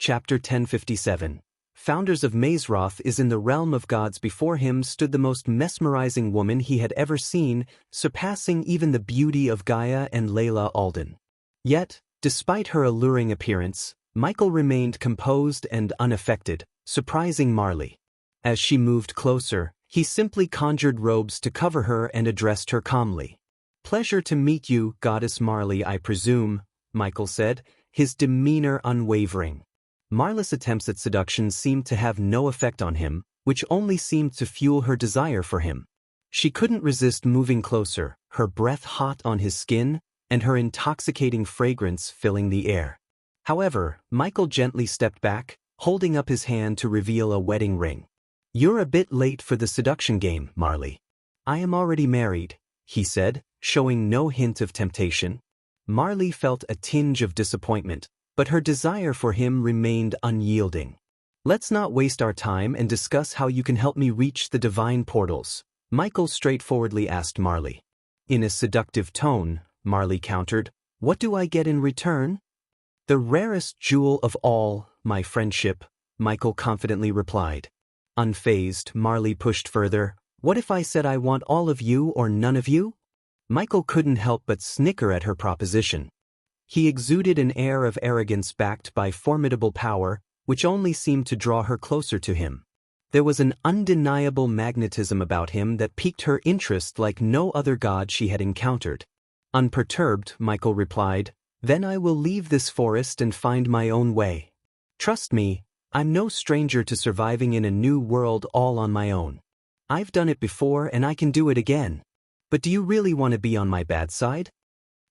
Chapter 1057. Founders of Mazroth is in the realm of gods. Before him stood the most mesmerizing woman he had ever seen, surpassing even the beauty of Gaia and Layla Alden. Yet, despite her alluring appearance, Michael remained composed and unaffected, surprising Marley. As she moved closer, he simply conjured robes to cover her and addressed her calmly. "Pleasure to meet you, Goddess Marley, I presume," Michael said, his demeanor unwavering. Marla's attempts at seduction seemed to have no effect on him, which only seemed to fuel her desire for him. She couldn't resist moving closer, her breath hot on his skin, and her intoxicating fragrance filling the air. However, Michael gently stepped back, holding up his hand to reveal a wedding ring. "You're a bit late for the seduction game, Marley. I am already married," he said, showing no hint of temptation. Marley felt a tinge of disappointment, but her desire for him remained unyielding. "Let's not waste our time and discuss how you can help me reach the divine portals," Michael straightforwardly asked Marley. In a seductive tone, Marley countered, "What do I get in return?" "The rarest jewel of all, my friendship," Michael confidently replied. Unfazed, Marley pushed further, "What if I said I want all of you or none of you?" Michael couldn't help but snicker at her proposition. He exuded an air of arrogance backed by formidable power, which only seemed to draw her closer to him. There was an undeniable magnetism about him that piqued her interest like no other god she had encountered. Unperturbed, Michael replied, "Then I will leave this forest and find my own way. Trust me, I'm no stranger to surviving in a new world all on my own. I've done it before and I can do it again. But do you really want to be on my bad side?"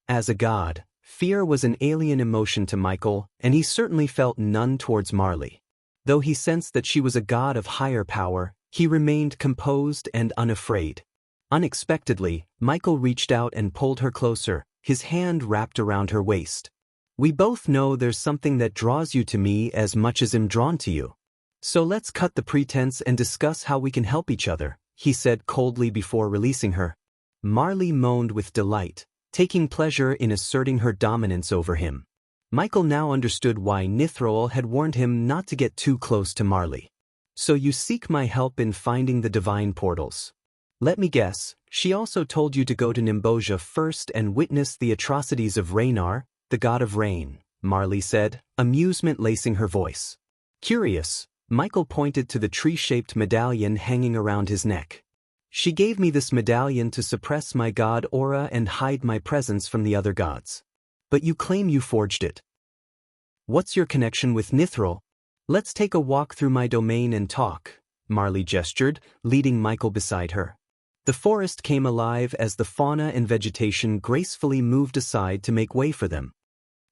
As a god, fear was an alien emotion to Michael, and he certainly felt none towards Marley. Though he sensed that she was a god of higher power, he remained composed and unafraid. Unexpectedly, Michael reached out and pulled her closer, his hand wrapped around her waist. "We both know there's something that draws you to me as much as I'm drawn to you. So let's cut the pretense and discuss how we can help each other," he said coldly before releasing her. Marley moaned with delight, taking pleasure in asserting her dominance over him. Michael now understood why Nithrol had warned him not to get too close to Marley. "So you seek my help in finding the divine portals. Let me guess, she also told you to go to Nimbosia first and witness the atrocities of Raynar, the god of rain," Marley said, amusement lacing her voice. Curious, Michael pointed to the tree-shaped medallion hanging around his neck. "She gave me this medallion to suppress my god aura and hide my presence from the other gods. But you claim you forged it. What's your connection with Nithrol? Let's take a walk through my domain and talk," Marley gestured, leading Michael beside her. The forest came alive as the fauna and vegetation gracefully moved aside to make way for them.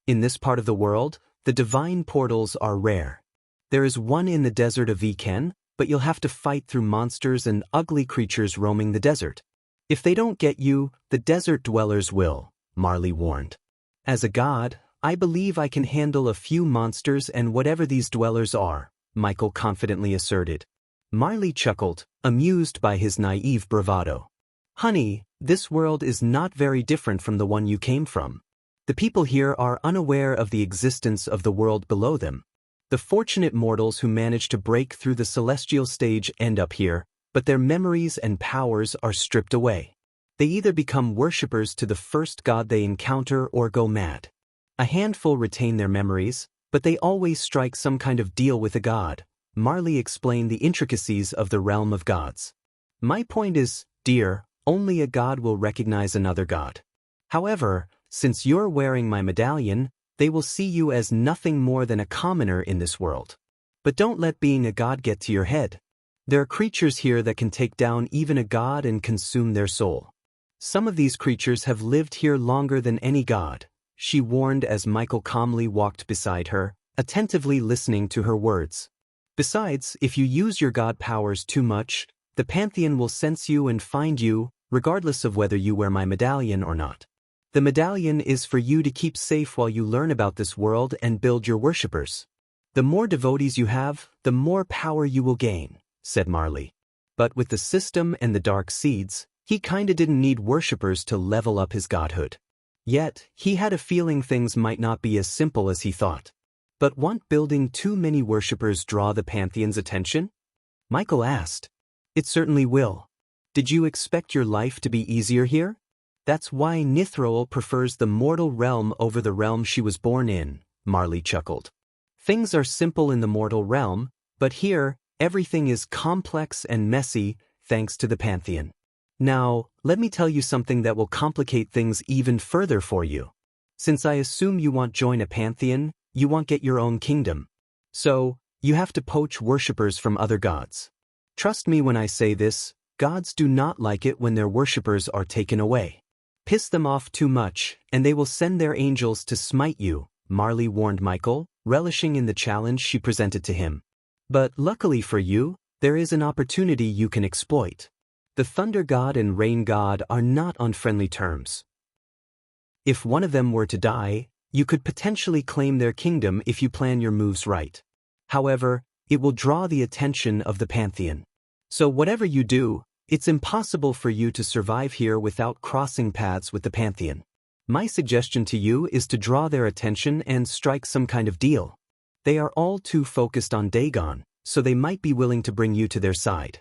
In this part of the world, the divine portals are rare. There is one in the desert of Eken, but you'll have to fight through monsters and ugly creatures roaming the desert. If they don't get you, the desert dwellers will, Marley warned. "As a god, I believe I can handle a few monsters and whatever these dwellers are," Michael confidently asserted. Marley chuckled, amused by his naive bravado. "Honey, this world is not very different from the one you came from. The people here are unaware of the existence of the world below them. The fortunate mortals who manage to break through the celestial stage end up here, but their memories and powers are stripped away. They either become worshippers to the first god they encounter or go mad. A handful retain their memories, but they always strike some kind of deal with a god." Marley explained the intricacies of the realm of gods. "My point is, dear, only a god will recognize another god. However, since you're wearing my medallion, they will see you as nothing more than a commoner in this world. But don't let being a god get to your head. There are creatures here that can take down even a god and consume their soul. Some of these creatures have lived here longer than any god," she warned as Michael calmly walked beside her, attentively listening to her words. "Besides, if you use your god powers too much, the Pantheon will sense you and find you, regardless of whether you wear my medallion or not. The medallion is for you to keep safe while you learn about this world and build your worshippers. The more devotees you have, the more power you will gain," said Marley. But with the system and the dark seeds, he kinda didn't need worshippers to level up his godhood. Yet, he had a feeling things might not be as simple as he thought. But won't building too many worshippers draw the pantheon's attention? Michael asked. It certainly will. Did you expect your life to be easier here? That's why Nithroel prefers the mortal realm over the realm she was born in, Marley chuckled. Things are simple in the mortal realm, but here, everything is complex and messy thanks to the pantheon. Now, let me tell you something that will complicate things even further for you. Since I assume you won't join a pantheon, you won't get your own kingdom. So, you have to poach worshippers from other gods. Trust me when I say this, gods do not like it when their worshippers are taken away. Piss them off too much, and they will send their angels to smite you, Marley warned Michael, relishing in the challenge she presented to him. But luckily for you, there is an opportunity you can exploit. The thunder god and rain god are not on friendly terms. If one of them were to die, you could potentially claim their kingdom if you plan your moves right. However, it will draw the attention of the pantheon. So whatever you do, it's impossible for you to survive here without crossing paths with the pantheon. My suggestion to you is to draw their attention and strike some kind of deal. They are all too focused on Dagon, so they might be willing to bring you to their side.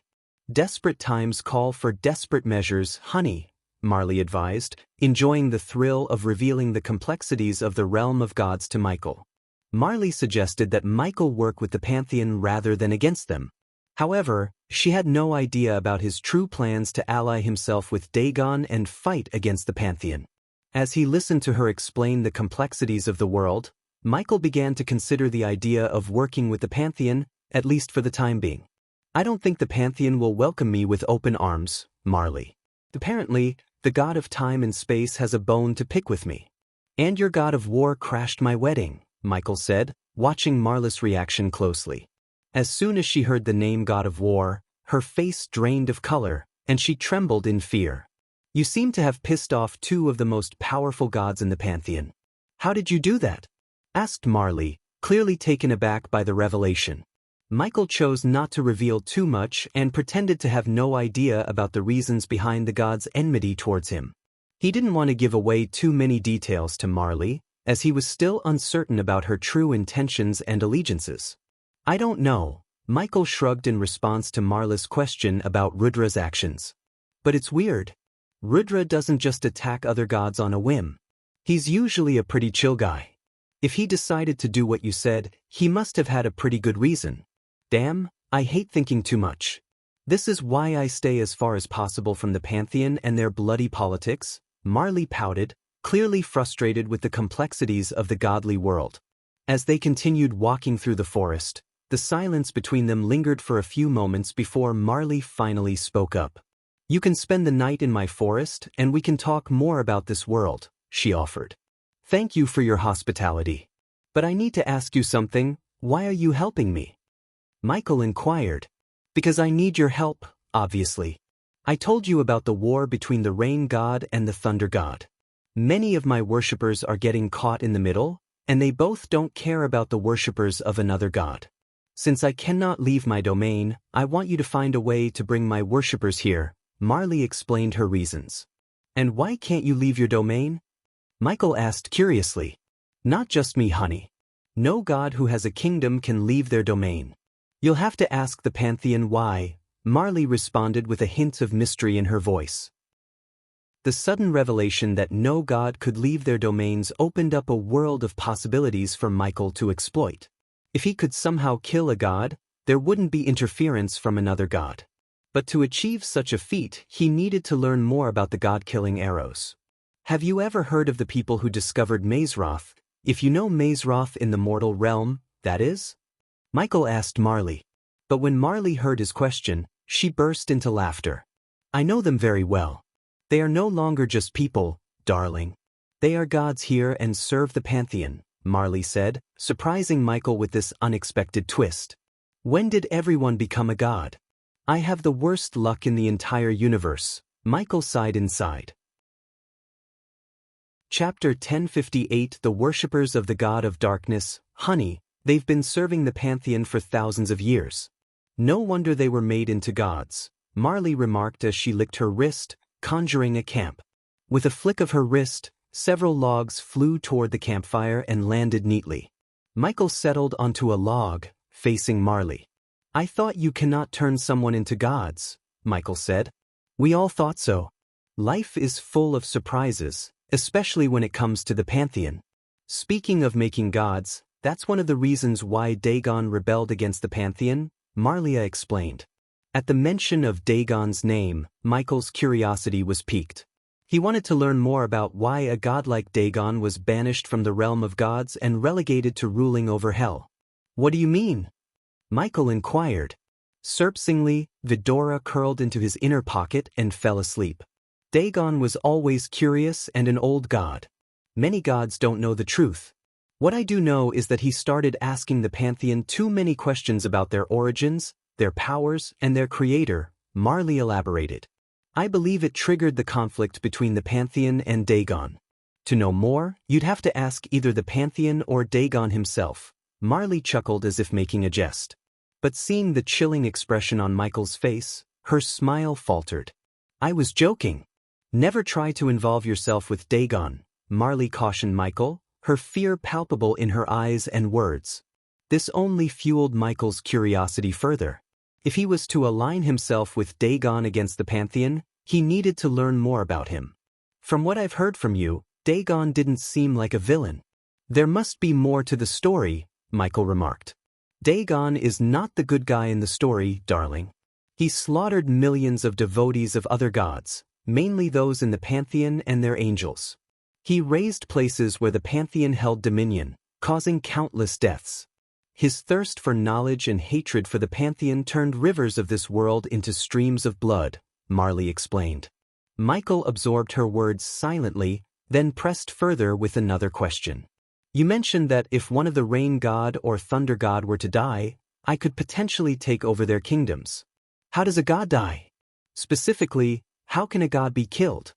Desperate times call for desperate measures, honey, Marley advised, enjoying the thrill of revealing the complexities of the realm of gods to Michael. Marley suggested that Michael work with the pantheon rather than against them. However, she had no idea about his true plans to ally himself with Dagon and fight against the pantheon. As he listened to her explain the complexities of the world, Michael began to consider the idea of working with the pantheon, at least for the time being. I don't think the pantheon will welcome me with open arms, Marley. Apparently, the god of time and space has a bone to pick with me. And your god of war crashed my wedding, Michael said, watching Marley's reaction closely. As soon as she heard the name God of War, her face drained of color, and she trembled in fear. You seem to have pissed off two of the most powerful gods in the pantheon. How did you do that? Asked Marley, clearly taken aback by the revelation. Michael chose not to reveal too much and pretended to have no idea about the reasons behind the god's enmity towards him. He didn't want to give away too many details to Marley, as he was still uncertain about her true intentions and allegiances. I don't know, Michael shrugged in response to Marla's question about Rudra's actions. But it's weird. Rudra doesn't just attack other gods on a whim. He's usually a pretty chill guy. If he decided to do what you said, he must have had a pretty good reason. Damn, I hate thinking too much. This is why I stay as far as possible from the pantheon and their bloody politics, Marley pouted, clearly frustrated with the complexities of the godly world. As they continued walking through the forest, the silence between them lingered for a few moments before Marley finally spoke up. You can spend the night in my forest and we can talk more about this world, she offered. Thank you for your hospitality. But I need to ask you something, why are you helping me? Michael inquired. Because I need your help, obviously. I told you about the war between the rain god and the thunder god. Many of my worshippers are getting caught in the middle, and they both don't care about the worshippers of another god. Since I cannot leave my domain, I want you to find a way to bring my worshippers here, Marley explained her reasons. And why can't you leave your domain? Michael asked curiously. Not just me, honey. No god who has a kingdom can leave their domain. You'll have to ask the pantheon why, Marley responded with a hint of mystery in her voice. The sudden revelation that no god could leave their domains opened up a world of possibilities for Michael to exploit. If he could somehow kill a god, there wouldn't be interference from another god. But to achieve such a feat, he needed to learn more about the god-killing arrows. Have you ever heard of the people who discovered Mazroth, if you know Mazroth in the mortal realm, that is? Michael asked Marley. But when Marley heard his question, she burst into laughter. I know them very well. They are no longer just people, darling. They are gods here and serve the pantheon, Marley said, surprising Michael with this unexpected twist. When did everyone become a god? I have the worst luck in the entire universe, Michael sighed inside. Chapter 1058 The Worshippers of the God of Darkness, honey, they've been serving the pantheon for thousands of years. No wonder they were made into gods, Marley remarked as she licked her wrist, conjuring a camp. With a flick of her wrist, several logs flew toward the campfire and landed neatly. Michael settled onto a log, facing Marley. I thought you cannot turn someone into gods, Michael said. We all thought so. Life is full of surprises, especially when it comes to the pantheon. Speaking of making gods, that's one of the reasons why Dagon rebelled against the pantheon, Marlia explained. At the mention of Dagon's name, Michael's curiosity was piqued. He wanted to learn more about why a god like Dagon was banished from the realm of gods and relegated to ruling over hell. What do you mean? Michael inquired. Surprisingly, Vidora curled into his inner pocket and fell asleep. Dagon was always curious and an old god. Many gods don't know the truth. What I do know is that he started asking the pantheon too many questions about their origins, their powers, and their creator, Marley elaborated. I believe it triggered the conflict between the pantheon and Dagon. To know more, you'd have to ask either the pantheon or Dagon himself. Marley chuckled as if making a jest. But seeing the chilling expression on Michael's face, her smile faltered. I was joking. Never try to involve yourself with Dagon, Marley cautioned Michael, her fear palpable in her eyes and words. This only fueled Michael's curiosity further. If he was to align himself with Dagon against the pantheon, he needed to learn more about him. From what I've heard from you, Dagon didn't seem like a villain. There must be more to the story, Michael remarked. Dagon is not the good guy in the story, darling. He slaughtered millions of devotees of other gods, mainly those in the pantheon and their angels. He razed places where the pantheon held dominion, causing countless deaths. His thirst for knowledge and hatred for the pantheon turned rivers of this world into streams of blood, Marley explained. Michael absorbed her words silently, then pressed further with another question. You mentioned that if one of the rain god or thunder god were to die, I could potentially take over their kingdoms. How does a god die? Specifically, how can a god be killed?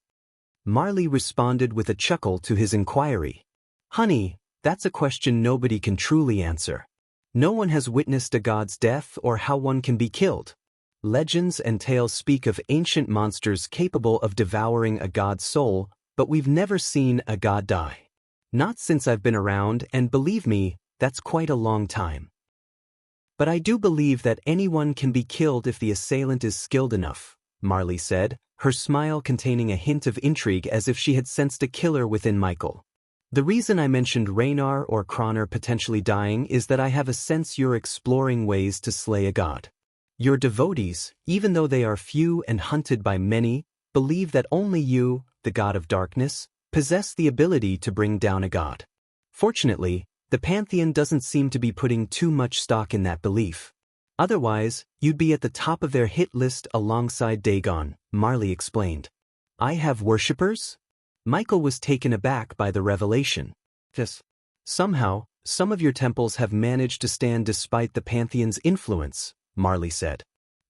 Marley responded with a chuckle to his inquiry. Honey, that's a question nobody can truly answer. No one has witnessed a god's death or how one can be killed. Legends and tales speak of ancient monsters capable of devouring a god's soul, but we've never seen a god die. Not since I've been around, and believe me, that's quite a long time. But I do believe that anyone can be killed if the assailant is skilled enough, Marley said, her smile containing a hint of intrigue as if she had sensed a killer within Michael. The reason I mentioned Raynar or Croner potentially dying is that I have a sense you're exploring ways to slay a god. Your devotees, even though they are few and hunted by many, believe that only you, the god of darkness, possess the ability to bring down a god. Fortunately, the pantheon doesn't seem to be putting too much stock in that belief. Otherwise, you'd be at the top of their hit list alongside Dagon, Marley explained. I have worshippers? Michael was taken aback by the revelation. Yes. Somehow, some of your temples have managed to stand despite the pantheon's influence, Marley said.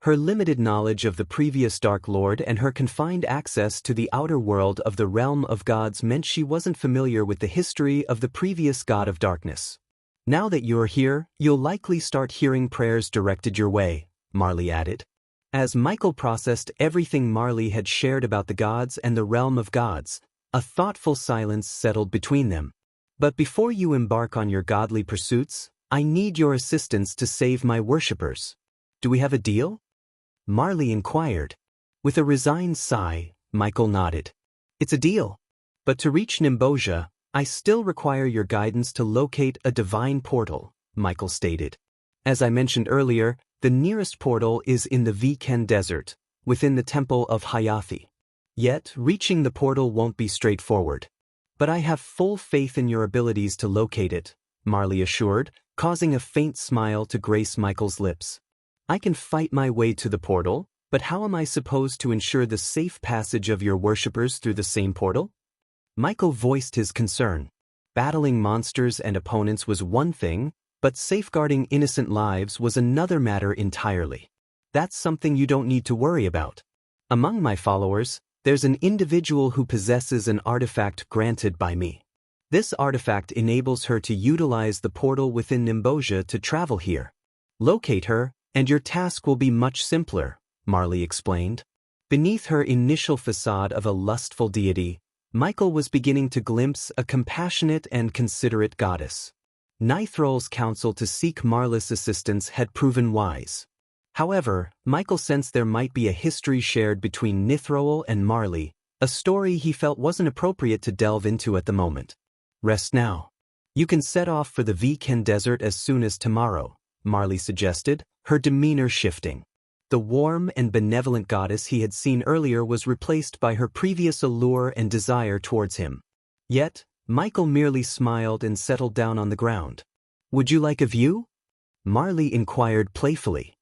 Her limited knowledge of the previous Dark Lord and her confined access to the outer world of the realm of gods meant she wasn't familiar with the history of the previous god of darkness. Now that you're here, you'll likely start hearing prayers directed your way, Marley added. As Michael processed everything Marley had shared about the gods and the realm of gods, a thoughtful silence settled between them. But before you embark on your godly pursuits, I need your assistance to save my worshippers. Do we have a deal? Marley inquired. With a resigned sigh, Michael nodded. It's a deal. But to reach Nimbosia, I still require your guidance to locate a divine portal, Michael stated. As I mentioned earlier, the nearest portal is in the Viken Desert, within the Temple of Hayathi. Yet, reaching the portal won't be straightforward. But I have full faith in your abilities to locate it, Marley assured, causing a faint smile to grace Michael's lips. I can fight my way to the portal, but how am I supposed to ensure the safe passage of your worshippers through the same portal? Michael voiced his concern. Battling monsters and opponents was one thing, but safeguarding innocent lives was another matter entirely. That's something you don't need to worry about. Among my followers, there's an individual who possesses an artifact granted by me. This artifact enables her to utilize the portal within Nimbosia to travel here. Locate her, and your task will be much simpler, Marley explained. Beneath her initial facade of a lustful deity, Michael was beginning to glimpse a compassionate and considerate goddess. Nithrol's counsel to seek Marlis' assistance had proven wise. However, Michael sensed there might be a history shared between Nithrol and Marley, a story he felt wasn't appropriate to delve into at the moment. Rest now. You can set off for the Viken Desert as soon as tomorrow, Marley suggested, her demeanor shifting. The warm and benevolent goddess he had seen earlier was replaced by her previous allure and desire towards him. Yet, Michael merely smiled and settled down on the ground. Would you like a view? Marley inquired playfully.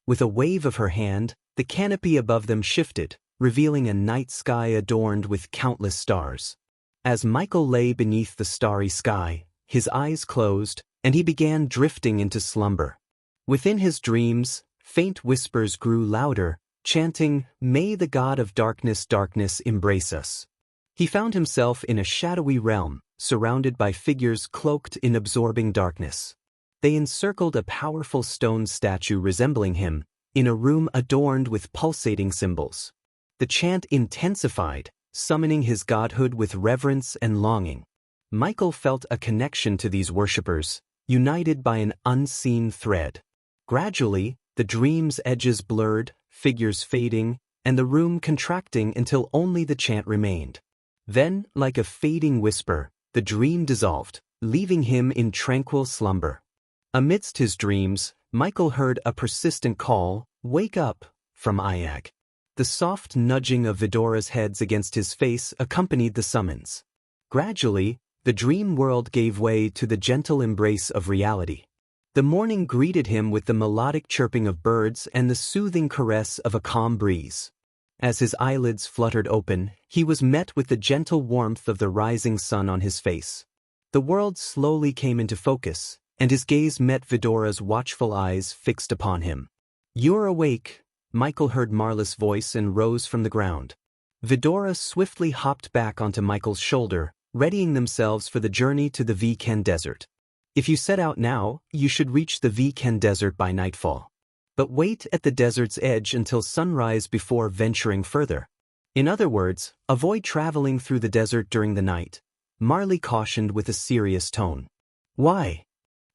With a wave of her hand, the canopy above them shifted, revealing a night sky adorned with countless stars. As Michael lay beneath the starry sky, his eyes closed, and he began drifting into slumber. Within his dreams, faint whispers grew louder, chanting, "May the god of darkness embrace us." He found himself in a shadowy realm, surrounded by figures cloaked in absorbing darkness. They encircled a powerful stone statue resembling him, in a room adorned with pulsating symbols. The chant intensified, summoning his godhood with reverence and longing. Michael felt a connection to these worshippers, united by an unseen thread. Gradually, the dream's edges blurred, figures fading, and the room contracting until only the chant remained. Then, like a fading whisper, the dream dissolved, leaving him in tranquil slumber. Amidst his dreams, Michael heard a persistent call, "Wake up," from Iag. The soft nudging of Vidora's heads against his face accompanied the summons. Gradually, the dream world gave way to the gentle embrace of reality. The morning greeted him with the melodic chirping of birds and the soothing caress of a calm breeze. As his eyelids fluttered open, he was met with the gentle warmth of the rising sun on his face. The world slowly came into focus, and his gaze met Vidora's watchful eyes fixed upon him. "You're awake," Michael heard Marlis' voice and rose from the ground. Vidora swiftly hopped back onto Michael's shoulder, readying themselves for the journey to the Viken Desert. "If you set out now, you should reach the Viken Desert by nightfall. But wait at the desert's edge until sunrise before venturing further. In other words, avoid traveling through the desert during the night," Marley cautioned with a serious tone. "Why?"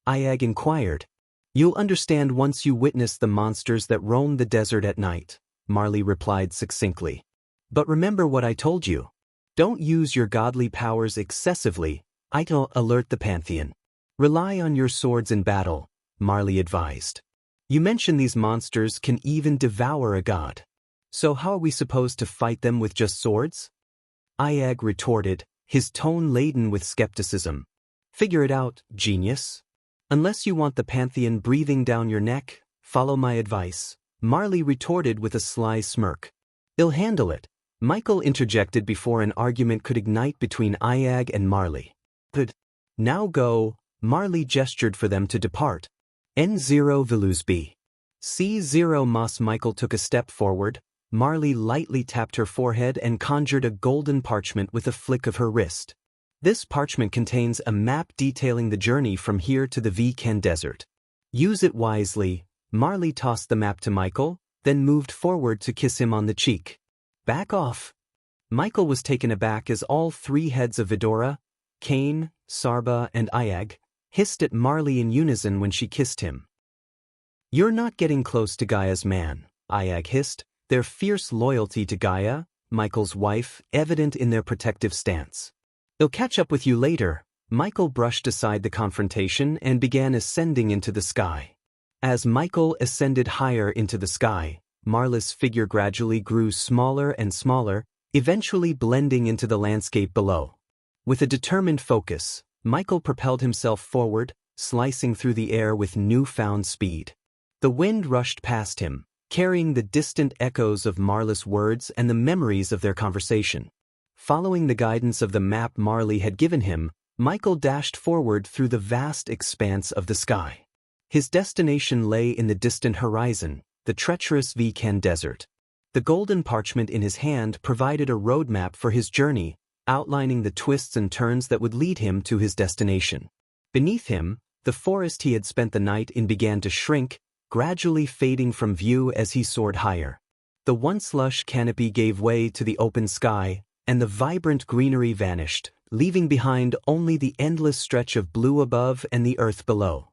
Iag inquired. "You'll understand once you witness the monsters that roam the desert at night," Marley replied succinctly. "But remember what I told you. Don't use your godly powers excessively, it'll alert the Pantheon. Rely on your swords in battle," Marley advised. "You mentioned these monsters can even devour a god. So how are we supposed to fight them with just swords?" Iag retorted, his tone laden with skepticism. "Figure it out, genius. Unless you want the Pantheon breathing down your neck, follow my advice," Marley retorted with a sly smirk. "I'll handle it," Michael interjected before an argument could ignite between Iag and Marley. "Good. Now go," Marley gestured for them to depart. N0 Velusby. C0 Mas. Michael took a step forward. Marley lightly tapped her forehead and conjured a golden parchment with a flick of her wrist. This parchment contains a map detailing the journey from here to the Viken Desert. "Use it wisely," Marley tossed the map to Michael, then moved forward to kiss him on the cheek. "Back off." Michael was taken aback as all three heads of Vidora, Kane, Sarba, and Iag hissed at Marley in unison when she kissed him. "You're not getting close to Gaia's man," Iag hissed, their fierce loyalty to Gaia, Michael's wife, evident in their protective stance. "I'll catch up with you later." Michael brushed aside the confrontation and began ascending into the sky. As Michael ascended higher into the sky, Marlis' figure gradually grew smaller and smaller, eventually blending into the landscape below. With a determined focus, Michael propelled himself forward, slicing through the air with newfound speed. The wind rushed past him, carrying the distant echoes of Marlis' words and the memories of their conversation. Following the guidance of the map Marley had given him, Michael dashed forward through the vast expanse of the sky. His destination lay in the distant horizon, the treacherous Viken Desert. The golden parchment in his hand provided a roadmap for his journey, outlining the twists and turns that would lead him to his destination. Beneath him, the forest he had spent the night in began to shrink, gradually fading from view as he soared higher. The once lush canopy gave way to the open sky, and the vibrant greenery vanished, leaving behind only the endless stretch of blue above and the earth below.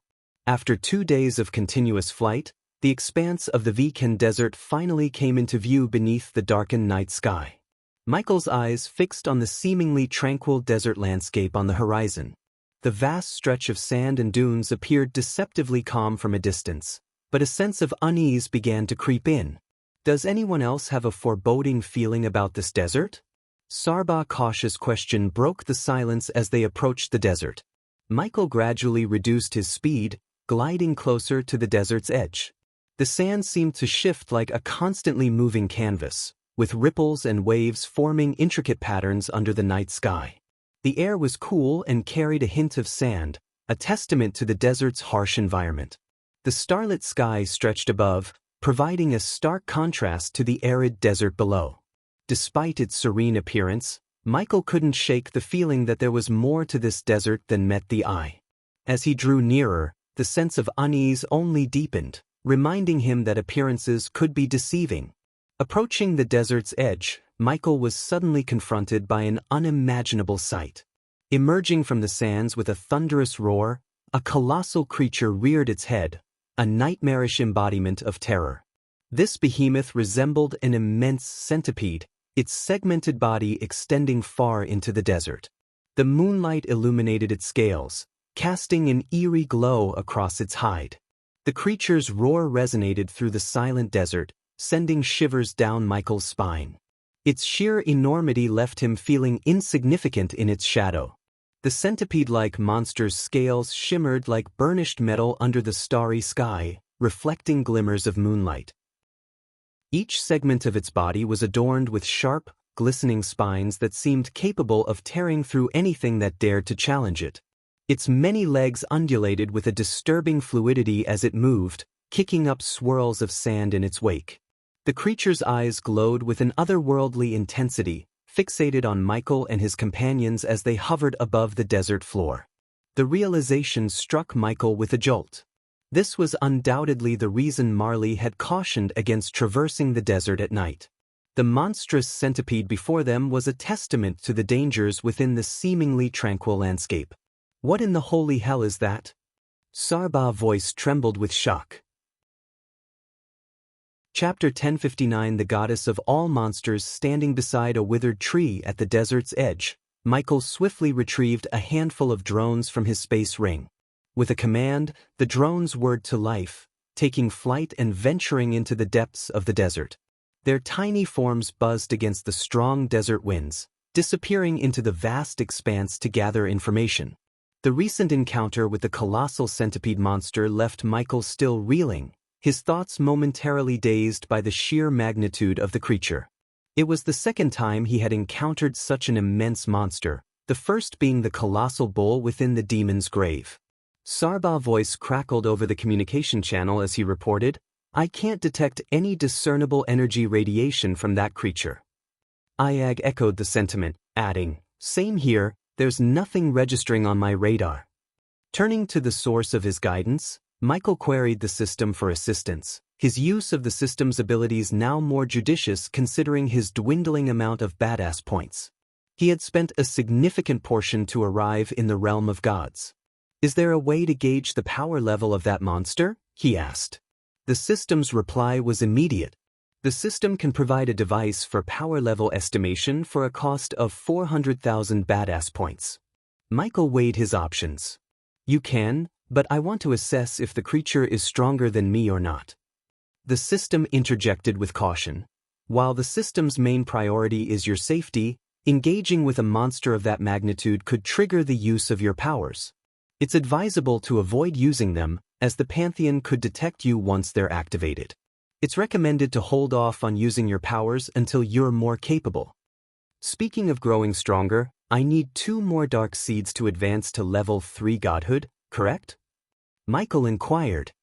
After 2 days of continuous flight, the expanse of the Viken Desert finally came into view beneath the darkened night sky. Michael's eyes fixed on the seemingly tranquil desert landscape on the horizon. The vast stretch of sand and dunes appeared deceptively calm from a distance, but a sense of unease began to creep in. Does anyone else have a foreboding feeling about this desert? Sarbah's cautious question broke the silence as they approached the desert. Michael gradually reduced his speed, gliding closer to the desert's edge. The sand seemed to shift like a constantly moving canvas, with ripples and waves forming intricate patterns under the night sky. The air was cool and carried a hint of sand, a testament to the desert's harsh environment. The starlit sky stretched above, providing a stark contrast to the arid desert below. Despite its serene appearance, Michael couldn't shake the feeling that there was more to this desert than met the eye. As he drew nearer, the sense of unease only deepened, reminding him that appearances could be deceiving. Approaching the desert's edge, Michael was suddenly confronted by an unimaginable sight. Emerging from the sands with a thunderous roar, a colossal creature reared its head, a nightmarish embodiment of terror. This behemoth resembled an immense centipede, its segmented body extending far into the desert. The moonlight illuminated its scales, casting an eerie glow across its hide. The creature's roar resonated through the silent desert, sending shivers down Michael's spine. Its sheer enormity left him feeling insignificant in its shadow. The centipede-like monster's scales shimmered like burnished metal under the starry sky, reflecting glimmers of moonlight. Each segment of its body was adorned with sharp, glistening spines that seemed capable of tearing through anything that dared to challenge it. Its many legs undulated with a disturbing fluidity as it moved, kicking up swirls of sand in its wake. The creature's eyes glowed with an otherworldly intensity, fixated on Michael and his companions as they hovered above the desert floor. The realization struck Michael with a jolt. This was undoubtedly the reason Marley had cautioned against traversing the desert at night. The monstrous centipede before them was a testament to the dangers within the seemingly tranquil landscape. What in the holy hell is that? Sarbah's voice trembled with shock. Chapter 1059 The Goddess of All Monsters Standing beside a withered tree at the desert's edge, Michael swiftly retrieved a handful of drones from his space ring. With a command, the drones whirred to life, taking flight and venturing into the depths of the desert. Their tiny forms buzzed against the strong desert winds, disappearing into the vast expanse to gather information. The recent encounter with the colossal centipede monster left Michael still reeling, his thoughts momentarily dazed by the sheer magnitude of the creature. It was the second time he had encountered such an immense monster, the first being the colossal bull within the demon's grave. Sarbah's voice crackled over the communication channel as he reported, "I can't detect any discernible energy radiation from that creature." Iag echoed the sentiment, adding, "Same here, there's nothing registering on my radar." Turning to the source of his guidance, Michael queried the system for assistance, his use of the system's abilities now more judicious considering his dwindling amount of badass points. He had spent a significant portion to arrive in the realm of gods. "Is there a way to gauge the power level of that monster?" he asked. The system's reply was immediate. The system can provide a device for power level estimation for a cost of 400,000 badass points. Michael weighed his options. "You can, but I want to assess if the creature is stronger than me or not." The system interjected with caution. "While the system's main priority is your safety, engaging with a monster of that magnitude could trigger the use of your powers. It's advisable to avoid using them, as the Pantheon could detect you once they're activated. It's recommended to hold off on using your powers until you're more capable." Speaking of growing stronger, I need 2 more dark seeds to advance to level 3 godhood, correct? Michael inquired.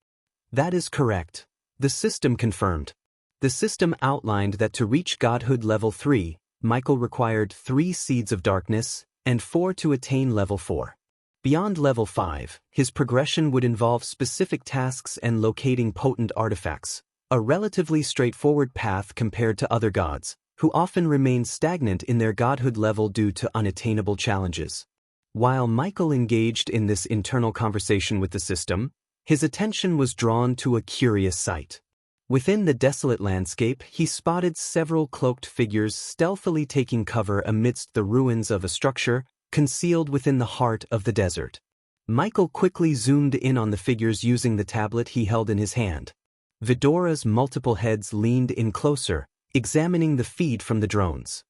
"That is correct," the system confirmed. The system outlined that to reach godhood level 3, Michael required 3 seeds of darkness, and 4 to attain level 4. Beyond level 5, his progression would involve specific tasks and locating potent artifacts, a relatively straightforward path compared to other gods, who often remain stagnant in their godhood level due to unattainable challenges. While Michael engaged in this internal conversation with the system, his attention was drawn to a curious sight. Within the desolate landscape, he spotted several cloaked figures stealthily taking cover amidst the ruins of a structure concealed within the heart of the desert. Michael quickly zoomed in on the figures using the tablet he held in his hand. Vidora's multiple heads leaned in closer, examining the feed from the drones.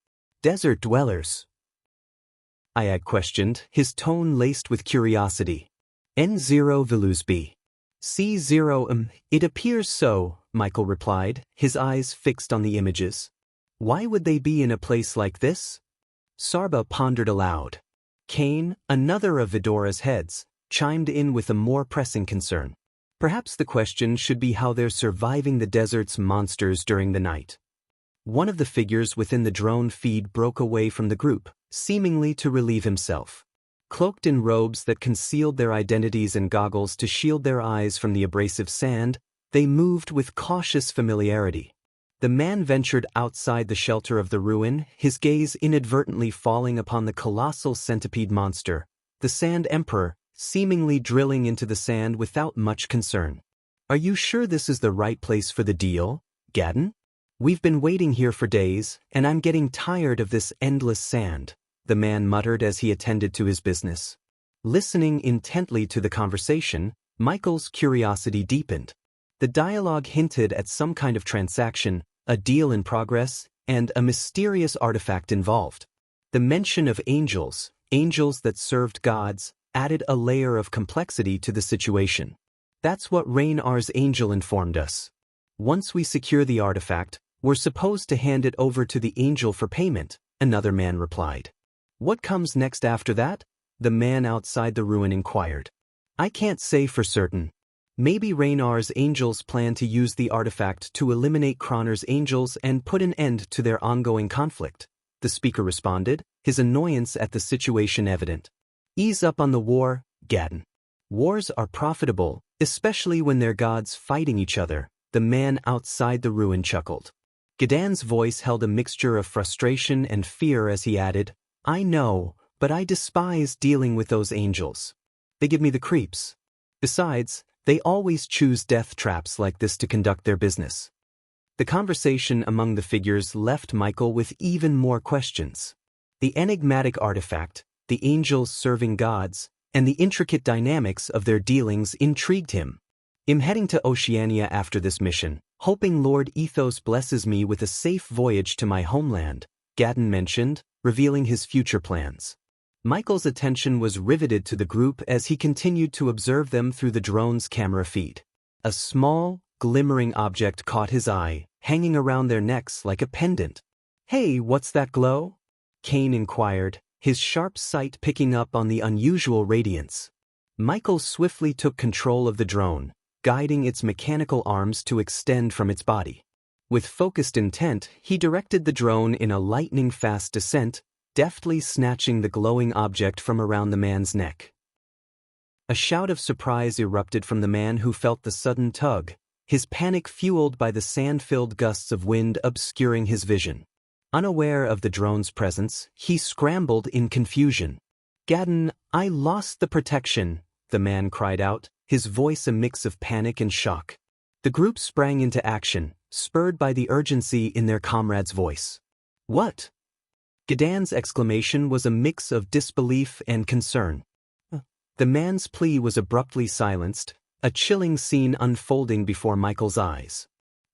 "Desert dwellers?" Ayag questioned, his tone laced with curiosity. "N0 Velusby. C0 It appears so," Michael replied, his eyes fixed on the images. "Why would they be in a place like this?" Sarba pondered aloud. Kane, another of Vidora's heads, chimed in with a more pressing concern. Perhaps the question should be how they're surviving the desert's monsters during the night. One of the figures within the drone feed broke away from the group, seemingly to relieve himself. Cloaked in robes that concealed their identities and goggles to shield their eyes from the abrasive sand, they moved with cautious familiarity. The man ventured outside the shelter of the ruin, his gaze inadvertently falling upon the colossal centipede monster, the Sand Emperor, seemingly drilling into the sand without much concern. "Are you sure this is the right place for the deal, Gadden? We've been waiting here for days, and I'm getting tired of this endless sand," the man muttered as he attended to his business. Listening intently to the conversation, Michael's curiosity deepened. The dialogue hinted at some kind of transaction, a deal in progress, and a mysterious artifact involved. The mention of angels that served gods, added a layer of complexity to the situation. "That's what Raynar's angel informed us. Once we secure the artifact, we're supposed to hand it over to the angel for payment," another man replied. "What comes next after that?" the man outside the ruin inquired. "I can't say for certain. Maybe Raynar's angels plan to use the artifact to eliminate Kroner's angels and put an end to their ongoing conflict," the speaker responded, his annoyance at the situation evident. "Ease up on the war, Gadden. Wars are profitable, especially when they're gods fighting each other," the man outside the ruin chuckled. Gaddan's voice held a mixture of frustration and fear as he added, "I know, but I despise dealing with those angels. They give me the creeps. Besides, they always choose death traps like this to conduct their business." The conversation among the figures left Michael with even more questions. The enigmatic artifact, the angels serving gods, and the intricate dynamics of their dealings intrigued him. "I'm heading to Oceania after this mission, hoping Lord Ethos blesses me with a safe voyage to my homeland," Gadden mentioned, revealing his future plans. Michael's attention was riveted to the group as he continued to observe them through the drone's camera feed. A small, glimmering object caught his eye, hanging around their necks like a pendant. "Hey, what's that glow?" Kane inquired, his sharp sight picking up on the unusual radiance. Michael swiftly took control of the drone, guiding its mechanical arms to extend from its body. With focused intent, he directed the drone in a lightning-fast descent, deftly snatching the glowing object from around the man's neck. A shout of surprise erupted from the man who felt the sudden tug, his panic fueled by the sand-filled gusts of wind obscuring his vision. Unaware of the drone's presence, he scrambled in confusion. "Gadden, I lost the protection," the man cried out, his voice a mix of panic and shock. The group sprang into action, spurred by the urgency in their comrade's voice. "What?" Gaddan's exclamation was a mix of disbelief and concern. The man's plea was abruptly silenced, a chilling scene unfolding before Michael's eyes.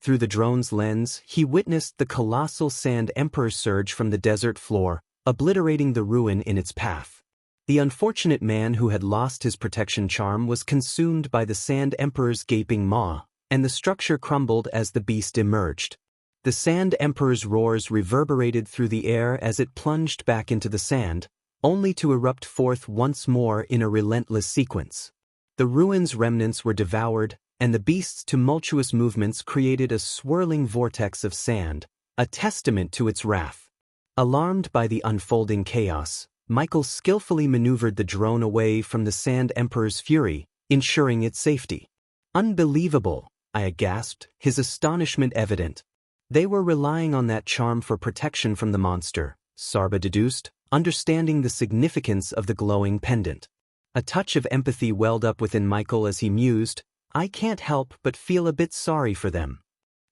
Through the drone's lens, he witnessed the colossal Sand Emperor surge from the desert floor, obliterating the ruin in its path. The unfortunate man who had lost his protection charm was consumed by the Sand Emperor's gaping maw, and the structure crumbled as the beast emerged. The Sand Emperor's roars reverberated through the air as it plunged back into the sand, only to erupt forth once more in a relentless sequence. The ruin's remnants were devoured, and the beast's tumultuous movements created a swirling vortex of sand, a testament to its wrath. Alarmed by the unfolding chaos, Michael skillfully maneuvered the drone away from the Sand Emperor's fury, ensuring its safety. "Unbelievable," I gasped, his astonishment evident. They were relying on that charm for protection from the monster, Sarba deduced, understanding the significance of the glowing pendant. A touch of empathy welled up within Michael as he mused, "I can't help but feel a bit sorry for them."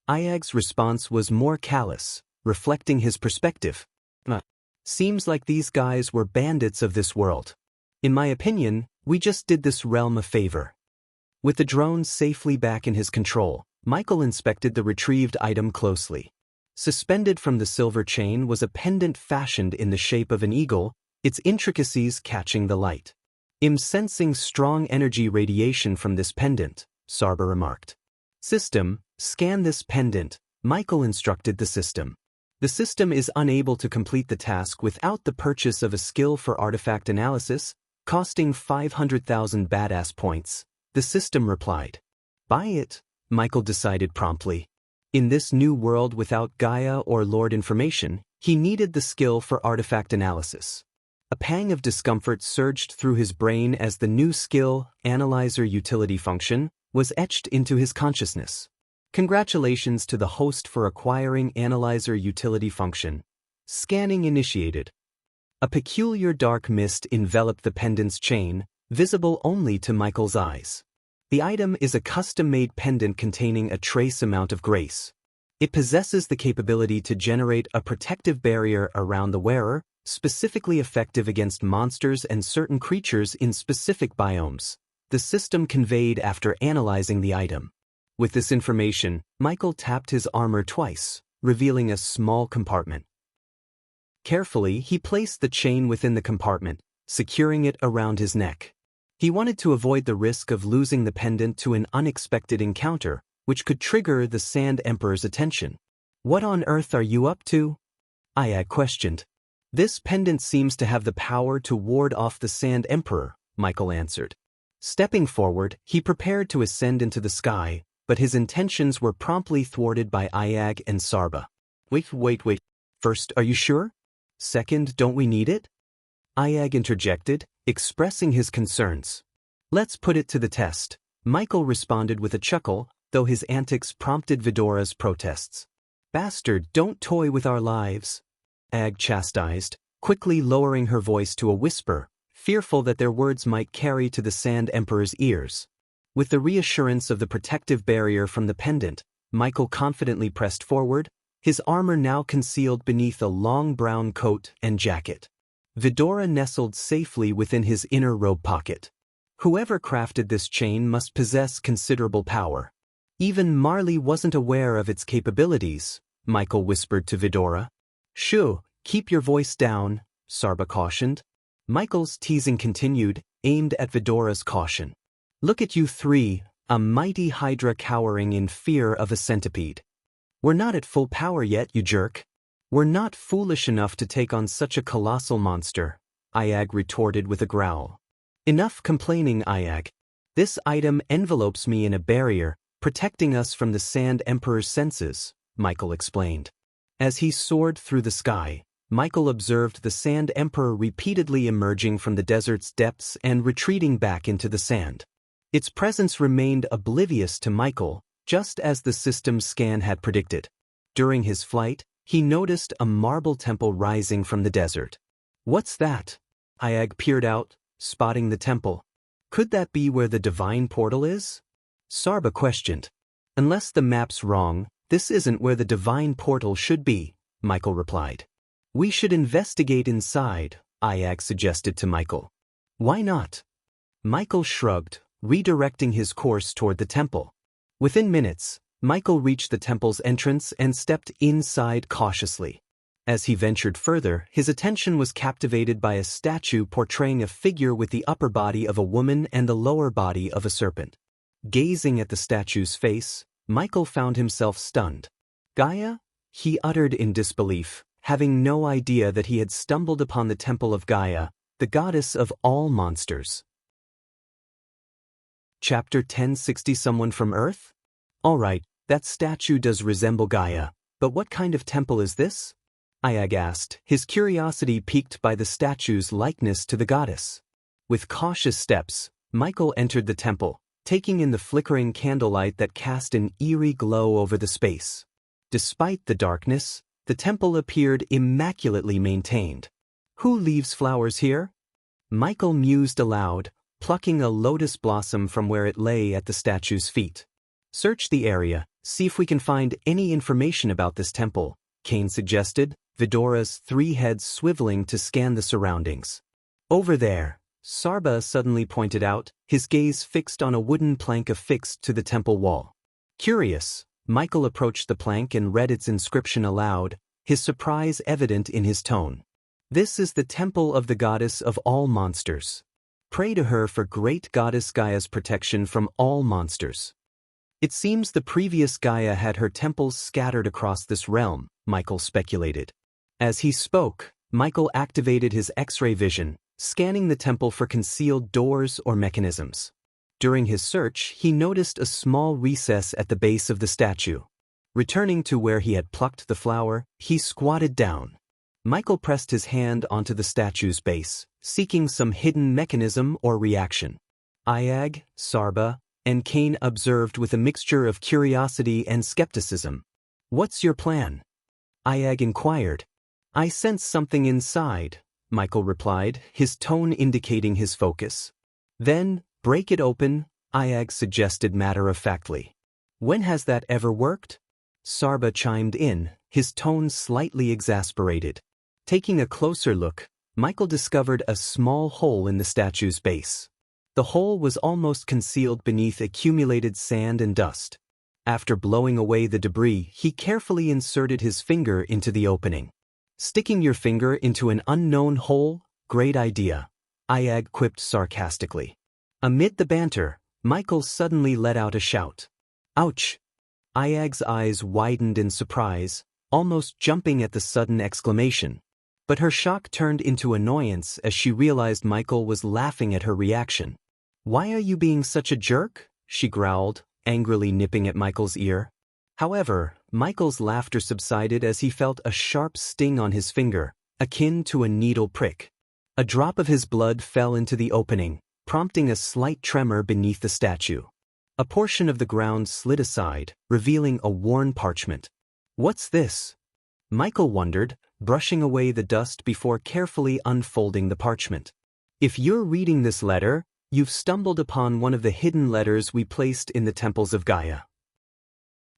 Ayag's response was more callous, reflecting his perspective. Seems like these guys were bandits of this world. In my opinion, we just did this realm a favor." With the drone safely back in his control, Michael inspected the retrieved item closely. Suspended from the silver chain was a pendant fashioned in the shape of an eagle, its intricacies catching the light. "I'm sensing strong energy radiation from this pendant," Sarba remarked. "System, scan this pendant," Michael instructed the system. The system is unable to complete the task without the purchase of a skill for artifact analysis, costing 500,000 badass points, the system replied. Buy it, Michael decided promptly. In this new world without Gaia or Lord information, he needed the skill for artifact analysis. A pang of discomfort surged through his brain as the new skill, Analyzer Utility Function, was etched into his consciousness. Congratulations to the host for acquiring Analyzer Utility Function. Scanning initiated. A peculiar dark mist enveloped the pendant's chain, visible only to Michael's eyes. The item is a custom-made pendant containing a trace amount of grace. It possesses the capability to generate a protective barrier around the wearer, specifically effective against monsters and certain creatures in specific biomes, the system conveyed after analyzing the item. With this information, Michael tapped his armor twice, revealing a small compartment. Carefully, he placed the chain within the compartment, securing it around his neck. He wanted to avoid the risk of losing the pendant to an unexpected encounter, which could trigger the Sand Emperor's attention. "What on earth are you up to?" Ayag questioned. "This pendant seems to have the power to ward off the Sand Emperor," Michael answered. Stepping forward, he prepared to ascend into the sky, but his intentions were promptly thwarted by Ayag and Sarba. Wait. First, are you sure? Second, don't we need it?" Ayag interjected, expressing his concerns. "Let's put it to the test," Michael responded with a chuckle, though his antics prompted Vidora's protests. "Bastard, don't toy with our lives," Ayag chastised, quickly lowering her voice to a whisper, fearful that their words might carry to the Sand Emperor's ears. With the reassurance of the protective barrier from the pendant, Michael confidently pressed forward, his armor now concealed beneath a long brown coat and jacket. Vidora nestled safely within his inner robe pocket. Whoever crafted this chain must possess considerable power. Even Marley wasn't aware of its capabilities, Michael whispered to Vidora. "Shoo, keep your voice down," Sarba cautioned. Michael's teasing continued, aimed at Vidora's caution. "Look at you three, a mighty hydra cowering in fear of a centipede. We're not at full power yet, you jerk. We're not foolish enough to take on such a colossal monster," Ayag retorted with a growl. "Enough complaining, Ayag. This item envelopes me in a barrier, protecting us from the Sand Emperor's senses," Michael explained. As he soared through the sky, Michael observed the Sand Emperor repeatedly emerging from the desert's depths and retreating back into the sand. Its presence remained oblivious to Michael, just as the system's scan had predicted. During his flight, he noticed a marble temple rising from the desert. "What's that?" Ayag peered out, spotting the temple. "Could that be where the divine portal is?" Sarba questioned. "Unless the map's wrong, this isn't where the divine portal should be," Michael replied. "We should investigate inside," Ayag suggested to Michael. "Why not?" Michael shrugged, redirecting his course toward the temple. Within minutes, Michael reached the temple's entrance and stepped inside cautiously. As he ventured further, his attention was captivated by a statue portraying a figure with the upper body of a woman and the lower body of a serpent. Gazing at the statue's face, Michael found himself stunned. "Gaia?" he uttered in disbelief, having no idea that he had stumbled upon the temple of Gaia, the goddess of all monsters. Chapter 1060. Someone from Earth? All right, that statue does resemble Gaia, but what kind of temple is this? Ayag asked, his curiosity piqued by the statue's likeness to the goddess. With cautious steps, Michael entered the temple, taking in the flickering candlelight that cast an eerie glow over the space. Despite the darkness, the temple appeared immaculately maintained. Who leaves flowers here? Michael mused aloud, plucking a lotus blossom from where it lay at the statue's feet. Search the area, see if we can find any information about this temple, Cain suggested, Vidora's 3 heads swiveling to scan the surroundings. Over there, Sarba suddenly pointed out, his gaze fixed on a wooden plank affixed to the temple wall. Curious, Michael approached the plank and read its inscription aloud, his surprise evident in his tone. This is the temple of the goddess of all monsters. Pray to her for great goddess Gaia's protection from all monsters. It seems the previous Gaia had her temples scattered across this realm, Michael speculated. As he spoke, Michael activated his X-ray vision, scanning the temple for concealed doors or mechanisms. During his search, he noticed a small recess at the base of the statue. Returning to where he had plucked the flower, he squatted down. Michael pressed his hand onto the statue's base, seeking some hidden mechanism or reaction. Iag, Sarba, and Cain observed with a mixture of curiosity and skepticism. "What's your plan?" Iag inquired. "I sense something inside," Michael replied, his tone indicating his focus. "Then, break it open," Iag suggested matter-of-factly. "When has that ever worked?" Sarba chimed in, his tone slightly exasperated. Taking a closer look, Michael discovered a small hole in the statue's base. The hole was almost concealed beneath accumulated sand and dust. After blowing away the debris, he carefully inserted his finger into the opening. "Sticking your finger into an unknown hole? Great idea," Iag quipped sarcastically. Amid the banter, Michael suddenly let out a shout. "Ouch!" Iag's eyes widened in surprise, almost jumping at the sudden exclamation. But her shock turned into annoyance as she realized Michael was laughing at her reaction. "Why are you being such a jerk?" she growled, angrily nipping at Michael's ear. However, Michael's laughter subsided as he felt a sharp sting on his finger, akin to a needle prick. A drop of his blood fell into the opening, prompting a slight tremor beneath the statue. A portion of the ground slid aside, revealing a worn parchment. "What's this?" Michael wondered, brushing away the dust before carefully unfolding the parchment. "If you're reading this letter, you've stumbled upon one of the hidden letters we placed in the temples of Gaia.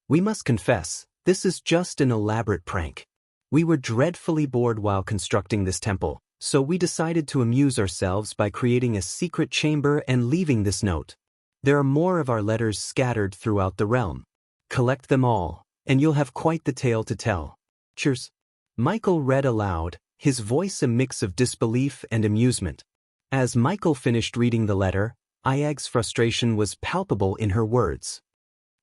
We must confess, this is just an elaborate prank. We were dreadfully bored while constructing this temple, so we decided to amuse ourselves by creating a secret chamber and leaving this note. There are more of our letters scattered throughout the realm. Collect them all, and you'll have quite the tale to tell. Cheers." Michael read aloud, his voice a mix of disbelief and amusement. As Michael finished reading the letter, Iag's frustration was palpable in her words.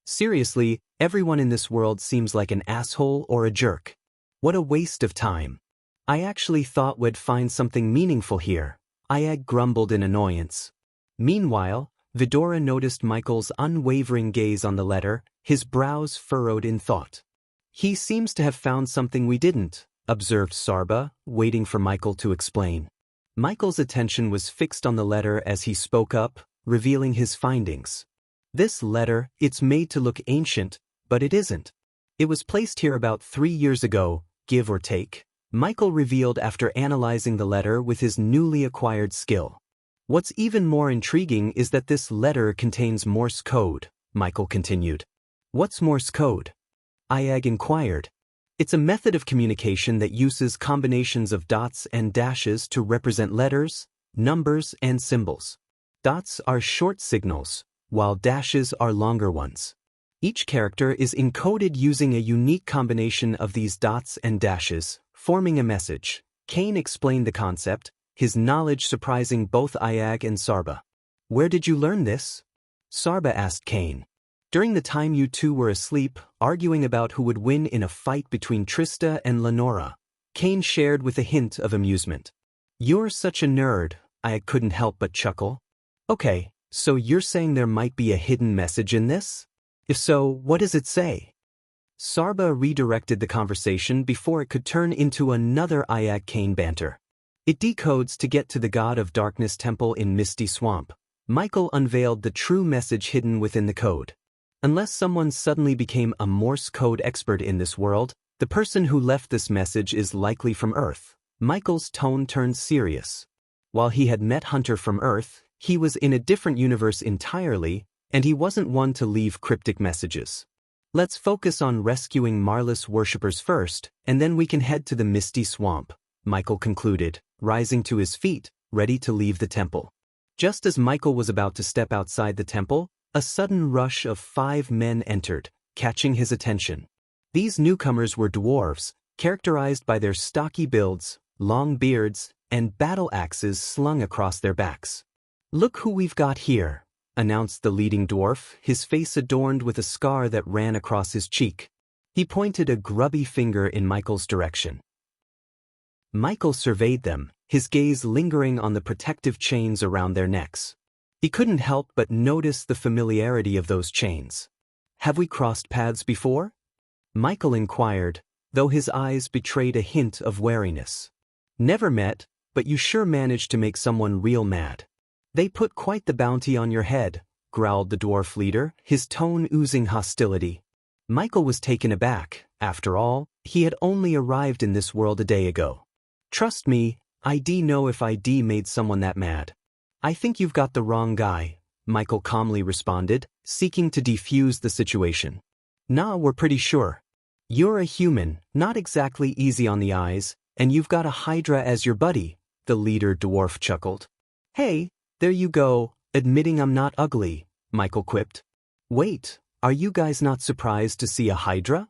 "Seriously, everyone in this world seems like an asshole or a jerk. What a waste of time. I actually thought we'd find something meaningful here," Iag grumbled in annoyance. Meanwhile, Vidora noticed Michael's unwavering gaze on the letter, his brows furrowed in thought. "He seems to have found something we didn't," observed Sarba, waiting for Michael to explain. Michael's attention was fixed on the letter as he spoke up, revealing his findings. "This letter, it's made to look ancient, but it isn't. It was placed here about 3 years ago, give or take," Michael revealed after analyzing the letter with his newly acquired skill. "What's even more intriguing is that this letter contains Morse code," Michael continued. "What's Morse code?" Iag inquired. "It's a method of communication that uses combinations of dots and dashes to represent letters, numbers, and symbols. Dots are short signals, while dashes are longer ones. Each character is encoded using a unique combination of these dots and dashes, forming a message." Cain explained the concept, his knowledge surprising both Iag and Sarba. "Where did you learn this?" Sarba asked Cain. "During the time you two were asleep, arguing about who would win in a fight between Trista and Lenora," Cain shared with a hint of amusement. "You're such a nerd," I couldn't help but chuckle. "Okay, so you're saying there might be a hidden message in this? If so, what does it say?" Sarba redirected the conversation before it could turn into another Iag-Cain banter. "It decodes to get to the God of Darkness temple in Misty Swamp." Michael unveiled the true message hidden within the code. Unless someone suddenly became a Morse code expert in this world, the person who left this message is likely from Earth. Michael's tone turned serious. While he had met Hunter from Earth, he was in a different universe entirely, and he wasn't one to leave cryptic messages. Let's focus on rescuing Marlis worshippers first, and then we can head to the Misty Swamp, Michael concluded, rising to his feet, ready to leave the temple. Just as Michael was about to step outside the temple, a sudden rush of 5 men entered, catching his attention. These newcomers were dwarves, characterized by their stocky builds, long beards, and battle axes slung across their backs. "Look who we've got here," announced the leading dwarf, his face adorned with a scar that ran across his cheek. He pointed a grubby finger in Michael's direction. Michael surveyed them, his gaze lingering on the protective chains around their necks. He couldn't help but notice the familiarity of those chains. "Have we crossed paths before?" Michael inquired, though his eyes betrayed a hint of wariness. "Never met, but you sure managed to make someone real mad. They put quite the bounty on your head," growled the dwarf leader, his tone oozing hostility. Michael was taken aback. After all, he had only arrived in this world a day ago. "Trust me, I'd know if I'd made someone that mad." "I think you've got the wrong guy," Michael calmly responded, seeking to defuse the situation. "Nah, we're pretty sure. You're a human, not exactly easy on the eyes, and you've got a Hydra as your buddy," the leader dwarf chuckled. "Hey, there you go, admitting I'm not ugly," Michael quipped. "Wait, are you guys not surprised to see a Hydra?"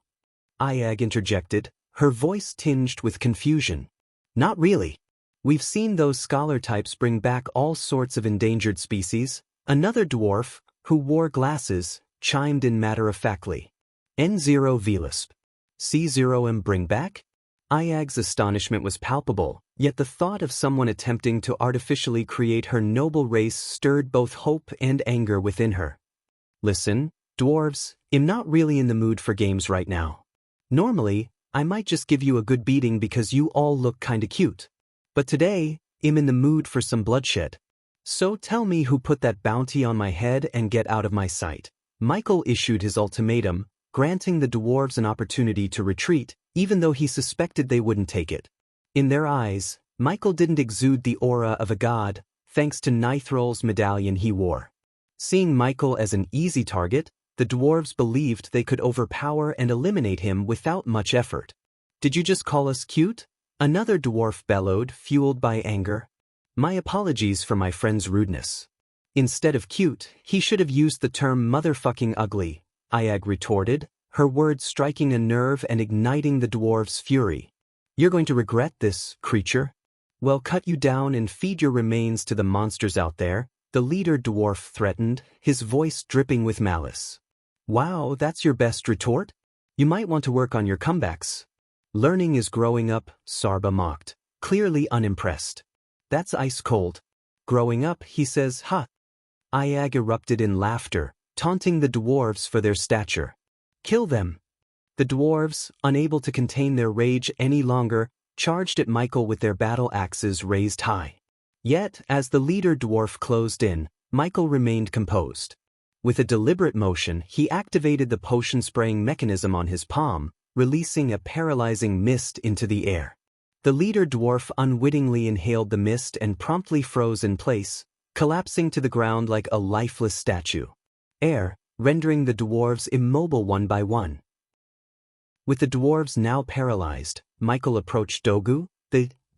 Iag interjected, her voice tinged with confusion. "Not really. We've seen those scholar types bring back all sorts of endangered species," another dwarf, who wore glasses, chimed in matter-of-factly. "N0 Velisp. C0M bring back?" Iag's astonishment was palpable, yet the thought of someone attempting to artificially create her noble race stirred both hope and anger within her. "Listen, dwarves, I'm not really in the mood for games right now. Normally, I might just give you a good beating because you all look kinda cute. But today, I'm in the mood for some bloodshed. So tell me who put that bounty on my head and get out of my sight." Michael issued his ultimatum, granting the dwarves an opportunity to retreat, even though he suspected they wouldn't take it. In their eyes, Michael didn't exude the aura of a god, thanks to Nithrol's medallion he wore. Seeing Michael as an easy target, the dwarves believed they could overpower and eliminate him without much effort. "Did you just call us cute?" another dwarf bellowed, fueled by anger. "My apologies for my friend's rudeness. Instead of cute, he should have used the term motherfucking ugly," Iag retorted, her words striking a nerve and igniting the dwarf's fury. "You're going to regret this, creature. Well, cut you down and feed your remains to the monsters out there," the leader dwarf threatened, his voice dripping with malice. "Wow, that's your best retort? You might want to work on your comebacks." "Learning is growing up," Sarba mocked, clearly unimpressed. "That's ice cold. Growing up, he says, ha." Iag erupted in laughter, taunting the dwarves for their stature. "Kill them." The dwarves, unable to contain their rage any longer, charged at Michael with their battle axes raised high. Yet, as the leader dwarf closed in, Michael remained composed. With a deliberate motion, he activated the potion-spraying mechanism on his palm, releasing a paralyzing mist into the air. The leader dwarf unwittingly inhaled the mist and promptly froze in place, collapsing to the ground like a lifeless statue. Rendering the dwarves immobile one by one. With the dwarves now paralyzed, Michael approached Dogu.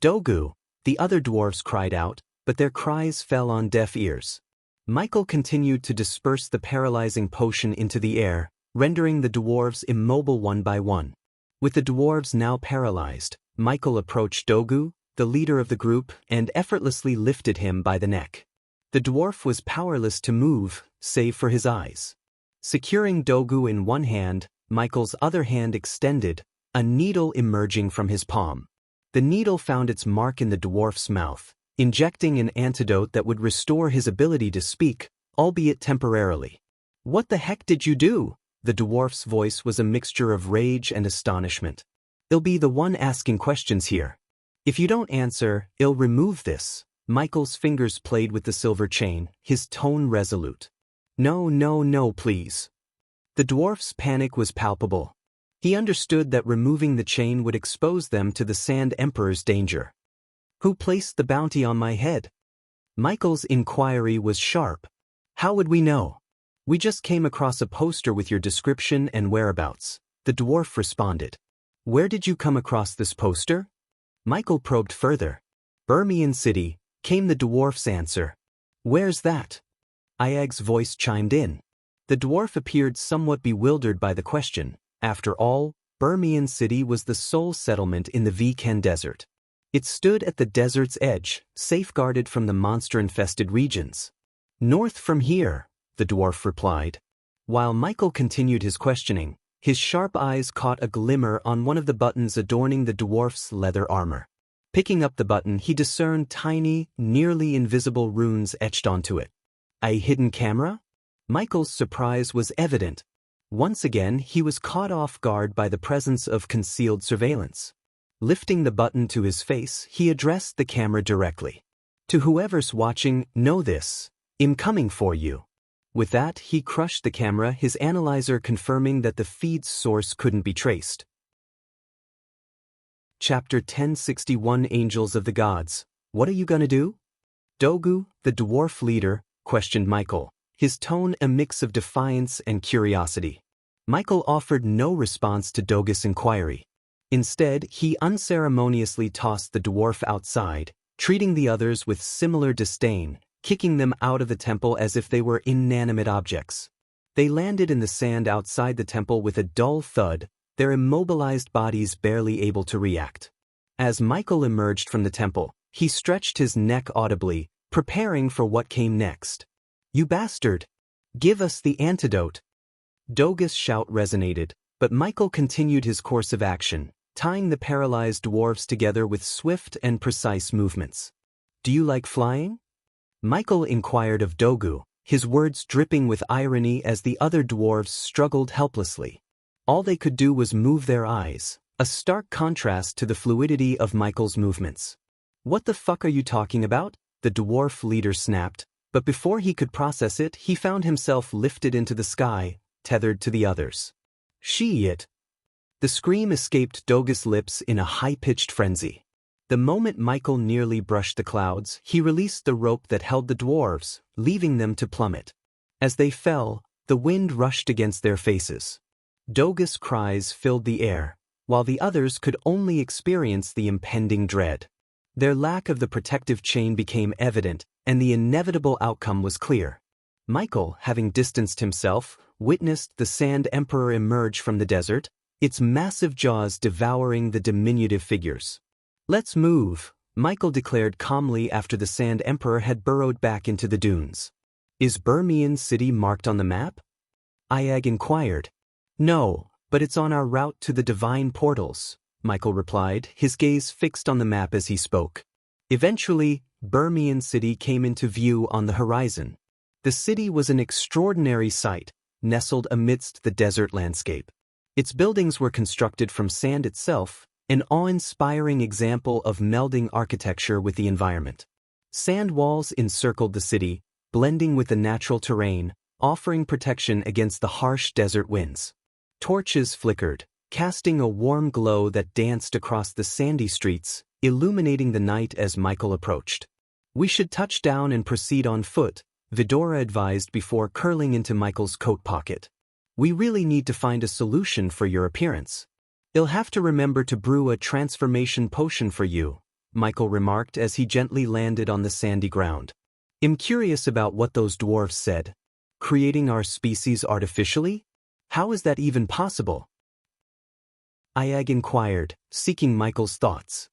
"Dogu!" the other dwarves cried out, but their cries fell on deaf ears. Michael continued to disperse the paralyzing potion into the air, rendering the dwarves immobile one by one. With the dwarves now paralyzed, Michael approached Dogu, the leader of the group, and effortlessly lifted him by the neck. The dwarf was powerless to move, save for his eyes. Securing Dogu in one hand, Michael's other hand extended, a needle emerging from his palm. The needle found its mark in the dwarf's mouth, injecting an antidote that would restore his ability to speak, albeit temporarily. "What the heck did you do?" The dwarf's voice was a mixture of rage and astonishment. "I'll be the one asking questions here. If you don't answer, I'll remove this." Michael's fingers played with the silver chain, his tone resolute. No, please." The dwarf's panic was palpable. He understood that removing the chain would expose them to the Sand Emperor's danger. "Who placed the bounty on my head?" Michael's inquiry was sharp. "How would we know? We just came across a poster with your description and whereabouts," the dwarf responded. "Where did you come across this poster?" Michael probed further. "Birmian City," came the dwarf's answer. "Where's that?" Ayag's voice chimed in. The dwarf appeared somewhat bewildered by the question. After all, Birmian City was the sole settlement in the Viken Desert. It stood at the desert's edge, safeguarded from the monster-infested regions. "North from here," the dwarf replied. While Michael continued his questioning, his sharp eyes caught a glimmer on one of the buttons adorning the dwarf's leather armor. Picking up the button, he discerned tiny, nearly invisible runes etched onto it. A hidden camera? Michael's surprise was evident. Once again, he was caught off guard by the presence of concealed surveillance. Lifting the button to his face, he addressed the camera directly. "To whoever's watching, know this. I'm coming for you." With that, he crushed the camera, his analyzer confirming that the feed's source couldn't be traced. Chapter 1061 Angels of the Gods. "What are you gonna do?" Dogu, the dwarf leader, questioned Michael, his tone a mix of defiance and curiosity. Michael offered no response to Dogu's inquiry. Instead, he unceremoniously tossed the dwarf outside, treating the others with similar disdain, kicking them out of the temple as if they were inanimate objects. They landed in the sand outside the temple with a dull thud, their immobilized bodies barely able to react. As Michael emerged from the temple, he stretched his neck audibly, preparing for what came next. "You bastard! Give us the antidote!" Dogu's shout resonated, but Michael continued his course of action, tying the paralyzed dwarves together with swift and precise movements. "Do you like flying?" Michael inquired of Dogu, his words dripping with irony as the other dwarves struggled helplessly. All they could do was move their eyes, a stark contrast to the fluidity of Michael's movements. "What the fuck are you talking about?" the dwarf leader snapped, but before he could process it, he found himself lifted into the sky, tethered to the others. "Shit!" The scream escaped Dogu's lips in a high-pitched frenzy. The moment Michael nearly brushed the clouds, he released the rope that held the dwarves, leaving them to plummet. As they fell, the wind rushed against their faces. Dogu's cries filled the air, while the others could only experience the impending dread. Their lack of the protective chain became evident, and the inevitable outcome was clear. Michael, having distanced himself, witnessed the Sand Emperor emerge from the desert, its massive jaws devouring the diminutive figures. "Let's move," Michael declared calmly after the Sand Emperor had burrowed back into the dunes. "Is Birmian City marked on the map?" Ayag inquired. "No, but it's on our route to the divine portals," Michael replied, his gaze fixed on the map as he spoke. Eventually, Birmian City came into view on the horizon. The city was an extraordinary sight, nestled amidst the desert landscape. Its buildings were constructed from sand itself, an awe-inspiring example of melding architecture with the environment. Sand walls encircled the city, blending with the natural terrain, offering protection against the harsh desert winds. Torches flickered, casting a warm glow that danced across the sandy streets, illuminating the night as Michael approached. "We should touch down and proceed on foot," Vidora advised before curling into Michael's coat pocket. "We really need to find a solution for your appearance." "I'll have to remember to brew a transformation potion for you," Michael remarked as he gently landed on the sandy ground. "I'm curious about what those dwarves said. Creating our species artificially? How is that even possible?" Ayag inquired, seeking Michael's thoughts.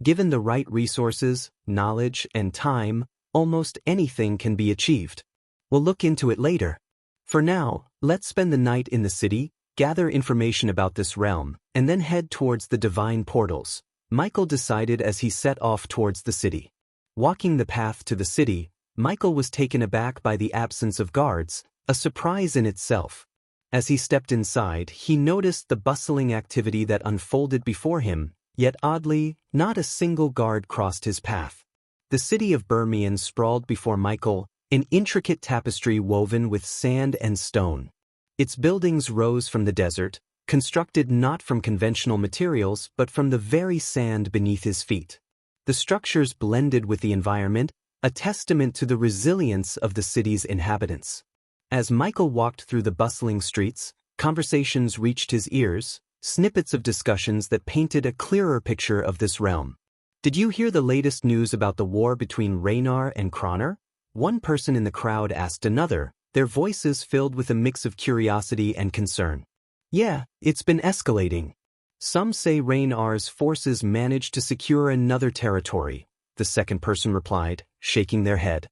"Given the right resources, knowledge, and time, almost anything can be achieved. We'll look into it later. For now, let's spend the night in the city, gather information about this realm, and then head towards the divine portals," Michael decided as he set off towards the city. Walking the path to the city, Michael was taken aback by the absence of guards, a surprise in itself. As he stepped inside, he noticed the bustling activity that unfolded before him, yet oddly, not a single guard crossed his path. The city of Birmian sprawled before Michael, an intricate tapestry woven with sand and stone. Its buildings rose from the desert, constructed not from conventional materials but from the very sand beneath his feet. The structures blended with the environment, a testament to the resilience of the city's inhabitants. As Michael walked through the bustling streets, conversations reached his ears, snippets of discussions that painted a clearer picture of this realm. Did you hear the latest news about the war between Raynar and Cronar? One person in the crowd asked another, their voices filled with a mix of curiosity and concern. Yeah, it's been escalating. Some say Raynar's forces managed to secure another territory, the second person replied, shaking their head.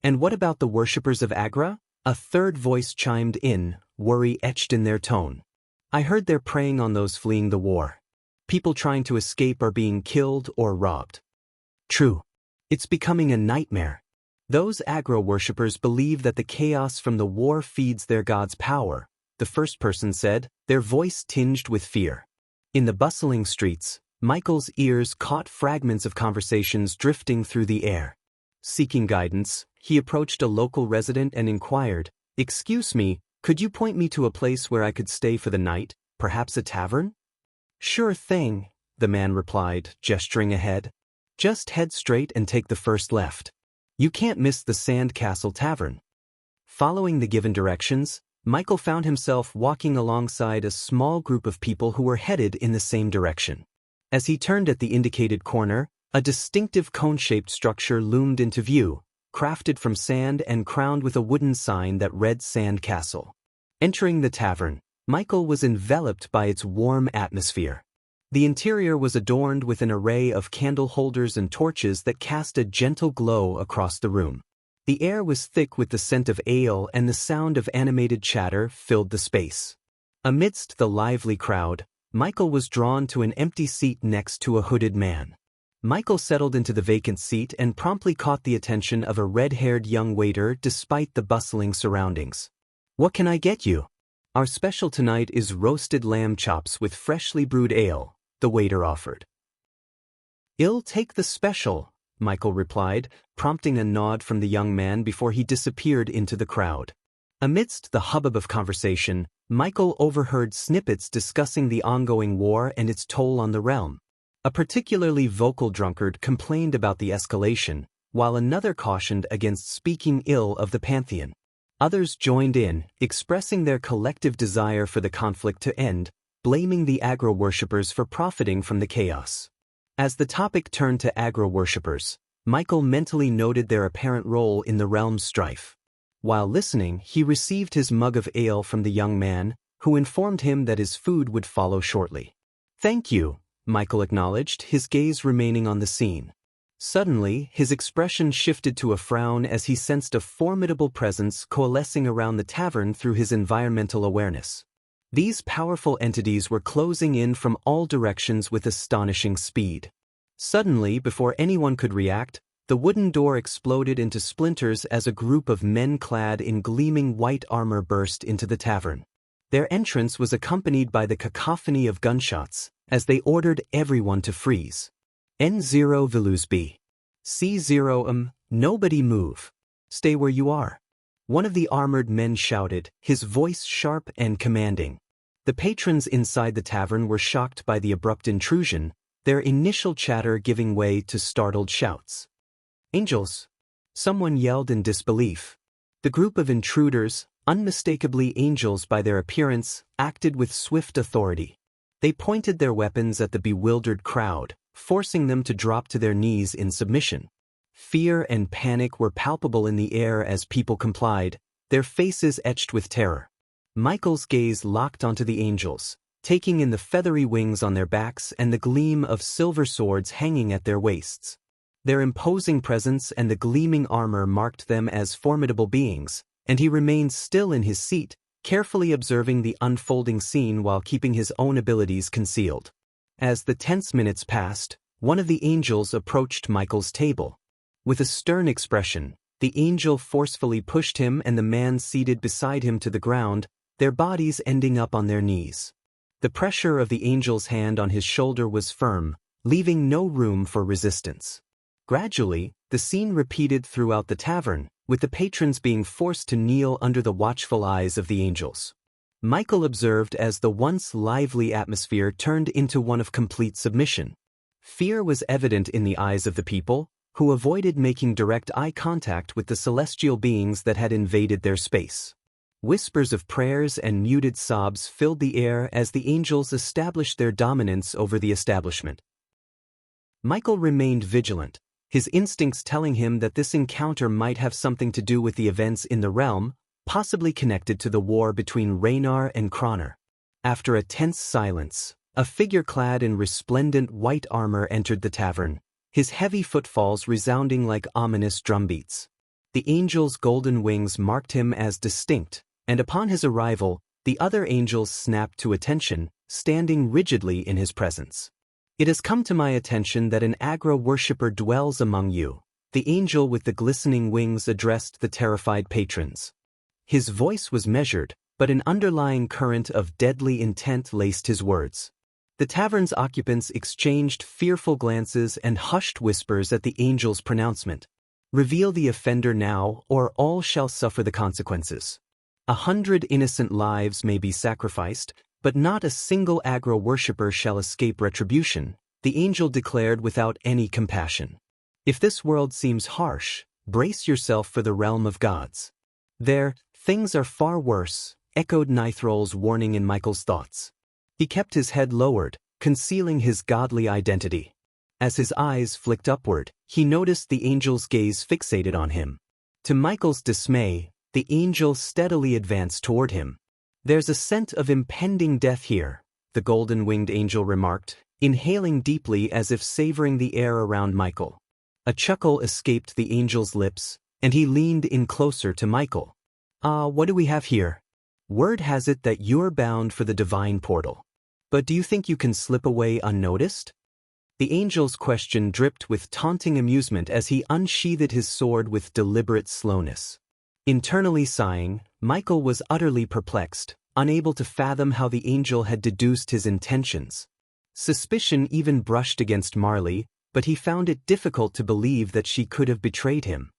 And what about the worshippers of Agra? A third voice chimed in, worry etched in their tone. I heard they're preying on those fleeing the war. People trying to escape are being killed or robbed. True. It's becoming a nightmare. Those Agra worshippers believe that the chaos from the war feeds their god's power, the first person said, their voice tinged with fear. In the bustling streets, Michael's ears caught fragments of conversations drifting through the air. Seeking guidance, he approached a local resident and inquired, "Excuse me, could you point me to a place where I could stay for the night, perhaps a tavern?" "Sure thing," the man replied, gesturing ahead. "Just head straight and take the first left. You can't miss the Sandcastle Tavern." Following the given directions, Michael found himself walking alongside a small group of people who were headed in the same direction. As he turned at the indicated corner, a distinctive cone-shaped structure loomed into view, crafted from sand and crowned with a wooden sign that read Sandcastle. Entering the tavern, Michael was enveloped by its warm atmosphere. The interior was adorned with an array of candle holders and torches that cast a gentle glow across the room. The air was thick with the scent of ale and the sound of animated chatter filled the space. Amidst the lively crowd, Michael was drawn to an empty seat next to a hooded man. Michael settled into the vacant seat and promptly caught the attention of a red-haired young waiter despite the bustling surroundings. "What can I get you?" "Our special tonight is roasted lamb chops with freshly brewed ale," the waiter offered. "I'll take the special," Michael replied, prompting a nod from the young man before he disappeared into the crowd. Amidst the hubbub of conversation, Michael overheard snippets discussing the ongoing war and its toll on the realm. A particularly vocal drunkard complained about the escalation, while another cautioned against speaking ill of the Pantheon. Others joined in, expressing their collective desire for the conflict to end, blaming the Agra worshippers for profiting from the chaos. As the topic turned to Agra worshippers, Michael mentally noted their apparent role in the realm's strife. While listening, he received his mug of ale from the young man, who informed him that his food would follow shortly. "Thank you," Michael acknowledged, his gaze remaining on the scene. Suddenly, his expression shifted to a frown as he sensed a formidable presence coalescing around the tavern through his environmental awareness. These powerful entities were closing in from all directions with astonishing speed. Suddenly, before anyone could react, the wooden door exploded into splinters as a group of men clad in gleaming white armor burst into the tavern. Their entrance was accompanied by the cacophony of gunshots, as they ordered everyone to freeze. N0 Vilusby. C0 nobody move. Stay where you are. One of the armored men shouted, his voice sharp and commanding. The patrons inside the tavern were shocked by the abrupt intrusion, their initial chatter giving way to startled shouts. "Angels!" Someone yelled in disbelief. The group of intruders, unmistakably angels by their appearance, acted with swift authority. They pointed their weapons at the bewildered crowd, forcing them to drop to their knees in submission. Fear and panic were palpable in the air as people complied, their faces etched with terror. Michael's gaze locked onto the angels, taking in the feathery wings on their backs and the gleam of silver swords hanging at their waists. Their imposing presence and the gleaming armor marked them as formidable beings, and he remained still in his seat, carefully observing the unfolding scene while keeping his own abilities concealed. As the tense minutes passed, one of the angels approached Michael's table. With a stern expression, the angel forcefully pushed him and the man seated beside him to the ground, their bodies ending up on their knees. The pressure of the angel's hand on his shoulder was firm, leaving no room for resistance. Gradually, the scene repeated throughout the tavern, with the patrons being forced to kneel under the watchful eyes of the angels. Michael observed as the once lively atmosphere turned into one of complete submission. Fear was evident in the eyes of the people, who avoided making direct eye contact with the celestial beings that had invaded their space. Whispers of prayers and muted sobs filled the air as the angels established their dominance over the establishment. Michael remained vigilant, his instincts telling him that this encounter might have something to do with the events in the realm, possibly connected to the war between Raynar and Cronar. After a tense silence, a figure clad in resplendent white armor entered the tavern, his heavy footfalls resounding like ominous drumbeats. The angel's golden wings marked him as distinct, and upon his arrival, the other angels snapped to attention, standing rigidly in his presence. "It has come to my attention that an Agra worshipper dwells among you," the angel with the glistening wings addressed the terrified patrons. His voice was measured, but an underlying current of deadly intent laced his words. The tavern's occupants exchanged fearful glances and hushed whispers at the angel's pronouncement. "Reveal the offender now, or all shall suffer the consequences. 100 innocent lives may be sacrificed, but not a single Agra worshipper shall escape retribution," the angel declared without any compassion. "If this world seems harsh, brace yourself for the realm of gods. There, things are far worse," echoed Nithrol's warning in Michael's thoughts. He kept his head lowered, concealing his godly identity. As his eyes flicked upward, he noticed the angel's gaze fixated on him. To Michael's dismay, the angel steadily advanced toward him. "There's a scent of impending death here," the golden-winged angel remarked, inhaling deeply as if savoring the air around Michael. A chuckle escaped the angel's lips, and he leaned in closer to Michael. What do we have here?" "Word has it that you're bound for the divine portal. But do you think you can slip away unnoticed?" The angel's question dripped with taunting amusement as he unsheathed his sword with deliberate slowness. Internally sighing, Michael was utterly perplexed, unable to fathom how the angel had deduced his intentions. Suspicion even brushed against Marley, but he found it difficult to believe that she could have betrayed him.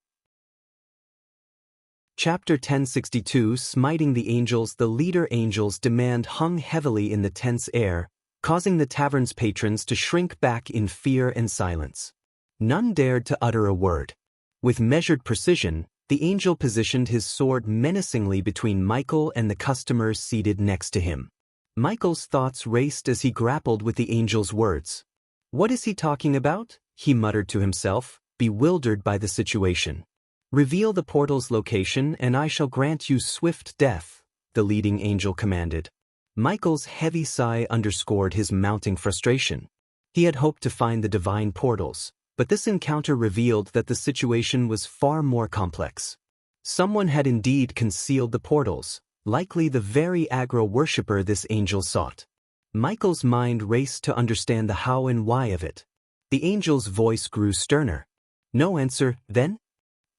Chapter 1062 Smiting the Angels. The leader angel's demand hung heavily in the tense air, causing the tavern's patrons to shrink back in fear and silence. None dared to utter a word. With measured precision, the angel positioned his sword menacingly between Michael and the customers seated next to him. Michael's thoughts raced as he grappled with the angel's words. "What is he talking about?" he muttered to himself, bewildered by the situation. "Reveal the portal's location and I shall grant you swift death," the leading angel commanded. Michael's heavy sigh underscored his mounting frustration. He had hoped to find the divine portals, but this encounter revealed that the situation was far more complex. Someone had indeed concealed the portals, likely the very Agra worshipper this angel sought. Michael's mind raced to understand the how and why of it. The angel's voice grew sterner. "No answer, then?"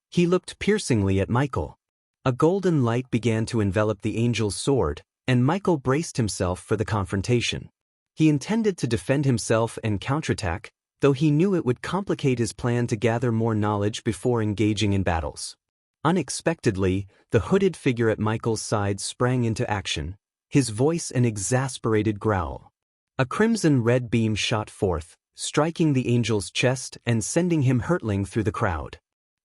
He looked piercingly at Michael. A golden light began to envelop the angel's sword, and Michael braced himself for the confrontation. He intended to defend himself and counterattack, though he knew it would complicate his plan to gather more knowledge before engaging in battles. Unexpectedly, the hooded figure at Michael's side sprang into action, his voice an exasperated growl. A crimson-red beam shot forth, striking the angel's chest and sending him hurtling through the crowd.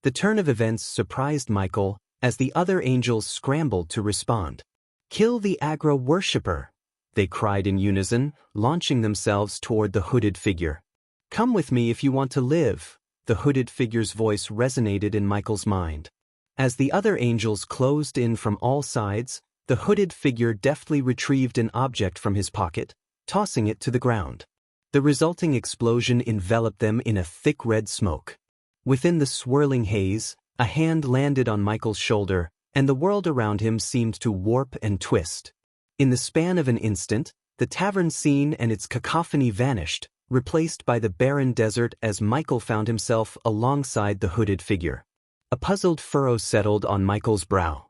The turn of events surprised Michael as the other angels scrambled to respond. "Kill the Agra worshipper," they cried in unison, launching themselves toward the hooded figure. "Come with me if you want to live," the hooded figure's voice resonated in Michael's mind. As the other angels closed in from all sides, the hooded figure deftly retrieved an object from his pocket, tossing it to the ground. The resulting explosion enveloped them in a thick red smoke. Within the swirling haze, a hand landed on Michael's shoulder, and the world around him seemed to warp and twist. In the span of an instant, the tavern scene and its cacophony vanished, replaced by the barren desert as Michael found himself alongside the hooded figure. A puzzled furrow settled on Michael's brow.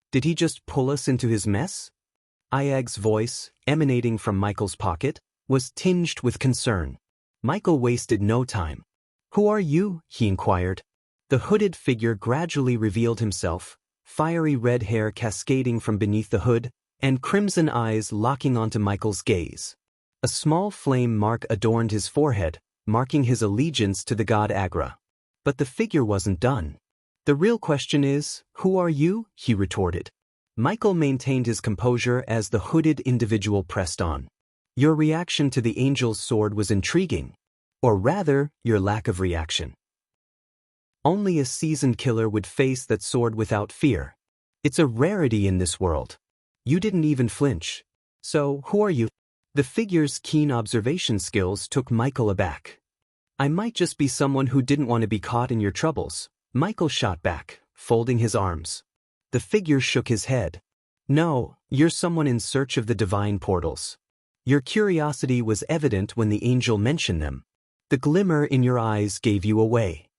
Did he just pull us into his mess? Iag's voice, emanating from Michael's pocket, was tinged with concern. Michael wasted no time. "Who are you?" he inquired. The hooded figure gradually revealed himself, fiery red hair cascading from beneath the hood, and crimson eyes locking onto Michael's gaze. A small flame mark adorned his forehead, marking his allegiance to the god Agra. But the figure wasn't done. "The real question is, who are you?" he retorted. Michael maintained his composure as the hooded individual pressed on. "Your reaction to the angel's sword was intriguing. Or rather, your lack of reaction. Only a seasoned killer would face that sword without fear. It's a rarity in this world. You didn't even flinch. So, who are you?" The figure's keen observation skills took Michael aback. "I might just be someone who didn't want to be caught in your troubles," Michael shot back, folding his arms. The figure shook his head. "No, you're someone in search of the divine portals. Your curiosity was evident when the angel mentioned them. The glimmer in your eyes gave you away."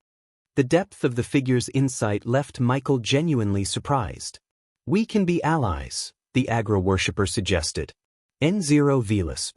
The depth of the figure's insight left Michael genuinely surprised. "We can be allies," the Agra worshipper suggested. N0 Velisp.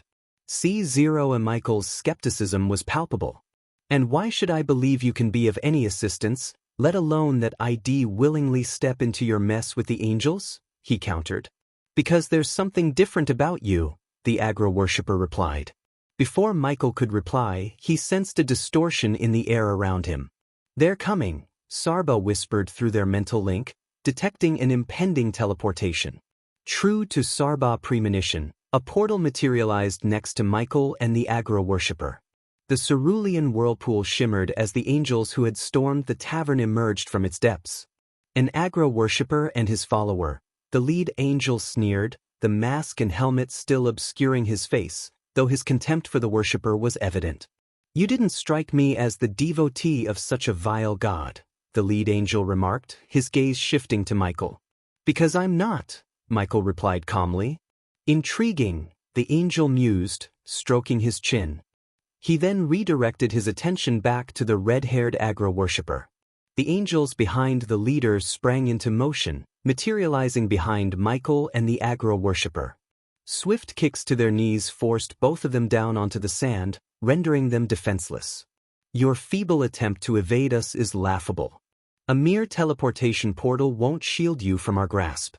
C0 and Michael's skepticism was palpable. "And why should I believe you can be of any assistance, let alone that I'd willingly step into your mess with the angels?" he countered. "Because there's something different about you," the Agra worshipper replied. Before Michael could reply, he sensed a distortion in the air around him. "They're coming," Sarba whispered through their mental link, detecting an impending teleportation. True to Sarba premonition, a portal materialized next to Michael and the Agra worshipper. The cerulean whirlpool shimmered as the angels who had stormed the tavern emerged from its depths. An Agra worshipper and his follower, the lead angel, sneered, the mask and helmet still obscuring his face, though his contempt for the worshipper was evident. "You didn't strike me as the devotee of such a vile god," the lead angel remarked, his gaze shifting to Michael. "Because I'm not," Michael replied calmly. "Intriguing," the angel mused, stroking his chin. He then redirected his attention back to the red-haired Agra worshipper. The angels behind the leader sprang into motion, materializing behind Michael and the Agra worshipper. Swift kicks to their knees forced both of them down onto the sand, rendering them defenseless. "Your feeble attempt to evade us is laughable. A mere teleportation portal won't shield you from our grasp.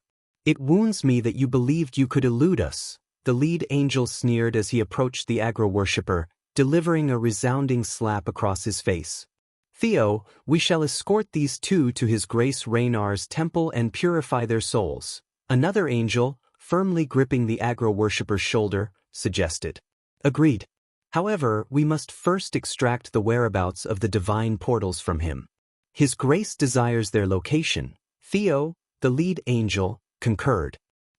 It wounds me that you believed you could elude us," the lead angel sneered as he approached the Agra worshipper, delivering a resounding slap across his face. "Theo, we shall escort these two to His Grace Raynar's temple and purify their souls," another angel, firmly gripping the Agra worshipper's shoulder, suggested. "Agreed. However, we must first extract the whereabouts of the divine portals from him. His Grace desires their location," Theo, the lead angel, concurred.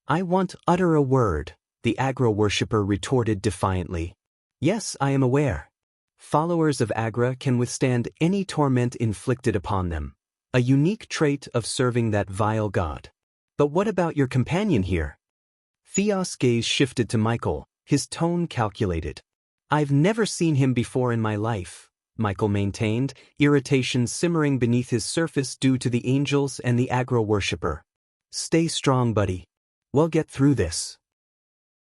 "I won't utter a word," the Agra worshipper retorted defiantly. "Yes, I am aware. Followers of Agra can withstand any torment inflicted upon them, a unique trait of serving that vile god. But what about your companion here?" Theos' gaze shifted to Michael, his tone calculated. "I've never seen him before in my life," Michael maintained, irritation simmering beneath his surface due to the angels and the Agra worshipper. "Stay strong, buddy. We'll get through this."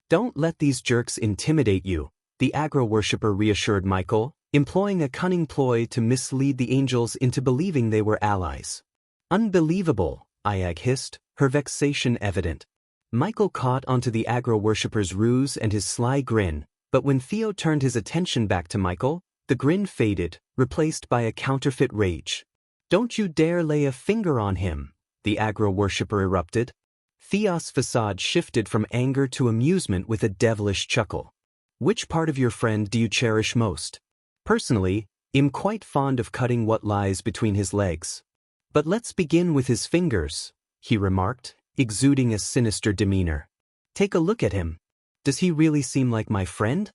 "Don't let these jerks intimidate you," the Agra worshipper reassured Michael, employing a cunning ploy to mislead the angels into believing they were allies. "Unbelievable," Iag hissed, her vexation evident. Michael caught onto the Agra worshipper's ruse and his sly grin, but when Theo turned his attention back to Michael, the grin faded, replaced by a counterfeit rage. "Don't you dare lay a finger on him," the Agra worshipper erupted. Theos' facade shifted from anger to amusement with a devilish chuckle. "Which part of your friend do you cherish most?" "Personally, I'm quite fond of cutting what lies between his legs. But let's begin with his fingers," he remarked, exuding a sinister demeanor. "Take a look at him. Does he really seem like my friend?"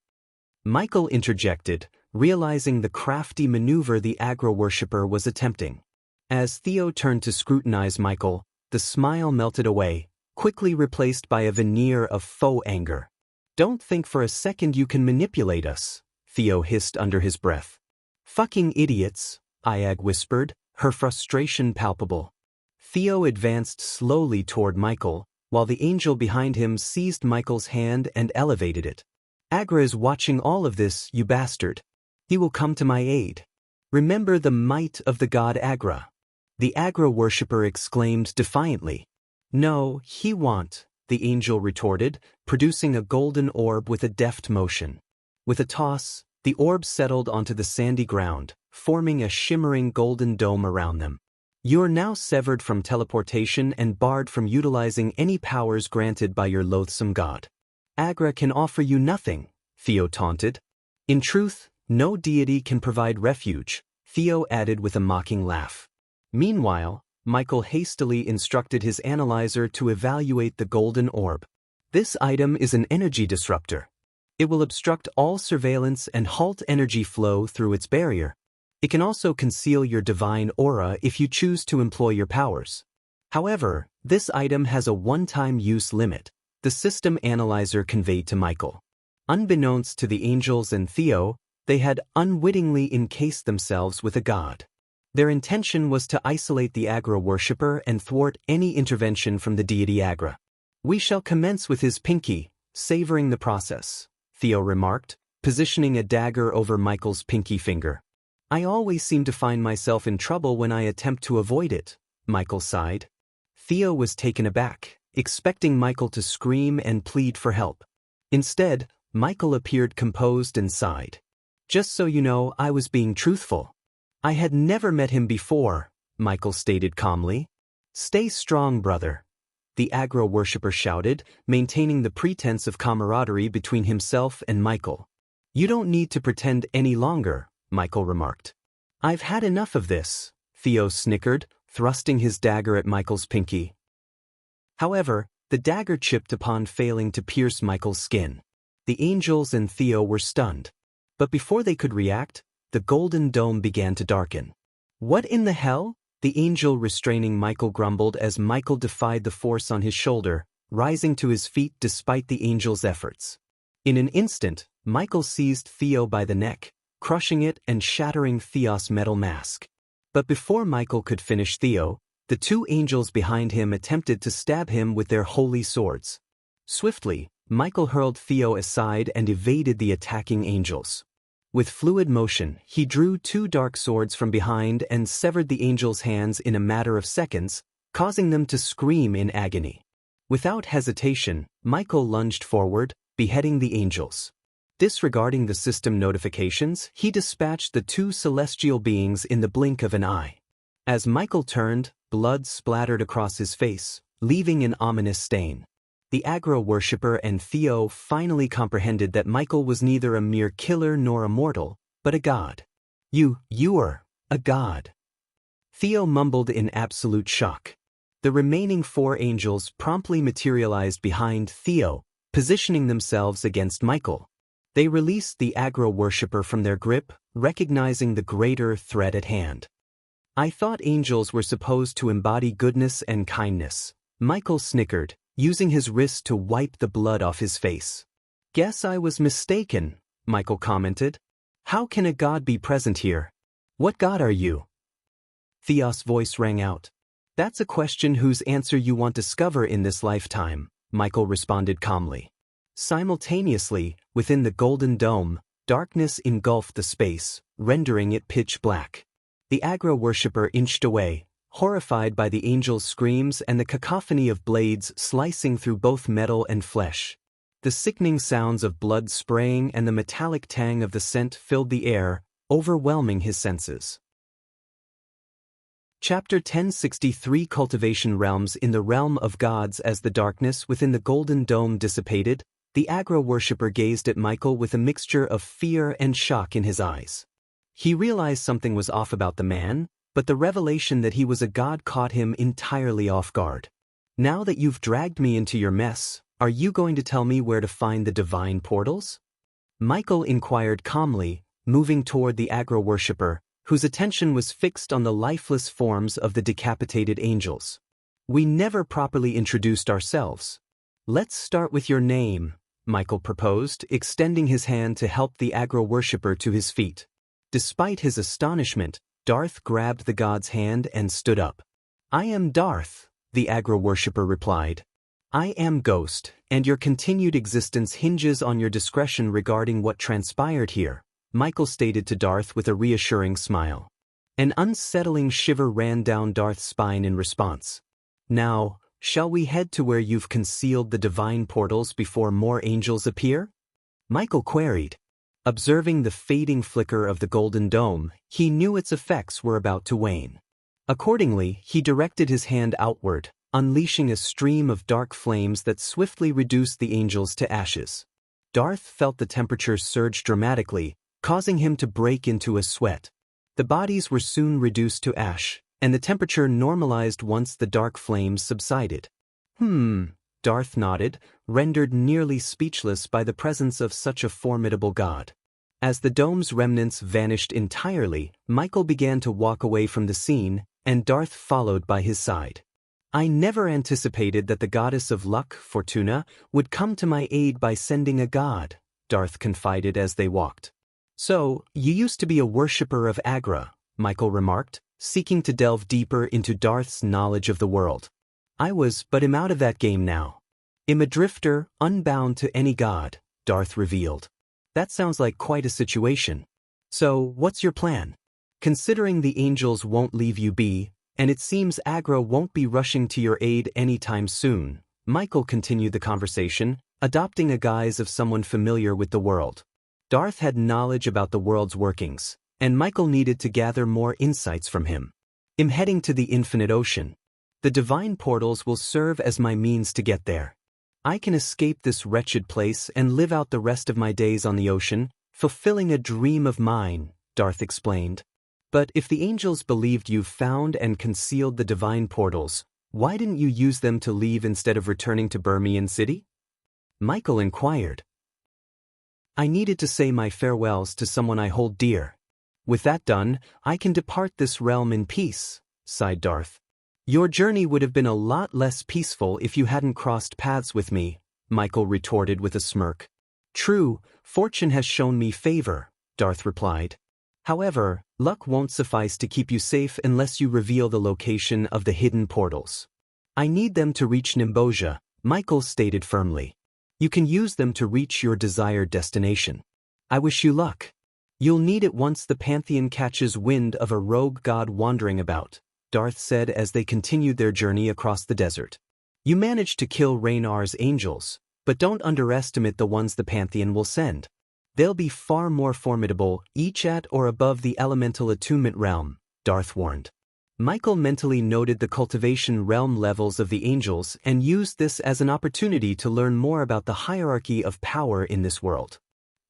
Michael interjected, realizing the crafty maneuver the Agra worshipper was attempting. As Theo turned to scrutinize Michael, the smile melted away, quickly replaced by a veneer of faux anger. "Don't think for a second you can manipulate us," Theo hissed under his breath. "Fucking idiots," Iag whispered, her frustration palpable. Theo advanced slowly toward Michael, while the angel behind him seized Michael's hand and elevated it. "Agra is watching all of this, you bastard. He will come to my aid. Remember the might of the god Agra." The Agra worshipper exclaimed defiantly. "No, he won't," the angel retorted, producing a golden orb with a deft motion. With a toss, the orb settled onto the sandy ground, forming a shimmering golden dome around them. You are now severed from teleportation and barred from utilizing any powers granted by your loathsome god. Agra can offer you nothing, Theo taunted. In truth, no deity can provide refuge, Theo added with a mocking laugh. Meanwhile, Michael hastily instructed his analyzer to evaluate the golden orb. This item is an energy disruptor. It will obstruct all surveillance and halt energy flow through its barrier. It can also conceal your divine aura if you choose to employ your powers. However, this item has a one-time use limit, the system analyzer conveyed to Michael. Unbeknownst to the angels and Theo, they had unwittingly encased themselves with a god. Their intention was to isolate the Agra worshipper and thwart any intervention from the deity Agra. We shall commence with his pinky, savoring the process, Theo remarked, positioning a dagger over Michael's pinky finger. I always seem to find myself in trouble when I attempt to avoid it, Michael sighed. Theo was taken aback, expecting Michael to scream and plead for help. Instead, Michael appeared composed and sighed. Just so you know, I was being truthful. I had never met him before, Michael stated calmly. Stay strong, brother, the Agra worshipper shouted, maintaining the pretense of camaraderie between himself and Michael. You don't need to pretend any longer, Michael remarked. I've had enough of this, Theo snickered, thrusting his dagger at Michael's pinky. However, the dagger chipped upon failing to pierce Michael's skin. The angels and Theo were stunned. But before they could react, the golden dome began to darken. What in the hell? The angel restraining Michael grumbled as Michael defied the force on his shoulder, rising to his feet despite the angel's efforts. In an instant, Michael seized Theo by the neck, crushing it and shattering Theos' metal mask. But before Michael could finish Theo, the two angels behind him attempted to stab him with their holy swords. Swiftly, Michael hurled Theo aside and evaded the attacking angels. With fluid motion, he drew two dark swords from behind and severed the angels' hands in a matter of seconds, causing them to scream in agony. Without hesitation, Michael lunged forward, beheading the angels. Disregarding the system notifications, he dispatched the two celestial beings in the blink of an eye. As Michael turned, blood splattered across his face, leaving an ominous stain. The Agra worshipper and Theo finally comprehended that Michael was neither a mere killer nor a mortal, but a god. You are a god. Theo mumbled in absolute shock. The remaining four angels promptly materialized behind Theo, positioning themselves against Michael. They released the Agra worshipper from their grip, recognizing the greater threat at hand. I thought angels were supposed to embody goodness and kindness, Michael snickered, using his wrist to wipe the blood off his face. Guess I was mistaken, Michael commented. How can a god be present here? What god are you? Theos' voice rang out. That's a question whose answer you won't discover in this lifetime, Michael responded calmly. Simultaneously, within the golden dome, darkness engulfed the space, rendering it pitch black. The Agra worshipper inched away, horrified by the angels' screams and the cacophony of blades slicing through both metal and flesh. The sickening sounds of blood spraying and the metallic tang of the scent filled the air, overwhelming his senses. Chapter 1063 Cultivation Realms. In the realm of gods. As the darkness within the golden dome dissipated, the Agra worshipper gazed at Michael with a mixture of fear and shock in his eyes. He realized something was off about the man, but the revelation that he was a god caught him entirely off guard. Now that you've dragged me into your mess, are you going to tell me where to find the divine portals? Michael inquired calmly, moving toward the Agra worshipper, whose attention was fixed on the lifeless forms of the decapitated angels. We never properly introduced ourselves. Let's start with your name, Michael proposed, extending his hand to help the Agra worshipper to his feet. Despite his astonishment, Darth grabbed the god's hand and stood up. I am Darth, the Agra worshipper replied. I am Ghost, and your continued existence hinges on your discretion regarding what transpired here, Michael stated to Darth with a reassuring smile. An unsettling shiver ran down Darth's spine in response. Now, Shall we head to where you've concealed the divine portals before more angels appear? Michael queried. Observing the fading flicker of the golden dome, he knew its effects were about to wane. Accordingly, he directed his hand outward, unleashing a stream of dark flames that swiftly reduced the angels to ashes. Darth felt the temperature surge dramatically, causing him to break into a sweat. The bodies were soon reduced to ash, and the temperature normalized once the dark flames subsided. Darth nodded, rendered nearly speechless by the presence of such a formidable god. As the dome's remnants vanished entirely, Michael began to walk away from the scene, and Darth followed by his side. I never anticipated that the goddess of luck, Fortuna, would come to my aid by sending a god, Darth confided as they walked. So, you used to be a worshipper of Agra, Michael remarked, seeking to delve deeper into Darth's knowledge of the world. I was, but am out of that game now. I'm a drifter, unbound to any god, Darth revealed. That sounds like quite a situation. So, what's your plan? Considering the angels won't leave you be, and it seems Agra won't be rushing to your aid anytime soon, Michael continued the conversation, adopting a guise of someone familiar with the world. Darth had knowledge about the world's workings, and Michael needed to gather more insights from him. I'm heading to the infinite ocean. The divine portals will serve as my means to get there. I can escape this wretched place and live out the rest of my days on the ocean, fulfilling a dream of mine, Darth explained. But if the angels believed you've found and concealed the divine portals, why didn't you use them to leave instead of returning to Birmian City? Michael inquired. I needed to say my farewells to someone I hold dear. With that done, I can depart this realm in peace, sighed Darth. Your journey would have been a lot less peaceful if you hadn't crossed paths with me, Michael retorted with a smirk. True, fortune has shown me favor, Darth replied. However, luck won't suffice to keep you safe unless you reveal the location of the hidden portals. I need them to reach Nimbosia, Michael stated firmly. You can use them to reach your desired destination. I wish you luck. You'll need it once the Pantheon catches wind of a rogue god wandering about, Darth said as they continued their journey across the desert. You managed to kill Raynar's angels, but don't underestimate the ones the Pantheon will send. They'll be far more formidable, each at or above the elemental attunement realm, Darth warned. Michael mentally noted the cultivation realm levels of the angels and used this as an opportunity to learn more about the hierarchy of power in this world.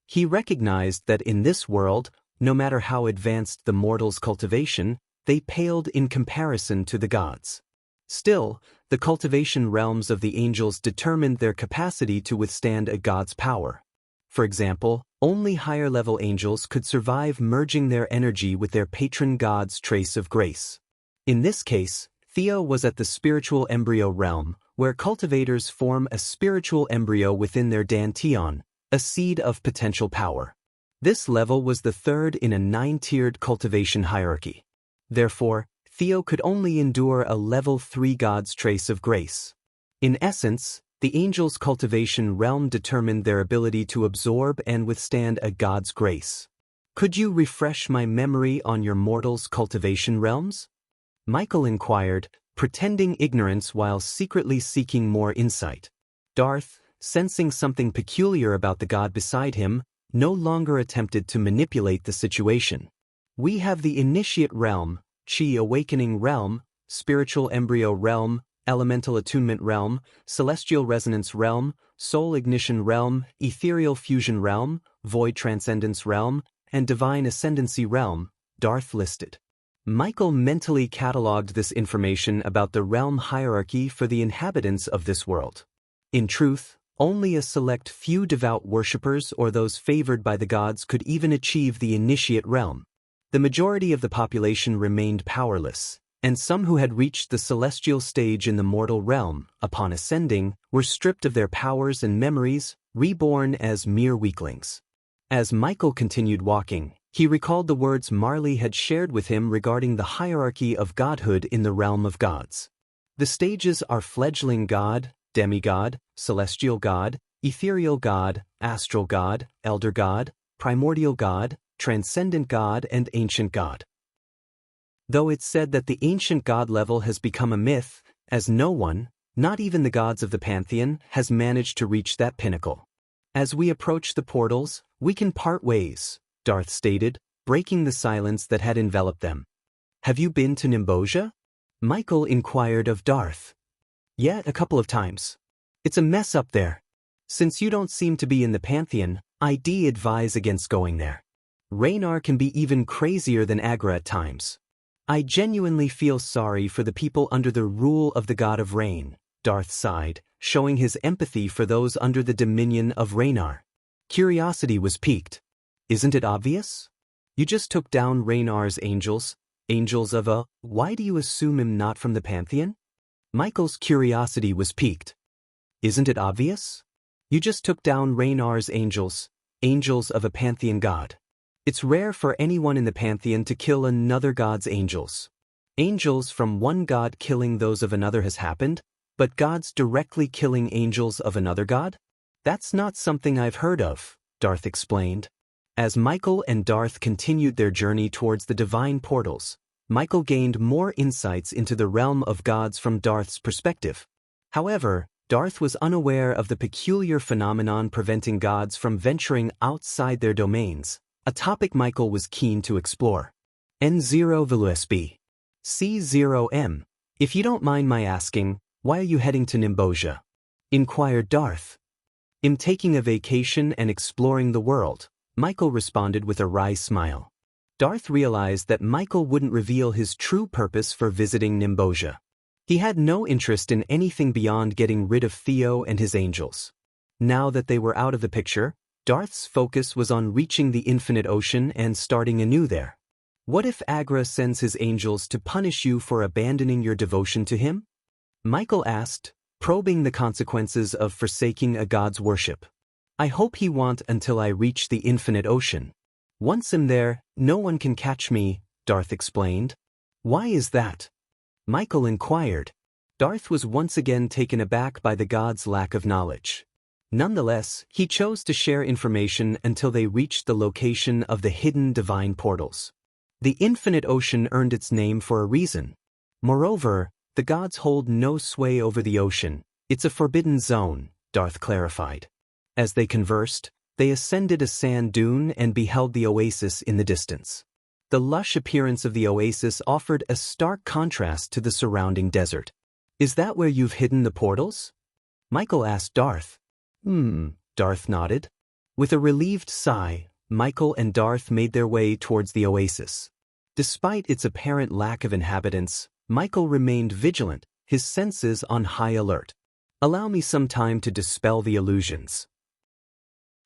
He recognized that in this world, no matter how advanced the mortal's cultivation, they paled in comparison to the gods. Still, the cultivation realms of the angels determined their capacity to withstand a god's power. For example, only higher-level angels could survive merging their energy with their patron god's trace of grace. In this case, Theo was at the spiritual embryo realm, where cultivators form a spiritual embryo within their dantian, a seed of potential power. This level was the third in a 9-tiered cultivation hierarchy. Therefore, Theo could only endure a level 3 god's trace of grace. In essence, the angels' cultivation realm determined their ability to absorb and withstand a god's grace. Could you refresh my memory on your mortal's cultivation realms? Michael inquired, pretending ignorance while secretly seeking more insight. Darth, sensing something peculiar about the god beside him, no longer attempted to manipulate the situation. We have the initiate realm, Chi awakening realm, spiritual embryo realm, elemental attunement realm, celestial resonance realm, soul ignition realm, ethereal fusion realm, void transcendence realm, and divine ascendancy realm, Darth listed. Michael mentally catalogued this information about the realm hierarchy for the inhabitants of this world. In truth, only a select few devout worshippers or those favored by the gods could even achieve the initiate realm. The majority of the population remained powerless, and some who had reached the celestial stage in the mortal realm, upon ascending, were stripped of their powers and memories, reborn as mere weaklings. As Michael continued walking, he recalled the words Marley had shared with him regarding the hierarchy of godhood in the realm of gods. The stages are fledgling god, demigod, celestial god, ethereal god, astral god, elder god, primordial god, transcendent god, and ancient god. Though it's said that the ancient god level has become a myth, as no one, Not even the gods of the pantheon has managed to reach that pinnacle. As we approach the portals, we can part ways, Darth stated, breaking the silence that had enveloped them. Have you been to Nimbosia? Michael inquired of Darth. Yeah, a couple of times. It's a mess up there. Since you don't seem to be in the pantheon, I'd advise against going there. Raynar can be even crazier than Agra at times. I genuinely feel sorry for the people under the rule of the god of rain, Darth sighed, showing his empathy for those under the dominion of Raynar. Curiosity was piqued. Isn't it obvious? You just took down Raynar's angels of a... Why do you assume him not from the pantheon? Michael's curiosity was piqued. Isn't it obvious? You just took down Raynar's angels of a pantheon god. It's rare for anyone in the pantheon to kill another god's angels. Angels from one god killing those of another has happened, but gods directly killing angels of another god? That's not something I've heard of, Darth explained. As Michael and Darth continued their journey towards the divine portals, Michael gained more insights into the realm of gods from Darth's perspective. However, Darth was unaware of the peculiar phenomenon preventing gods from venturing outside their domains, a topic Michael was keen to explore. N0VLUSB. C0M. If you don't mind my asking, why are you heading to Nimbosia? Inquired Darth. I'm taking a vacation and exploring the world, Michael responded with a wry smile. Darth realized that Michael wouldn't reveal his true purpose for visiting Nimbosia. He had no interest in anything beyond getting rid of Theo and his angels. Now that they were out of the picture, Darth's focus was on reaching the infinite ocean and starting anew there. What if Agra sends his angels to punish you for abandoning your devotion to him? Michael asked, probing the consequences of forsaking a god's worship. I hope he won't until I reach the infinite ocean. Once I'm there, no one can catch me, Darth explained. Why is that? Michael inquired. Darth was once again taken aback by the god's lack of knowledge. Nonetheless, he chose to share information until they reached the location of the hidden divine portals. The infinite ocean earned its name for a reason. Moreover, the gods hold no sway over the ocean. It's a forbidden zone, Darth clarified. As they conversed, they ascended a sand dune and beheld the oasis in the distance. The lush appearance of the oasis offered a stark contrast to the surrounding desert. Is that where you've hidden the portals? Michael asked Darth. Darth nodded. With a relieved sigh, Michael and Darth made their way towards the oasis. Despite its apparent lack of inhabitants, Michael remained vigilant, his senses on high alert. Allow me some time to dispel the illusions.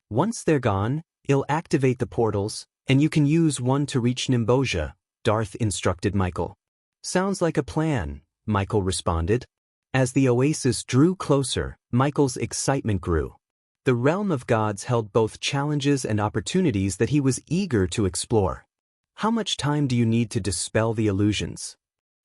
Once they're gone, I'll activate the portals, and you can use one to reach Nimbosia, Darth instructed Michael. Sounds like a plan, Michael responded. As the oasis drew closer, Michael's excitement grew. The realm of gods held both challenges and opportunities that he was eager to explore. How much time do you need to dispel the illusions?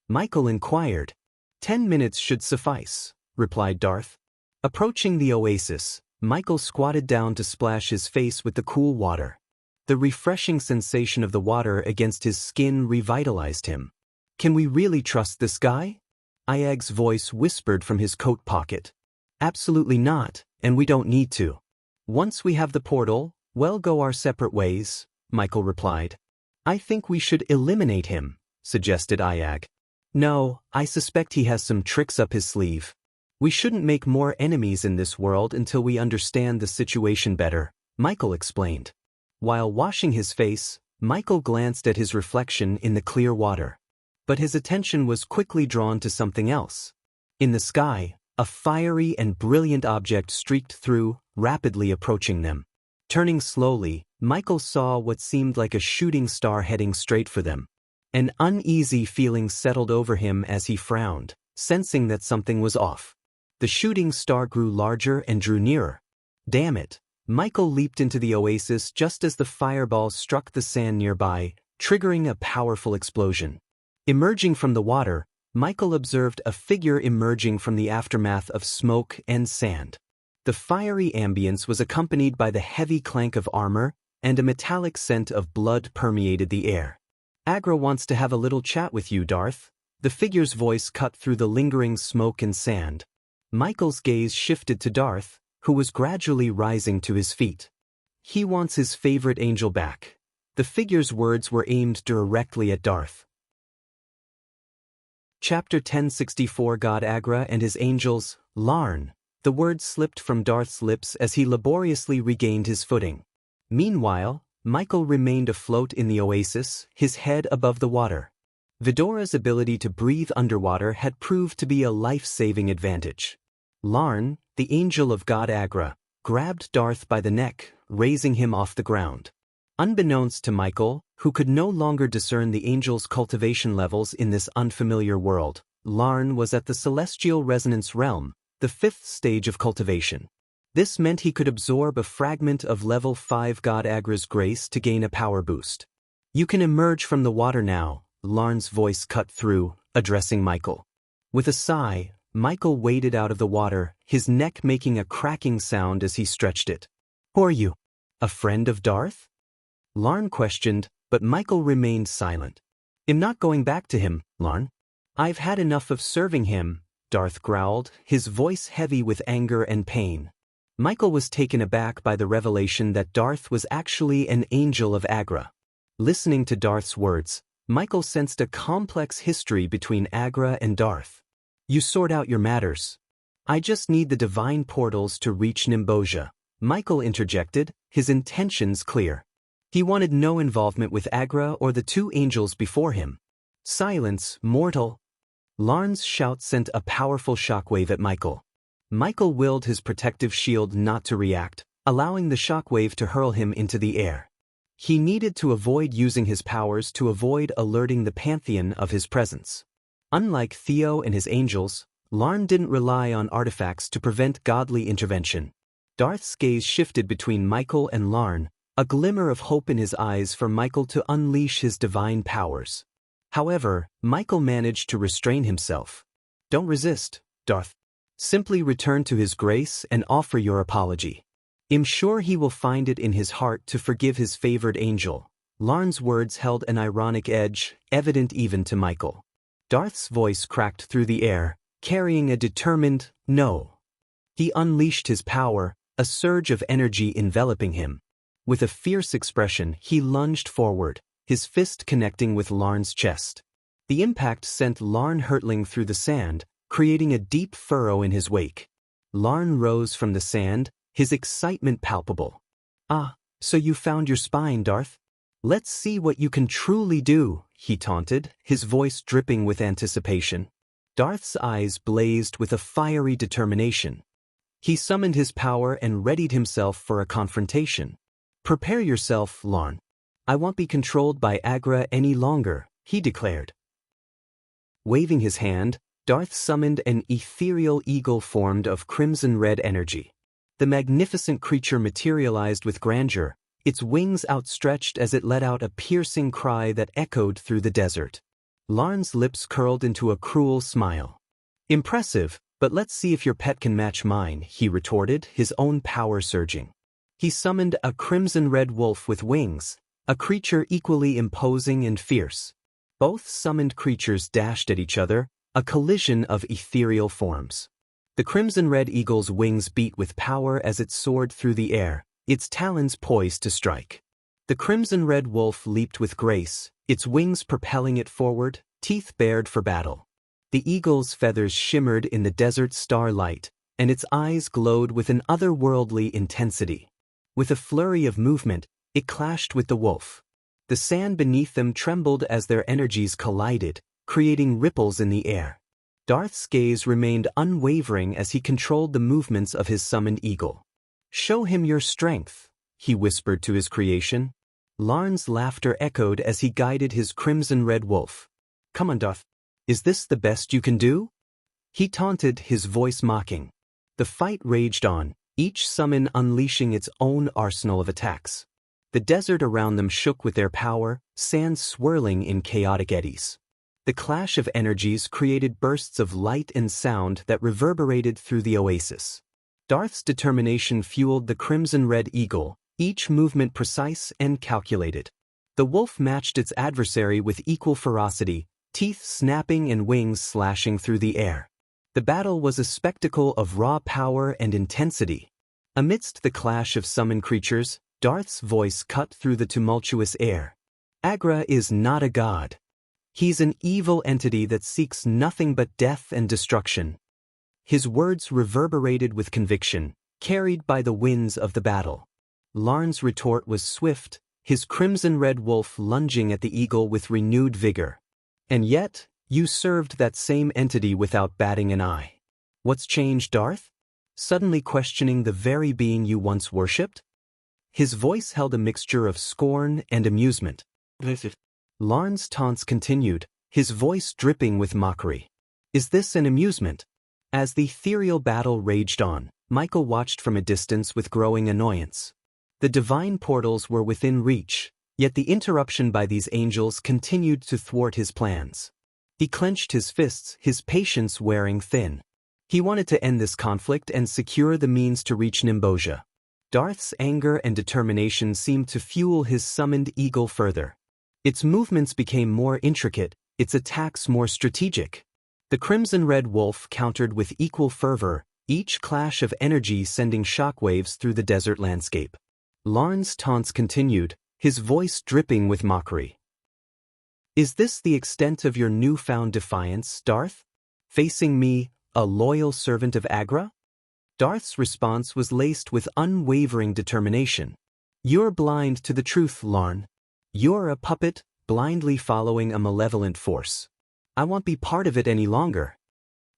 Michael inquired. 10 minutes should suffice, replied Darth. Approaching the oasis, Michael squatted down to splash his face with the cool water. The refreshing sensation of the water against his skin revitalized him. Can we really trust this guy? Iag's voice whispered from his coat pocket. Absolutely not, and we don't need to. Once we have the portal, we'll go our separate ways, Michael replied. I think we should eliminate him, suggested Iag. No, I suspect he has some tricks up his sleeve. We shouldn't make more enemies in this world until we understand the situation better, Michael explained. While washing his face, Michael glanced at his reflection in the clear water. But his attention was quickly drawn to something else. In the sky, a fiery and brilliant object streaked through, rapidly approaching them. Turning slowly, Michael saw what seemed like a shooting star heading straight for them. An uneasy feeling settled over him as he frowned, sensing that something was off. The shooting star grew larger and drew nearer. Damn it! Michael leaped into the oasis just as the fireball struck the sand nearby, triggering a powerful explosion. Emerging from the water, Michael observed a figure emerging from the aftermath of smoke and sand. The fiery ambience was accompanied by the heavy clank of armor, and a metallic scent of blood permeated the air. Agra wants to have a little chat with you, Darth. The figure's voice cut through the lingering smoke and sand. Michael's gaze shifted to Darth, who was gradually rising to his feet. He wants his favorite angel back. The figure's words were aimed directly at Darth. Chapter 1064 God Agra and His Angels, Larn. The words slipped from Darth's lips as he laboriously regained his footing. Meanwhile, Michael remained afloat in the oasis, his head above the water. Vidora's ability to breathe underwater had proved to be a life-saving advantage. Larn, the angel of God Agra, grabbed Darth by the neck, raising him off the ground. Unbeknownst to Michael, who could no longer discern the angel's cultivation levels in this unfamiliar world, Larn was at the celestial resonance realm, the 5th stage of cultivation. This meant he could absorb a fragment of level 5 God Agra's grace to gain a power boost. "You can emerge from the water now," Larn's voice cut through, addressing Michael. With a sigh, Michael waded out of the water, his neck making a cracking sound as he stretched it. "Who are you? A friend of Darth?" Larn questioned, but Michael remained silent. "I'm not going back to him, Larn. I've had enough of serving him," Darth growled, his voice heavy with anger and pain. Michael was taken aback by the revelation that Darth was actually an angel of Agra. Listening to Darth's words, Michael sensed a complex history between Agra and Darth. "You sort out your matters. I just need the divine portals to reach Nimbosia," Michael interjected, his intentions clear. He wanted no involvement with Agra or the 2 angels before him. "Silence, mortal!" Larn's shout sent a powerful shockwave at Michael. Michael willed his protective shield not to react, allowing the shockwave to hurl him into the air. He needed to avoid using his powers to avoid alerting the Pantheon of his presence. Unlike Theo and his angels, Larn didn't rely on artifacts to prevent godly intervention. Darth's gaze shifted between Michael and Larn, a glimmer of hope in his eyes for Michael to unleash his divine powers. However, Michael managed to restrain himself. "Don't resist, Darth. Simply return to his grace and offer your apology. I'm sure he will find it in his heart to forgive his favored angel." Larn's words held an ironic edge, evident even to Michael. Darth's voice cracked through the air, carrying a determined "no." He unleashed his power, a surge of energy enveloping him. With a fierce expression, he lunged forward, his fist connecting with Larn's chest. The impact sent Larn hurtling through the sand, creating a deep furrow in his wake. Larn rose from the sand, his excitement palpable. "Ah, so you found your spine, Darth? Let's see what you can truly do," he taunted, his voice dripping with anticipation. Darth's eyes blazed with a fiery determination. He summoned his power and readied himself for a confrontation. "Prepare yourself, Larn. I won't be controlled by Agra any longer," he declared. Waving his hand, Darth summoned an ethereal eagle formed of crimson-red energy. The magnificent creature materialized with grandeur, its wings outstretched as it let out a piercing cry that echoed through the desert. Larn's lips curled into a cruel smile. "Impressive, but let's see if your pet can match mine," he retorted, his own power surging. He summoned a crimson-red wolf with wings, a creature equally imposing and fierce. Both summoned creatures dashed at each other, a collision of ethereal forms. The crimson-red eagle's wings beat with power as it soared through the air, its talons poised to strike. The crimson-red wolf leaped with grace, its wings propelling it forward, teeth bared for battle. The eagle's feathers shimmered in the desert starlight, and its eyes glowed with an otherworldly intensity. With a flurry of movement, it clashed with the wolf. The sand beneath them trembled as their energies collided, creating ripples in the air. Darth's gaze remained unwavering as he controlled the movements of his summoned eagle. "Show him your strength," he whispered to his creation. Larn's laughter echoed as he guided his crimson-red wolf. "Come on, Darth. Is this the best you can do?" he taunted, his voice mocking. The fight raged on, each summon unleashing its own arsenal of attacks. The desert around them shook with their power, sand swirling in chaotic eddies. The clash of energies created bursts of light and sound that reverberated through the oasis. Darth's determination fueled the crimson-red eagle, each movement precise and calculated. The wolf matched its adversary with equal ferocity, teeth snapping and wings slashing through the air. The battle was a spectacle of raw power and intensity. Amidst the clash of summoned creatures, Darth's voice cut through the tumultuous air. Agra is not a god. He's an evil entity that seeks nothing but death and destruction. His words reverberated with conviction, carried by the winds of the battle. Larn's retort was swift, his crimson-red wolf lunging at the eagle with renewed vigor. And yet, you served that same entity without batting an eye. What's changed, Darth? Suddenly questioning the very being you once worshipped? His voice held a mixture of scorn and amusement. Larn's taunts continued, his voice dripping with mockery. Is this an amusement? As the ethereal battle raged on, Michael watched from a distance with growing annoyance. The divine portals were within reach, yet the interruption by these angels continued to thwart his plans. He clenched his fists, his patience wearing thin. He wanted to end this conflict and secure the means to reach Nimbosia. Darth's anger and determination seemed to fuel his summoned eagle further. Its movements became more intricate, its attacks more strategic. The crimson-red wolf countered with equal fervor, each clash of energy sending shockwaves through the desert landscape. Larn's taunts continued, his voice dripping with mockery. Is this the extent of your newfound defiance, Darth? Facing me, a loyal servant of Agra? Darth's response was laced with unwavering determination. You're blind to the truth, Larn. You're a puppet, blindly following a malevolent force. I won't be part of it any longer.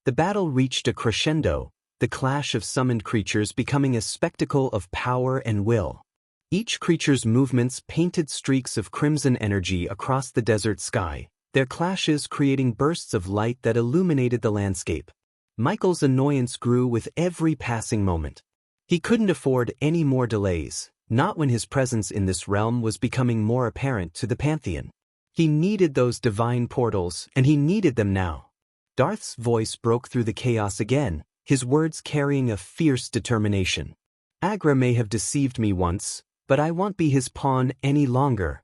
The battle reached a crescendo, the clash of summoned creatures becoming a spectacle of power and will. Each creature's movements painted streaks of crimson energy across the desert sky, their clashes creating bursts of light that illuminated the landscape. Michael's annoyance grew with every passing moment. He couldn't afford any more delays, not when his presence in this realm was becoming more apparent to the Pantheon. He needed those divine portals, and he needed them now. Darth's voice broke through the chaos again, his words carrying a fierce determination. Agra may have deceived me once, but I won't be his pawn any longer.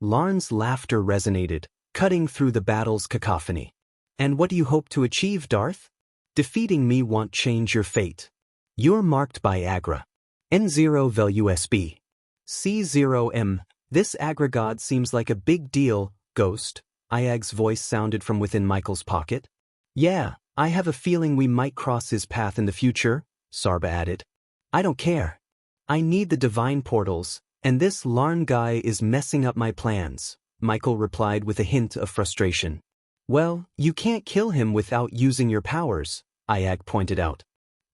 Larn's laughter resonated, cutting through the battle's cacophony. And what do you hope to achieve, Darth? Defeating me won't change your fate. You're marked by Agra. N0VUSB. C0M. This Agra god seems like a big deal, Ghost. Iag's voice sounded from within Michael's pocket. Yeah, I have a feeling we might cross his path in the future, Sarba added. I don't care. I need the divine portals, and this Larn guy is messing up my plans, Michael replied with a hint of frustration. Well, you can't kill him without using your powers, Iag pointed out.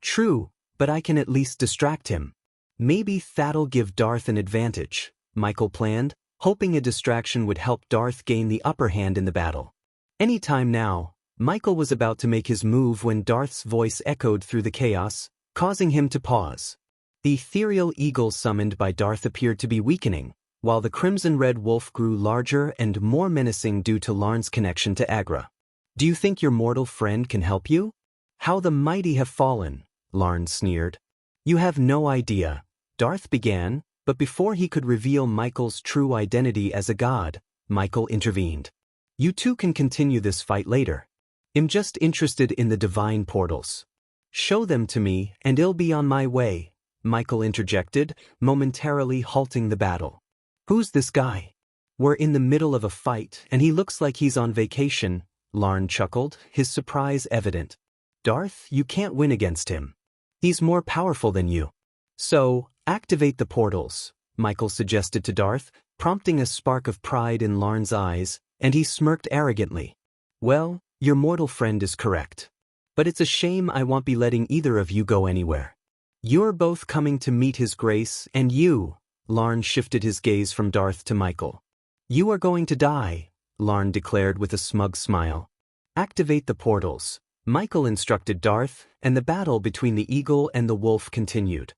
True, but I can at least distract him. Maybe that'll give Darth an advantage, Michael planned, hoping a distraction would help Darth gain the upper hand in the battle. Any time now, Michael was about to make his move when Darth's voice echoed through the chaos, causing him to pause. The ethereal eagle summoned by Darth appeared to be weakening, while the crimson-red wolf grew larger and more menacing due to Larn's connection to Agra. Do you think your mortal friend can help you? How the mighty have fallen, Larn sneered. You have no idea, Darth began, but before he could reveal Michael's true identity as a god, Michael intervened. You two can continue this fight later. I'm just interested in the divine portals. Show them to me and I'll be on my way, Michael interjected, momentarily halting the battle. Who's this guy? We're in the middle of a fight and he looks like he's on vacation, Larn chuckled, his surprise evident. Darth, you can't win against him. He's more powerful than you. So, activate the portals, Michael suggested to Darth, prompting a spark of pride in Larn's eyes, and he smirked arrogantly. Well, your mortal friend is correct. But it's a shame I won't be letting either of you go anywhere. You're both coming to meet his grace, and you, Larn shifted his gaze from Darth to Michael. You are going to die, Larn declared with a smug smile. Activate the portals, Michael instructed Darth, and the battle between the eagle and the wolf continued.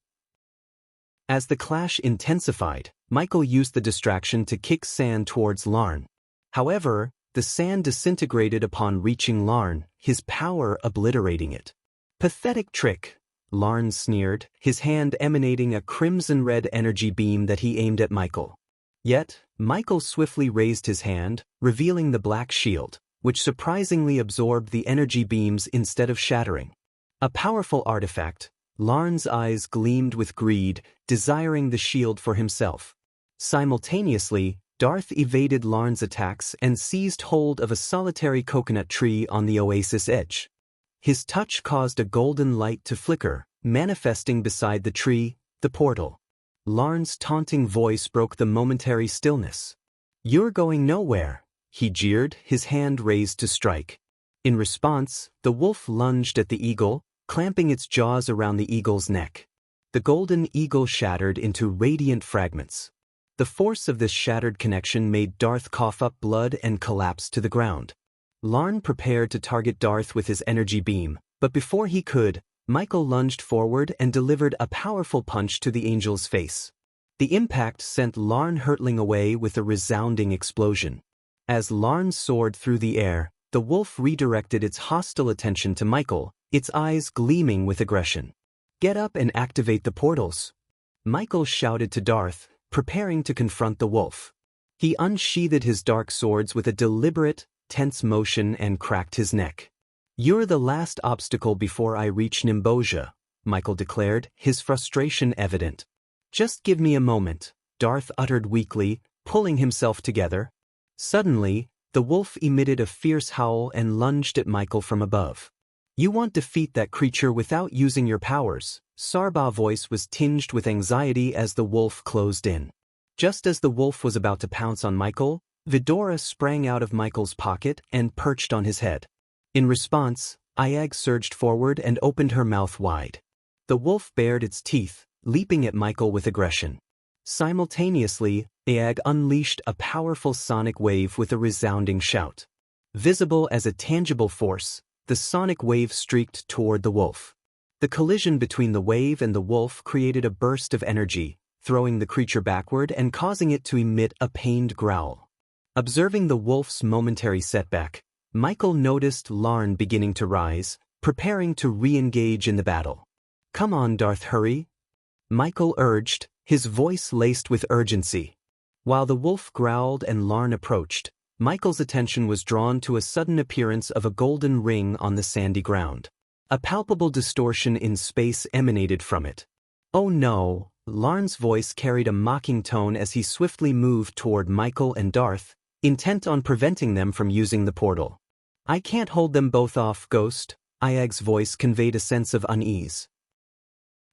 As the clash intensified, Michael used the distraction to kick sand towards Larn. However, the sand disintegrated upon reaching Larn, his power obliterating it. Pathetic trick, Larn sneered, his hand emanating a crimson-red energy beam that he aimed at Michael. Yet, Michael swiftly raised his hand, revealing the black shield, which surprisingly absorbed the energy beams instead of shattering. A powerful artifact, Larn's eyes gleamed with greed, desiring the shield for himself. Simultaneously, Darth evaded Larn's attacks and seized hold of a solitary coconut tree on the oasis edge. His touch caused a golden light to flicker, manifesting beside the tree, the portal. Larn's taunting voice broke the momentary stillness. "You're going nowhere," he jeered, his hand raised to strike. In response, the wolf lunged at the eagle, clamping its jaws around the eagle's neck. The golden eagle shattered into radiant fragments. The force of this shattered connection made Darth cough up blood and collapse to the ground. Larn prepared to target Darth with his energy beam, but before he could, Michael lunged forward and delivered a powerful punch to the angel's face. The impact sent Larn hurtling away with a resounding explosion. As Larn soared through the air, the wolf redirected its hostile attention to Michael, its eyes gleaming with aggression. "Get up and activate the portals," Michael shouted to Darth, preparing to confront the wolf. He unsheathed his dark swords with a deliberate, tense motion and cracked his neck. "You're the last obstacle before I reach Nimbosia," Michael declared, his frustration evident. "Just give me a moment," Darth uttered weakly, pulling himself together. Suddenly, the wolf emitted a fierce howl and lunged at Michael from above. "You want to defeat that creature without using your powers." Sarbaugh's voice was tinged with anxiety as the wolf closed in. Just as the wolf was about to pounce on Michael, Vidora sprang out of Michael's pocket and perched on his head. In response, Ayag surged forward and opened her mouth wide. The wolf bared its teeth, leaping at Michael with aggression. Simultaneously, Ayag unleashed a powerful sonic wave with a resounding shout. Visible as a tangible force, the sonic wave streaked toward the wolf. The collision between the wave and the wolf created a burst of energy, throwing the creature backward and causing it to emit a pained growl. Observing the wolf's momentary setback, Michael noticed Larn beginning to rise, preparing to re-engage in the battle. "Come on, Darth, hurry," Michael urged, his voice laced with urgency. While the wolf growled and Larn approached, Michael's attention was drawn to a sudden appearance of a golden ring on the sandy ground. A palpable distortion in space emanated from it. "Oh no," Larn's voice carried a mocking tone as he swiftly moved toward Michael and Darth, intent on preventing them from using the portal. "I can't hold them both off, Ghost," Ayag's voice conveyed a sense of unease.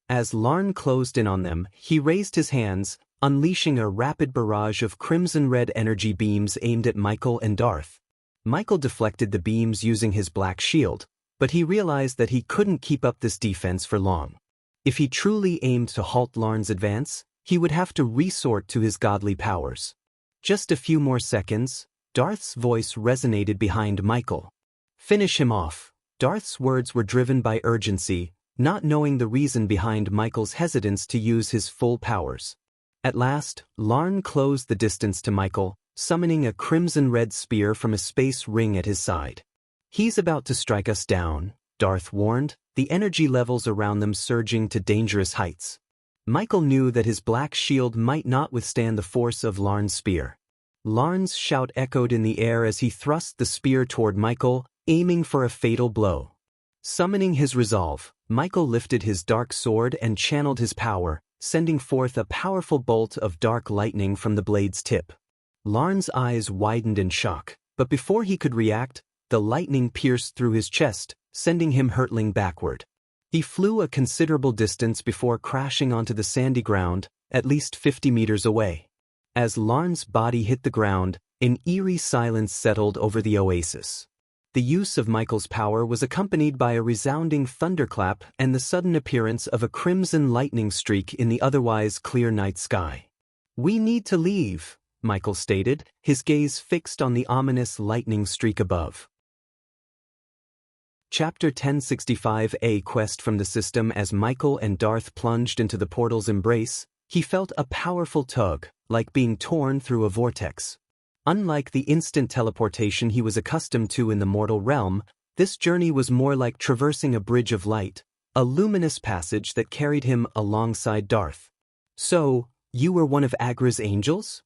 As Larn closed in on them, he raised his hands, unleashing a rapid barrage of crimson-red energy beams aimed at Michael and Darth. Michael deflected the beams using his black shield, but he realized that he couldn't keep up this defense for long. If he truly aimed to halt Larn's advance, he would have to resort to his godly powers. Just a few more seconds, Darth's voice resonated behind Michael. "Finish him off." Darth's words were driven by urgency, not knowing the reason behind Michael's hesitance to use his full powers. At last, Larn closed the distance to Michael, summoning a crimson-red spear from a space ring at his side. "He's about to strike us down," Darth warned, the energy levels around them surging to dangerous heights. Michael knew that his black shield might not withstand the force of Larn's spear. Larn's shout echoed in the air as he thrust the spear toward Michael, aiming for a fatal blow. Summoning his resolve, Michael lifted his dark sword and channeled his power, sending forth a powerful bolt of dark lightning from the blade's tip. Larn's eyes widened in shock, but before he could react, the lightning pierced through his chest, sending him hurtling backward. He flew a considerable distance before crashing onto the sandy ground, at least 50 meters away. As Larn's body hit the ground, an eerie silence settled over the oasis. The use of Michael's power was accompanied by a resounding thunderclap and the sudden appearance of a crimson lightning streak in the otherwise clear night sky. "We need to leave," Michael stated, his gaze fixed on the ominous lightning streak above. Chapter 1065 A Quest from the System. As Michael and Darth plunged into the portal's embrace, he felt a powerful tug, like being torn through a vortex. Unlike the instant teleportation he was accustomed to in the mortal realm, this journey was more like traversing a bridge of light, a luminous passage that carried him alongside Darth. "So, you were one of Agra's angels?"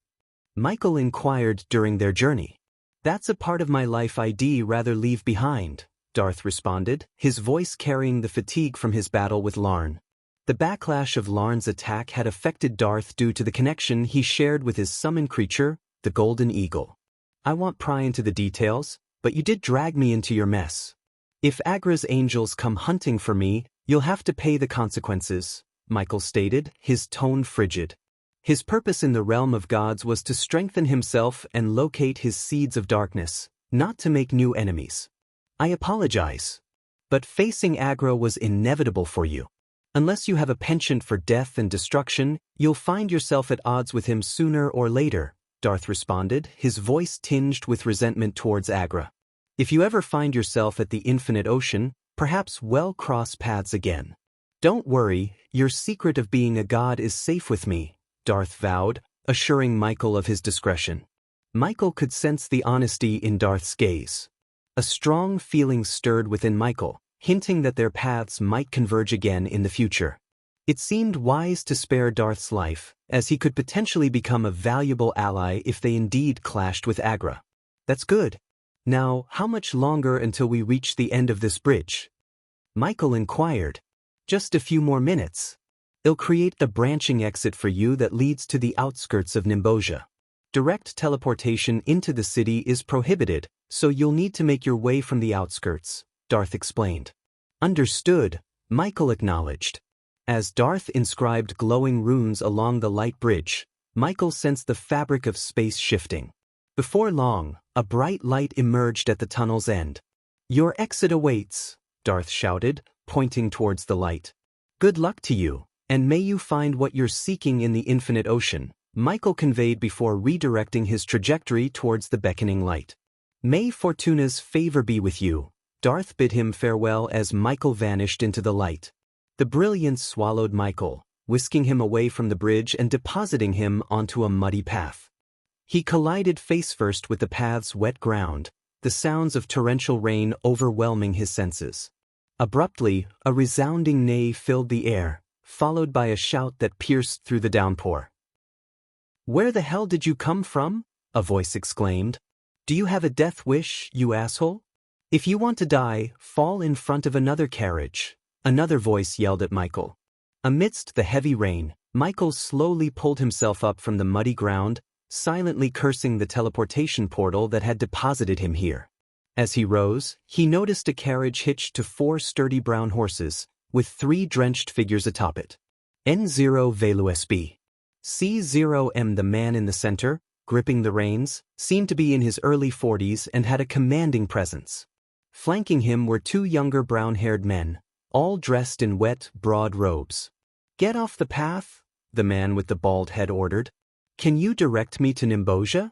Michael inquired during their journey. That's a part of my life I'd rather leave behind, Darth responded, his voice carrying the fatigue from his battle with Larn. The backlash of Larn's attack had affected Darth due to the connection he shared with his summoned creature, the Golden Eagle. I won't pry into the details, but you did drag me into your mess. If Agra's angels come hunting for me, you'll have to pay the consequences, Michael stated, his tone frigid. His purpose in the realm of gods was to strengthen himself and locate his seeds of darkness, not to make new enemies. I apologize. But facing Agra was inevitable for you. Unless you have a penchant for death and destruction, you'll find yourself at odds with him sooner or later, Darth responded, his voice tinged with resentment towards Agra. If you ever find yourself at the infinite ocean, perhaps we'll cross paths again. Don't worry, your secret of being a god is safe with me, Darth vowed, assuring Michael of his discretion. Michael could sense the honesty in Darth's gaze. A strong feeling stirred within Michael, hinting that their paths might converge again in the future. It seemed wise to spare Darth's life, as he could potentially become a valuable ally if they indeed clashed with Agra. That's good. Now, how much longer until we reach the end of this bridge? Michael inquired. Just a few more minutes. They'll create the branching exit for you that leads to the outskirts of Nimbosia. Direct teleportation into the city is prohibited, so you'll need to make your way from the outskirts, Darth explained. Understood, Michael acknowledged. As Darth inscribed glowing runes along the light bridge, Michael sensed the fabric of space shifting. Before long, a bright light emerged at the tunnel's end. Your exit awaits, Darth shouted, pointing towards the light. Good luck to you, and may you find what you're seeking in the infinite ocean, Michael conveyed before redirecting his trajectory towards the beckoning light. May Fortuna's favor be with you, Darth bid him farewell as Michael vanished into the light. The brilliance swallowed Michael, whisking him away from the bridge and depositing him onto a muddy path. He collided face-first with the path's wet ground, the sounds of torrential rain overwhelming his senses. Abruptly, a resounding neigh filled the air, followed by a shout that pierced through the downpour. "Where the hell did you come from?" a voice exclaimed. "Do you have a death wish, you asshole? If you want to die, fall in front of another carriage," another voice yelled at Michael. Amidst the heavy rain, Michael slowly pulled himself up from the muddy ground, silently cursing the teleportation portal that had deposited him here. As he rose, he noticed a carriage hitched to 4 sturdy brown horses, with 3 drenched figures atop it. N0 Velu SB. C0M, the man in the center, gripping the reins, seemed to be in his early 40s and had a commanding presence. Flanking him were 2 younger brown-haired men, all dressed in wet, broad robes. "Get off the path," the man with the bald head ordered. "Can you direct me to Nimbosia?"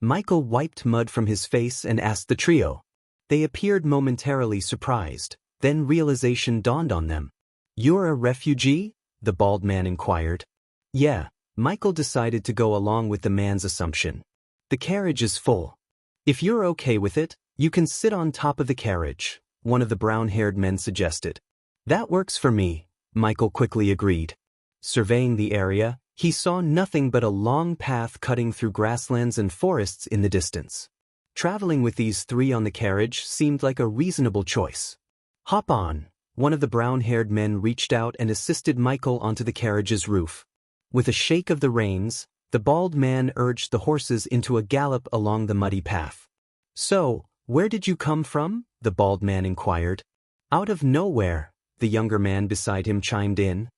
Michael wiped mud from his face and asked the trio. They appeared momentarily surprised, then realization dawned on them. "You're a refugee?" the bald man inquired. "Yeah," Michael decided to go along with the man's assumption. "The carriage is full. If you're okay with it, you can sit on top of the carriage," one of the brown-haired men suggested. "That works for me," Michael quickly agreed. Surveying the area, he saw nothing but a long path cutting through grasslands and forests in the distance. Traveling with these 3 on the carriage seemed like a reasonable choice. "Hop on," one of the brown-haired men reached out and assisted Michael onto the carriage's roof. With a shake of the reins, the bald man urged the horses into a gallop along the muddy path. "So, where did you come from?" the bald man inquired. "Out of nowhere," the younger man beside him chimed in.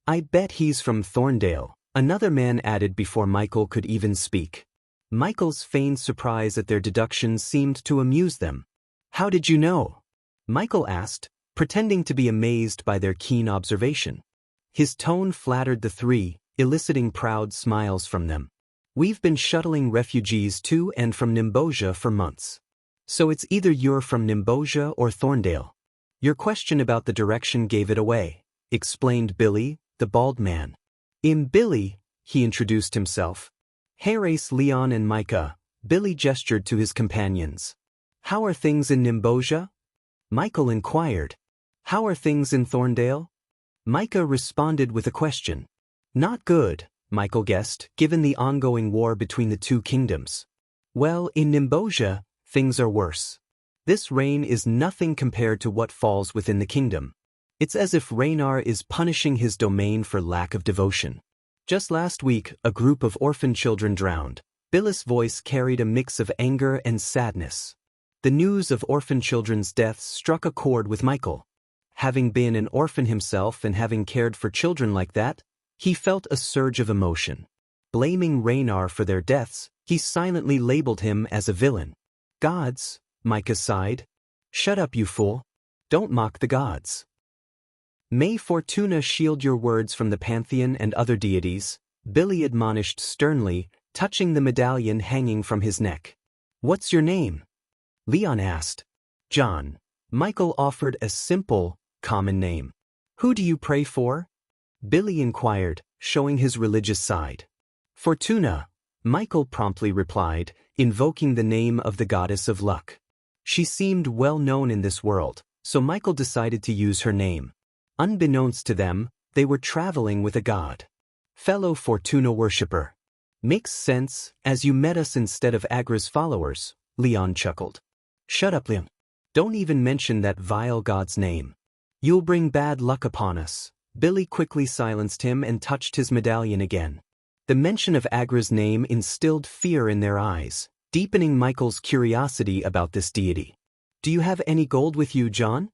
"I bet he's from Thorndale," another man added before Michael could even speak. Michael's feigned surprise at their deductions seemed to amuse them. "How did you know?" Michael asked, pretending to be amazed by their keen observation. His tone flattered the 3, eliciting proud smiles from them. "We've been shuttling refugees to and from Nimbosia for months. So it's either you're from Nimbosia or Thorndale. Your question about the direction gave it away," explained Billy, the bald man. Billy," he introduced himself. "Herace, Leon and Micah," Billy gestured to his companions. "How are things in Nimbosia?" Michael inquired. "How are things in Thorndale?" Micah responded with a question. "Not good," Michael guessed, given the ongoing war between the 2 kingdoms. "Well, in Nimbosia, things are worse. This rain is nothing compared to what falls within the kingdom. It's as if Raynar is punishing his domain for lack of devotion. Just last week, a group of orphan children drowned. Billis' voice carried a mix of anger and sadness. The news of orphan children's deaths struck a chord with Michael. Having been an orphan himself and having cared for children like that, he felt a surge of emotion. Blaming Raynar for their deaths, he silently labeled him as a villain. Gods, Micah sighed. Shut up, you fool. Don't mock the gods. May Fortuna shield your words from the pantheon and other deities, Billy admonished sternly, touching the medallion hanging from his neck. What's your name? Leon asked. John. Michael offered a simple, common name. Who do you pray for? Billy inquired, showing his religious side. Fortuna, Michael promptly replied, invoking the name of the goddess of luck. She seemed well known in this world, so Michael decided to use her name. Unbeknownst to them, they were traveling with a god. Fellow Fortuna worshipper. Makes sense, as you met us instead of Agra's followers, Leon chuckled. Shut up, Leon. Don't even mention that vile god's name. You'll bring bad luck upon us. Billy quickly silenced him and touched his medallion again. The mention of Agra's name instilled fear in their eyes, deepening Michael's curiosity about this deity. Do you have any gold with you, John?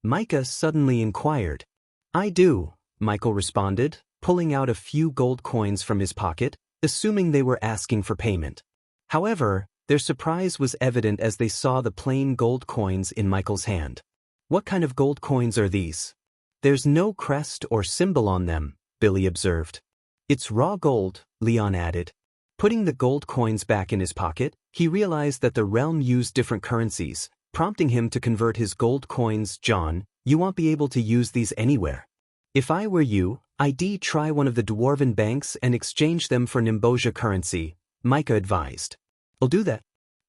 Micah suddenly inquired. I do, Michael responded, pulling out a few gold coins from his pocket, assuming they were asking for payment. However, their surprise was evident as they saw the plain gold coins in Michael's hand. What kind of gold coins are these? There's no crest or symbol on them, Billy observed. It's raw gold, Leon added. Putting the gold coins back in his pocket, he realized that the realm used different currencies, prompting him to convert his gold coins. John, you won't be able to use these anywhere. If I were you, I'd try one of the dwarven banks and exchange them for Nimbosia currency, Micah advised. I'll do that.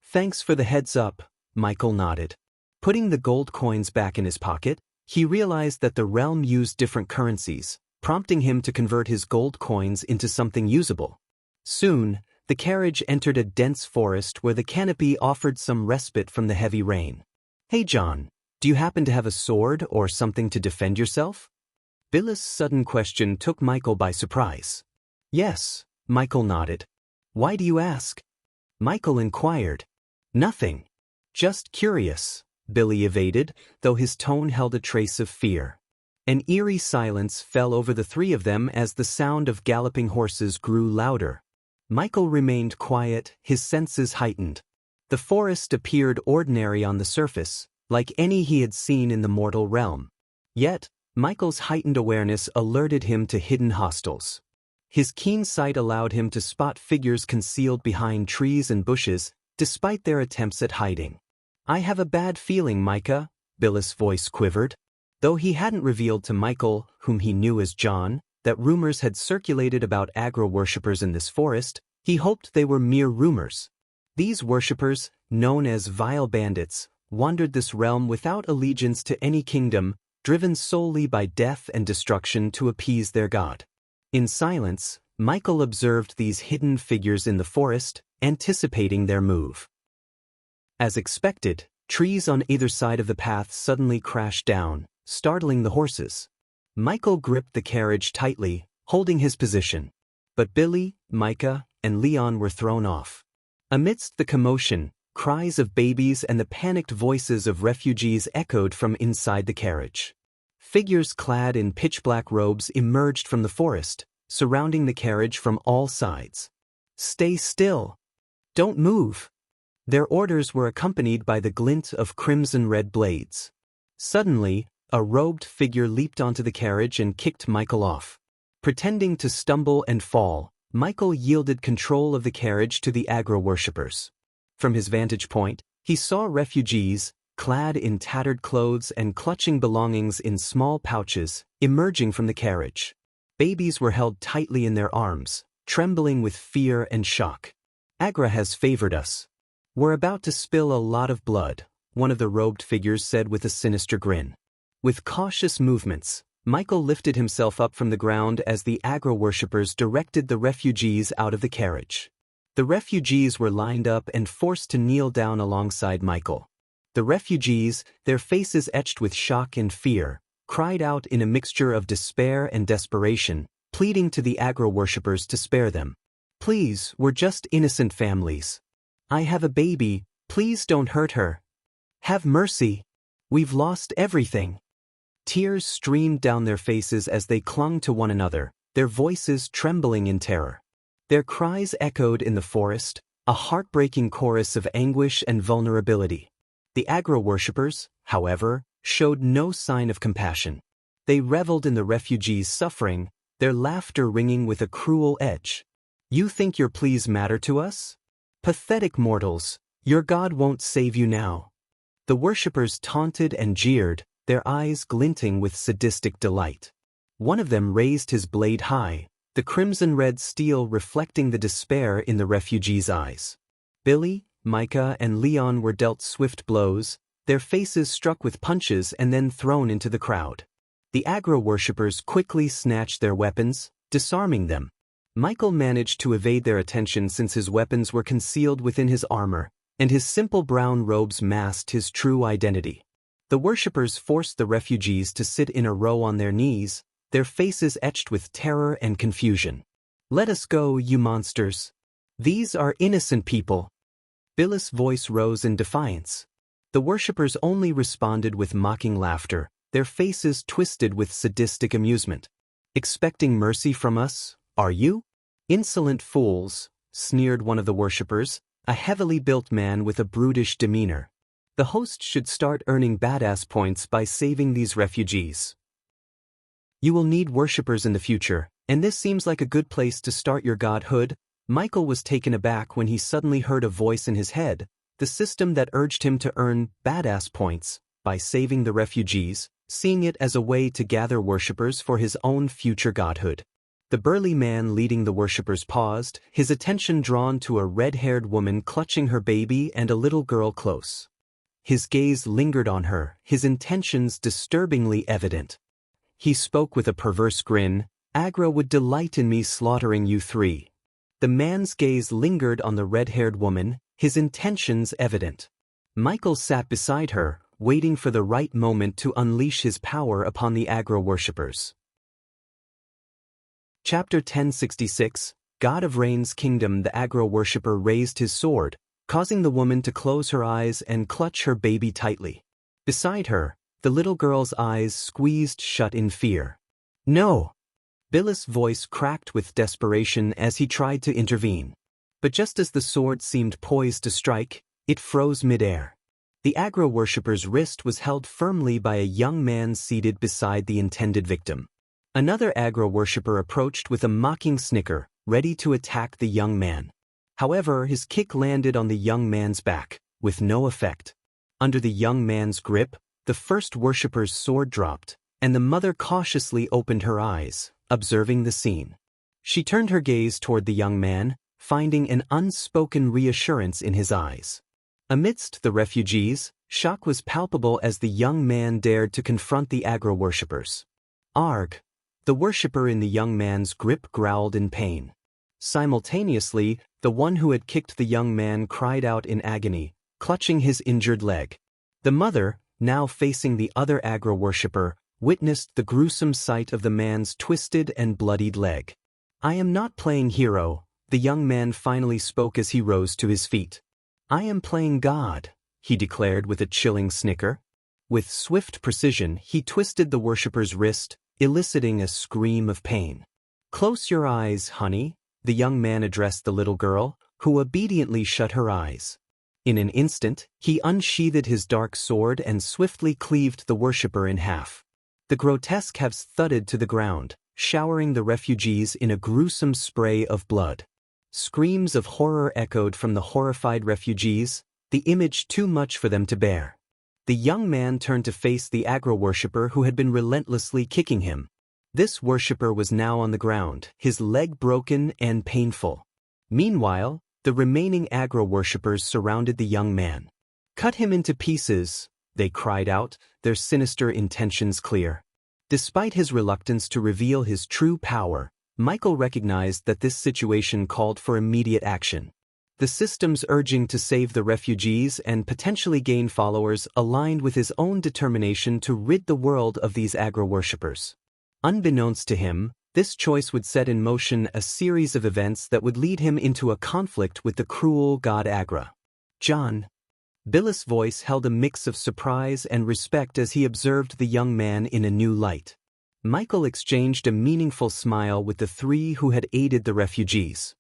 Thanks for the heads up, Michael nodded. Putting the gold coins back in his pocket, he realized that the realm used different currencies, prompting him to convert his gold coins into something usable. Soon, the carriage entered a dense forest where the canopy offered some respite from the heavy rain. Hey John, do you happen to have a sword or something to defend yourself? Billis' sudden question took Michael by surprise. Yes, Michael nodded. Why do you ask? Michael inquired. Nothing. Just curious, Billy evaded, though his tone held a trace of fear. An eerie silence fell over the three of them as the sound of galloping horses grew louder. Michael remained quiet, his senses heightened. The forest appeared ordinary on the surface, like any he had seen in the mortal realm. Yet, Michael's heightened awareness alerted him to hidden hostiles. His keen sight allowed him to spot figures concealed behind trees and bushes, despite their attempts at hiding. I have a bad feeling, Micah, Billis' voice quivered. Though he hadn't revealed to Michael, whom he knew as John, that rumors had circulated about Agra worshippers in this forest, he hoped they were mere rumors. These worshippers, known as vile bandits, wandered this realm without allegiance to any kingdom, driven solely by death and destruction to appease their god. In silence, Michael observed these hidden figures in the forest, anticipating their move. As expected, trees on either side of the path suddenly crashed down, startling the horses. Michael gripped the carriage tightly, holding his position. But Billy, Micah, and Leon were thrown off. Amidst the commotion, cries of babies and the panicked voices of refugees echoed from inside the carriage. Figures clad in pitch-black robes emerged from the forest, surrounding the carriage from all sides. Stay still. Don't move. Their orders were accompanied by the glint of crimson-red blades. Suddenly, a robed figure leaped onto the carriage and kicked Michael off. Pretending to stumble and fall, Michael yielded control of the carriage to the Agra worshippers. From his vantage point, he saw refugees, clad in tattered clothes and clutching belongings in small pouches, emerging from the carriage. Babies were held tightly in their arms, trembling with fear and shock. Agra has favored us. We're about to spill a lot of blood, one of the robed figures said with a sinister grin. With cautious movements, Michael lifted himself up from the ground as the Agra worshippers directed the refugees out of the carriage. The refugees were lined up and forced to kneel down alongside Michael. The refugees, their faces etched with shock and fear, cried out in a mixture of despair and desperation, pleading to the agro-worshippers to spare them. "Please, we're just innocent families. I have a baby, please don't hurt her. Have mercy. We've lost everything." Tears streamed down their faces as they clung to one another, their voices trembling in terror. Their cries echoed in the forest, a heartbreaking chorus of anguish and vulnerability. The agro-worshippers, however, showed no sign of compassion. They reveled in the refugees' suffering, their laughter ringing with a cruel edge. "You think your pleas matter to us? Pathetic mortals, your God won't save you now." The worshippers taunted and jeered, their eyes glinting with sadistic delight. One of them raised his blade high, the crimson-red steel reflecting the despair in the refugees' eyes. Billy, Micah, and Leon were dealt swift blows, their faces struck with punches and then thrown into the crowd. The agro-worshippers quickly snatched their weapons, disarming them. Michael managed to evade their attention since his weapons were concealed within his armor, and his simple brown robes masked his true identity. The worshippers forced the refugees to sit in a row on their knees, their faces etched with terror and confusion. "Let us go, you monsters. These are innocent people." Billy's voice rose in defiance. The worshippers only responded with mocking laughter, their faces twisted with sadistic amusement. "Expecting mercy from us, are you? Insolent fools," sneered one of the worshippers, a heavily built man with a brutish demeanor. "The host should start earning badass points by saving these refugees. You will need worshippers in the future, and this seems like a good place to start your godhood." Michael was taken aback when he suddenly heard a voice in his head, the system that urged him to earn badass points by saving the refugees, seeing it as a way to gather worshippers for his own future godhood. The burly man leading the worshippers paused, his attention drawn to a red-haired woman clutching her baby and a little girl close. His gaze lingered on her, his intentions disturbingly evident. He spoke with a perverse grin, "Agra would delight in me slaughtering you three." The man's gaze lingered on the red-haired woman, his intentions evident. Michael sat beside her, waiting for the right moment to unleash his power upon the agro-worshippers. Chapter 1066, God of Rain's Kingdom. The agro-worshipper raised his sword, causing the woman to close her eyes and clutch her baby tightly. Beside her, the little girl's eyes squeezed shut in fear. "No!" Billy's voice cracked with desperation as he tried to intervene. But just as the sword seemed poised to strike, it froze midair. The agro-worshipper's wrist was held firmly by a young man seated beside the intended victim. Another agro-worshipper approached with a mocking snicker, ready to attack the young man. However, his kick landed on the young man's back, with no effect. Under the young man's grip, the first worshipper's sword dropped, and the mother cautiously opened her eyes, observing the scene. She turned her gaze toward the young man, finding an unspoken reassurance in his eyes. Amidst the refugees, shock was palpable as the young man dared to confront the agro-worshippers. "Arg!" The worshipper in the young man's grip growled in pain. Simultaneously, the one who had kicked the young man cried out in agony, clutching his injured leg. The mother, now facing the other agro-worshipper, witnessed the gruesome sight of the man's twisted and bloodied leg. "I am not playing hero," the young man finally spoke as he rose to his feet. "I am playing God," he declared with a chilling snicker. With swift precision, he twisted the worshipper's wrist, eliciting a scream of pain. "Close your eyes, honey," the young man addressed the little girl, who obediently shut her eyes. In an instant, he unsheathed his dark sword and swiftly cleaved the worshipper in half. The grotesque halves thudded to the ground, showering the refugees in a gruesome spray of blood. Screams of horror echoed from the horrified refugees, the image too much for them to bear. The young man turned to face the agro-worshipper who had been relentlessly kicking him. This worshipper was now on the ground, his leg broken and painful. Meanwhile, the remaining agro-worshippers surrounded the young man. "Cut him into pieces," they cried out, their sinister intentions clear. Despite his reluctance to reveal his true power, Michael recognized that this situation called for immediate action. The system's urging to save the refugees and potentially gain followers aligned with his own determination to rid the world of these agro-worshippers. Unbeknownst to him, this choice would set in motion a series of events that would lead him into a conflict with the cruel god Agra. John. Billis' voice held a mix of surprise and respect as he observed the young man in a new light. Michael exchanged a meaningful smile with the three who had aided the refugees.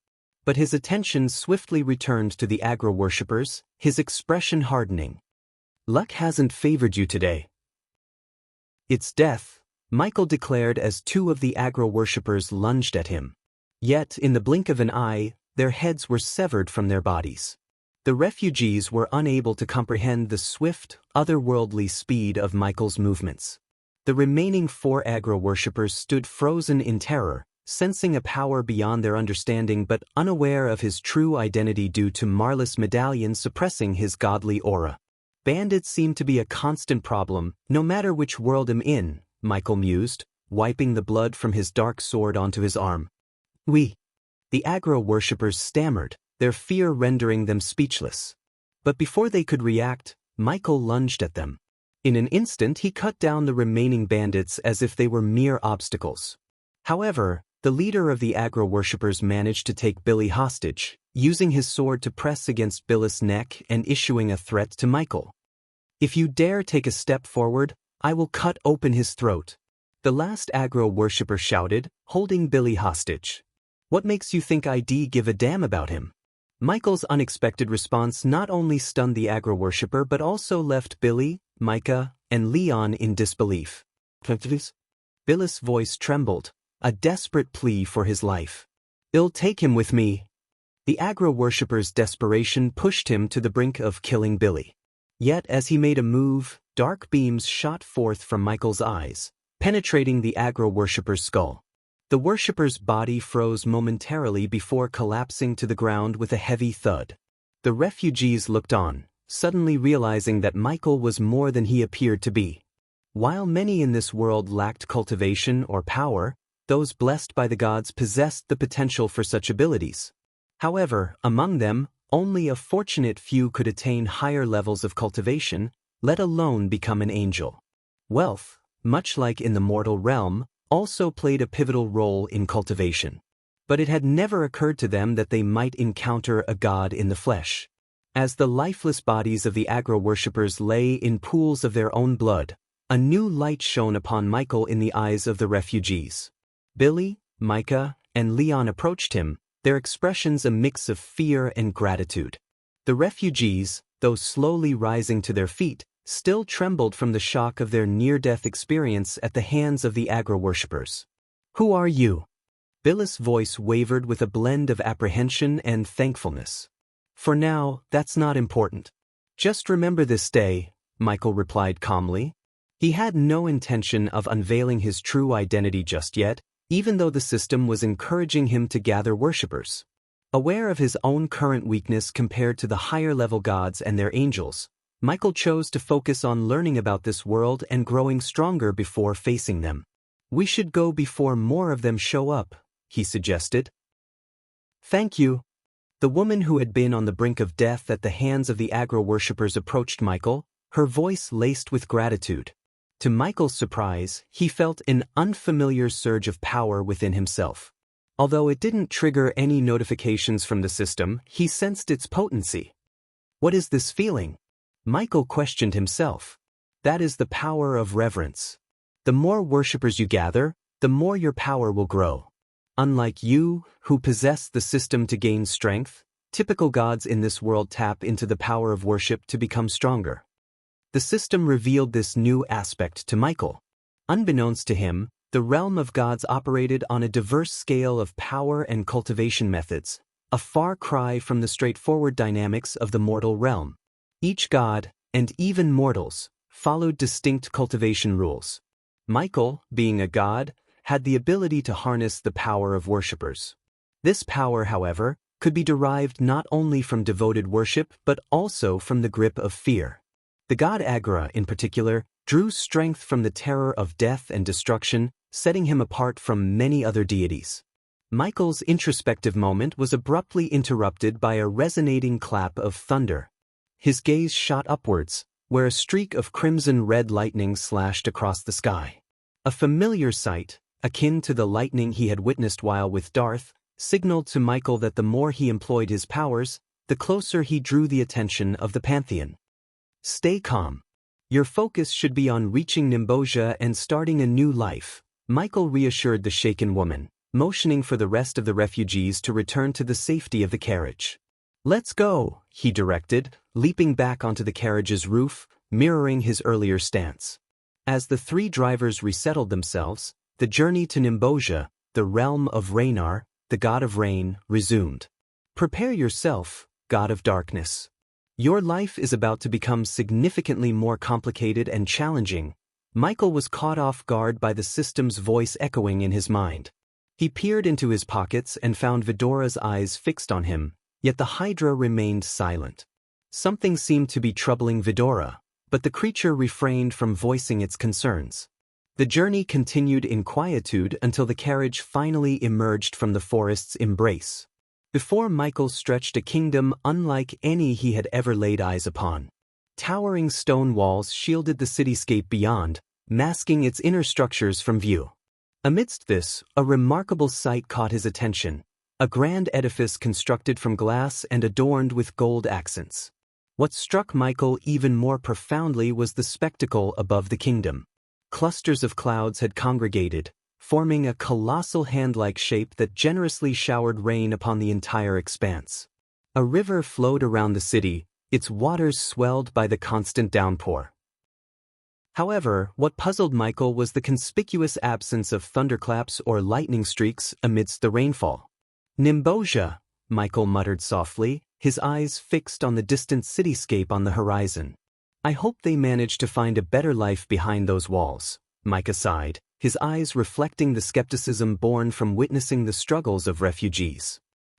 But his attention swiftly returned to the agro-worshippers, his expression hardening. "Luck hasn't favored you today." "It's death," Michael declared as two of the agro-worshippers lunged at him. Yet, in the blink of an eye, their heads were severed from their bodies. The refugees were unable to comprehend the swift, otherworldly speed of Michael's movements. The remaining four agro-worshippers stood frozen in terror, sensing a power beyond their understanding but unaware of his true identity due to Marlis' medallion suppressing his godly aura. "Bandits seem to be a constant problem, no matter which world I'm in," Michael mused, wiping the blood from his dark sword onto his arm. "We." The agro-worshippers stammered, their fear rendering them speechless. But before they could react, Michael lunged at them. In an instant he cut down the remaining bandits as if they were mere obstacles. However, the leader of the agro-worshippers managed to take Billy hostage, using his sword to press against Billis' neck and issuing a threat to Michael. "If you dare take a step forward, I will cut open his throat," the last agro-worshipper shouted, holding Billy hostage. "What makes you think I'd give a damn about him?" Michael's unexpected response not only stunned the agro-worshipper but also left Billy, Micah, and Leon in disbelief. Billis' voice trembled, a desperate plea for his life. "I'll take him with me." The agro-worshipper's desperation pushed him to the brink of killing Billy. Yet as he made a move, dark beams shot forth from Michael's eyes, penetrating the agro-worshipper's skull. The worshipper's body froze momentarily before collapsing to the ground with a heavy thud. The refugees looked on, suddenly realizing that Michael was more than he appeared to be. While many in this world lacked cultivation or power, those blessed by the gods possessed the potential for such abilities. However, among them, only a fortunate few could attain higher levels of cultivation, let alone become an angel. Wealth, much like in the mortal realm, also played a pivotal role in cultivation. But it had never occurred to them that they might encounter a god in the flesh. As the lifeless bodies of the agro-worshippers lay in pools of their own blood, a new light shone upon Michael in the eyes of the refugees. Billy, Micah, and Leon approached him, their expressions a mix of fear and gratitude. The refugees, though slowly rising to their feet, still trembled from the shock of their near-death experience at the hands of the agro-worshippers. "Who are you?" Billis' voice wavered with a blend of apprehension and thankfulness. "For now, that's not important. Just remember this day," Michael replied calmly. He had no intention of unveiling his true identity just yet, even though the system was encouraging him to gather worshippers. Aware of his own current weakness compared to the higher-level gods and their angels, Michael chose to focus on learning about this world and growing stronger before facing them. "We should go before more of them show up," he suggested. "Thank you." The woman who had been on the brink of death at the hands of the agro-worshippers approached Michael, her voice laced with gratitude. To Michael's surprise, he felt an unfamiliar surge of power within himself. Although it didn't trigger any notifications from the system, he sensed its potency. "What is this feeling?" Michael questioned himself. "That is the power of reverence. The more worshippers you gather, the more your power will grow. Unlike you, who possess the system to gain strength, typical gods in this world tap into the power of worship to become stronger." The system revealed this new aspect to Michael. Unbeknownst to him, the realm of gods operated on a diverse scale of power and cultivation methods, a far cry from the straightforward dynamics of the mortal realm. Each god, and even mortals, followed distinct cultivation rules. Michael, being a god, had the ability to harness the power of worshippers. This power, however, could be derived not only from devoted worship but also from the grip of fear. The god Agra, in particular, drew strength from the terror of death and destruction, setting him apart from many other deities. Michael's introspective moment was abruptly interrupted by a resonating clap of thunder. His gaze shot upwards, where a streak of crimson-red lightning slashed across the sky. A familiar sight, akin to the lightning he had witnessed while with Darth, signaled to Michael that the more he employed his powers, the closer he drew the attention of the Pantheon. Stay calm. Your focus should be on reaching Nimbosia and starting a new life, Michael reassured the shaken woman, motioning for the rest of the refugees to return to the safety of the carriage. Let's go, he directed, leaping back onto the carriage's roof, mirroring his earlier stance. As the three drivers resettled themselves, the journey to Nimbosia, the realm of Raynar, the god of rain, resumed. Prepare yourself, god of darkness. Your life is about to become significantly more complicated and challenging. Michael was caught off guard by the system's voice echoing in his mind. He peered into his pockets and found Vidora's eyes fixed on him, yet the Hydra remained silent. Something seemed to be troubling Vidora, but the creature refrained from voicing its concerns. The journey continued in quietude until the carriage finally emerged from the forest's embrace. Before Michael stretched a kingdom unlike any he had ever laid eyes upon. Towering stone walls shielded the cityscape beyond, masking its inner structures from view. Amidst this, a remarkable sight caught his attention, a grand edifice constructed from glass and adorned with gold accents. What struck Michael even more profoundly was the spectacle above the kingdom. Clusters of clouds had congregated, forming a colossal hand-like shape that generously showered rain upon the entire expanse. A river flowed around the city, its waters swelled by the constant downpour. However, what puzzled Michael was the conspicuous absence of thunderclaps or lightning streaks amidst the rainfall. Nimbosia, Michael muttered softly, his eyes fixed on the distant cityscape on the horizon. I hope they manage to find a better life behind those walls, Micah sighed, his eyes reflecting the skepticism born from witnessing the struggles of refugees.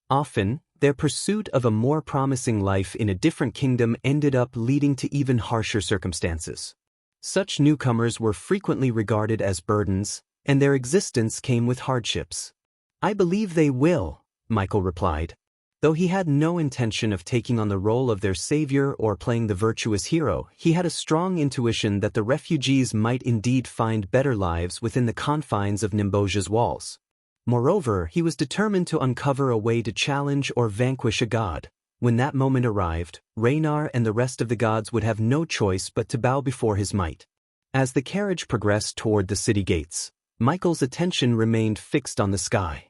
Often, their pursuit of a more promising life in a different kingdom ended up leading to even harsher circumstances. Such newcomers were frequently regarded as burdens, and their existence came with hardships. I believe they will, Michael replied. Though he had no intention of taking on the role of their savior or playing the virtuous hero, he had a strong intuition that the refugees might indeed find better lives within the confines of Nimbosia's walls. Moreover, he was determined to uncover a way to challenge or vanquish a god. When that moment arrived, Raynar and the rest of the gods would have no choice but to bow before his might. As the carriage progressed toward the city gates, Michael's attention remained fixed on the sky.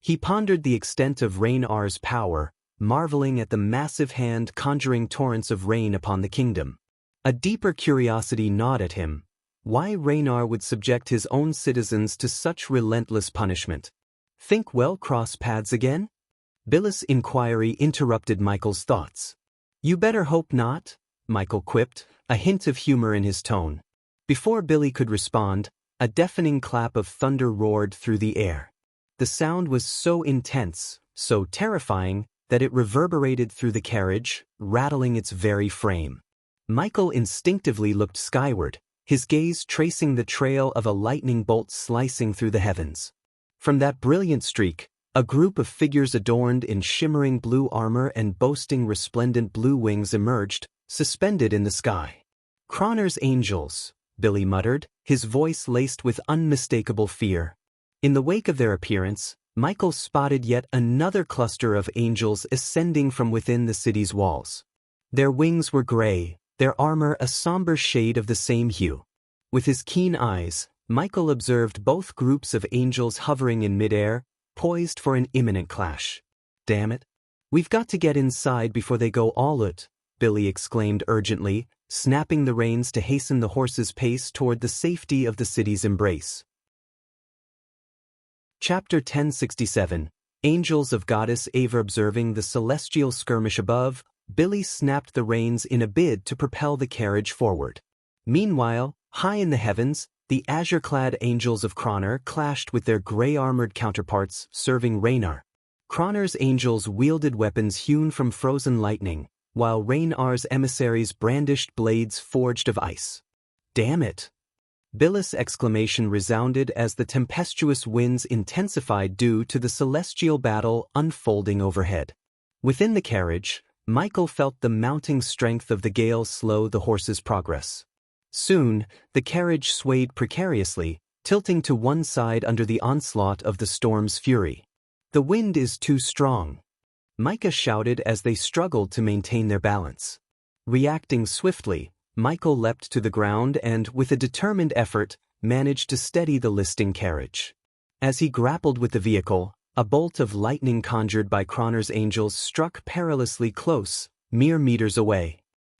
He pondered the extent of Raynar's power, marveling at the massive hand conjuring torrents of rain upon the kingdom. A deeper curiosity gnawed at him. Why Raynar would subject his own citizens to such relentless punishment? Think we'll cross paths again? Billy's inquiry interrupted Michael's thoughts. You better hope not, Michael quipped, a hint of humor in his tone. Before Billy could respond, a deafening clap of thunder roared through the air. The sound was so intense, so terrifying, that it reverberated through the carriage, rattling its very frame. Michael instinctively looked skyward, his gaze tracing the trail of a lightning bolt slicing through the heavens. From that brilliant streak, a group of figures adorned in shimmering blue armor and boasting resplendent blue wings emerged, suspended in the sky. Cronar's angels, Billy muttered, his voice laced with unmistakable fear. In the wake of their appearance, Michael spotted yet another cluster of angels ascending from within the city's walls. Their wings were gray, their armor a somber shade of the same hue. With his keen eyes, Michael observed both groups of angels hovering in midair, poised for an imminent clash. Damn it. We've got to get inside before they go all out, Billy exclaimed urgently, snapping the reins to hasten the horse's pace toward the safety of the city's embrace. Chapter 1067, Angels of Goddess Ava. Observing the celestial skirmish above, Billy snapped the reins in a bid to propel the carriage forward. Meanwhile, high in the heavens, the azure-clad angels of Cronar clashed with their gray-armored counterparts serving Raynar. Cronar's angels wielded weapons hewn from frozen lightning, while Raynar's emissaries brandished blades forged of ice. Damn it! Billis' exclamation resounded as the tempestuous winds intensified due to the celestial battle unfolding overhead. Within the carriage, Michael felt the mounting strength of the gale slow the horse's progress. Soon, the carriage swayed precariously, tilting to one side under the onslaught of the storm's fury. "The wind is too strong," Micah shouted as they struggled to maintain their balance. Reacting swiftly, Michael leapt to the ground and, with a determined effort, managed to steady the listing carriage. As he grappled with the vehicle, a bolt of lightning conjured by Croner's angels struck perilously close, mere meters away.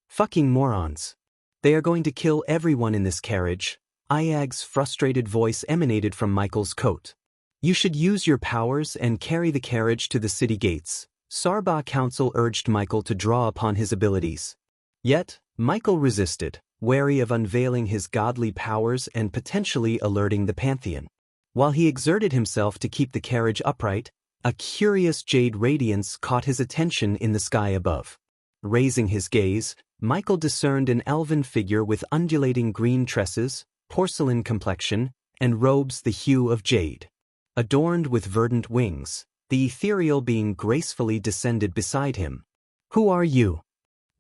"Fucking morons. They are going to kill everyone in this carriage," Iag's frustrated voice emanated from Michael's coat. "You should use your powers and carry the carriage to the city gates." Sarba Council urged Michael to draw upon his abilities. Yet, Michael resisted, wary of unveiling his godly powers and potentially alerting the Pantheon. While he exerted himself to keep the carriage upright, a curious jade radiance caught his attention in the sky above. Raising his gaze, Michael discerned an elven figure with undulating green tresses, porcelain complexion, and robes the hue of jade. Adorned with verdant wings, the ethereal being gracefully descended beside him. "Who are you?"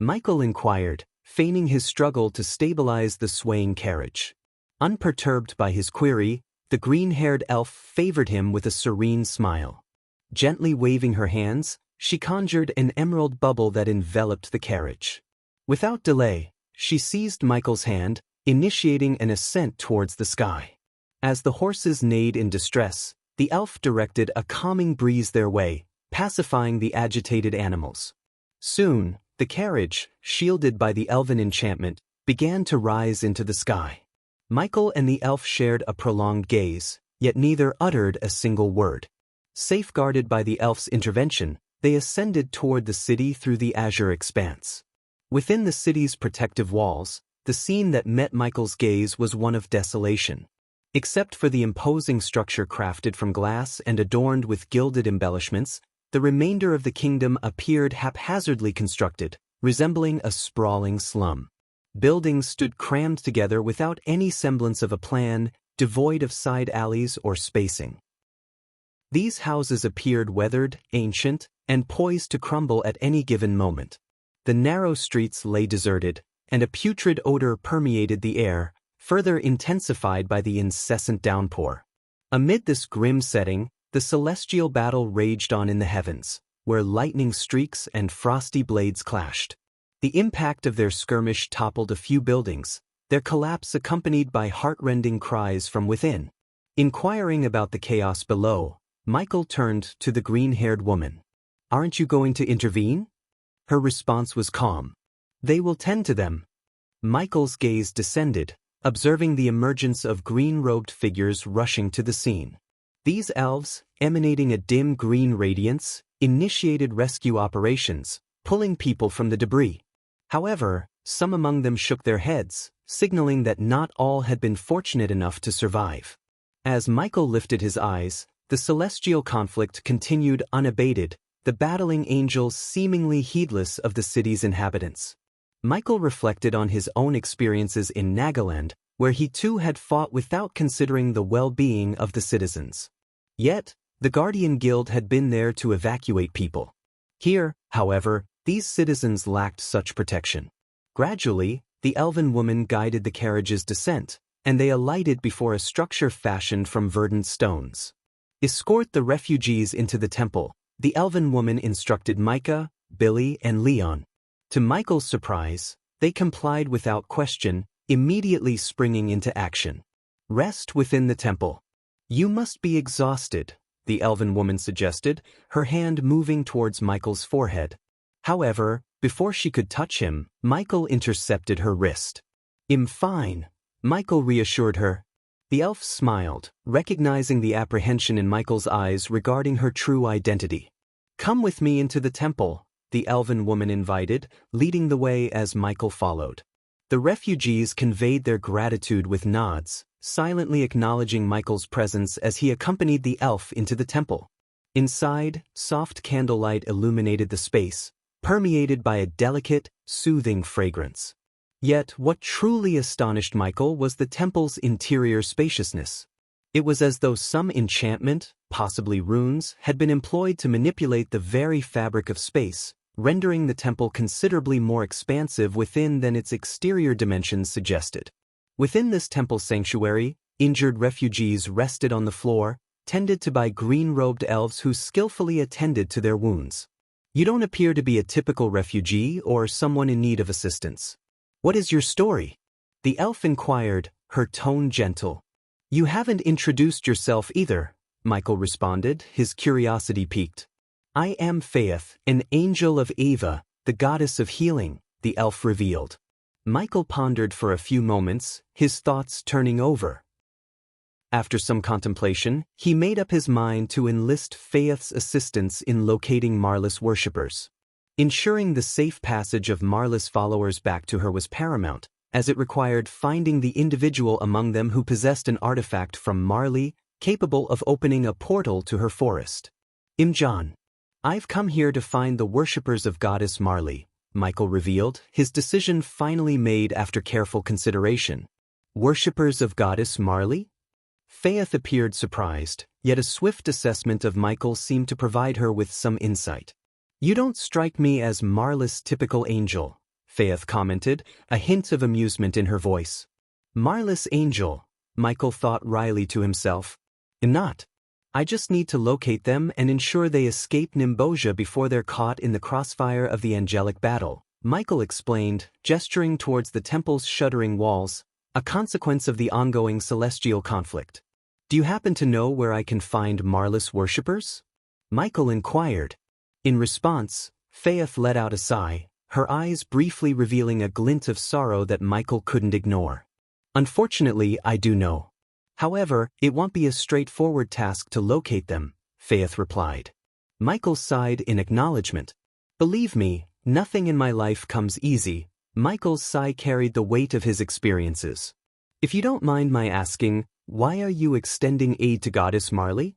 Michael inquired, feigning his struggle to stabilize the swaying carriage. Unperturbed by his query, the green-haired elf favored him with a serene smile. Gently waving her hands, she conjured an emerald bubble that enveloped the carriage. Without delay, she seized Michael's hand, initiating an ascent towards the sky. As the horses neighed in distress, the elf directed a calming breeze their way, pacifying the agitated animals. Soon, the carriage, shielded by the elven enchantment, began to rise into the sky. Michael and the elf shared a prolonged gaze, yet neither uttered a single word. Safeguarded by the elf's intervention, they ascended toward the city through the azure expanse. Within the city's protective walls, the scene that met Michael's gaze was one of desolation. Except for the imposing structure crafted from glass and adorned with gilded embellishments, the remainder of the kingdom appeared haphazardly constructed, resembling a sprawling slum. Buildings stood crammed together without any semblance of a plan, devoid of side alleys or spacing. These houses appeared weathered, ancient, and poised to crumble at any given moment. The narrow streets lay deserted, and a putrid odor permeated the air, further intensified by the incessant downpour. Amid this grim setting, the celestial battle raged on in the heavens, where lightning streaks and frosty blades clashed. The impact of their skirmish toppled a few buildings, their collapse accompanied by heart-rending cries from within. Inquiring about the chaos below, Michael turned to the green-haired woman. "Aren't you going to intervene?" Her response was calm. "They will tend to them." Michael's gaze descended, observing the emergence of green-robed figures rushing to the scene. These elves, emanating a dim green radiance, initiated rescue operations, pulling people from the debris. However, some among them shook their heads, signaling that not all had been fortunate enough to survive. As Michael lifted his eyes, the celestial conflict continued unabated, the battling angels seemingly heedless of the city's inhabitants. Michael reflected on his own experiences in Nagaland, where he too had fought without considering the well-being of the citizens. Yet, the Guardian Guild had been there to evacuate people. Here, however, these citizens lacked such protection. Gradually, the elven woman guided the carriage's descent, and they alighted before a structure fashioned from verdant stones. "Escort the refugees into the temple," the elven woman instructed Micah, Billy, and Leon. To Michael's surprise, they complied without question, immediately springing into action. "Rest within the temple. You must be exhausted," the elven woman suggested, her hand moving towards Michael's forehead. However, before she could touch him, Michael intercepted her wrist. "I'm fine," Michael reassured her. The elf smiled, recognizing the apprehension in Michael's eyes regarding her true identity. "Come with me into the temple," the elven woman invited, leading the way as Michael followed. The refugees conveyed their gratitude with nods, silently acknowledging Michael's presence as he accompanied the elf into the temple. Inside, soft candlelight illuminated the space, permeated by a delicate, soothing fragrance. Yet what truly astonished Michael was the temple's interior spaciousness. It was as though some enchantment, possibly runes, had been employed to manipulate the very fabric of space, rendering the temple considerably more expansive within than its exterior dimensions suggested. Within this temple sanctuary, injured refugees rested on the floor, tended to by green-robed elves who skillfully attended to their wounds. You don't appear to be a typical refugee or someone in need of assistance. What is your story? The elf inquired, her tone gentle. You haven't introduced yourself either, Michael responded, his curiosity piqued. I am Faith, an angel of Eva, the goddess of healing, the elf revealed. Michael pondered for a few moments, his thoughts turning over. After some contemplation, he made up his mind to enlist Faith's assistance in locating Marlis worshippers. Ensuring the safe passage of Marlis followers back to her was paramount, as it required finding the individual among them who possessed an artifact from Marley, capable of opening a portal to her forest. Imjan. I've come here to find the worshippers of goddess Marley, Michael revealed, his decision finally made after careful consideration. Worshippers of goddess Marley? Faith appeared surprised, yet a swift assessment of Michael seemed to provide her with some insight. You don't strike me as Marlis' typical angel, Faith commented, a hint of amusement in her voice. Marlis' angel, Michael thought wryly to himself. I'm not. I just need to locate them and ensure they escape Nimbosia before they're caught in the crossfire of the angelic battle, Michael explained, gesturing towards the temple's shuddering walls, a consequence of the ongoing celestial conflict. Do you happen to know where I can find Marlis worshippers? Michael inquired. In response, Faith let out a sigh, her eyes briefly revealing a glint of sorrow that Michael couldn't ignore. Unfortunately, I do know. However, it won't be a straightforward task to locate them, Faith replied. Michael sighed in acknowledgement. Believe me, nothing in my life comes easy. Michael's sigh carried the weight of his experiences. If you don't mind my asking, why are you extending aid to Goddess Marley?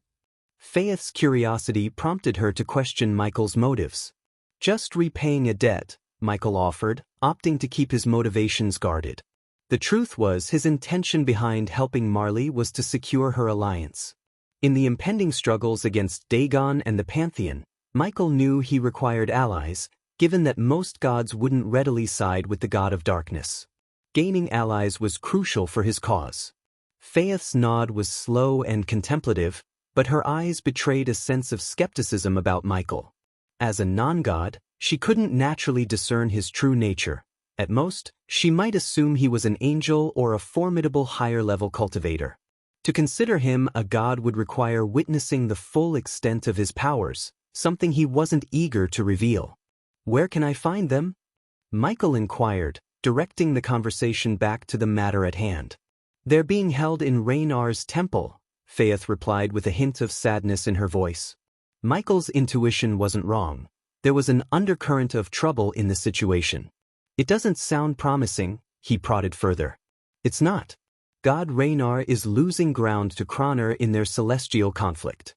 Faith's curiosity prompted her to question Michael's motives. Just repaying a debt, Michael offered, opting to keep his motivations guarded. The truth was his intention behind helping Marley was to secure her alliance. In the impending struggles against Dagon and the Pantheon, Michael knew he required allies, given that most gods wouldn't readily side with the god of darkness. Gaining allies was crucial for his cause. Faith's nod was slow and contemplative, but her eyes betrayed a sense of skepticism about Michael. As a non-god, she couldn't naturally discern his true nature. At most, she might assume he was an angel or a formidable higher-level cultivator. To consider him a god would require witnessing the full extent of his powers, something he wasn't eager to reveal. Where can I find them? Michael inquired, directing the conversation back to the matter at hand. They're being held in Raynar's temple, Faith replied with a hint of sadness in her voice. Michael's intuition wasn't wrong. There was an undercurrent of trouble in the situation. It doesn't sound promising, he prodded further. It's not. God Raynar is losing ground to Croner in their celestial conflict.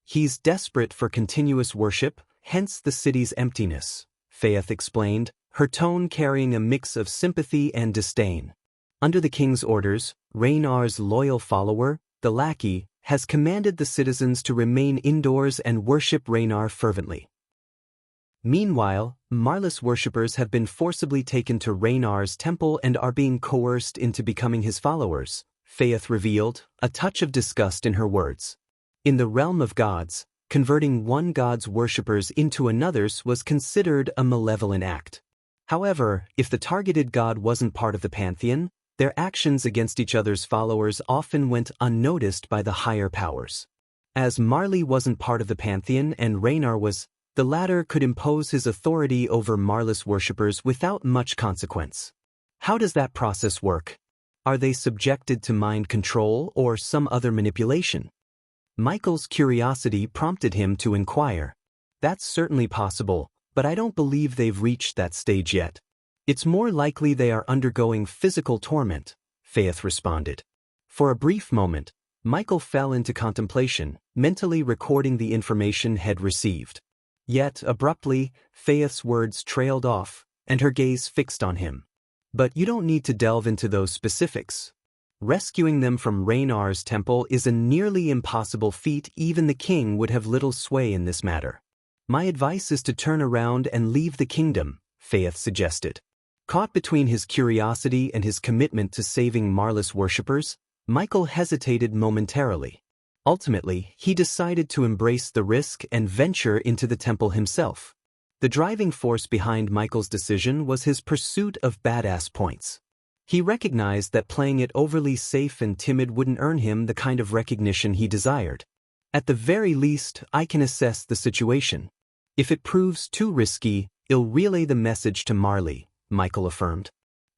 He's desperate for continuous worship, hence the city's emptiness, Faith explained, her tone carrying a mix of sympathy and disdain. Under the king's orders, Raynar's loyal follower, the lackey, has commanded the citizens to remain indoors and worship Raynar fervently. Meanwhile, Marlis worshippers have been forcibly taken to Raynar's temple and are being coerced into becoming his followers, Faith revealed, a touch of disgust in her words. In the realm of gods, converting one god's worshippers into another's was considered a malevolent act. However, if the targeted god wasn't part of the pantheon, their actions against each other's followers often went unnoticed by the higher powers. As Marley wasn't part of the pantheon and Raynar was, the latter could impose his authority over Marlis worshippers without much consequence. How does that process work? Are they subjected to mind control or some other manipulation? Michael's curiosity prompted him to inquire. That's certainly possible, but I don't believe they've reached that stage yet. It's more likely they are undergoing physical torment, Faith responded. For a brief moment, Michael fell into contemplation, mentally recording the information he'd received. Yet, abruptly, Faith's words trailed off, and her gaze fixed on him. But you don't need to delve into those specifics. Rescuing them from Reynar's temple is a nearly impossible feat. Even the king would have little sway in this matter. My advice is to turn around and leave the kingdom, Faith suggested. Caught between his curiosity and his commitment to saving Marlis worshippers, Michael hesitated momentarily. Ultimately, he decided to embrace the risk and venture into the temple himself. The driving force behind Michael's decision was his pursuit of badass points. He recognized that playing it overly safe and timid wouldn't earn him the kind of recognition he desired. At the very least, I can assess the situation. If it proves too risky, I'll relay the message to Marley, Michael affirmed.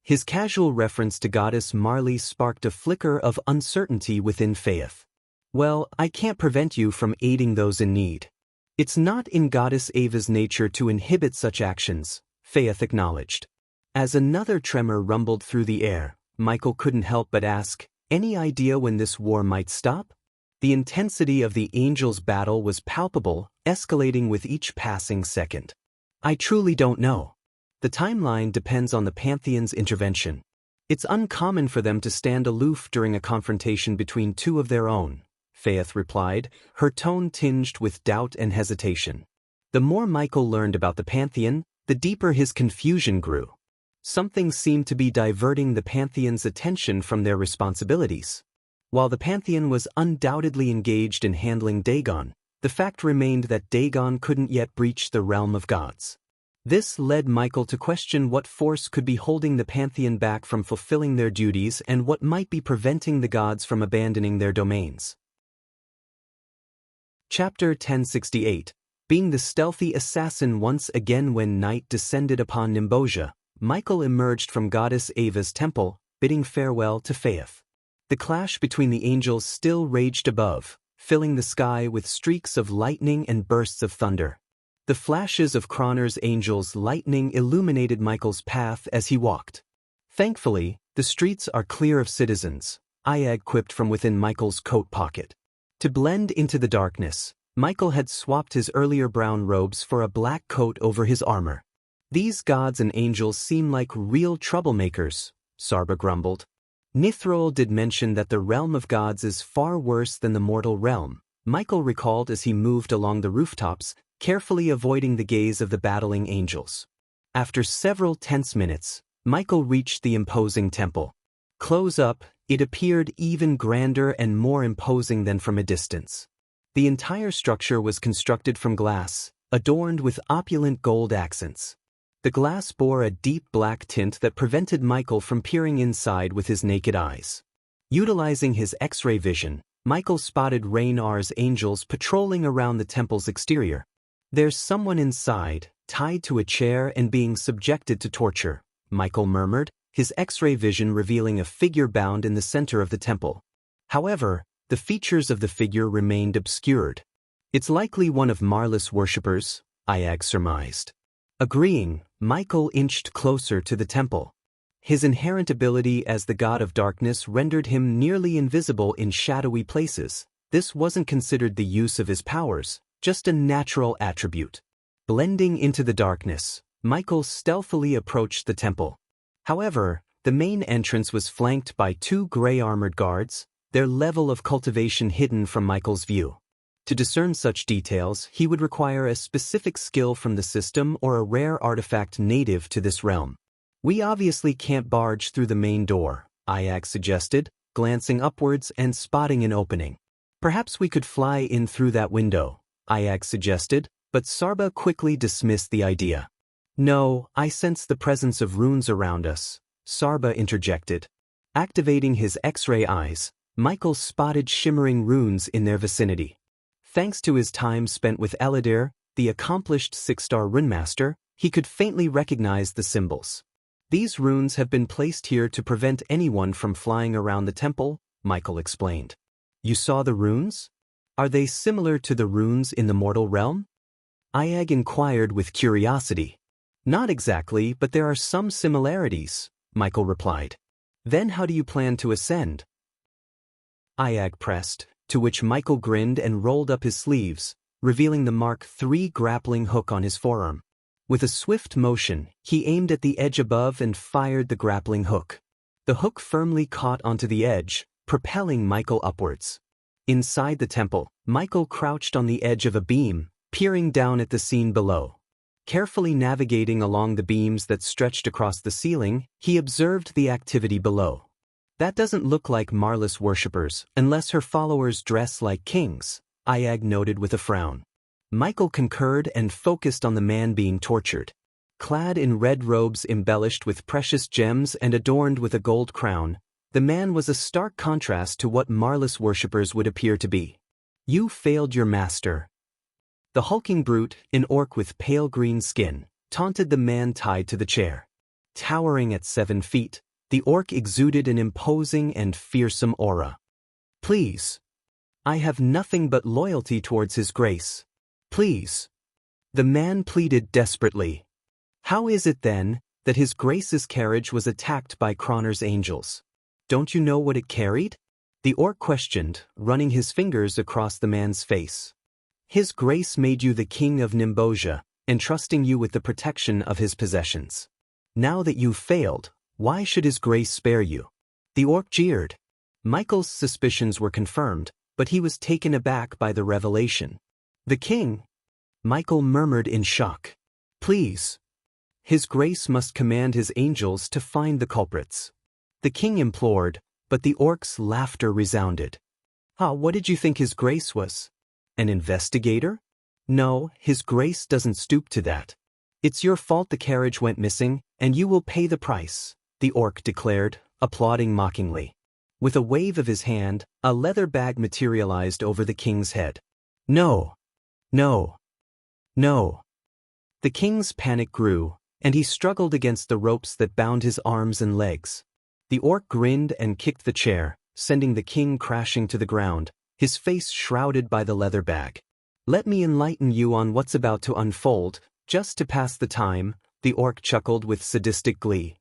His casual reference to goddess Marley sparked a flicker of uncertainty within Faith. Well, I can't prevent you from aiding those in need. It's not in goddess Ava's nature to inhibit such actions, Faith acknowledged. As another tremor rumbled through the air, Michael couldn't help but ask, any idea when this war might stop? The intensity of the angels' battle was palpable, escalating with each passing second. I truly don't know. The timeline depends on the Pantheon's intervention. It's uncommon for them to stand aloof during a confrontation between two of their own, Faith replied, her tone tinged with doubt and hesitation. The more Michael learned about the Pantheon, the deeper his confusion grew. Something seemed to be diverting the Pantheon's attention from their responsibilities. While the Pantheon was undoubtedly engaged in handling Dagon, the fact remained that Dagon couldn't yet breach the realm of gods. This led Michael to question what force could be holding the Pantheon back from fulfilling their duties and what might be preventing the gods from abandoning their domains. Chapter 1068. Being the stealthy assassin. Once again, when night descended upon Nimbosia, Michael emerged from goddess Ava's temple, bidding farewell to Faith. The clash between the angels still raged above, filling the sky with streaks of lightning and bursts of thunder. The flashes of Croner's angels' lightning illuminated Michael's path as he walked. Thankfully, the streets are clear of citizens, Iag quipped from within Michael's coat pocket. To blend into the darkness, Michael had swapped his earlier brown robes for a black coat over his armor. These gods and angels seem like real troublemakers, Sarba grumbled. Nithrol did mention that the realm of gods is far worse than the mortal realm, Michael recalled as he moved along the rooftops, carefully avoiding the gaze of the battling angels. After several tense minutes, Michael reached the imposing temple. Close up, it appeared even grander and more imposing than from a distance. The entire structure was constructed from glass, adorned with opulent gold accents. The glass bore a deep black tint that prevented Michael from peering inside with his naked eyes. Utilizing his X-ray vision, Michael spotted Reynar's angels patrolling around the temple's exterior. There's someone inside, tied to a chair and being subjected to torture, Michael murmured, his X-ray vision revealing a figure bound in the center of the temple. However, the features of the figure remained obscured. It's likely one of Marlis worshippers, Iag surmised. Agreeing, Michael inched closer to the temple. His inherent ability as the god of darkness rendered him nearly invisible in shadowy places. This wasn't considered the use of his powers, just a natural attribute. Blending into the darkness, Michael stealthily approached the temple. However, the main entrance was flanked by two gray-armored guards, their level of cultivation hidden from Michael's view. To discern such details, he would require a specific skill from the system or a rare artifact native to this realm. We obviously can't barge through the main door, Iag suggested, glancing upwards and spotting an opening. Perhaps we could fly in through that window, Iag suggested, but Sarba quickly dismissed the idea. No, I sense the presence of runes around us, Sarba interjected. Activating his X-ray eyes, Michael spotted shimmering runes in their vicinity. Thanks to his time spent with Eladir, the accomplished six-star runemaster, he could faintly recognize the symbols. These runes have been placed here to prevent anyone from flying around the temple, Michael explained. You saw the runes? Are they similar to the runes in the mortal realm? Iag inquired with curiosity. Not exactly, but there are some similarities, Michael replied. Then how do you plan to ascend? Iag pressed, to which Michael grinned and rolled up his sleeves, revealing the Mark III grappling hook on his forearm. With a swift motion, he aimed at the edge above and fired the grappling hook. The hook firmly caught onto the edge, propelling Michael upwards. Inside the temple, Michael crouched on the edge of a beam, peering down at the scene below. Carefully navigating along the beams that stretched across the ceiling, he observed the activity below. That doesn't look like Marlis worshippers, unless her followers dress like kings, Iag noted with a frown. Michael concurred and focused on the man being tortured. Clad in red robes embellished with precious gems and adorned with a gold crown, the man was a stark contrast to what Marlis worshippers would appear to be. You failed your master. The hulking brute, an orc with pale green skin, taunted the man tied to the chair. Towering at 7 feet, the orc exuded an imposing and fearsome aura. Please. I have nothing but loyalty towards his grace. Please. The man pleaded desperately. How is it then, that his grace's carriage was attacked by Croner's angels? Don't you know what it carried? The orc questioned, running his fingers across the man's face. His grace made you the king of Nimbosia, entrusting you with the protection of his possessions. Now that you've failed, why should his grace spare you? The orc jeered. Michael's suspicions were confirmed, but he was taken aback by the revelation. The king? Michael murmured in shock. Please. His grace must command his angels to find the culprits. The king implored, but the orc's laughter resounded. What did you think his grace was? An investigator? No, his grace doesn't stoop to that. It's your fault the carriage went missing, and you will pay the price, the orc declared, applauding mockingly. With a wave of his hand, a leather bag materialized over the king's head. No. No. No. The king's panic grew, and he struggled against the ropes that bound his arms and legs. The orc grinned and kicked the chair, sending the king crashing to the ground, his face shrouded by the leather bag. Let me enlighten you on what's about to unfold, just to pass the time, the orc chuckled with sadistic glee.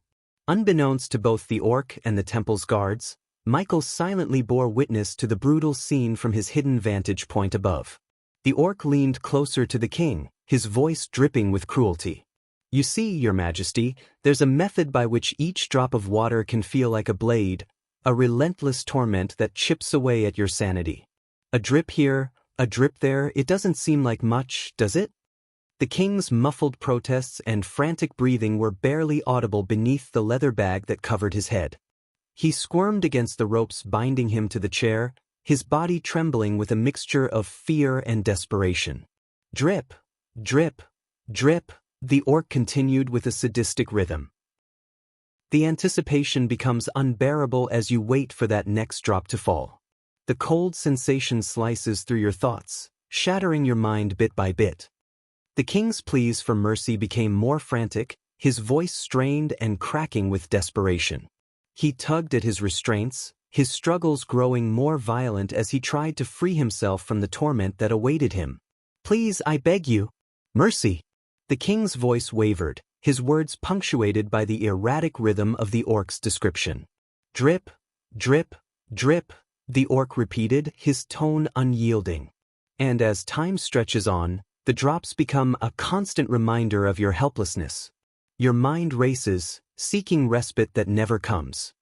Unbeknownst to both the orc and the temple's guards, Michael silently bore witness to the brutal scene from his hidden vantage point above. The orc leaned closer to the king, his voice dripping with cruelty. You see, your majesty, there's a method by which each drop of water can feel like a blade, a relentless torment that chips away at your sanity. A drip here, a drip there, it doesn't seem like much, does it? The king's muffled protests and frantic breathing were barely audible beneath the leather bag that covered his head. He squirmed against the ropes binding him to the chair, his body trembling with a mixture of fear and desperation. Drip, drip, drip, the orc continued with a sadistic rhythm. The anticipation becomes unbearable as you wait for that next drop to fall. The cold sensation slices through your thoughts, shattering your mind bit by bit. The king's pleas for mercy became more frantic, his voice strained and cracking with desperation. He tugged at his restraints, his struggles growing more violent as he tried to free himself from the torment that awaited him. Please, I beg you. Mercy. The king's voice wavered, his words punctuated by the erratic rhythm of the orc's description. Drip, drip, drip, the orc repeated, his tone unyielding. And as time stretches on, the drops become a constant reminder of your helplessness. Your mind races, seeking respite that never comes.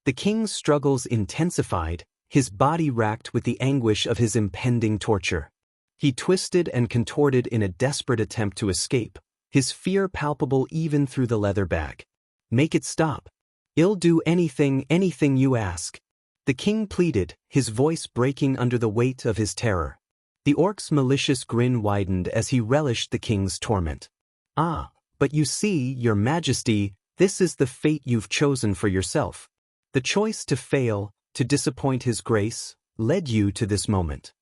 The king's struggles intensified, his body racked with the anguish of his impending torture. He twisted and contorted in a desperate attempt to escape, his fear palpable even through the leather bag. Make it stop. I'll do anything you ask. The king pleaded, his voice breaking under the weight of his terror. The orc's malicious grin widened as he relished the king's torment. But you see, your majesty, this is the fate you've chosen for yourself. The choice to fail, to disappoint his grace, led you to this moment.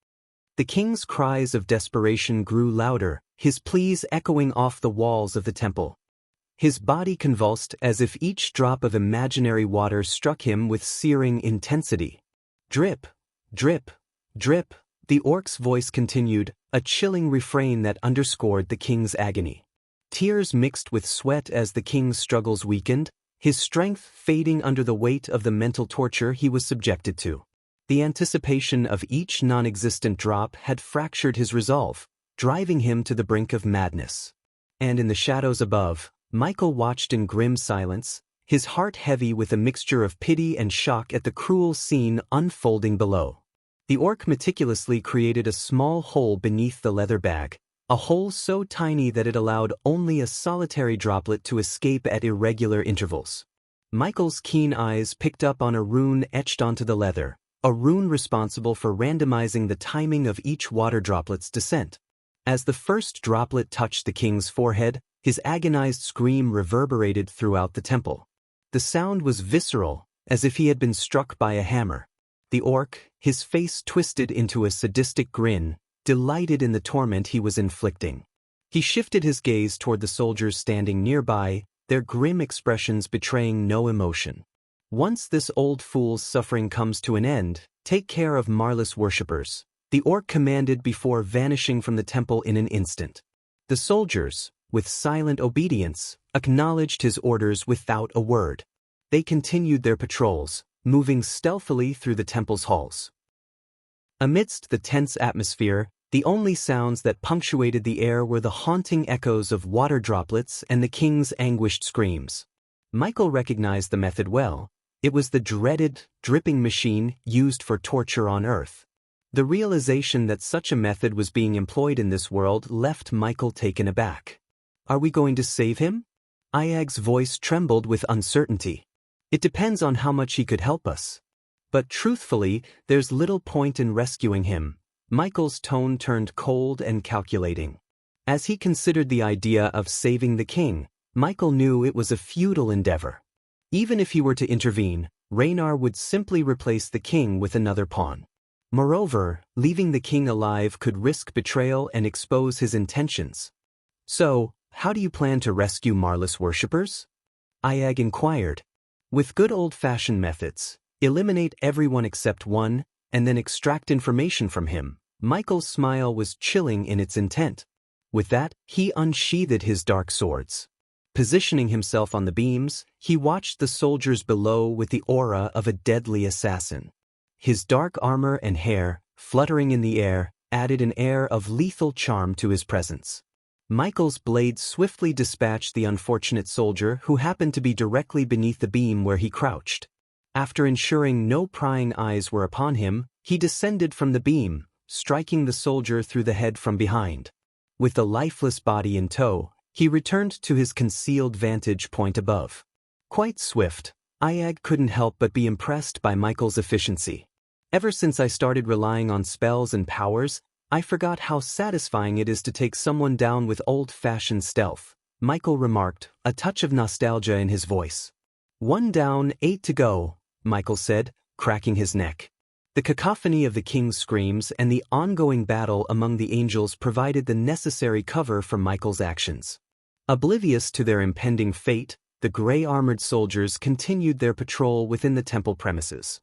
The king's cries of desperation grew louder, his pleas echoing off the walls of the temple. His body convulsed as if each drop of imaginary water struck him with searing intensity. Drip, drip, drip, the orc's voice continued, a chilling refrain that underscored the king's agony. Tears mixed with sweat as the king's struggles weakened, his strength fading under the weight of the mental torture he was subjected to. The anticipation of each non-existent drop had fractured his resolve, driving him to the brink of madness. and in the shadows above, Michael watched in grim silence, his heart heavy with a mixture of pity and shock at the cruel scene unfolding below. The orc meticulously created a small hole beneath the leather bag, a hole so tiny that it allowed only a solitary droplet to escape at irregular intervals. Michael's keen eyes picked up on a rune etched onto the leather, a rune responsible for randomizing the timing of each water droplet's descent. As the first droplet touched the king's forehead, his agonized scream reverberated throughout the temple. The sound was visceral, as if he had been struck by a hammer. The orc, his face twisted into a sadistic grin, delighted in the torment he was inflicting. He shifted his gaze toward the soldiers standing nearby, their grim expressions betraying no emotion. Once this old fool's suffering comes to an end, take care of Marlis worshippers, the orc commanded before vanishing from the temple in an instant. The soldiers, with silent obedience, acknowledged his orders without a word. They continued their patrols, moving stealthily through the temple's halls. Amidst the tense atmosphere, the only sounds that punctuated the air were the haunting echoes of water droplets and the king's anguished screams. Michael recognized the method well. It was the dreaded, dripping machine used for torture on Earth. The realization that such a method was being employed in this world left Michael taken aback. "Are we going to save him?" Ayag's voice trembled with uncertainty. "It depends on how much he could help us. But truthfully, there's little point in rescuing him." Michael's tone turned cold and calculating. As he considered the idea of saving the king, Michael knew it was a futile endeavor. Even if he were to intervene, Raynar would simply replace the king with another pawn. Moreover, leaving the king alive could risk betrayal and expose his intentions. "So, how do you plan to rescue Marlis worshippers?" Ayag inquired. "With good old-fashioned methods, eliminate everyone except one, and then extract information from him." Michael's smile was chilling in its intent. With that, he unsheathed his dark swords. Positioning himself on the beams, he watched the soldiers below with the aura of a deadly assassin. His dark armor and hair, fluttering in the air, added an air of lethal charm to his presence. Michael's blade swiftly dispatched the unfortunate soldier who happened to be directly beneath the beam where he crouched. After ensuring no prying eyes were upon him, he descended from the beam, striking the soldier through the head from behind. With the lifeless body in tow, he returned to his concealed vantage point above. Quite swift, Ayag couldn't help but be impressed by Michael's efficiency. "Ever since I started relying on spells and powers, I forgot how satisfying it is to take someone down with old-fashioned stealth," Michael remarked, a touch of nostalgia in his voice. "One down, 8 to go," Michael said, cracking his neck. The cacophony of the king's screams and the ongoing battle among the angels provided the necessary cover for Michael's actions. Oblivious to their impending fate, the gray-armored soldiers continued their patrol within the temple premises.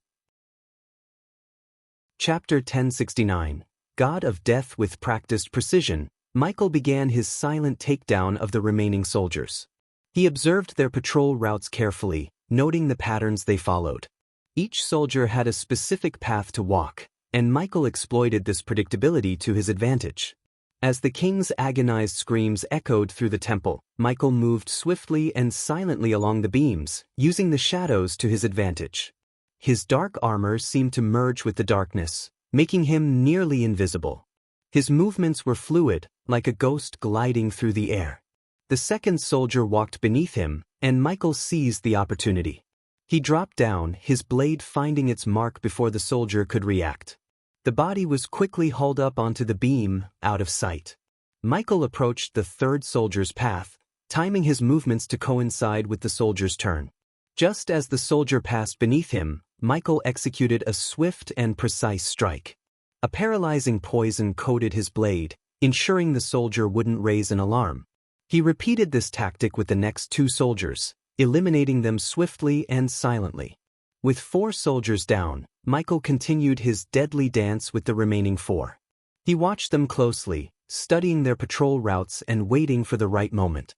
Chapter 1069. God of Death. With practiced precision, Michael began his silent takedown of the remaining soldiers. He observed their patrol routes carefully, noting the patterns they followed. Each soldier had a specific path to walk, and Michael exploited this predictability to his advantage. As the king's agonized screams echoed through the temple, Michael moved swiftly and silently along the beams, using the shadows to his advantage. His dark armor seemed to merge with the darkness, making him nearly invisible. His movements were fluid, like a ghost gliding through the air. The second soldier walked beneath him, and Michael seized the opportunity. He dropped down, his blade finding its mark before the soldier could react. The body was quickly hauled up onto the beam, out of sight. Michael approached the third soldier's path, timing his movements to coincide with the soldier's turn. Just as the soldier passed beneath him, Michael executed a swift and precise strike. A paralyzing poison coated his blade, ensuring the soldier wouldn't raise an alarm. He repeated this tactic with the next 2 soldiers, eliminating them swiftly and silently. With 4 soldiers down, Michael continued his deadly dance with the remaining 4. He watched them closely, studying their patrol routes and waiting for the right moment.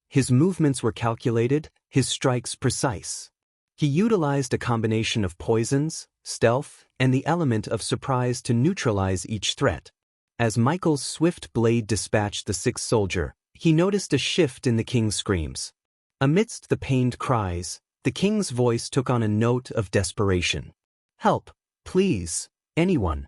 His movements were calculated, his strikes precise. He utilized a combination of poisons, stealth, and the element of surprise to neutralize each threat. As Michael's swift blade dispatched the 6th soldier, he noticed a shift in the king's screams. Amidst the pained cries, the king's voice took on a note of desperation. "Help, please, anyone."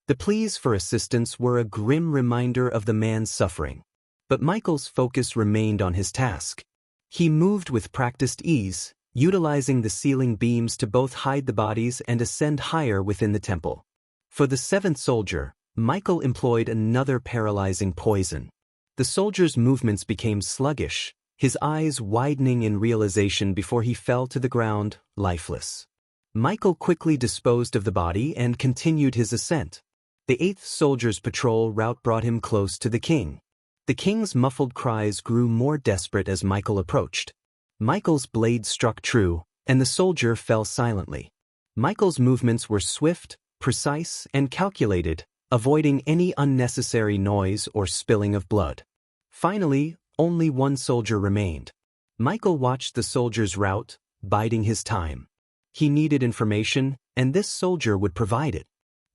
The pleas for assistance were a grim reminder of the man's suffering. But Michael's focus remained on his task. He moved with practiced ease, utilizing the ceiling beams to both hide the bodies and ascend higher within the temple. For the seventh soldier, Michael employed another paralyzing poison. The soldier's movements became sluggish, his eyes widening in realization before he fell to the ground, lifeless. Michael quickly disposed of the body and continued his ascent. The eighth soldier's patrol route brought him close to the king. The king's muffled cries grew more desperate as Michael approached. Michael's blade struck true, and the soldier fell silently. Michael's movements were swift, precise, and calculated, avoiding any unnecessary noise or spilling of blood. Finally, only one soldier remained. Michael watched the soldier's route, biding his time. He needed information, and this soldier would provide it.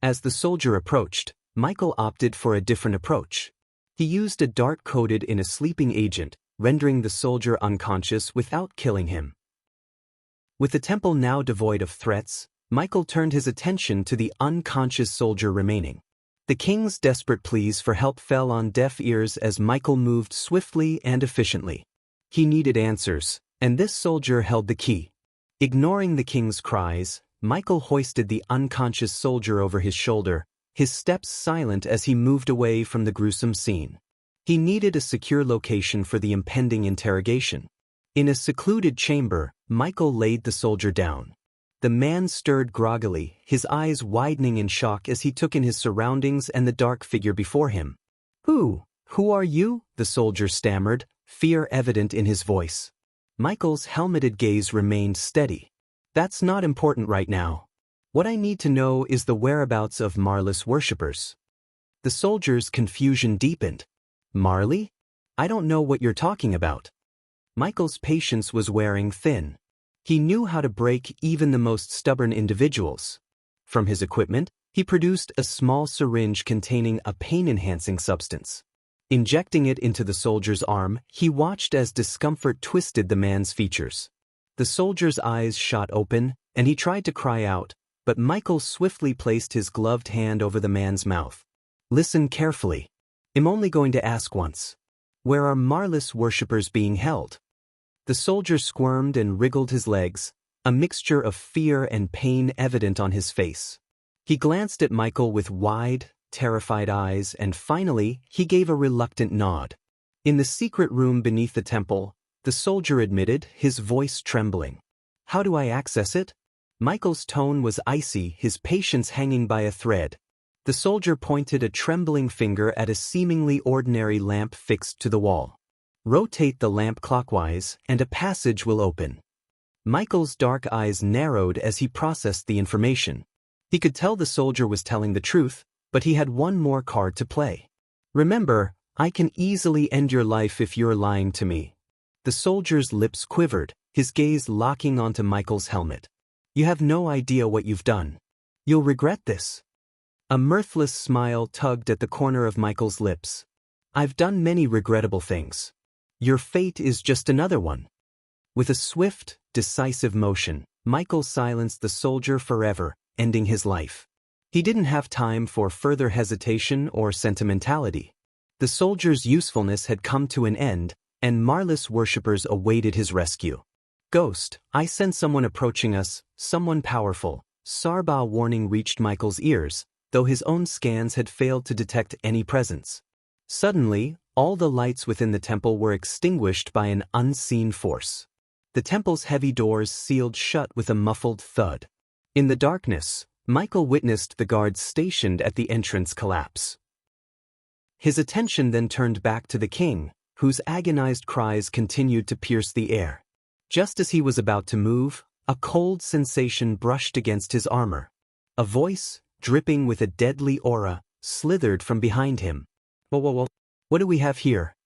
As the soldier approached, Michael opted for a different approach. He used a dart coated in a sleeping agent, rendering the soldier unconscious without killing him. With the temple now devoid of threats, Michael turned his attention to the unconscious soldier remaining. The king's desperate pleas for help fell on deaf ears as Michael moved swiftly and efficiently. He needed answers, and this soldier held the key. Ignoring the king's cries, Michael hoisted the unconscious soldier over his shoulder, his steps silent as he moved away from the gruesome scene. He needed a secure location for the impending interrogation. In a secluded chamber, Michael laid the soldier down. The man stirred groggily, his eyes widening in shock as he took in his surroundings and the dark figure before him. Who are you?" the soldier stammered, fear evident in his voice. Michael's helmeted gaze remained steady. "That's not important right now. What I need to know is the whereabouts of Marlis worshippers." The soldier's confusion deepened. "Marley? I don't know what you're talking about." Michael's patience was wearing thin. He knew how to break even the most stubborn individuals. From his equipment, he produced a small syringe containing a pain-enhancing substance. Injecting it into the soldier's arm, he watched as discomfort twisted the man's features. The soldier's eyes shot open, and he tried to cry out, but Michael swiftly placed his gloved hand over the man's mouth. "Listen carefully. I'm only going to ask once. Where are Marlis worshippers being held?" The soldier squirmed and wriggled his legs, a mixture of fear and pain evident on his face. He glanced at Michael with wide, terrified eyes, and finally, he gave a reluctant nod. In the secret room beneath the temple, the soldier admitted, his voice trembling. "How do I access it?" Michael's tone was icy, his patience hanging by a thread. The soldier pointed a trembling finger at a seemingly ordinary lamp fixed to the wall. "Rotate the lamp clockwise, and a passage will open." Michael's dark eyes narrowed as he processed the information. He could tell the soldier was telling the truth, but he had one more card to play. "Remember, I can easily end your life if you're lying to me." The soldier's lips quivered, his gaze locking onto Michael's helmet. "You have no idea what you've done. You'll regret this." A mirthless smile tugged at the corner of Michael's lips. "I've done many regrettable things. Your fate is just another one." With a swift, decisive motion, Michael silenced the soldier forever, ending his life. He didn't have time for further hesitation or sentimentality. The soldier's usefulness had come to an end, and Marlis worshippers awaited his rescue. "Ghost, I sense someone approaching us, someone powerful." Sarba warning reached Michael's ears, though his own scans had failed to detect any presence. Suddenly, all the lights within the temple were extinguished by an unseen force. The temple's heavy doors sealed shut with a muffled thud. In the darkness, Michael witnessed the guards stationed at the entrance collapse. His attention then turned back to the king, whose agonized cries continued to pierce the air. Just as he was about to move, a cold sensation brushed against his armor. A voice, dripping with a deadly aura, slithered from behind him. Whoa, what do we have here?"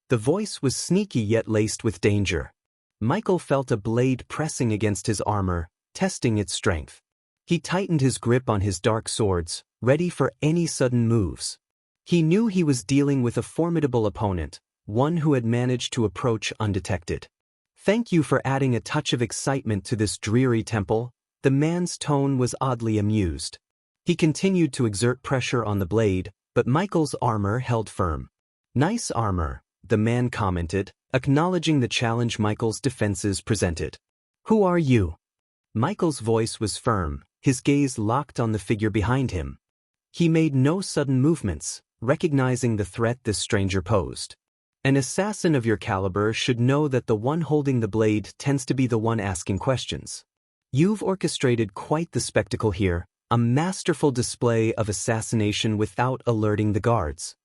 The voice was sneaky yet laced with danger. Michael felt a blade pressing against his armor, testing its strength. He tightened his grip on his dark swords, ready for any sudden moves. He knew he was dealing with a formidable opponent, one who had managed to approach undetected. "Thank you for adding a touch of excitement to this dreary temple." The man's tone was oddly amused. He continued to exert pressure on the blade, but Michael's armor held firm. "Nice armor," the man commented, acknowledging the challenge Michael's defenses presented. "Who are you?" Michael's voice was firm, his gaze locked on the figure behind him. He made no sudden movements, recognizing the threat this stranger posed. "An assassin of your caliber should know that the one holding the blade tends to be the one asking questions. You've orchestrated quite the spectacle here, a masterful display of assassination without alerting the guards.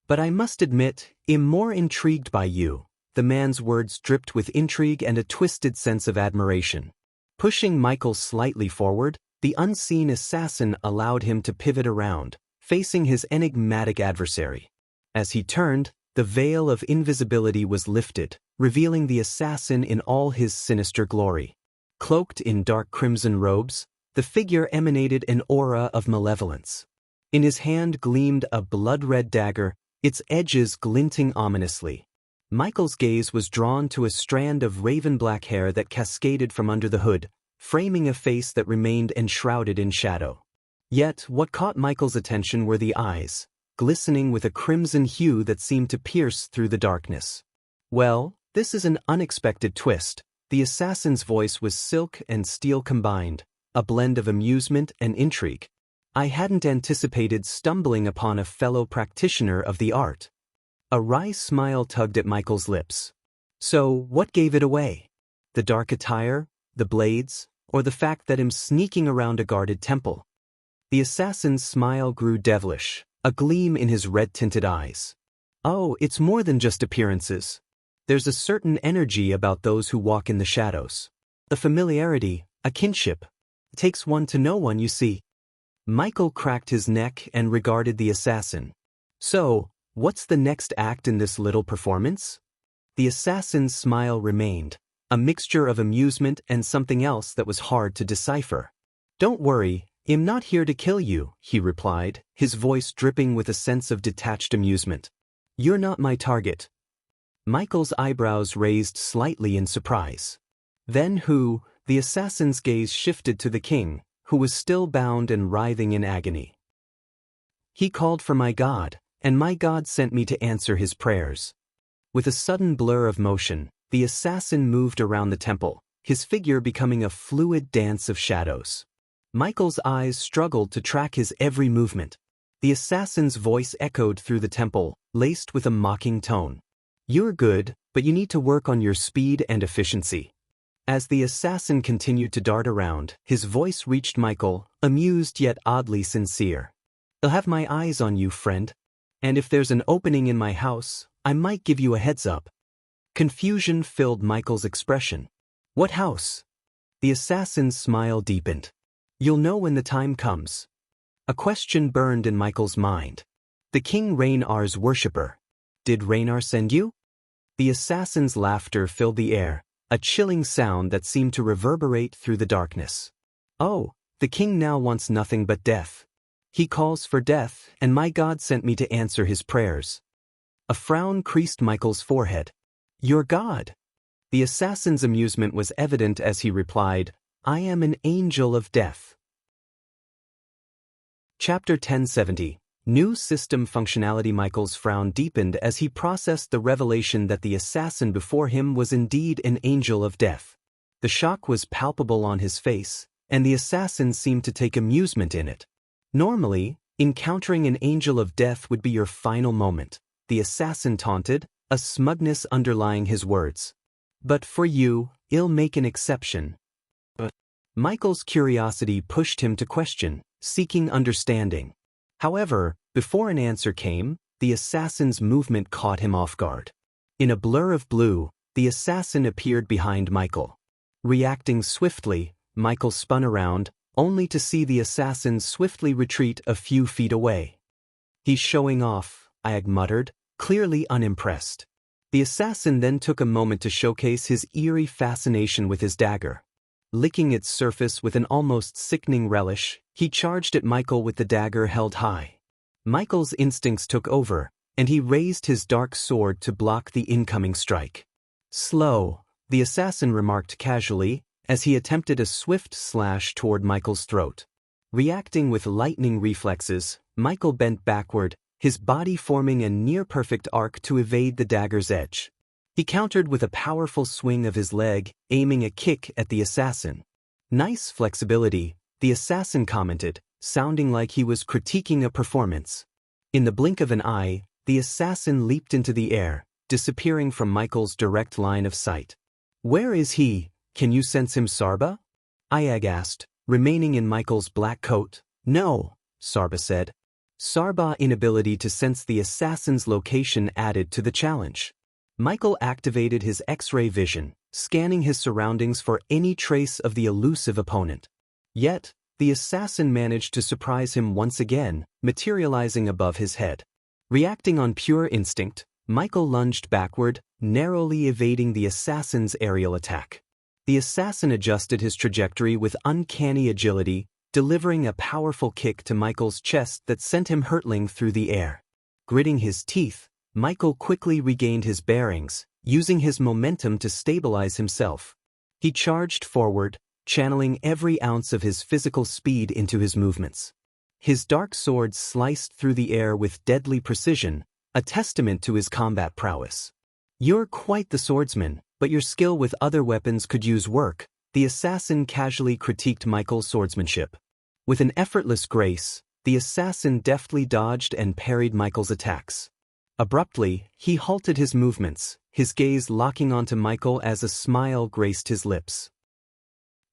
But I must admit, I'm more intrigued by you." The man's words dripped with intrigue and a twisted sense of admiration. Pushing Michael slightly forward, the unseen assassin allowed him to pivot around, facing his enigmatic adversary. As he turned, the veil of invisibility was lifted, revealing the assassin in all his sinister glory. Cloaked in dark crimson robes, the figure emanated an aura of malevolence. In his hand gleamed a blood-red dagger, its edges glinting ominously. Michael's gaze was drawn to a strand of raven-black hair that cascaded from under the hood, framing a face that remained enshrouded in shadow. Yet what caught Michael's attention were the eyes, glistening with a crimson hue that seemed to pierce through the darkness. "Well, this is an unexpected twist." The assassin's voice was silk and steel combined, a blend of amusement and intrigue. "I hadn't anticipated stumbling upon a fellow practitioner of the art." A wry smile tugged at Michael's lips. "So, what gave it away? The dark attire, the blades, or the fact that I'm sneaking around a guarded temple?" The assassin's smile grew devilish, a gleam in his red-tinted eyes. "Oh, it's more than just appearances. There's a certain energy about those who walk in the shadows. A familiarity, a kinship. It takes one to know one, you see." Michael cracked his neck and regarded the assassin. "So, what's the next act in this little performance?" The assassin's smile remained, a mixture of amusement and something else that was hard to decipher. "Don't worry, I'm not here to kill you," he replied, his voice dripping with a sense of detached amusement. "You're not my target." Michael's eyebrows raised slightly in surprise. "Then who?" The assassin's gaze shifted to the king, who was still bound and writhing in agony. "He called for my god, and my god sent me to answer his prayers." With a sudden blur of motion, the assassin moved around the temple, his figure becoming a fluid dance of shadows. Michael's eyes struggled to track his every movement. The assassin's voice echoed through the temple, laced with a mocking tone. "You're good, but you need to work on your speed and efficiency." As the assassin continued to dart around, his voice reached Michael, amused yet oddly sincere. "I'll have my eyes on you, friend. And if there's an opening in my house, I might give you a heads up." Confusion filled Michael's expression. "What house?" The assassin's smile deepened. "You'll know when the time comes." A question burned in Michael's mind. "The King Raynar's worshipper. Did Raynar send you?" The assassin's laughter filled the air, a chilling sound that seemed to reverberate through the darkness. "Oh, the king now wants nothing but death. He calls for death, and my God sent me to answer his prayers." A frown creased Michael's forehead. "Your God?" The assassin's amusement was evident as he replied, "I am an angel of death." Chapter 1070. New System Functionality. Michael's frown deepened as he processed the revelation that the assassin before him was indeed an angel of death. The shock was palpable on his face, and the assassin seemed to take amusement in it. Normally, encountering an angel of death would be your final moment, the assassin taunted, a smugness underlying his words. "But for you, I'll make an exception." But Michael's curiosity pushed him to question, seeking understanding. However, before an answer came, the assassin's movement caught him off guard. In a blur of blue, the assassin appeared behind Michael. Reacting swiftly, Michael spun around, only to see the assassin swiftly retreat a few feet away. "He's showing off," I muttered, clearly unimpressed. The assassin then took a moment to showcase his eerie fascination with his dagger. Licking its surface with an almost sickening relish, he charged at Michael with the dagger held high. Michael's instincts took over, and he raised his dark sword to block the incoming strike. "Slow," the assassin remarked casually, as he attempted a swift slash toward Michael's throat. Reacting with lightning reflexes, Michael bent backward, his body forming a near-perfect arc to evade the dagger's edge. He countered with a powerful swing of his leg, aiming a kick at the assassin. "Nice flexibility," the assassin commented, sounding like he was critiquing a performance. In the blink of an eye, the assassin leaped into the air, disappearing from Michael's direct line of sight. "Where is he? Can you sense him, Sarba?" Ayag asked, remaining in Michael's black coat. "No," Sarba said. Sarba's inability to sense the assassin's location added to the challenge. Michael activated his X-ray vision, scanning his surroundings for any trace of the elusive opponent. Yet, the assassin managed to surprise him once again, materializing above his head. Reacting on pure instinct, Michael lunged backward, narrowly evading the assassin's aerial attack. The assassin adjusted his trajectory with uncanny agility, delivering a powerful kick to Michael's chest that sent him hurtling through the air. Gritting his teeth, Michael quickly regained his bearings, using his momentum to stabilize himself. He charged forward, channeling every ounce of his physical speed into his movements. His dark sword sliced through the air with deadly precision, a testament to his combat prowess. "You're quite the swordsman, but your skill with other weapons could use work," the assassin casually critiqued Michael's swordsmanship. With an effortless grace, the assassin deftly dodged and parried Michael's attacks. Abruptly, he halted his movements, his gaze locking onto Michael as a smile graced his lips.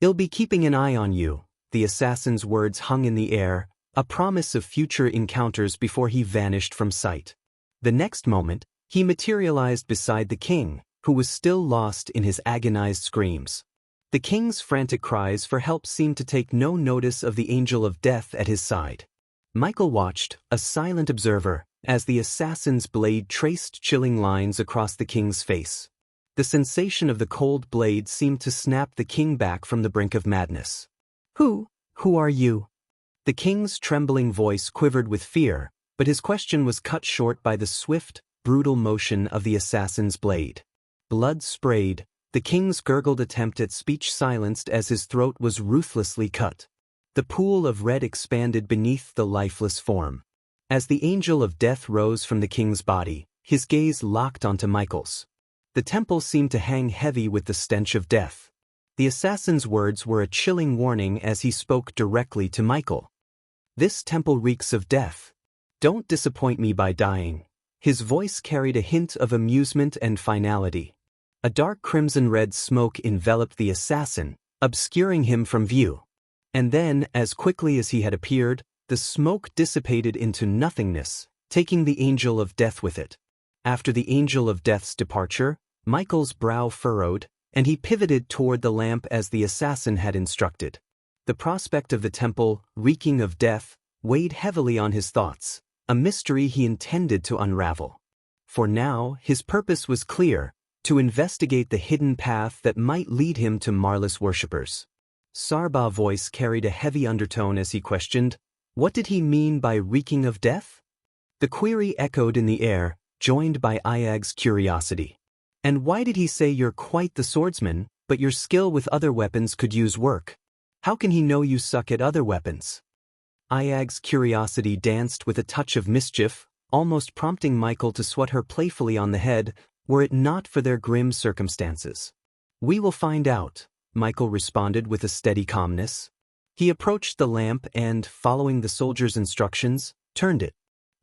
"I'll be keeping an eye on you," the assassin's words hung in the air, a promise of future encounters before he vanished from sight. The next moment, he materialized beside the king, who was still lost in his agonized screams. The king's frantic cries for help seemed to take no notice of the angel of death at his side. Michael watched, a silent observer, as the assassin's blade traced chilling lines across the king's face. The sensation of the cold blade seemed to snap the king back from the brink of madness. Who are you?" The king's trembling voice quivered with fear, but his question was cut short by the swift, brutal motion of the assassin's blade. Blood sprayed, the king's gurgled attempt at speech silenced as his throat was ruthlessly cut. The pool of red expanded beneath the lifeless form. As the angel of death rose from the king's body, his gaze locked onto Michael's. The temple seemed to hang heavy with the stench of death. The assassin's words were a chilling warning as he spoke directly to Michael. "This temple reeks of death. Don't disappoint me by dying." His voice carried a hint of amusement and finality. A dark crimson-red smoke enveloped the assassin, obscuring him from view. And then, as quickly as he had appeared, the smoke dissipated into nothingness, taking the angel of death with it. After the angel of death's departure, Michael's brow furrowed, and he pivoted toward the lamp as the assassin had instructed. The prospect of the temple, reeking of death, weighed heavily on his thoughts, a mystery he intended to unravel. For now, his purpose was clear: to investigate the hidden path that might lead him to Marlis worshippers. Sarba's voice carried a heavy undertone as he questioned, what did he mean by reeking of death? The query echoed in the air, joined by Ayag's curiosity. And why did he say you're quite the swordsman, but your skill with other weapons could use work? How can he know you suck at other weapons? Ayag's curiosity danced with a touch of mischief, almost prompting Michael to swat her playfully on the head, were it not for their grim circumstances. "We will find out," Michael responded with a steady calmness. He approached the lamp and, following the soldier's instructions, turned it.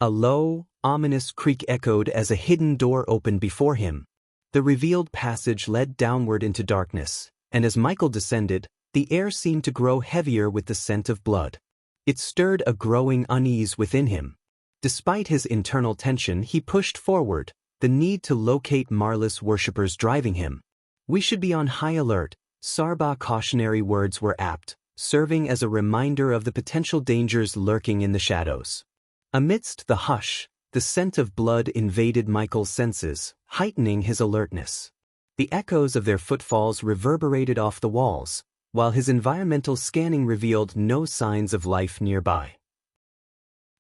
A low, ominous creak echoed as a hidden door opened before him. The revealed passage led downward into darkness, and as Michael descended, the air seemed to grow heavier with the scent of blood. It stirred a growing unease within him. Despite his internal tension, he pushed forward, the need to locate Marlis worshippers driving him. "We should be on high alert." Sarba's cautionary words were apt, serving as a reminder of the potential dangers lurking in the shadows. Amidst the hush, the scent of blood invaded Michael's senses, heightening his alertness. The echoes of their footfalls reverberated off the walls, while his environmental scanning revealed no signs of life nearby.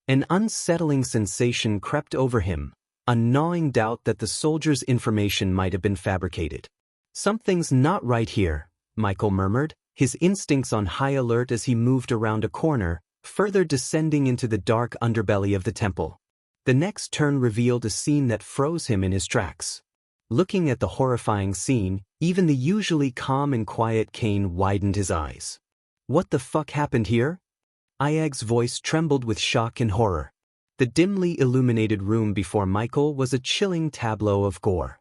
An unsettling sensation crept over him, a gnawing doubt that the soldier's information might have been fabricated. "Something's not right here," Michael murmured, his instincts on high alert as he moved around a corner, further descending into the dark underbelly of the temple. The next turn revealed a scene that froze him in his tracks. Looking at the horrifying scene, even the usually calm and quiet Kane widened his eyes. "What the fuck happened here?" Iag's voice trembled with shock and horror. The dimly illuminated room before Michael was a chilling tableau of gore.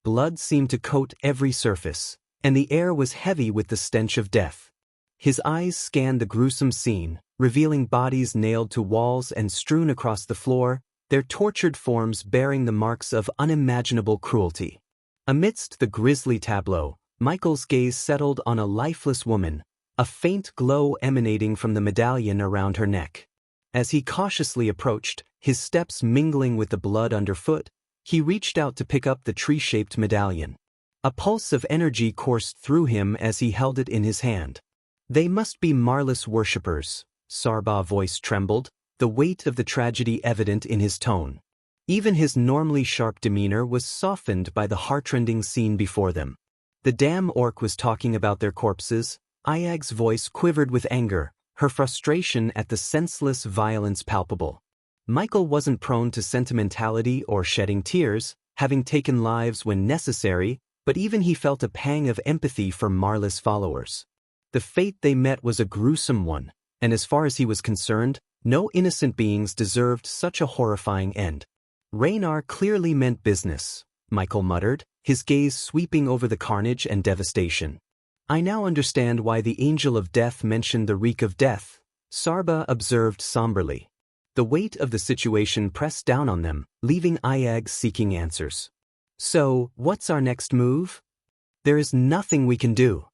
Blood seemed to coat every surface, and the air was heavy with the stench of death. His eyes scanned the gruesome scene, revealing bodies nailed to walls and strewn across the floor, their tortured forms bearing the marks of unimaginable cruelty. Amidst the grisly tableau, Michael's gaze settled on a lifeless woman, a faint glow emanating from the medallion around her neck. As he cautiously approached, his steps mingling with the blood underfoot, he reached out to pick up the tree-shaped medallion. A pulse of energy coursed through him as he held it in his hand. "They must be Marlis worshippers," Sarbah's voice trembled, the weight of the tragedy evident in his tone. Even his normally sharp demeanor was softened by the heartrending scene before them. "The damn orc was talking about their corpses." Iag's voice quivered with anger, her frustration at the senseless violence palpable. Michael wasn't prone to sentimentality or shedding tears, having taken lives when necessary, but even he felt a pang of empathy for Marlis followers. The fate they met was a gruesome one, and as far as he was concerned, no innocent beings deserved such a horrifying end. "Raynar clearly meant business," Michael muttered, his gaze sweeping over the carnage and devastation. "I now understand why the Angel of Death mentioned the reek of death," Sarbah observed somberly. The weight of the situation pressed down on them, leaving Iag seeking answers. "So, what's our next move?" "There is nothing we can do.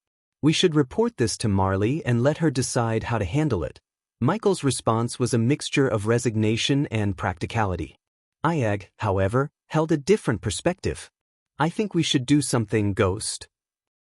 We should report this to Marley and let her decide how to handle it." Michael's response was a mixture of resignation and practicality. Iag, however, held a different perspective. "I think we should do something, Ghost."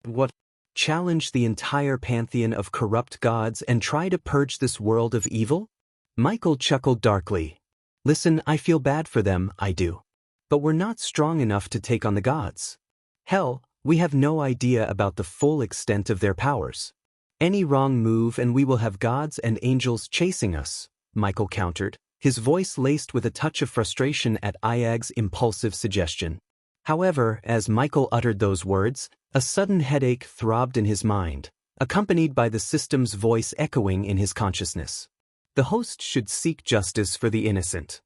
"What?" "Challenge the entire pantheon of corrupt gods and try to purge this world of evil?" Michael chuckled darkly. "Listen, I feel bad for them, I do. But we're not strong enough to take on the gods. Hell, we have no idea about the full extent of their powers. Any wrong move and we will have gods and angels chasing us," Michael countered, his voice laced with a touch of frustration at Iag's impulsive suggestion. However, as Michael uttered those words, a sudden headache throbbed in his mind, accompanied by the system's voice echoing in his consciousness. "The host should seek justice for the innocent."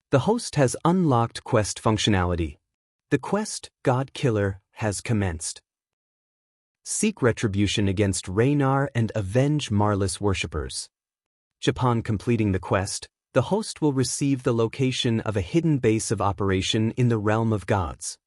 The host has unlocked quest functionality. The quest, God Killer, has commenced. Seek retribution against Raynar and avenge Marlis worshippers. Upon completing the quest, the host will receive the location of a hidden base of operation in the realm of gods.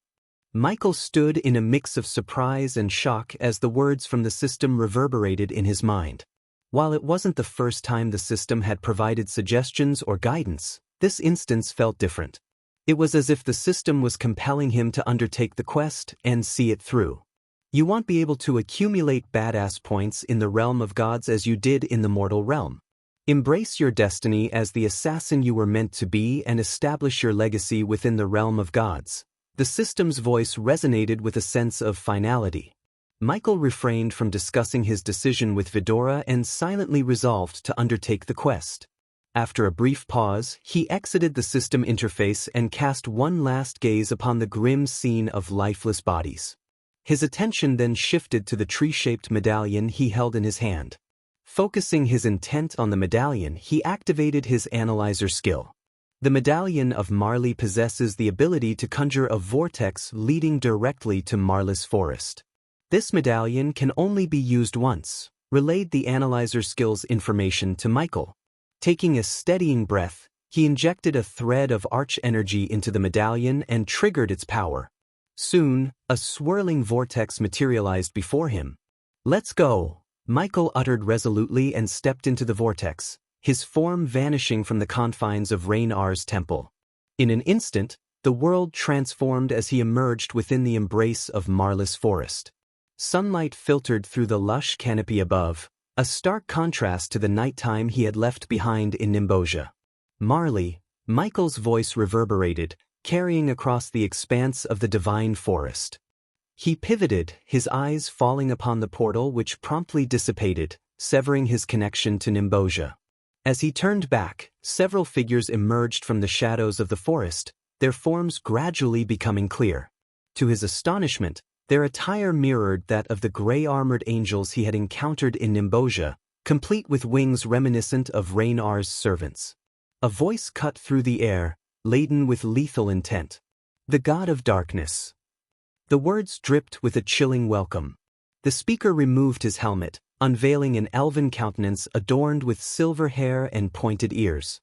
Michael stood in a mix of surprise and shock as the words from the system reverberated in his mind. While it wasn't the first time the system had provided suggestions or guidance, this instance felt different. It was as if the system was compelling him to undertake the quest and see it through. "You won't be able to accumulate badass points in the realm of gods as you did in the mortal realm. Embrace your destiny as the assassin you were meant to be and establish your legacy within the realm of gods." The system's voice resonated with a sense of finality. Michael refrained from discussing his decision with Vidora and silently resolved to undertake the quest. After a brief pause, he exited the system interface and cast one last gaze upon the grim scene of lifeless bodies. His attention then shifted to the tree-shaped medallion he held in his hand. Focusing his intent on the medallion, he activated his analyzer skill. The medallion of Marley possesses the ability to conjure a vortex leading directly to Marlis Forest. This medallion can only be used once, relayed the analyzer skill's information to Michael. Taking a steadying breath, he injected a thread of arch energy into the medallion and triggered its power. Soon, a swirling vortex materialized before him. "Let's go," Michael uttered resolutely and stepped into the vortex, his form vanishing from the confines of Raynar's temple. In an instant, the world transformed as he emerged within the embrace of Marlis Forest. Sunlight filtered through the lush canopy above, a stark contrast to the nighttime he had left behind in Nimbosia. "Marley," Michael's voice reverberated, carrying across the expanse of the divine forest. He pivoted, his eyes falling upon the portal which promptly dissipated, severing his connection to Nimbosia. As he turned back, several figures emerged from the shadows of the forest, their forms gradually becoming clear. To his astonishment, their attire mirrored that of the gray-armored angels he had encountered in Nimbosia, complete with wings reminiscent of Raynar's servants. A voice cut through the air, laden with lethal intent. "The God of Darkness." The words dripped with a chilling welcome. The speaker removed his helmet, unveiling an elven countenance adorned with silver hair and pointed ears.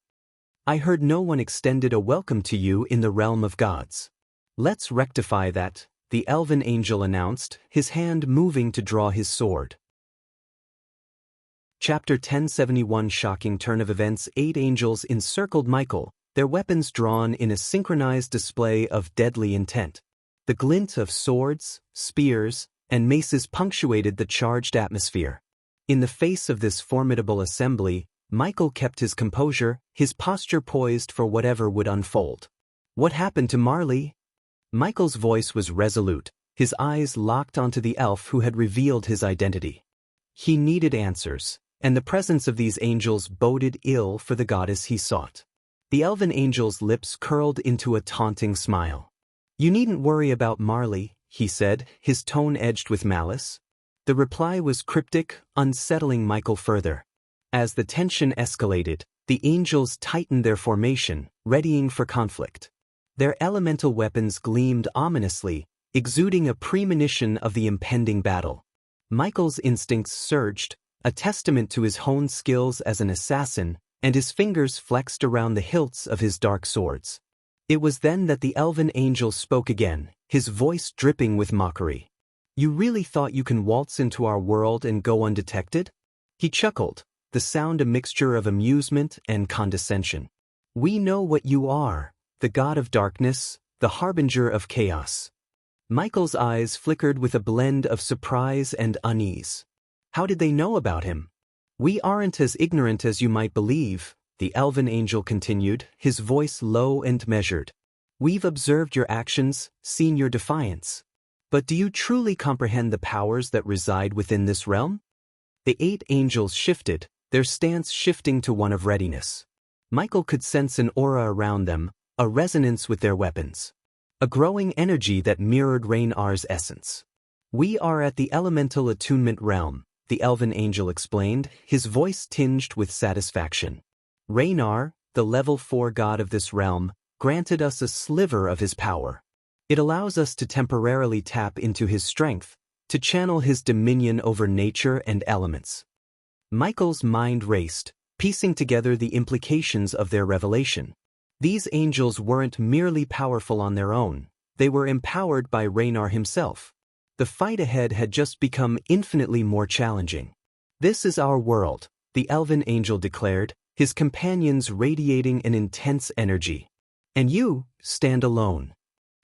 "I heard no one extended a welcome to you in the realm of gods." "Let's rectify that," the elven angel announced, his hand moving to draw his sword. Chapter 1071. Shocking turn of events. 8 angels encircled Michael, their weapons drawn in a synchronized display of deadly intent. The glint of swords, spears, and maces punctuated the charged atmosphere. In the face of this formidable assembly, Michael kept his composure, his posture poised for whatever would unfold. "What happened to Marley?" Michael's voice was resolute, his eyes locked onto the elf who had revealed his identity. He needed answers, and the presence of these angels boded ill for the goddess he sought. The elven angel's lips curled into a taunting smile. "You needn't worry about Marley," he said, his tone edged with malice. The reply was cryptic, unsettling Michael further. As the tension escalated, the angels tightened their formation, readying for conflict. Their elemental weapons gleamed ominously, exuding a premonition of the impending battle. Michael's instincts surged, a testament to his honed skills as an assassin, and his fingers flexed around the hilts of his dark swords. It was then that the elven angel spoke again, his voice dripping with mockery. "You really thought you can waltz into our world and go undetected?" He chuckled, the sound a mixture of amusement and condescension. "We know what you are, the God of Darkness, the harbinger of chaos." Michael's eyes flickered with a blend of surprise and unease. "How did they know about him?" "We aren't as ignorant as you might believe," the elven angel continued, his voice low and measured. "We've observed your actions, seen your defiance. But do you truly comprehend the powers that reside within this realm?" The 8 angels shifted, their stance shifting to one of readiness. Michael could sense an aura around them, a resonance with their weapons. A growing energy that mirrored Raynar's essence. "We are at the elemental attunement realm," the elven angel explained, his voice tinged with satisfaction. "Raynar, the level 4 god of this realm, granted us a sliver of his power. It allows us to temporarily tap into his strength, to channel his dominion over nature and elements." Michael's mind raced, piecing together the implications of their revelation. These angels weren't merely powerful on their own, they were empowered by Raynar himself. The fight ahead had just become infinitely more challenging. "This is our world," the elven angel declared, his companions radiating an intense energy. "And you stand alone."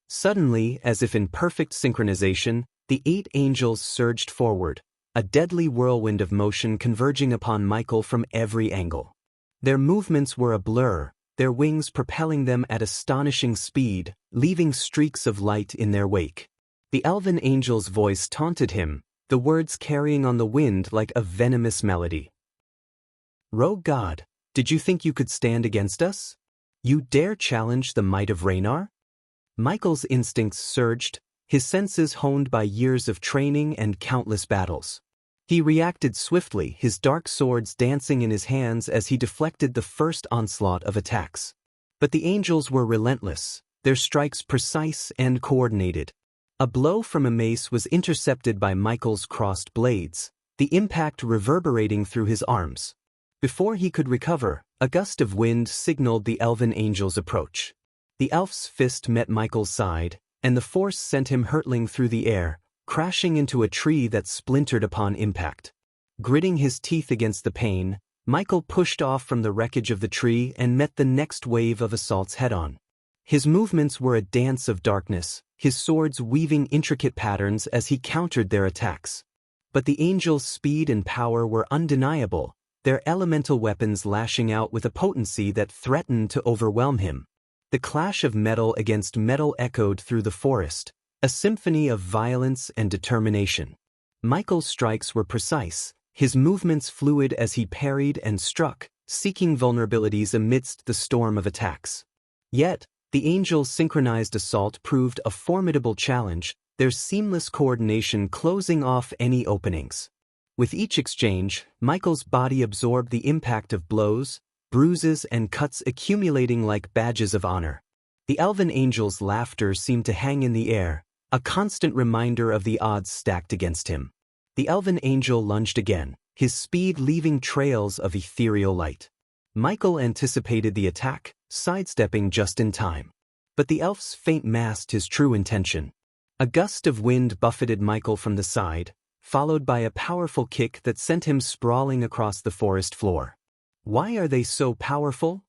Suddenly, as if in perfect synchronization, the 8 angels surged forward, a deadly whirlwind of motion converging upon Michael from every angle. Their movements were a blur, their wings propelling them at astonishing speed, leaving streaks of light in their wake. The elven angel's voice taunted him, the words carrying on the wind like a venomous melody. "Rogue god, did you think you could stand against us? You dare challenge the might of Raynar?" Michael's instincts surged, his senses honed by years of training and countless battles. He reacted swiftly, his dark swords dancing in his hands as he deflected the first onslaught of attacks. But the angels were relentless, their strikes precise and coordinated. A blow from a mace was intercepted by Michael's crossed blades, the impact reverberating through his arms. Before he could recover, a gust of wind signaled the elven angel's approach. The elf's fist met Michael's side, and the force sent him hurtling through the air, crashing into a tree that splintered upon impact. Gritting his teeth against the pain, Michael pushed off from the wreckage of the tree and met the next wave of assaults head-on. His movements were a dance of darkness, his swords weaving intricate patterns as he countered their attacks. But the angels' speed and power were undeniable, their elemental weapons lashing out with a potency that threatened to overwhelm him. The clash of metal against metal echoed through the forest, a symphony of violence and determination. Michael's strikes were precise, his movements fluid as he parried and struck, seeking vulnerabilities amidst the storm of attacks. Yet, the Angels' synchronized assault proved a formidable challenge, their seamless coordination closing off any openings. With each exchange, Michael's body absorbed the impact of blows, bruises and cuts accumulating like badges of honor. The elven angel's laughter seemed to hang in the air, a constant reminder of the odds stacked against him. The elven angel lunged again, his speed leaving trails of ethereal light. Michael anticipated the attack, sidestepping just in time. But the elf's feint masked his true intention. A gust of wind buffeted Michael from the side, followed by a powerful kick that sent him sprawling across the forest floor. "Why are they so powerful?"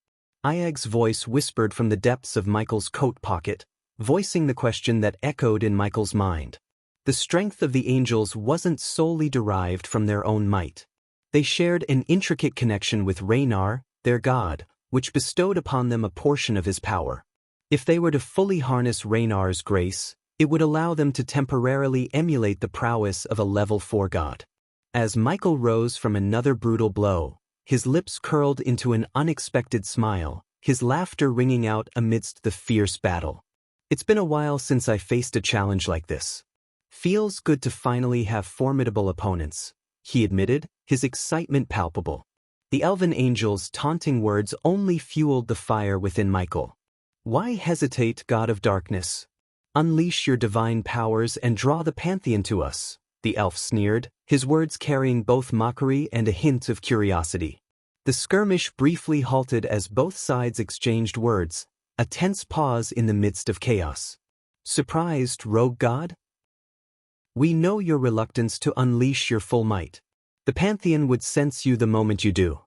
Iag's voice whispered from the depths of Michael's coat pocket, voicing the question that echoed in Michael's mind. The strength of the angels wasn't solely derived from their own might. They shared an intricate connection with Raynar, their god, which bestowed upon them a portion of his power. If they were to fully harness Raynar's grace, it would allow them to temporarily emulate the prowess of a level 4 god. As Michael rose from another brutal blow, his lips curled into an unexpected smile, his laughter ringing out amidst the fierce battle. "It's been a while since I faced a challenge like this. Feels good to finally have formidable opponents," he admitted, his excitement palpable. The elven angel's taunting words only fueled the fire within Michael. "Why hesitate, God of Darkness? Unleash your divine powers and draw the Pantheon to us," the elf sneered, his words carrying both mockery and a hint of curiosity. The skirmish briefly halted as both sides exchanged words, a tense pause in the midst of chaos. "Surprised, rogue god? We know your reluctance to unleash your full might. The Pantheon would sense you the moment you do.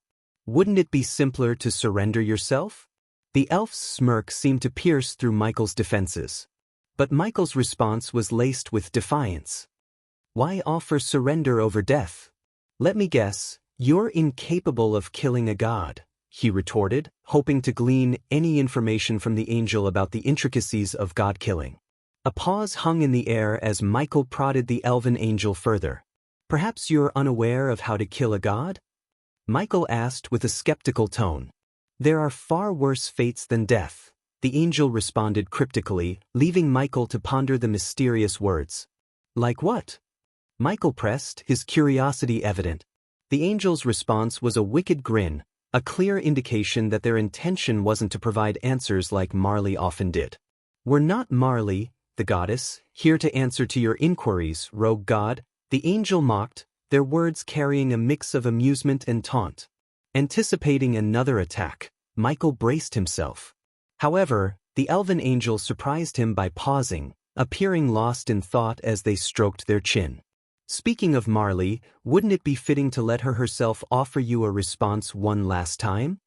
Wouldn't it be simpler to surrender yourself?" The elf's smirk seemed to pierce through Michael's defenses. But Michael's response was laced with defiance. "Why offer surrender over death? Let me guess, you're incapable of killing a god," he retorted, hoping to glean any information from the angel about the intricacies of god-killing. A pause hung in the air as Michael prodded the elven angel further. "Perhaps you're unaware of how to kill a god?" Michael asked with a skeptical tone. "There are far worse fates than death," the angel responded cryptically, leaving Michael to ponder the mysterious words. "Like what?" Michael pressed, his curiosity evident. The angel's response was a wicked grin, a clear indication that their intention wasn't to provide answers like Marley often did. "We're not Marley, the goddess, here to answer to your inquiries, rogue god," the angel mocked, their words carrying a mix of amusement and taunt. Anticipating another attack, Michael braced himself. However, the elven angel surprised him by pausing, appearing lost in thought as they stroked their chin. "Speaking of Marley, wouldn't it be fitting to let her herself offer you a response one last time?"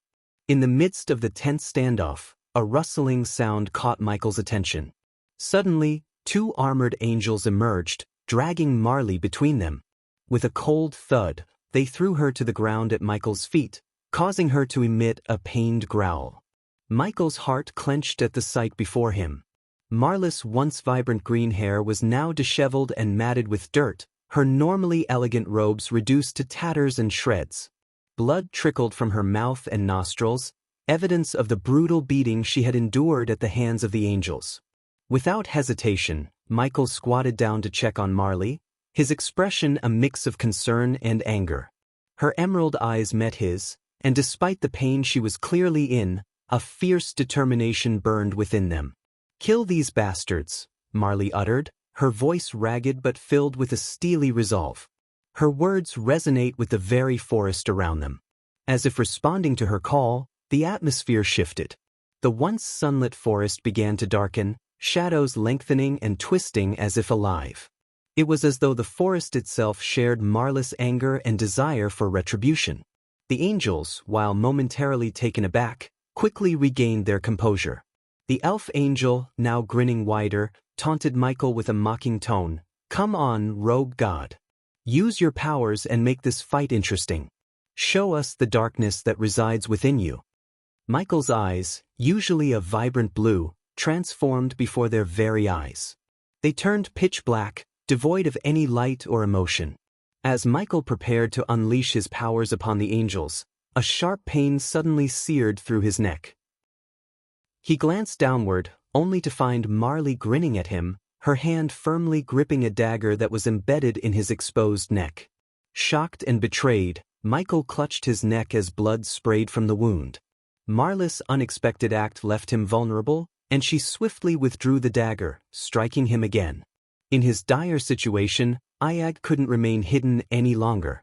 In the midst of the tense standoff, a rustling sound caught Michael's attention. Suddenly, two armored angels emerged, dragging Marley between them. With a cold thud, they threw her to the ground at Michael's feet, causing her to emit a pained growl. Michael's heart clenched at the sight before him. Marla's once vibrant green hair was now disheveled and matted with dirt, her normally elegant robes reduced to tatters and shreds. Blood trickled from her mouth and nostrils, evidence of the brutal beating she had endured at the hands of the angels. Without hesitation, Michael squatted down to check on Marley, his expression a mix of concern and anger. Her emerald eyes met his, and despite the pain she was clearly in, a fierce determination burned within them. "Kill these bastards," Marley uttered, her voice ragged but filled with a steely resolve. Her words resonate with the very forest around them. As if responding to her call, the atmosphere shifted. The once sunlit forest began to darken, shadows lengthening and twisting as if alive. It was as though the forest itself shared Marla's anger and desire for retribution. The angels, while momentarily taken aback, quickly regained their composure. The elf angel, now grinning wider, taunted Michael with a mocking tone. "Come on, rogue god. Use your powers and make this fight interesting. Show us the darkness that resides within you." Michael's eyes, usually a vibrant blue, transformed before their very eyes. They turned pitch black, devoid of any light or emotion. As Michael prepared to unleash his powers upon the angels, a sharp pain suddenly seared through his neck. He glanced downward, only to find Marley grinning at him, her hand firmly gripping a dagger that was embedded in his exposed neck. Shocked and betrayed, Michael clutched his neck as blood sprayed from the wound. Marley's unexpected act left him vulnerable, and she swiftly withdrew the dagger, striking him again. In his dire situation, Ayag couldn't remain hidden any longer.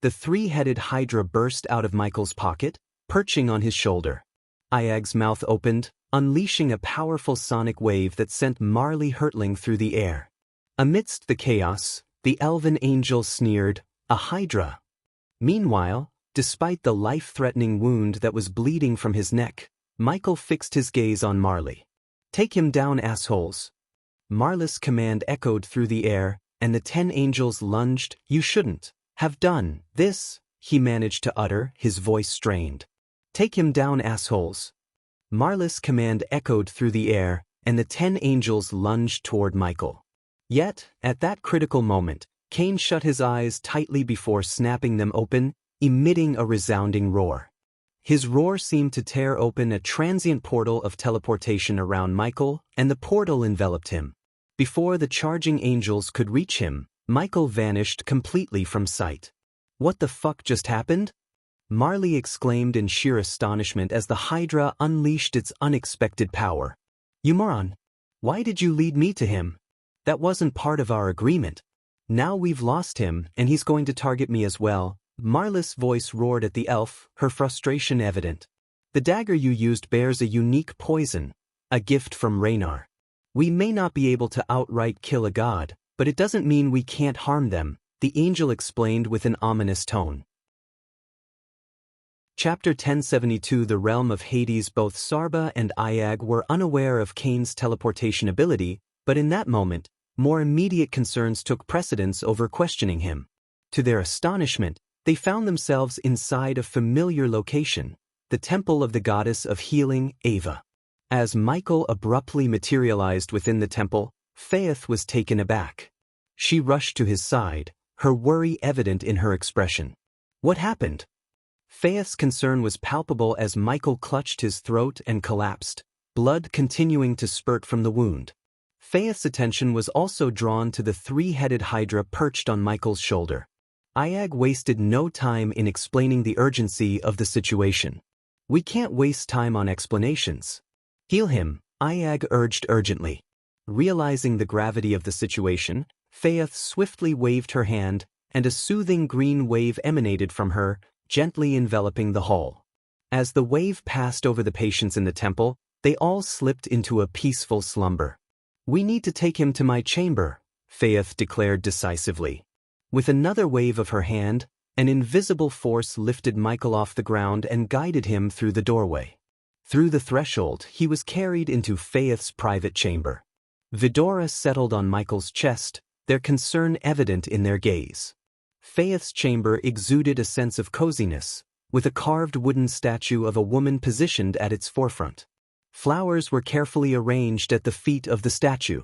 The three-headed hydra burst out of Michael's pocket, perching on his shoulder. Ayag's mouth opened, unleashing a powerful sonic wave that sent Marley hurtling through the air. Amidst the chaos, the elven angel sneered, "A hydra." Meanwhile, despite the life-threatening wound that was bleeding from his neck, Michael fixed his gaze on Marley. "Take him down, assholes." Marley's command echoed through the air, and the 10 angels lunged. "You shouldn't have done this," he managed to utter, his voice strained. "Take him down, assholes." Marley's command echoed through the air, and the 10 angels lunged toward Michael. Yet, at that critical moment, Cain shut his eyes tightly before snapping them open, emitting a resounding roar. His roar seemed to tear open a transient portal of teleportation around Michael, and the portal enveloped him. Before the charging angels could reach him, Michael vanished completely from sight. "What the fuck just happened?" Marley exclaimed in sheer astonishment as the Hydra unleashed its unexpected power. "You moron! Why did you lead me to him? That wasn't part of our agreement. Now we've lost him, and he's going to target me as well." Marley's voice roared at the elf, her frustration evident. "The dagger you used bears a unique poison, a gift from Raynar. We may not be able to outright kill a god, but it doesn't mean we can't harm them," the angel explained with an ominous tone. Chapter 1072 The Realm of Hades. Both Sarba and Ayag were unaware of Cain's teleportation ability, but in that moment, more immediate concerns took precedence over questioning him. To their astonishment, they found themselves inside a familiar location, the temple of the goddess of healing, Ava. As Michael abruptly materialized within the temple, Faith was taken aback. She rushed to his side, her worry evident in her expression. "What happened?" Faith's concern was palpable as Michael clutched his throat and collapsed, blood continuing to spurt from the wound. Faith's attention was also drawn to the three-headed hydra perched on Michael's shoulder. Ayag wasted no time in explaining the urgency of the situation. "We can't waste time on explanations. Heal him," Ayag urged urgently. Realizing the gravity of the situation, Faith swiftly waved her hand, and a soothing green wave emanated from her, gently enveloping the hall. As the wave passed over the patients in the temple, they all slipped into a peaceful slumber. "We need to take him to my chamber," Faith declared decisively. With another wave of her hand, an invisible force lifted Michael off the ground and guided him through the doorway. Through the threshold, he was carried into Faith's private chamber. Vidora settled on Michael's chest, their concern evident in their gaze. Faith's chamber exuded a sense of coziness, with a carved wooden statue of a woman positioned at its forefront. Flowers were carefully arranged at the feet of the statue.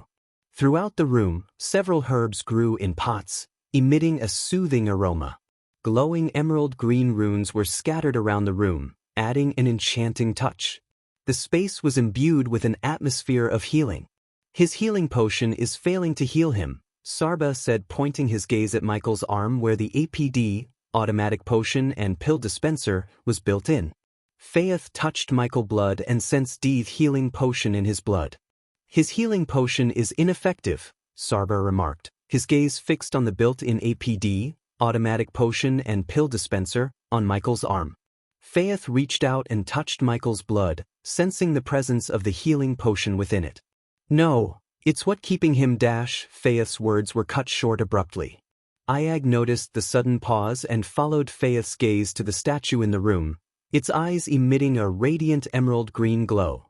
Throughout the room, several herbs grew in pots, emitting a soothing aroma. Glowing emerald green runes were scattered around the room, adding an enchanting touch. The space was imbued with an atmosphere of healing. "His healing potion is failing to heal him," Sarba said, pointing his gaze at Michael's arm where the APD, automatic potion and pill dispenser, was built in. Faith touched Michael's blood and sensed Dee's healing potion in his blood. "His healing potion is ineffective," Sarba remarked, his gaze fixed on the built-in APD, automatic potion and pill dispenser, on Michael's arm. Faith reached out and touched Michael's blood, sensing the presence of the healing potion within it. "No, it's what keeping him dash." Faith's words were cut short abruptly. Ayag noticed the sudden pause and followed Faith's gaze to the statue in the room, its eyes emitting a radiant emerald green glow.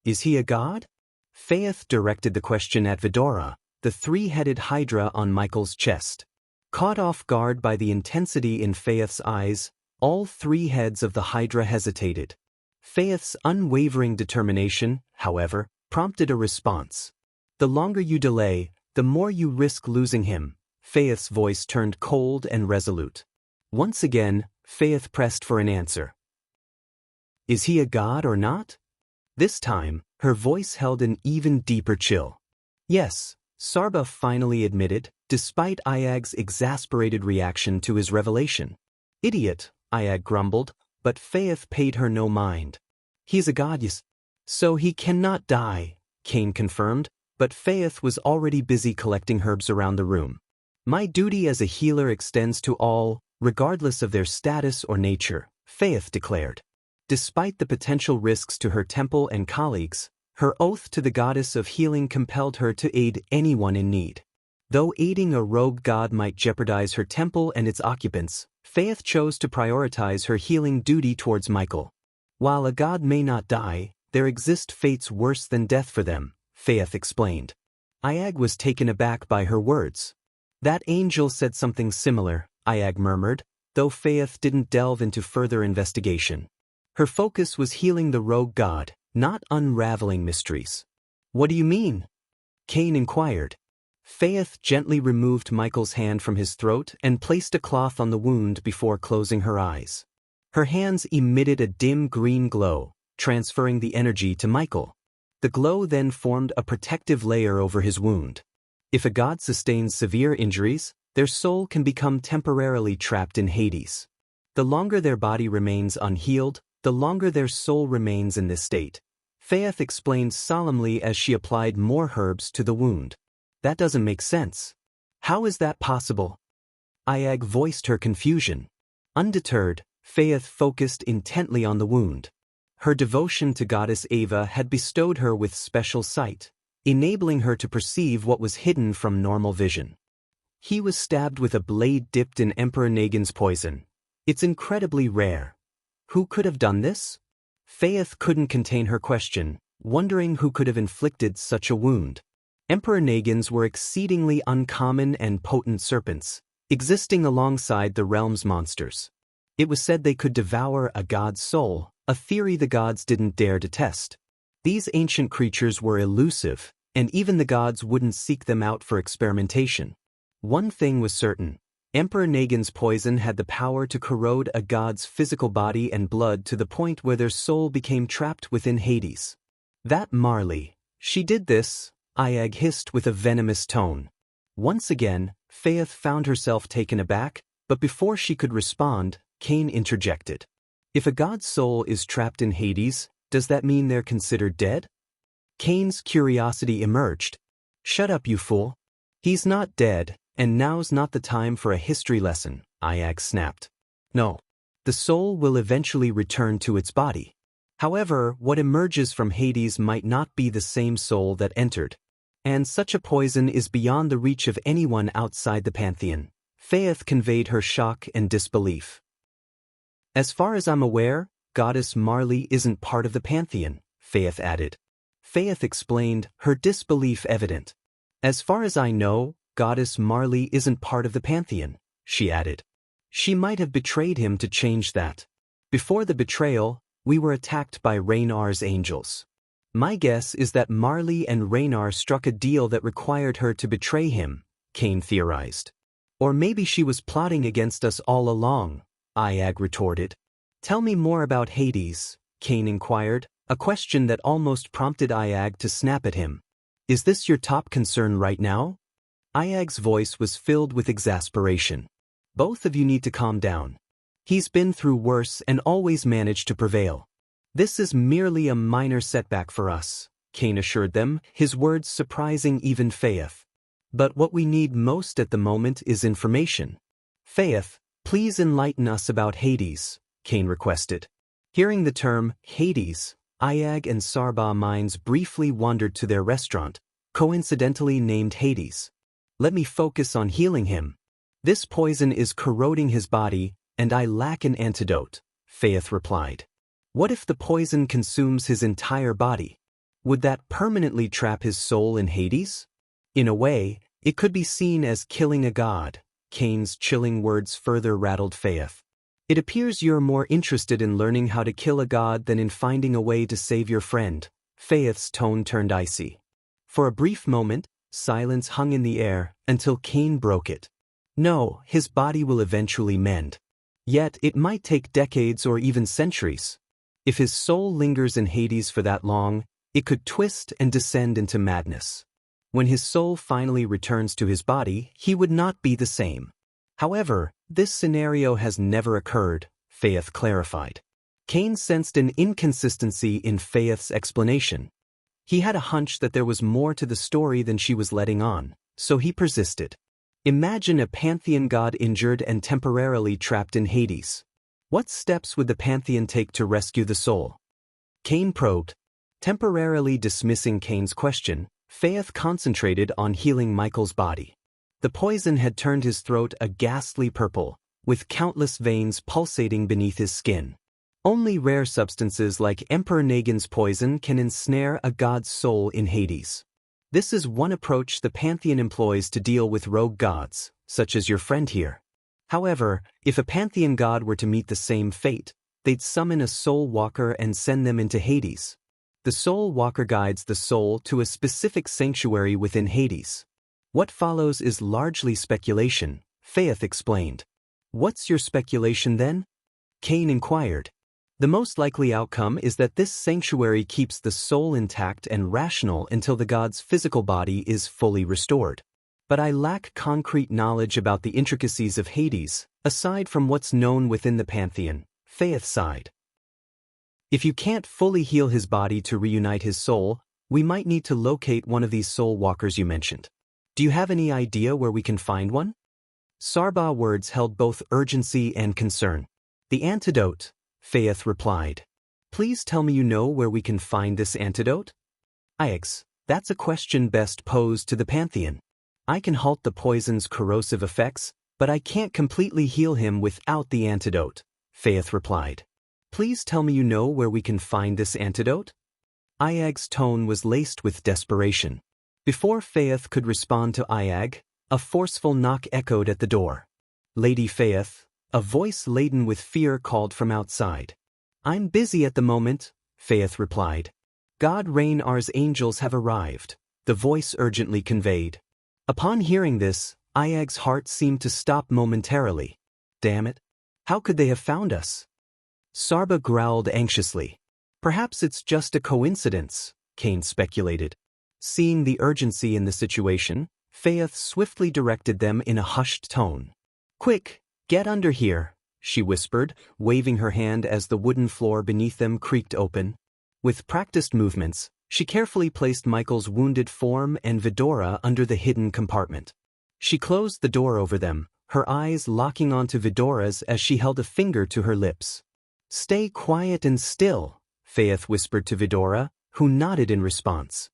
"Is he a god?" Faith directed the question at Vidora, the three-headed hydra on Michael's chest. Caught off guard by the intensity in Faith's eyes, all three heads of the hydra hesitated. Faith's unwavering determination, however, prompted a response. The longer you delay, the more you risk losing him. Faith's voice turned cold and resolute. Once again, Faith pressed for an answer. Is he a god or not? This time, her voice held an even deeper chill. Yes, Sarba finally admitted, despite Ayag's exasperated reaction to his revelation. Idiot, Ayag grumbled, but Faith paid her no mind. He's a god, yes. So he cannot die, Cain confirmed, but Faith was already busy collecting herbs around the room. My duty as a healer extends to all, regardless of their status or nature, Faith declared. Despite the potential risks to her temple and colleagues, her oath to the goddess of healing compelled her to aid anyone in need. Though aiding a rogue god might jeopardize her temple and its occupants, Faith chose to prioritize her healing duty towards Michael. While a god may not die, there exist fates worse than death for them, Faith explained. Ayag was taken aback by her words. That angel said something similar, Ayag murmured, though Faith didn't delve into further investigation. Her focus was healing the rogue god, not unraveling mysteries. What do you mean? Cain inquired. Faith gently removed Michael's hand from his throat and placed a cloth on the wound before closing her eyes. Her hands emitted a dim green glow, transferring the energy to Michael. The glow then formed a protective layer over his wound. If a god sustains severe injuries, their soul can become temporarily trapped in Hades. The longer their body remains unhealed, the longer their soul remains in this state. Faith explained solemnly as she applied more herbs to the wound. That doesn't make sense. How is that possible? Ayag voiced her confusion. Undeterred, Faith focused intently on the wound. Her devotion to Goddess Ava had bestowed her with special sight, enabling her to perceive what was hidden from normal vision. He was stabbed with a blade dipped in Emperor Nagin's poison. It's incredibly rare. Who could have done this? Faith couldn't contain her question, wondering who could have inflicted such a wound. Emperor Nagins were exceedingly uncommon and potent serpents, existing alongside the realm's monsters. It was said they could devour a god's soul, a theory the gods didn't dare to test. These ancient creatures were elusive, and even the gods wouldn't seek them out for experimentation. One thing was certain. Emperor Nagin's poison had the power to corrode a god's physical body and blood to the point where their soul became trapped within Hades. That Marley. She did this, Ayag hissed with a venomous tone. Once again, Faith found herself taken aback, but before she could respond, Cain interjected. If a god's soul is trapped in Hades, does that mean they're considered dead? Cain's curiosity emerged. Shut up, you fool. He's not dead, and now's not the time for a history lesson, Ayag snapped. No. The soul will eventually return to its body. However, what emerges from Hades might not be the same soul that entered. And such a poison is beyond the reach of anyone outside the pantheon. Faith conveyed her shock and disbelief. As far as I'm aware, Goddess Marley isn't part of the pantheon, Faith added. Faith explained, her disbelief evident. As far as I know, Goddess Marley isn't part of the pantheon, she added. She might have betrayed him to change that. Before the betrayal, we were attacked by Raynar's angels. My guess is that Marley and Raynar struck a deal that required her to betray him, Cain theorized. Or maybe she was plotting against us all along, Ayag retorted. Tell me more about Hades, Cain inquired, a question that almost prompted Ayag to snap at him. Is this your top concern right now? Ayag's voice was filled with exasperation. Both of you need to calm down. He's been through worse and always managed to prevail. This is merely a minor setback for us, Cain assured them, his words surprising even Faith. But what we need most at the moment is information. Faith, please enlighten us about Hades, Cain requested. Hearing the term, Hades, Ayag and Sarba's minds briefly wandered to their restaurant, coincidentally named Hades. Let me focus on healing him. This poison is corroding his body, and I lack an antidote, Faith replied. What if the poison consumes his entire body? Would that permanently trap his soul in Hades? In a way, it could be seen as killing a god. Cain's chilling words further rattled Faith. It appears you're more interested in learning how to kill a god than in finding a way to save your friend. Faith's tone turned icy. For a brief moment, silence hung in the air, until Cain broke it. No, his body will eventually mend. Yet it might take decades or even centuries. If his soul lingers in Hades for that long, it could twist and descend into madness. When his soul finally returns to his body, he would not be the same. However, this scenario has never occurred, Faith clarified. Cain sensed an inconsistency in Faith's explanation. He had a hunch that there was more to the story than she was letting on, so he persisted. Imagine a pantheon god injured and temporarily trapped in Hades. What steps would the pantheon take to rescue the soul? Cain probed. Temporarily dismissing Cain's question, Faith concentrated on healing Michael's body. The poison had turned his throat a ghastly purple, with countless veins pulsating beneath his skin. Only rare substances like Emperor Nagin's poison can ensnare a god's soul in Hades. This is one approach the pantheon employs to deal with rogue gods, such as your friend here. However, if a pantheon god were to meet the same fate, they'd summon a soul walker and send them into Hades. The soul walker guides the soul to a specific sanctuary within Hades. What follows is largely speculation, Faith explained. What's your speculation then? Cain inquired. The most likely outcome is that this sanctuary keeps the soul intact and rational until the god's physical body is fully restored. But I lack concrete knowledge about the intricacies of Hades, aside from what's known within the pantheon, Faith sighed. If you can't fully heal his body to reunite his soul, we might need to locate one of these soul walkers you mentioned. Do you have any idea where we can find one? Sarba's words held both urgency and concern. The antidote, Faith replied. Please tell me you know where we can find this antidote? That's a question best posed to the pantheon. I can halt the poison's corrosive effects, but I can't completely heal him without the antidote, Faith replied. Please tell me you know where we can find this antidote? Iag's tone was laced with desperation. Before Faith could respond to Iag, a forceful knock echoed at the door. Lady Faith, a voice laden with fear called from outside. I'm busy at the moment, Faith replied. God Raynar's angels have arrived, the voice urgently conveyed. Upon hearing this, Iag's heart seemed to stop momentarily. Damn it. How could they have found us? Sarba growled anxiously. Perhaps it's just a coincidence, Cain speculated. Seeing the urgency in the situation, Faith swiftly directed them in a hushed tone. Quick, get under here, she whispered, waving her hand as the wooden floor beneath them creaked open. With practiced movements, she carefully placed Michael's wounded form and Vidora under the hidden compartment. She closed the door over them, her eyes locking onto Vidora's as she held a finger to her lips. Stay quiet and still, Faith whispered to Vidora, who nodded in response.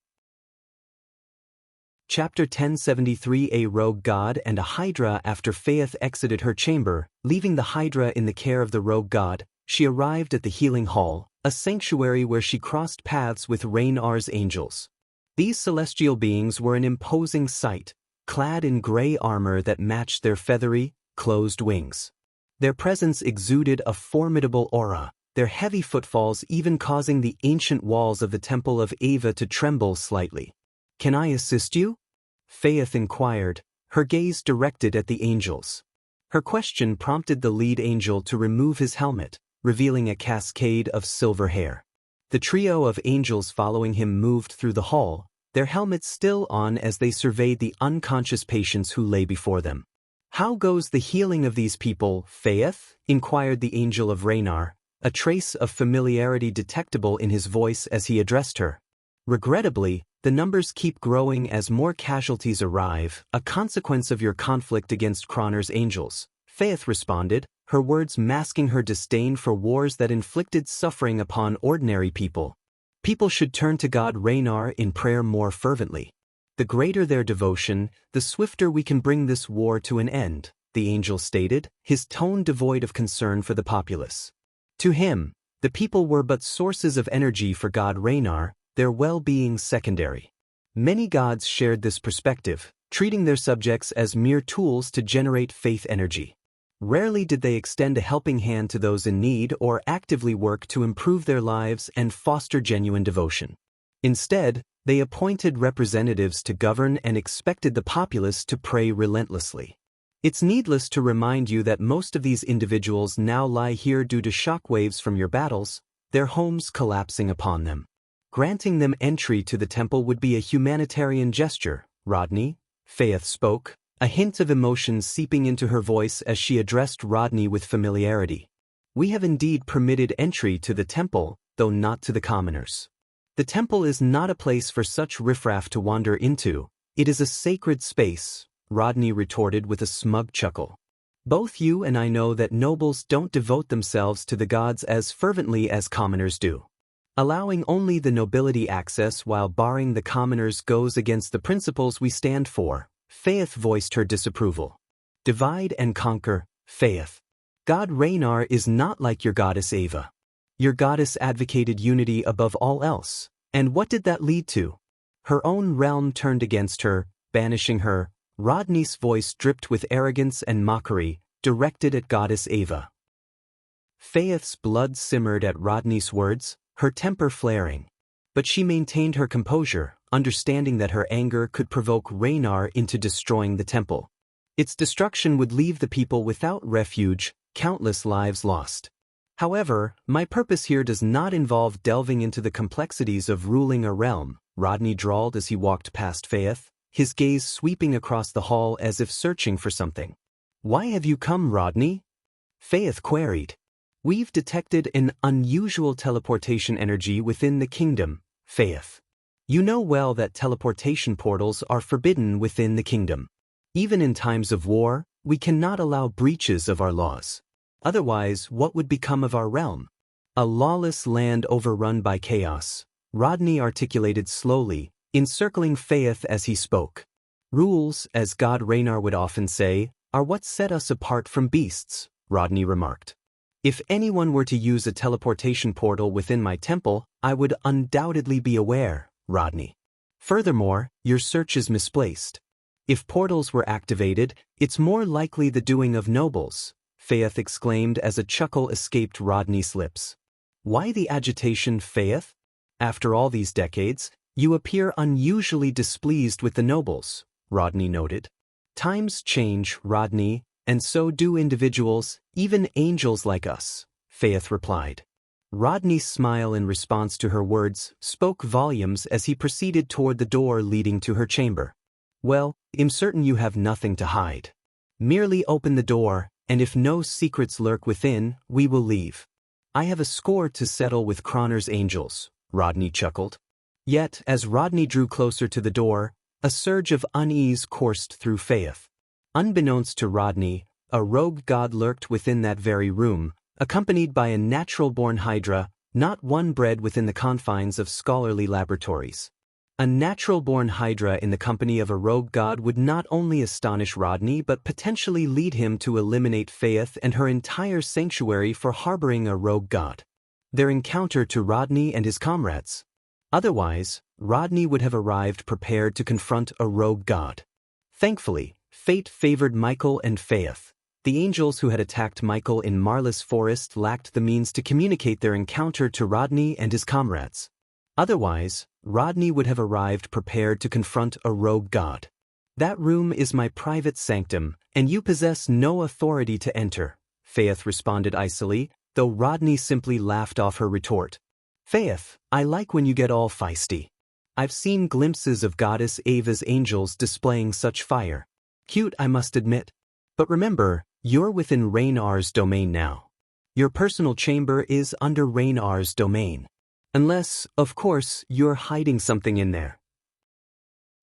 Chapter 1073 A Rogue God and a Hydra. After Faith exited her chamber, leaving the Hydra in the care of the rogue god, she arrived at the Healing Hall, a sanctuary where she crossed paths with Raynar's angels. These celestial beings were an imposing sight, clad in gray armor that matched their feathery, closed wings. Their presence exuded a formidable aura, their heavy footfalls even causing the ancient walls of the Temple of Ava to tremble slightly. Can I assist you? Faith inquired, her gaze directed at the angels. Her question prompted the lead angel to remove his helmet, revealing a cascade of silver hair. The trio of angels following him moved through the hall, their helmets still on as they surveyed the unconscious patients who lay before them. How goes the healing of these people, Faith? Inquired the angel of Raynar, a trace of familiarity detectable in his voice as he addressed her. Regrettably, the numbers keep growing as more casualties arrive, a consequence of your conflict against Croner's angels, Faith responded, her words masking her disdain for wars that inflicted suffering upon ordinary people. People should turn to God Raynar in prayer more fervently. The greater their devotion, the swifter we can bring this war to an end, the angel stated, his tone devoid of concern for the populace. To him, the people were but sources of energy for God Raynar, their well-being secondary. Many gods shared this perspective, treating their subjects as mere tools to generate faith energy. Rarely did they extend a helping hand to those in need or actively work to improve their lives and foster genuine devotion. Instead, they appointed representatives to govern and expected the populace to pray relentlessly. It's needless to remind you that most of these individuals now lie here due to shockwaves from your battles, their homes collapsing upon them. Granting them entry to the temple would be a humanitarian gesture, Rodney, Faith spoke, a hint of emotion seeping into her voice as she addressed Rodney with familiarity. We have indeed permitted entry to the temple, though not to the commoners. The temple is not a place for such riffraff to wander into, it is a sacred space, Rodney retorted with a smug chuckle. Both you and I know that nobles don't devote themselves to the gods as fervently as commoners do. Allowing only the nobility access while barring the commoners goes against the principles we stand for, Faith voiced her disapproval. Divide and conquer, Faith. God Raynar is not like your goddess Ava. Your goddess advocated unity above all else, and what did that lead to? Her own realm turned against her, banishing her. Rodney's voice dripped with arrogance and mockery, directed at goddess Ava. Faith's blood simmered at Rodney's words, her temper flaring. But she maintained her composure, understanding that her anger could provoke Raynar into destroying the temple. Its destruction would leave the people without refuge, countless lives lost. However, my purpose here does not involve delving into the complexities of ruling a realm, Rodney drawled as he walked past Faith, his gaze sweeping across the hall as if searching for something. Why have you come, Rodney? Faith queried. We've detected an unusual teleportation energy within the kingdom, Faith. You know well that teleportation portals are forbidden within the kingdom. Even in times of war, we cannot allow breaches of our laws. Otherwise, what would become of our realm? A lawless land overrun by chaos, Rodney articulated slowly, encircling Faith as he spoke. Rules, as God Raynar would often say, are what set us apart from beasts, Rodney remarked. If anyone were to use a teleportation portal within my temple, I would undoubtedly be aware, Rodney. Furthermore, your search is misplaced. If portals were activated, it's more likely the doing of nobles, Faith exclaimed as a chuckle escaped Rodney's lips. Why the agitation, Faith? After all these decades, you appear unusually displeased with the nobles, Rodney noted. Times change, Rodney, and so do individuals, even angels like us, Faith replied. Rodney's smile in response to her words spoke volumes as he proceeded toward the door leading to her chamber. Well, I'm certain you have nothing to hide. Merely open the door, and if no secrets lurk within, we will leave. I have a score to settle with Croner's angels, Rodney chuckled. Yet, as Rodney drew closer to the door, a surge of unease coursed through Faith. Unbeknownst to Rodney, a rogue god lurked within that very room, accompanied by a natural-born hydra, not one bred within the confines of scholarly laboratories. A natural-born hydra in the company of a rogue god would not only astonish Rodney but potentially lead him to eliminate Faith and her entire sanctuary for harboring a rogue god. Their encounter to Rodney and his comrades. Otherwise, Rodney would have arrived prepared to confront a rogue god. Thankfully, fate favored Michael and Faith. The angels who had attacked Michael in Marlis Forest lacked the means to communicate their encounter to Rodney and his comrades. Otherwise, Rodney would have arrived prepared to confront a rogue god. That room is my private sanctum, and you possess no authority to enter, Faith responded icily, though Rodney simply laughed off her retort. Faith, I like when you get all feisty. I've seen glimpses of Goddess Ava's angels displaying such fire. Cute, I must admit. But remember, you're within Raynar's domain now. Your personal chamber is under Raynar's domain. Unless, of course, you're hiding something in there.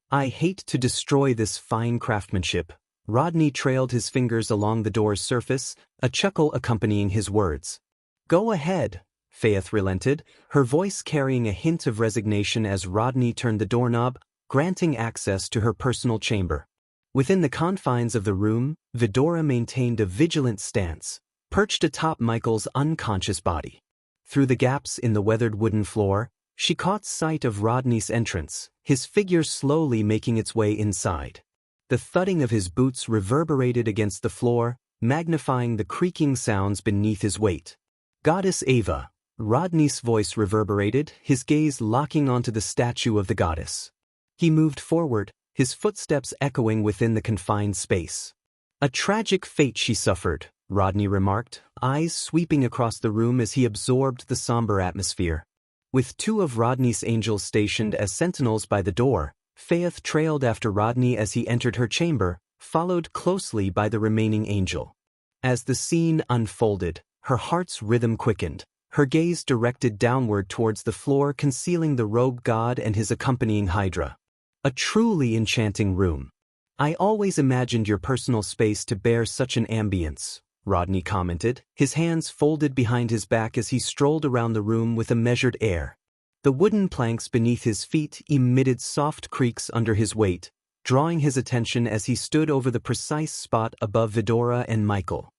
I hate to destroy this fine craftsmanship. Rodney trailed his fingers along the door's surface, a chuckle accompanying his words. Go ahead, Faith relented, her voice carrying a hint of resignation as Rodney turned the doorknob, granting access to her personal chamber. Within the confines of the room, Vidora maintained a vigilant stance, perched atop Michael's unconscious body. Through the gaps in the weathered wooden floor, she caught sight of Rodney's entrance, his figure slowly making its way inside. The thudding of his boots reverberated against the floor, magnifying the creaking sounds beneath his weight. "Goddess Ava," Rodney's voice reverberated, his gaze locking onto the statue of the goddess. He moved forward, his footsteps echoing within the confined space. "A tragic fate she suffered," Rodney remarked, eyes sweeping across the room as he absorbed the somber atmosphere. With two of Rodney's angels stationed as sentinels by the door, Faith trailed after Rodney as he entered her chamber, followed closely by the remaining angel. As the scene unfolded, her heart's rhythm quickened, her gaze directed downward towards the floor concealing the rogue god and his accompanying hydra. "A truly enchanting room. I always imagined your personal space to bear such an ambience," Rodney commented, his hands folded behind his back as he strolled around the room with a measured air. The wooden planks beneath his feet emitted soft creaks under his weight, drawing his attention as he stood over the precise spot above Vidora and Michael.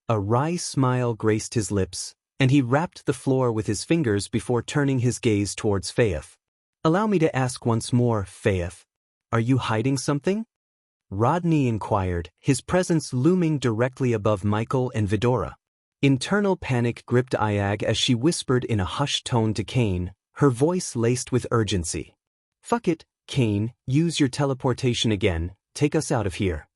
A wry smile graced his lips, and he rapped the floor with his fingers before turning his gaze towards Faith. "Allow me to ask once more, Faith. Are you hiding something?" Rodney inquired, his presence looming directly above Michael and Vidora. Internal panic gripped Iag as she whispered in a hushed tone to Kane, her voice laced with urgency. "Fuck it, Kane, use your teleportation again, take us out of here."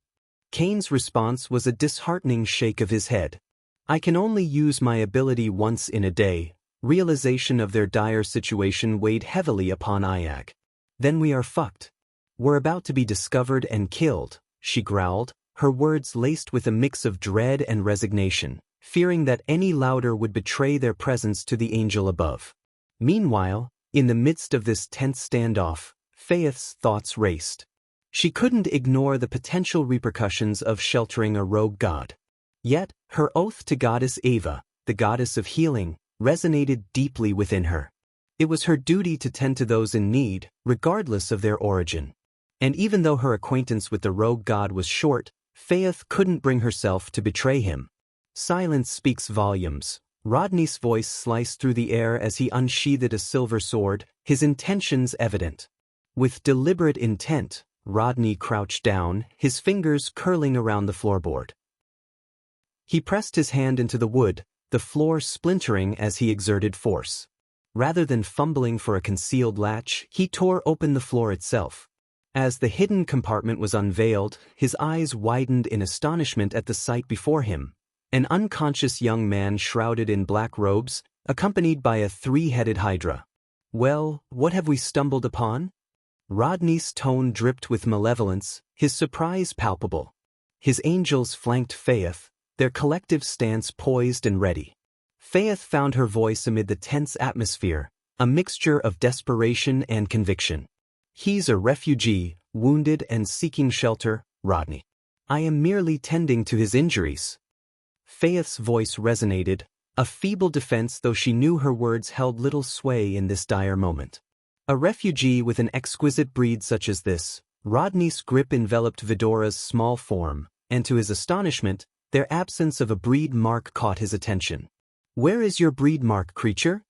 Kane's response was a disheartening shake of his head. "I can only use my ability once in a day." Realization of their dire situation weighed heavily upon Iag. "Then we are fucked. We're about to be discovered and killed," she growled, her words laced with a mix of dread and resignation, fearing that any louder would betray their presence to the angel above. Meanwhile, in the midst of this tense standoff, Faith's thoughts raced. She couldn't ignore the potential repercussions of sheltering a rogue god. Yet, her oath to Goddess Ava, the goddess of healing, resonated deeply within her. It was her duty to tend to those in need, regardless of their origin. And even though her acquaintance with the rogue god was short, Faith couldn't bring herself to betray him. "Silence speaks volumes." Rodney's voice sliced through the air as he unsheathed a silver sword, his intentions evident. With deliberate intent, Rodney crouched down, his fingers curling around the floorboard. He pressed his hand into the wood, the floor splintering as he exerted force. Rather than fumbling for a concealed latch, he tore open the floor itself. As the hidden compartment was unveiled, his eyes widened in astonishment at the sight before him. An unconscious young man shrouded in black robes, accompanied by a three-headed hydra. "Well, what have we stumbled upon?" Rodney's tone dripped with malevolence, his surprise palpable. His angels flanked Faith, their collective stance poised and ready. Faith found her voice amid the tense atmosphere, a mixture of desperation and conviction. "He's a refugee, wounded and seeking shelter, Rodney. I am merely tending to his injuries." Faith's voice resonated, a feeble defense though she knew her words held little sway in this dire moment. A refugee with an exquisite breed such as this, Rodney's grip enveloped Vidora's small form, and to his astonishment, their absence of a breed mark caught his attention. "Where is your breed mark, creature?"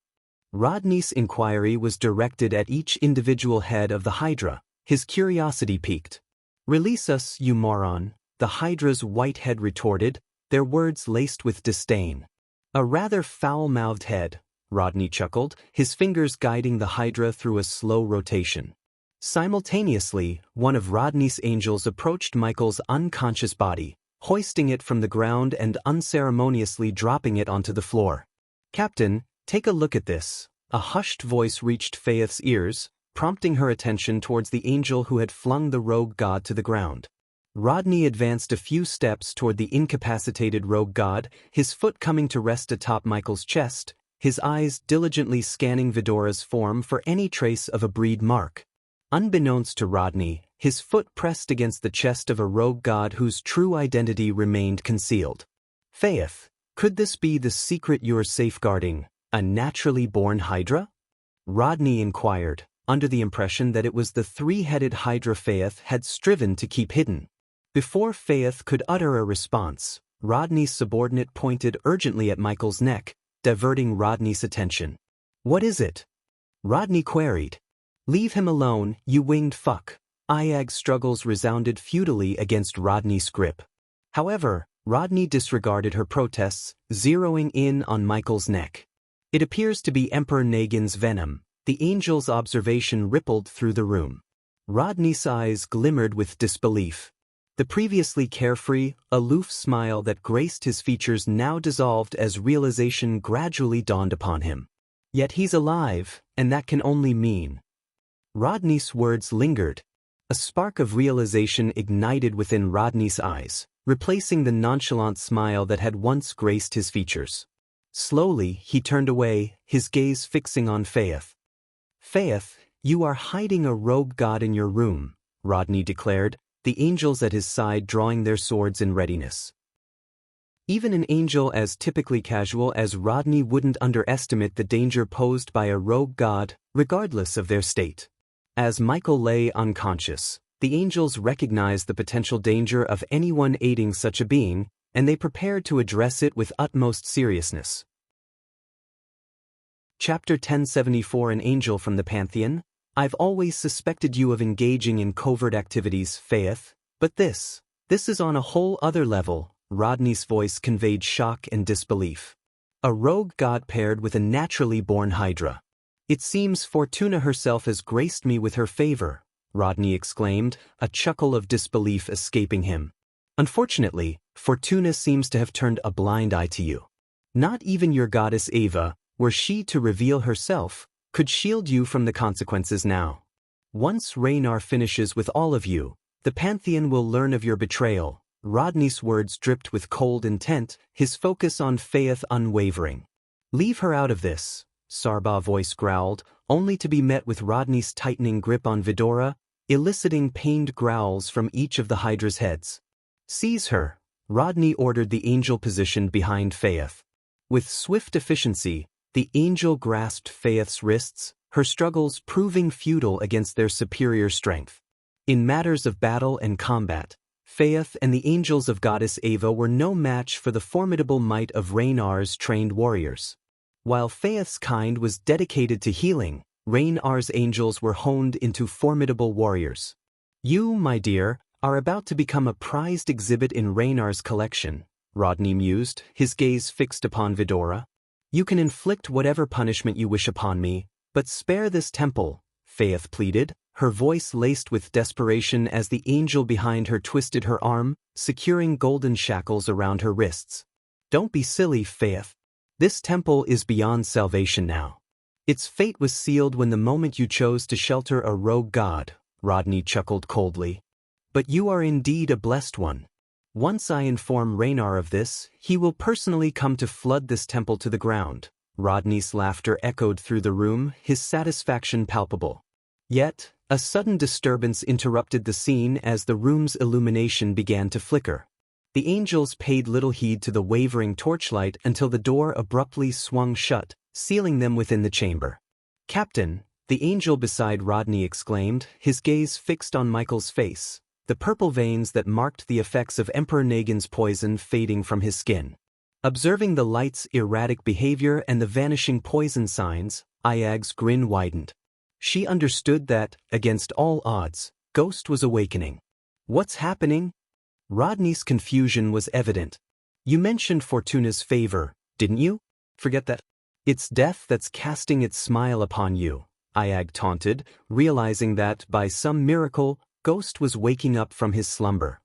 Rodney's inquiry was directed at each individual head of the Hydra, his curiosity piqued. "Release us, you moron," the Hydra's white head retorted, their words laced with disdain. "A rather foul-mouthed head," Rodney chuckled, his fingers guiding the Hydra through a slow rotation. Simultaneously, one of Rodney's angels approached Michael's unconscious body, hoisting it from the ground and unceremoniously dropping it onto the floor. "Captain, take a look at this." A hushed voice reached Faith's ears, prompting her attention towards the angel who had flung the rogue god to the ground. Rodney advanced a few steps toward the incapacitated rogue god, his foot coming to rest atop Michael's chest, his eyes diligently scanning Vidora's form for any trace of a breed mark. Unbeknownst to Rodney, his foot pressed against the chest of a rogue god whose true identity remained concealed. "Faith, could this be the secret you're safeguarding, a naturally born Hydra?" Rodney inquired, under the impression that it was the three-headed Hydra Faith had striven to keep hidden. Before Faith could utter a response, Rodney's subordinate pointed urgently at Michael's neck, diverting Rodney's attention. "What is it?" Rodney queried. "Leave him alone, you winged fuck." Iag's struggles resounded futilely against Rodney's grip. However, Rodney disregarded her protests, zeroing in on Michael's neck. It appears to be Emperor Nagin's venom. The angel's observation rippled through the room. Rodney's eyes glimmered with disbelief. The previously carefree, aloof smile that graced his features now dissolved as realization gradually dawned upon him. Yet he's alive, and that can only mean. Rodney's words lingered. A spark of realization ignited within Rodney's eyes, replacing the nonchalant smile that had once graced his features. Slowly, he turned away, his gaze fixing on Faith. "Faith, you are hiding a rogue god in your room," Rodney declared, the angels at his side drawing their swords in readiness. Even an angel as typically casual as Rodney wouldn't underestimate the danger posed by a rogue god, regardless of their state. As Michael lay unconscious, the angels recognized the potential danger of anyone aiding such a being, and they prepared to address it with utmost seriousness. Chapter 1074 An Angel from the Pantheon. I've always suspected you of engaging in covert activities, Faith, but this is on a whole other level. Rodney's voice conveyed shock and disbelief. A rogue god paired with a naturally born hydra. "It seems Fortuna herself has graced me with her favor," Rodney exclaimed, a chuckle of disbelief escaping him. "Unfortunately, Fortuna seems to have turned a blind eye to you. Not even your goddess Ava, were she to reveal herself, could shield you from the consequences now. Once Raynar finishes with all of you, the Pantheon will learn of your betrayal." Rodney's words dripped with cold intent, his focus on Faith unwavering. "Leave her out of this," Sarbah's voice growled, only to be met with Rodney's tightening grip on Vidora, eliciting pained growls from each of the Hydra's heads. "Seize her," Rodney ordered the angel positioned behind Faith. With swift efficiency, the angel grasped Faith's wrists, her struggles proving futile against their superior strength. In matters of battle and combat, Faith and the angels of goddess Ava were no match for the formidable might of Raynar's trained warriors. While Faith's kind was dedicated to healing, Raynar's angels were honed into formidable warriors. "You, my dear, are about to become a prized exhibit in Raynar's collection," Rodney mused, his gaze fixed upon Vidora. "You can inflict whatever punishment you wish upon me, but spare this temple," Faith pleaded, her voice laced with desperation as the angel behind her twisted her arm, securing golden shackles around her wrists. "Don't be silly, Faith. This temple is beyond salvation now. Its fate was sealed when the moment you chose to shelter a rogue god," Rodney chuckled coldly. "But you are indeed a blessed one. Once I inform Raynar of this, he will personally come to flood this temple to the ground." Rodney's laughter echoed through the room, his satisfaction palpable. Yet, a sudden disturbance interrupted the scene as the room's illumination began to flicker. The angels paid little heed to the wavering torchlight until the door abruptly swung shut, sealing them within the chamber. "Captain," the angel beside Rodney exclaimed, his gaze fixed on Michael's face, the purple veins that marked the effects of Emperor Nagin's poison fading from his skin. Observing the light's erratic behavior and the vanishing poison signs, Ayag's grin widened. She understood that, against all odds, Ghost was awakening. "What's happening?" Rodney's confusion was evident. "You mentioned Fortuna's favor, didn't you? Forget that. It's death that's casting its smile upon you," Ayag taunted, realizing that, by some miracle, Ghost was waking up from his slumber.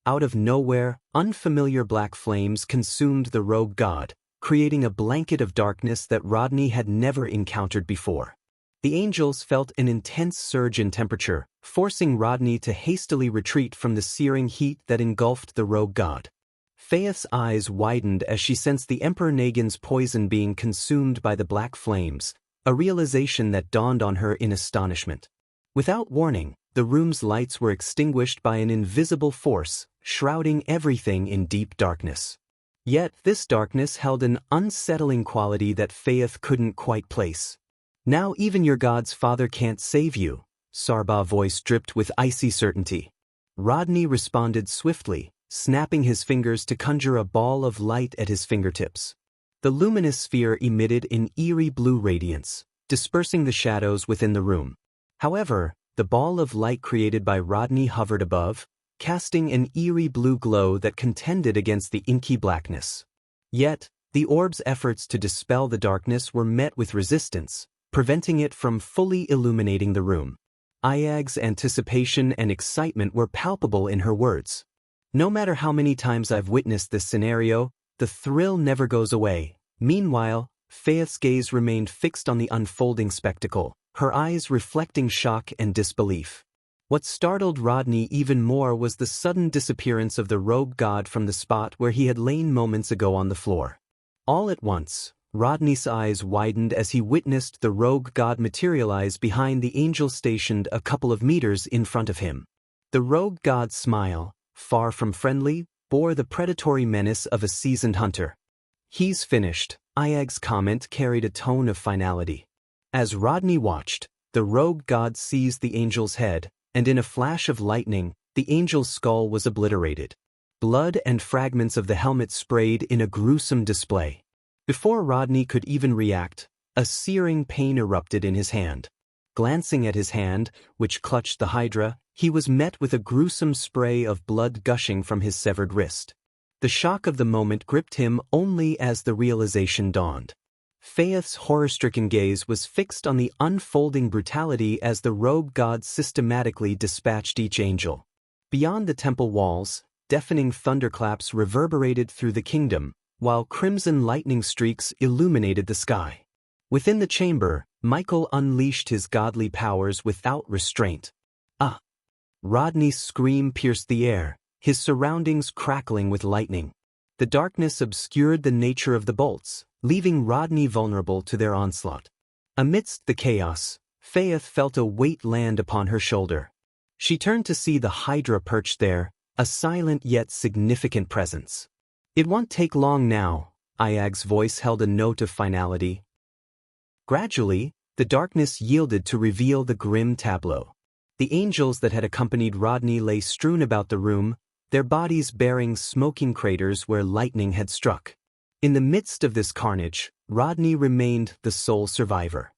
Out of nowhere, unfamiliar black flames consumed the rogue god, creating a blanket of darkness that Rodney had never encountered before. The angels felt an intense surge in temperature, forcing Rodney to hastily retreat from the searing heat that engulfed the rogue god. Faith's eyes widened as she sensed the Emperor Nagin's poison being consumed by the black flames, a realization that dawned on her in astonishment. Without warning, the room's lights were extinguished by an invisible force, shrouding everything in deep darkness. Yet this darkness held an unsettling quality that Faith couldn't quite place. "Now even your god's father can't save you," Sarbah's voice dripped with icy certainty. Rodney responded swiftly, snapping his fingers to conjure a ball of light at his fingertips. The luminous sphere emitted an eerie blue radiance, dispersing the shadows within the room. However, the ball of light created by Rodney hovered above, casting an eerie blue glow that contended against the inky blackness. Yet, the orb's efforts to dispel the darkness were met with resistance, preventing it from fully illuminating the room. Ayag's anticipation and excitement were palpable in her words. No matter how many times I've witnessed this scenario, the thrill never goes away. Meanwhile, Faith's gaze remained fixed on the unfolding spectacle, her eyes reflecting shock and disbelief. What startled Rodney even more was the sudden disappearance of the rogue god from the spot where he had lain moments ago on the floor. All at once, Rodney's eyes widened as he witnessed the rogue god materialize behind the angel stationed a couple of meters in front of him. The rogue god's smile, far from friendly, bore the predatory menace of a seasoned hunter. "He's finished," Ayag's comment carried a tone of finality. As Rodney watched, the rogue god seized the angel's head, and in a flash of lightning, the angel's skull was obliterated. Blood and fragments of the helmet sprayed in a gruesome display. Before Rodney could even react, a searing pain erupted in his hand. Glancing at his hand, which clutched the hydra, he was met with a gruesome spray of blood gushing from his severed wrist. The shock of the moment gripped him only as the realization dawned. Faith's horror-stricken gaze was fixed on the unfolding brutality as the rogue god systematically dispatched each angel. Beyond the temple walls, deafening thunderclaps reverberated through the kingdom, while crimson lightning streaks illuminated the sky. Within the chamber, Michael unleashed his godly powers without restraint. "Ah!" Rodney's scream pierced the air, his surroundings crackling with lightning. The darkness obscured the nature of the bolts, leaving Rodney vulnerable to their onslaught. Amidst the chaos, Faith felt a weight land upon her shoulder. She turned to see the hydra perched there, a silent yet significant presence. "It won't take long now," Ayag's voice held a note of finality. Gradually, the darkness yielded to reveal the grim tableau. The angels that had accompanied Rodney lay strewn about the room, their bodies bearing smoking craters where lightning had struck. In the midst of this carnage, Rodney remained the sole survivor.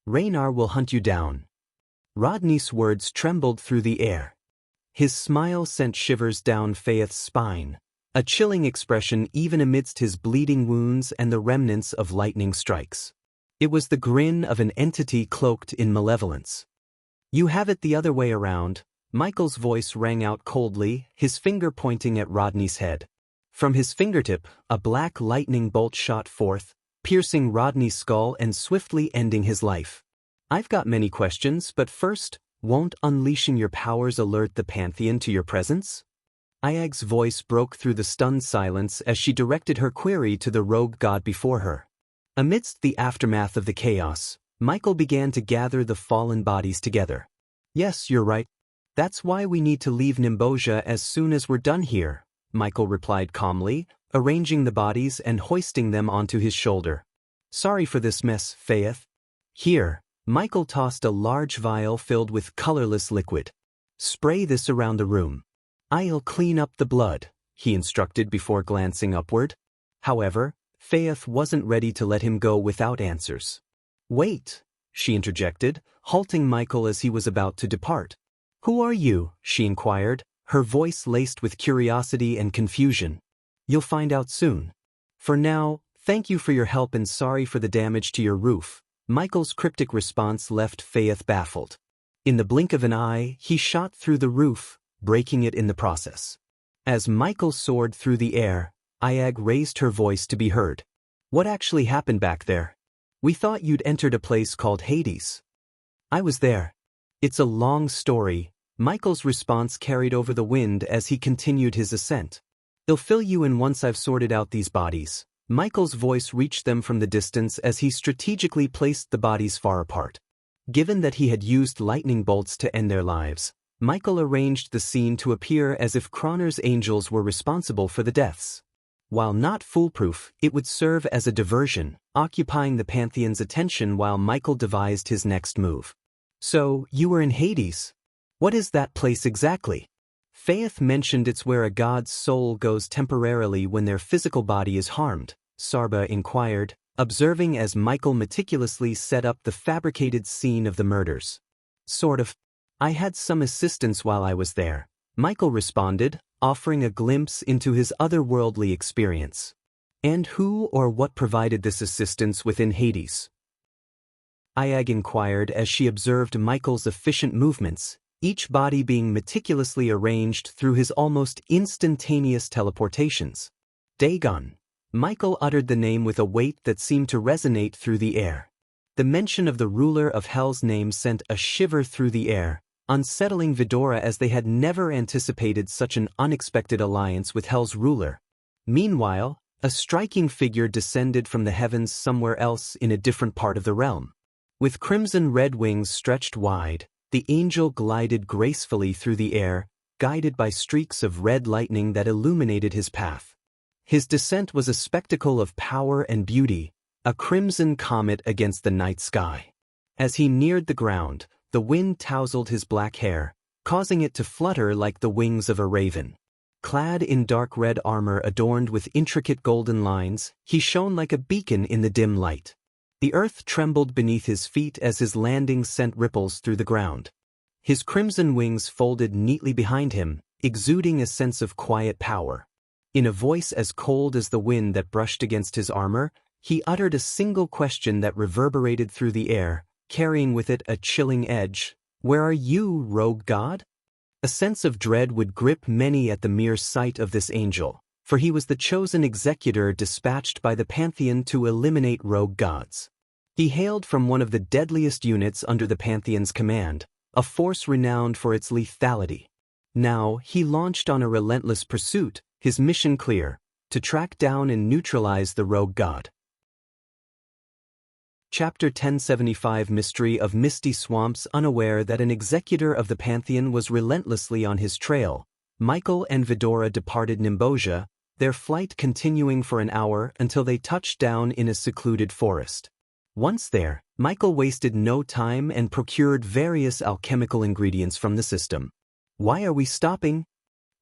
"Raynar will hunt you down." Rodney's words trembled through the air. His smile sent shivers down Faith's spine, a chilling expression even amidst his bleeding wounds and the remnants of lightning strikes. It was the grin of an entity cloaked in malevolence. "You have it the other way around," Michael's voice rang out coldly, his finger pointing at Rodney's head. From his fingertip, a black lightning bolt shot forth, piercing Rodney's skull and swiftly ending his life. "I've got many questions, but first, won't unleashing your powers alert the Pantheon to your presence?" Ayag's voice broke through the stunned silence as she directed her query to the rogue god before her. Amidst the aftermath of the chaos, Michael began to gather the fallen bodies together. "Yes, you're right. That's why we need to leave Nimbosia as soon as we're done here," Michael replied calmly, arranging the bodies and hoisting them onto his shoulder. "Sorry for this mess, Faith." "Here," Michael tossed a large vial filled with colorless liquid. "Spray this around the room. I'll clean up the blood," he instructed before glancing upward. However, Faith wasn't ready to let him go without answers. "Wait," she interjected, halting Michael as he was about to depart. "Who are you?" she inquired, her voice laced with curiosity and confusion. "You'll find out soon. For now, thank you for your help and sorry for the damage to your roof." Michael's cryptic response left Faith baffled. In the blink of an eye, he shot through the roof, breaking it in the process. As Michael soared through the air, Ayag raised her voice to be heard. "What actually happened back there? We thought you'd entered a place called Hades." "I was there. It's a long story." Michael's response carried over the wind as he continued his ascent. "I'll fill you in once I've sorted out these bodies." Michael's voice reached them from the distance as he strategically placed the bodies far apart. Given that he had used lightning bolts to end their lives, Michael arranged the scene to appear as if Croner's angels were responsible for the deaths. While not foolproof, it would serve as a diversion, occupying the Pantheon's attention while Michael devised his next move. "So, you were in Hades? What is that place exactly?" Faith mentioned it's where a god's soul goes temporarily when their physical body is harmed, Sarba inquired, observing as Michael meticulously set up the fabricated scene of the murders. "Sort of. I had some assistance while I was there," Michael responded, offering a glimpse into his otherworldly experience. And who or what provided this assistance within Hades? Iag inquired as she observed Michael's efficient movements, each body being meticulously arranged through his almost instantaneous teleportations. Dagon. Michael uttered the name with a weight that seemed to resonate through the air. The mention of the ruler of Hell's name sent a shiver through the air, unsettling Vidora as they had never anticipated such an unexpected alliance with Hell's ruler. Meanwhile, a striking figure descended from the heavens somewhere else in a different part of the realm. With crimson-red wings stretched wide, the angel glided gracefully through the air, guided by streaks of red lightning that illuminated his path. His descent was a spectacle of power and beauty, a crimson comet against the night sky. As he neared the ground, the wind tousled his black hair, causing it to flutter like the wings of a raven. Clad in dark red armor adorned with intricate golden lines, he shone like a beacon in the dim light. The earth trembled beneath his feet as his landing sent ripples through the ground. His crimson wings folded neatly behind him, exuding a sense of quiet power. In a voice as cold as the wind that brushed against his armor, he uttered a single question that reverberated through the air, carrying with it a chilling edge. "Where are you, rogue god?" A sense of dread would grip many at the mere sight of this angel, for he was the chosen executor dispatched by the Pantheon to eliminate rogue gods. He hailed from one of the deadliest units under the Pantheon's command, a force renowned for its lethality. Now, he launched on a relentless pursuit, his mission clear: to track down and neutralize the rogue god. Chapter 1075 Mystery of Misty Swamps. Unaware that an executor of the Pantheon was relentlessly on his trail, Michael and Vidora departed Nimbosia, their flight continuing for an hour until they touched down in a secluded forest. Once there, Michael wasted no time and procured various alchemical ingredients from the system. "Why are we stopping?"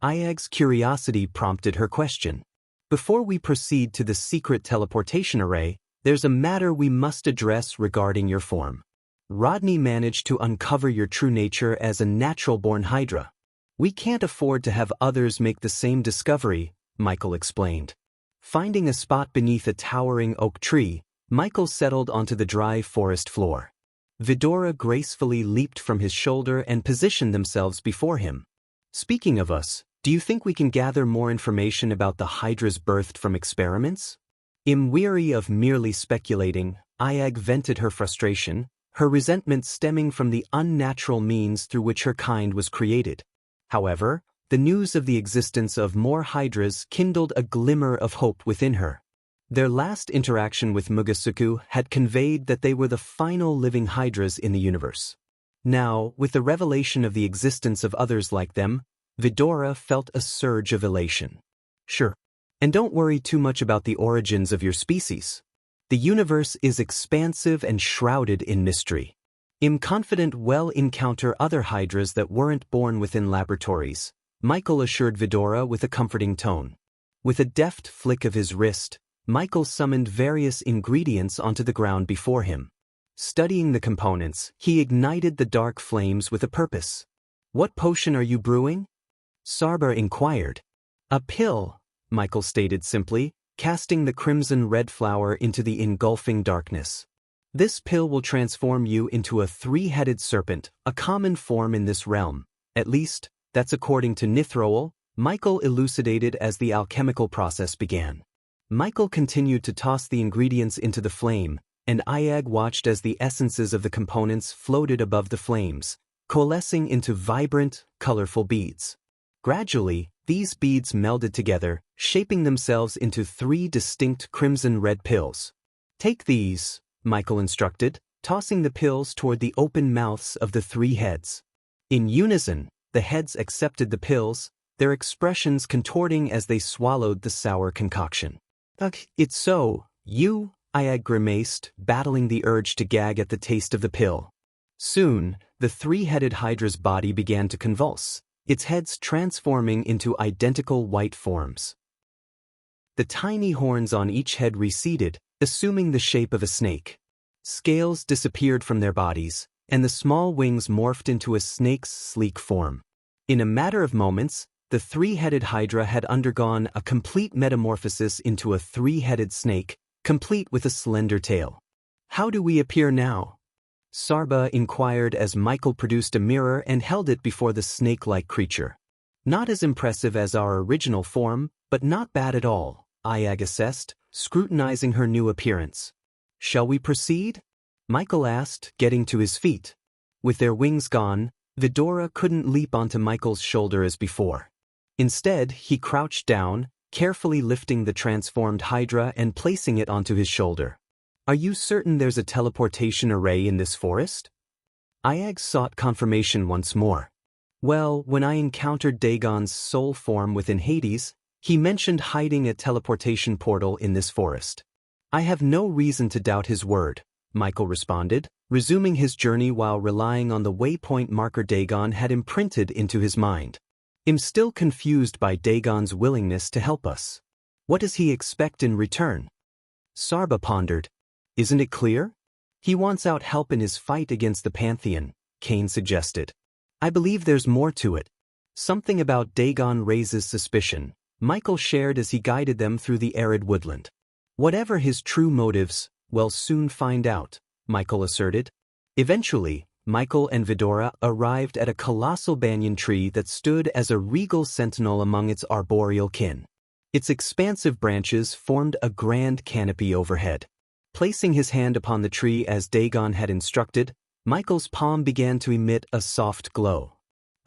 Iag's curiosity prompted her question. "Before we proceed to the secret teleportation array, there's a matter we must address regarding your form. Rodney managed to uncover your true nature as a natural-born Hydra. We can't afford to have others make the same discovery," Michael explained. Finding a spot beneath a towering oak tree, Michael settled onto the dry forest floor. Vidora gracefully leaped from his shoulder and positioned themselves before him. "Speaking of us, do you think we can gather more information about the Hydras birthed from experiments?" Weary of merely speculating, Iag vented her frustration, her resentment stemming from the unnatural means through which her kind was created. However, the news of the existence of more Hydras kindled a glimmer of hope within her. Their last interaction with Mugasuku had conveyed that they were the final living Hydras in the universe. Now, with the revelation of the existence of others like them, Vidora felt a surge of elation. "Sure. And don't worry too much about the origins of your species. The universe is expansive and shrouded in mystery. I'm confident we'll encounter other Hydras that weren't born within laboratories," Michael assured Vidora with a comforting tone. With a deft flick of his wrist, Michael summoned various ingredients onto the ground before him. Studying the components, he ignited the dark flames with a purpose. "What potion are you brewing?" Sarbar inquired. "A pill," Michael stated simply, casting the crimson red flower into the engulfing darkness. "This pill will transform you into a three-headed serpent, a common form in this realm. At least, that's according to Nithroel," Michael elucidated as the alchemical process began. Michael continued to toss the ingredients into the flame, and Iag watched as the essences of the components floated above the flames, coalescing into vibrant, colorful beads. Gradually, these beads melded together, shaping themselves into three distinct crimson-red pills. "Take these," Michael instructed, tossing the pills toward the open mouths of the three heads. In unison, the heads accepted the pills, their expressions contorting as they swallowed the sour concoction. "Ugh, it's so, you," Iag grimaced, battling the urge to gag at the taste of the pill. Soon, the three-headed Hydra's body began to convulse, its heads transforming into identical white forms. The tiny horns on each head receded, assuming the shape of a snake. Scales disappeared from their bodies, and the small wings morphed into a snake's sleek form. In a matter of moments, the three-headed hydra had undergone a complete metamorphosis into a three-headed snake, complete with a slender tail. "How do we appear now?" Sarba inquired as Michael produced a mirror and held it before the snake-like creature. "Not as impressive as our original form, but not bad at all," Ayag assessed, scrutinizing her new appearance. "Shall we proceed?" Michael asked, getting to his feet. With their wings gone, Vidora couldn't leap onto Michael's shoulder as before. Instead, he crouched down, carefully lifting the transformed hydra and placing it onto his shoulder. "Are you certain there's a teleportation array in this forest?" Ayag sought confirmation once more. "Well, when I encountered Dagon's soul form within Hades, he mentioned hiding a teleportation portal in this forest." "I have no reason to doubt his word," Michael responded, resuming his journey while relying on the waypoint marker Dagon had imprinted into his mind. "I'm still confused by Dagon's willingness to help us. What does he expect in return?" Sarba pondered. "Isn't it clear? He wants out help in his fight against the Pantheon," Cain suggested. "I believe there's more to it. Something about Dagon raises suspicion," Michael shared as he guided them through the arid woodland. "Whatever his true motives, we'll soon find out," Michael asserted. Eventually, Michael and Vidora arrived at a colossal banyan tree that stood as a regal sentinel among its arboreal kin. Its expansive branches formed a grand canopy overhead. Placing his hand upon the tree as Dagon had instructed, Michael's palm began to emit a soft glow.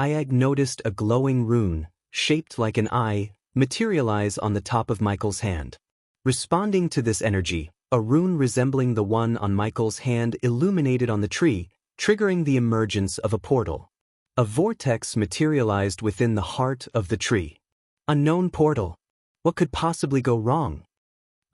Ayag noticed a glowing rune, shaped like an eye, materialize on the top of Michael's hand. Responding to this energy, a rune resembling the one on Michael's hand illuminated on the tree, triggering the emergence of a portal. A vortex materialized within the heart of the tree. A known portal. What could possibly go wrong?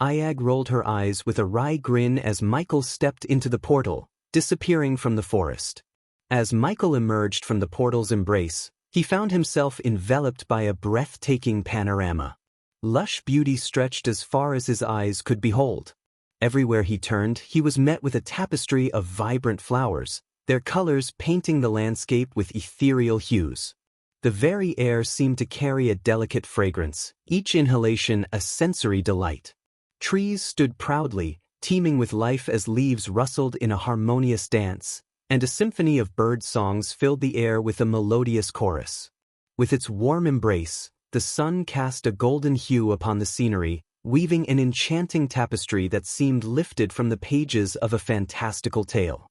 Ayag rolled her eyes with a wry grin as Michael stepped into the portal, disappearing from the forest. As Michael emerged from the portal's embrace, he found himself enveloped by a breathtaking panorama. Lush beauty stretched as far as his eyes could behold. Everywhere he turned, he was met with a tapestry of vibrant flowers, their colors painting the landscape with ethereal hues. The very air seemed to carry a delicate fragrance, each inhalation a sensory delight. Trees stood proudly, teeming with life as leaves rustled in a harmonious dance, and a symphony of bird songs filled the air with a melodious chorus. With its warm embrace, the sun cast a golden hue upon the scenery, weaving an enchanting tapestry that seemed lifted from the pages of a fantastical tale.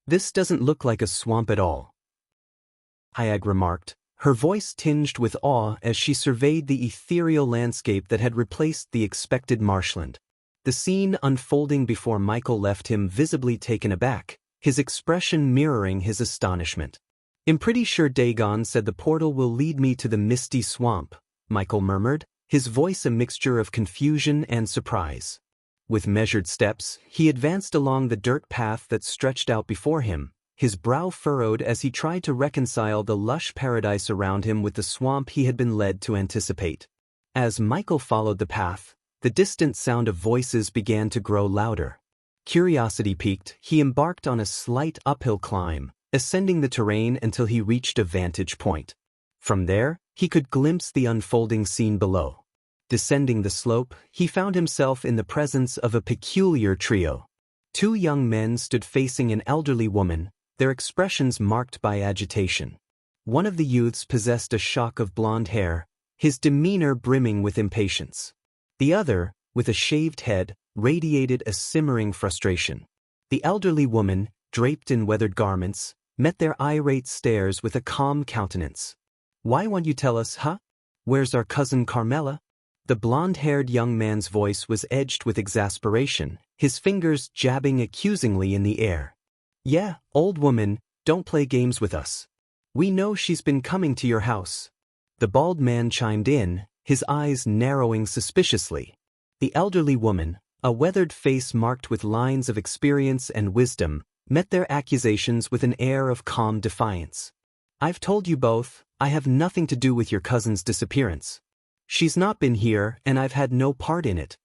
"This doesn't look like a swamp at all," Ayag remarked, her voice tinged with awe as she surveyed the ethereal landscape that had replaced the expected marshland. The scene unfolding before Michael left him visibly taken aback, his expression mirroring his astonishment. "I'm pretty sure Dagon said the portal will lead me to the misty swamp," Michael murmured, his voice a mixture of confusion and surprise. With measured steps, he advanced along the dirt path that stretched out before him, his brow furrowed as he tried to reconcile the lush paradise around him with the swamp he had been led to anticipate. As Michael followed the path, the distant sound of voices began to grow louder. Curiosity piqued, he embarked on a slight uphill climb, ascending the terrain until he reached a vantage point. From there, he could glimpse the unfolding scene below. Descending the slope, he found himself in the presence of a peculiar trio. Two young men stood facing an elderly woman, their expressions marked by agitation. One of the youths possessed a shock of blonde hair, his demeanor brimming with impatience. The other, with a shaved head, radiated a simmering frustration. The elderly woman, draped in weathered garments, met their irate stares with a calm countenance. "Why won't you tell us, huh? Where's our cousin Carmela?" The blonde-haired young man's voice was edged with exasperation, his fingers jabbing accusingly in the air. "Yeah, old woman, don't play games with us. We know she's been coming to your house." The bald man chimed in, his eyes narrowing suspiciously. The elderly woman, a weathered face marked with lines of experience and wisdom, met their accusations with an air of calm defiance. "I've told you both, I have nothing to do with your cousin's disappearance. She's not been here, and I've had no part in it."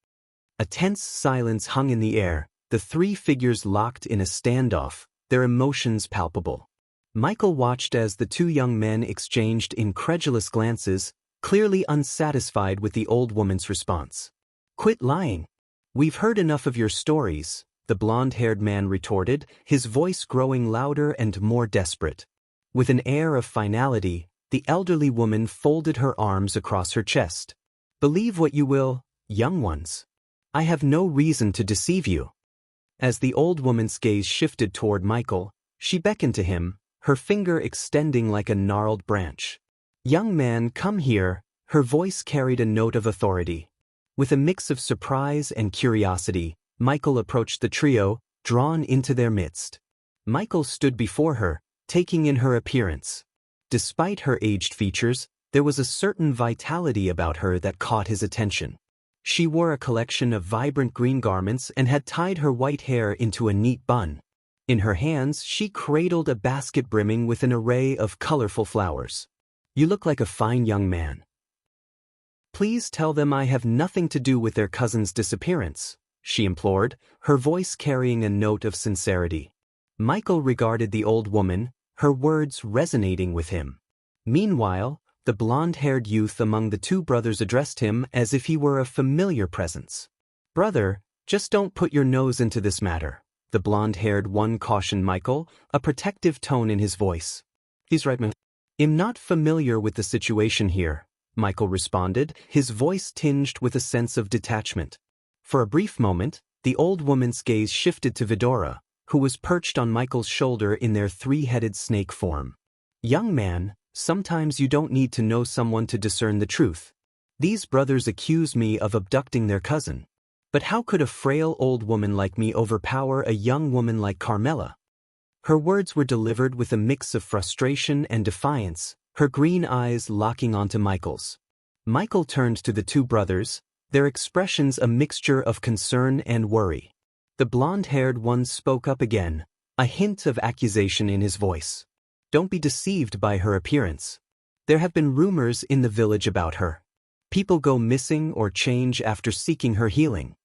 A tense silence hung in the air, the three figures locked in a standoff, their emotions palpable. Michael watched as the two young men exchanged incredulous glances, clearly unsatisfied with the old woman's response. "Quit lying. We've heard enough of your stories," the blonde-haired man retorted, his voice growing louder and more desperate. With an air of finality, the elderly woman folded her arms across her chest. "Believe what you will, young ones. I have no reason to deceive you." As the old woman's gaze shifted toward Michael, she beckoned to him, her finger extending like a gnarled branch. "Young man, come here," her voice carried a note of authority. With a mix of surprise and curiosity, Michael approached the trio, drawn into their midst. Michael stood before her, taking in her appearance. Despite her aged features, there was a certain vitality about her that caught his attention. She wore a collection of vibrant green garments and had tied her white hair into a neat bun. In her hands, she cradled a basket brimming with an array of colorful flowers. "You look like a fine young man. Please tell them I have nothing to do with their cousin's disappearance," she implored, her voice carrying a note of sincerity. Michael regarded the old woman, her words resonating with him. Meanwhile, the blonde-haired youth among the two brothers addressed him as if he were a familiar presence. "Brother, just don't put your nose into this matter," the blonde-haired one cautioned Michael, a protective tone in his voice. "He's right, man. I'm not familiar with the situation here," Michael responded, his voice tinged with a sense of detachment. For a brief moment, the old woman's gaze shifted to Vidora, who was perched on Michael's shoulder in their three-headed snake form. "Young man, sometimes you don't need to know someone to discern the truth. These brothers accuse me of abducting their cousin. But how could a frail old woman like me overpower a young woman like Carmela?" Her words were delivered with a mix of frustration and defiance, her green eyes locking onto Michael's. Michael turned to the two brothers, their expressions a mixture of concern and worry. The blonde-haired one spoke up again, a hint of accusation in his voice. "Don't be deceived by her appearance. There have been rumors in the village about her. People go missing or change after seeking her healing.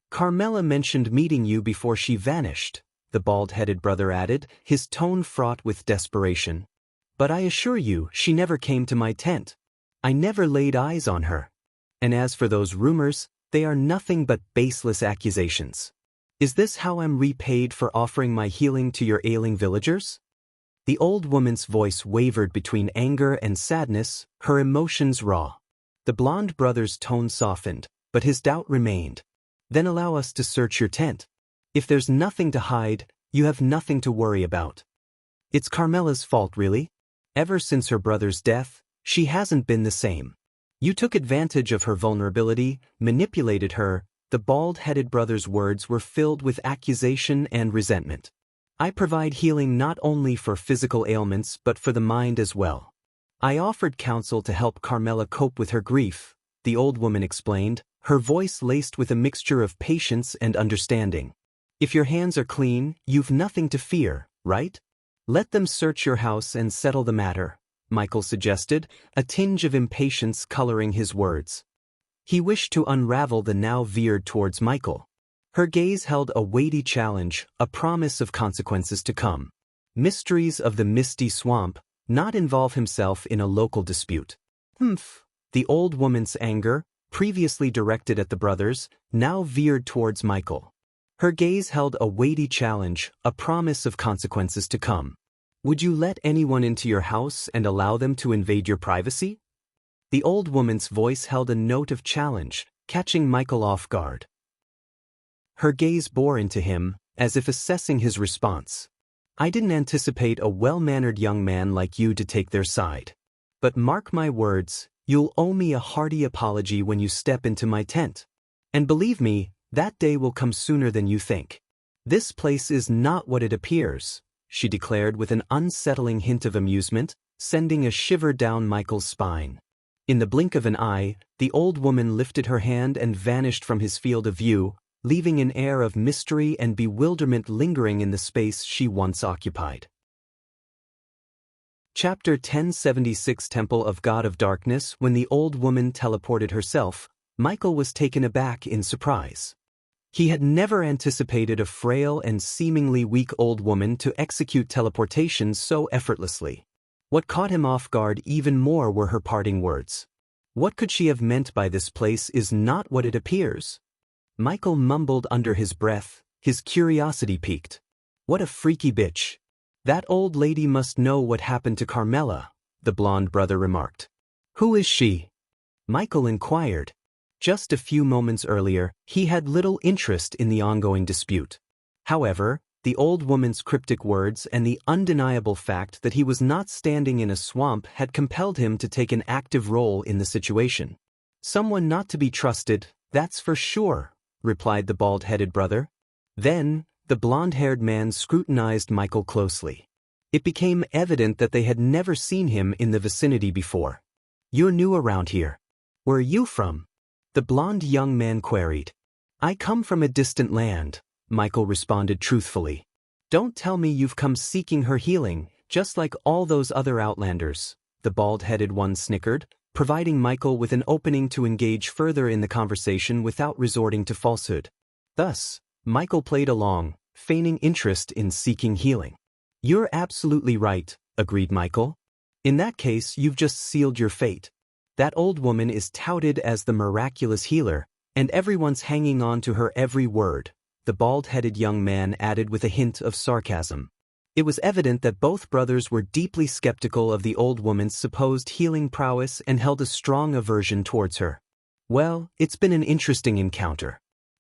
Carmela mentioned meeting you before she vanished," the bald-headed brother added, his tone fraught with desperation. "But I assure you, she never came to my tent. I never laid eyes on her. And as for those rumors, they are nothing but baseless accusations. Is this how I'm repaid for offering my healing to your ailing villagers?" The old woman's voice wavered between anger and sadness, her emotions raw. The blonde brother's tone softened, but his doubt remained. "Then allow us to search your tent. If there's nothing to hide, you have nothing to worry about. It's Carmela's fault, really. Ever since her brother's death, she hasn't been the same. You took advantage of her vulnerability, manipulated her." The bald-headed brother's words were filled with accusation and resentment. "I provide healing not only for physical ailments but for the mind as well. I offered counsel to help Carmela cope with her grief," the old woman explained, her voice laced with a mixture of patience and understanding. "If your hands are clean, you've nothing to fear, right? Let them search your house and settle the matter," Michael suggested, a tinge of impatience coloring his words. He wished to unravel the now veered towards Michael. Her gaze held a weighty challenge, a promise of consequences to come. Mysteries of the misty swamp, not involve himself in a local dispute. "Humph." The old woman's anger, previously directed at the brothers, now veered towards Michael. Her gaze held a weighty challenge, a promise of consequences to come. "Would you let anyone into your house and allow them to invade your privacy?" The old woman's voice held a note of challenge, catching Michael off guard. Her gaze bore into him, as if assessing his response. "I didn't anticipate a well-mannered young man like you to take their side. But mark my words, you'll owe me a hearty apology when you step into my tent. And believe me, that day will come sooner than you think. This place is not what it appears," she declared with an unsettling hint of amusement, sending a shiver down Michael's spine. In the blink of an eye, the old woman lifted her hand and vanished from his field of view, leaving an air of mystery and bewilderment lingering in the space she once occupied. Chapter 1076 Temple of God of Darkness. When the old woman teleported herself, Michael was taken aback in surprise. He had never anticipated a frail and seemingly weak old woman to execute teleportation so effortlessly. What caught him off guard even more were her parting words. What could she have meant by "this place is not what it appears"? Michael mumbled under his breath, his curiosity piqued. What a freaky bitch. That old lady must know what happened to Carmela, the blonde brother remarked. Who is she? Michael inquired. Just a few moments earlier, he had little interest in the ongoing dispute. However, the old woman's cryptic words and the undeniable fact that he was not standing in a swamp had compelled him to take an active role in the situation. Someone not to be trusted, that's for sure, replied the bald-headed brother. Then, the blonde-haired man scrutinized Michael closely. It became evident that they had never seen him in the vicinity before. You're new around here. Where are you from? The blonde young man queried. I come from a distant land, Michael responded truthfully. Don't tell me you've come seeking her healing, just like all those other outlanders, the bald-headed one snickered, providing Michael with an opening to engage further in the conversation without resorting to falsehood. Thus, Michael played along, feigning interest in seeking healing. You're absolutely right, agreed Michael. In that case, you've just sealed your fate. That old woman is touted as the miraculous healer, and everyone's hanging on to her every word, the bald-headed young man added with a hint of sarcasm. It was evident that both brothers were deeply skeptical of the old woman's supposed healing prowess and held a strong aversion towards her. Well, it's been an interesting encounter.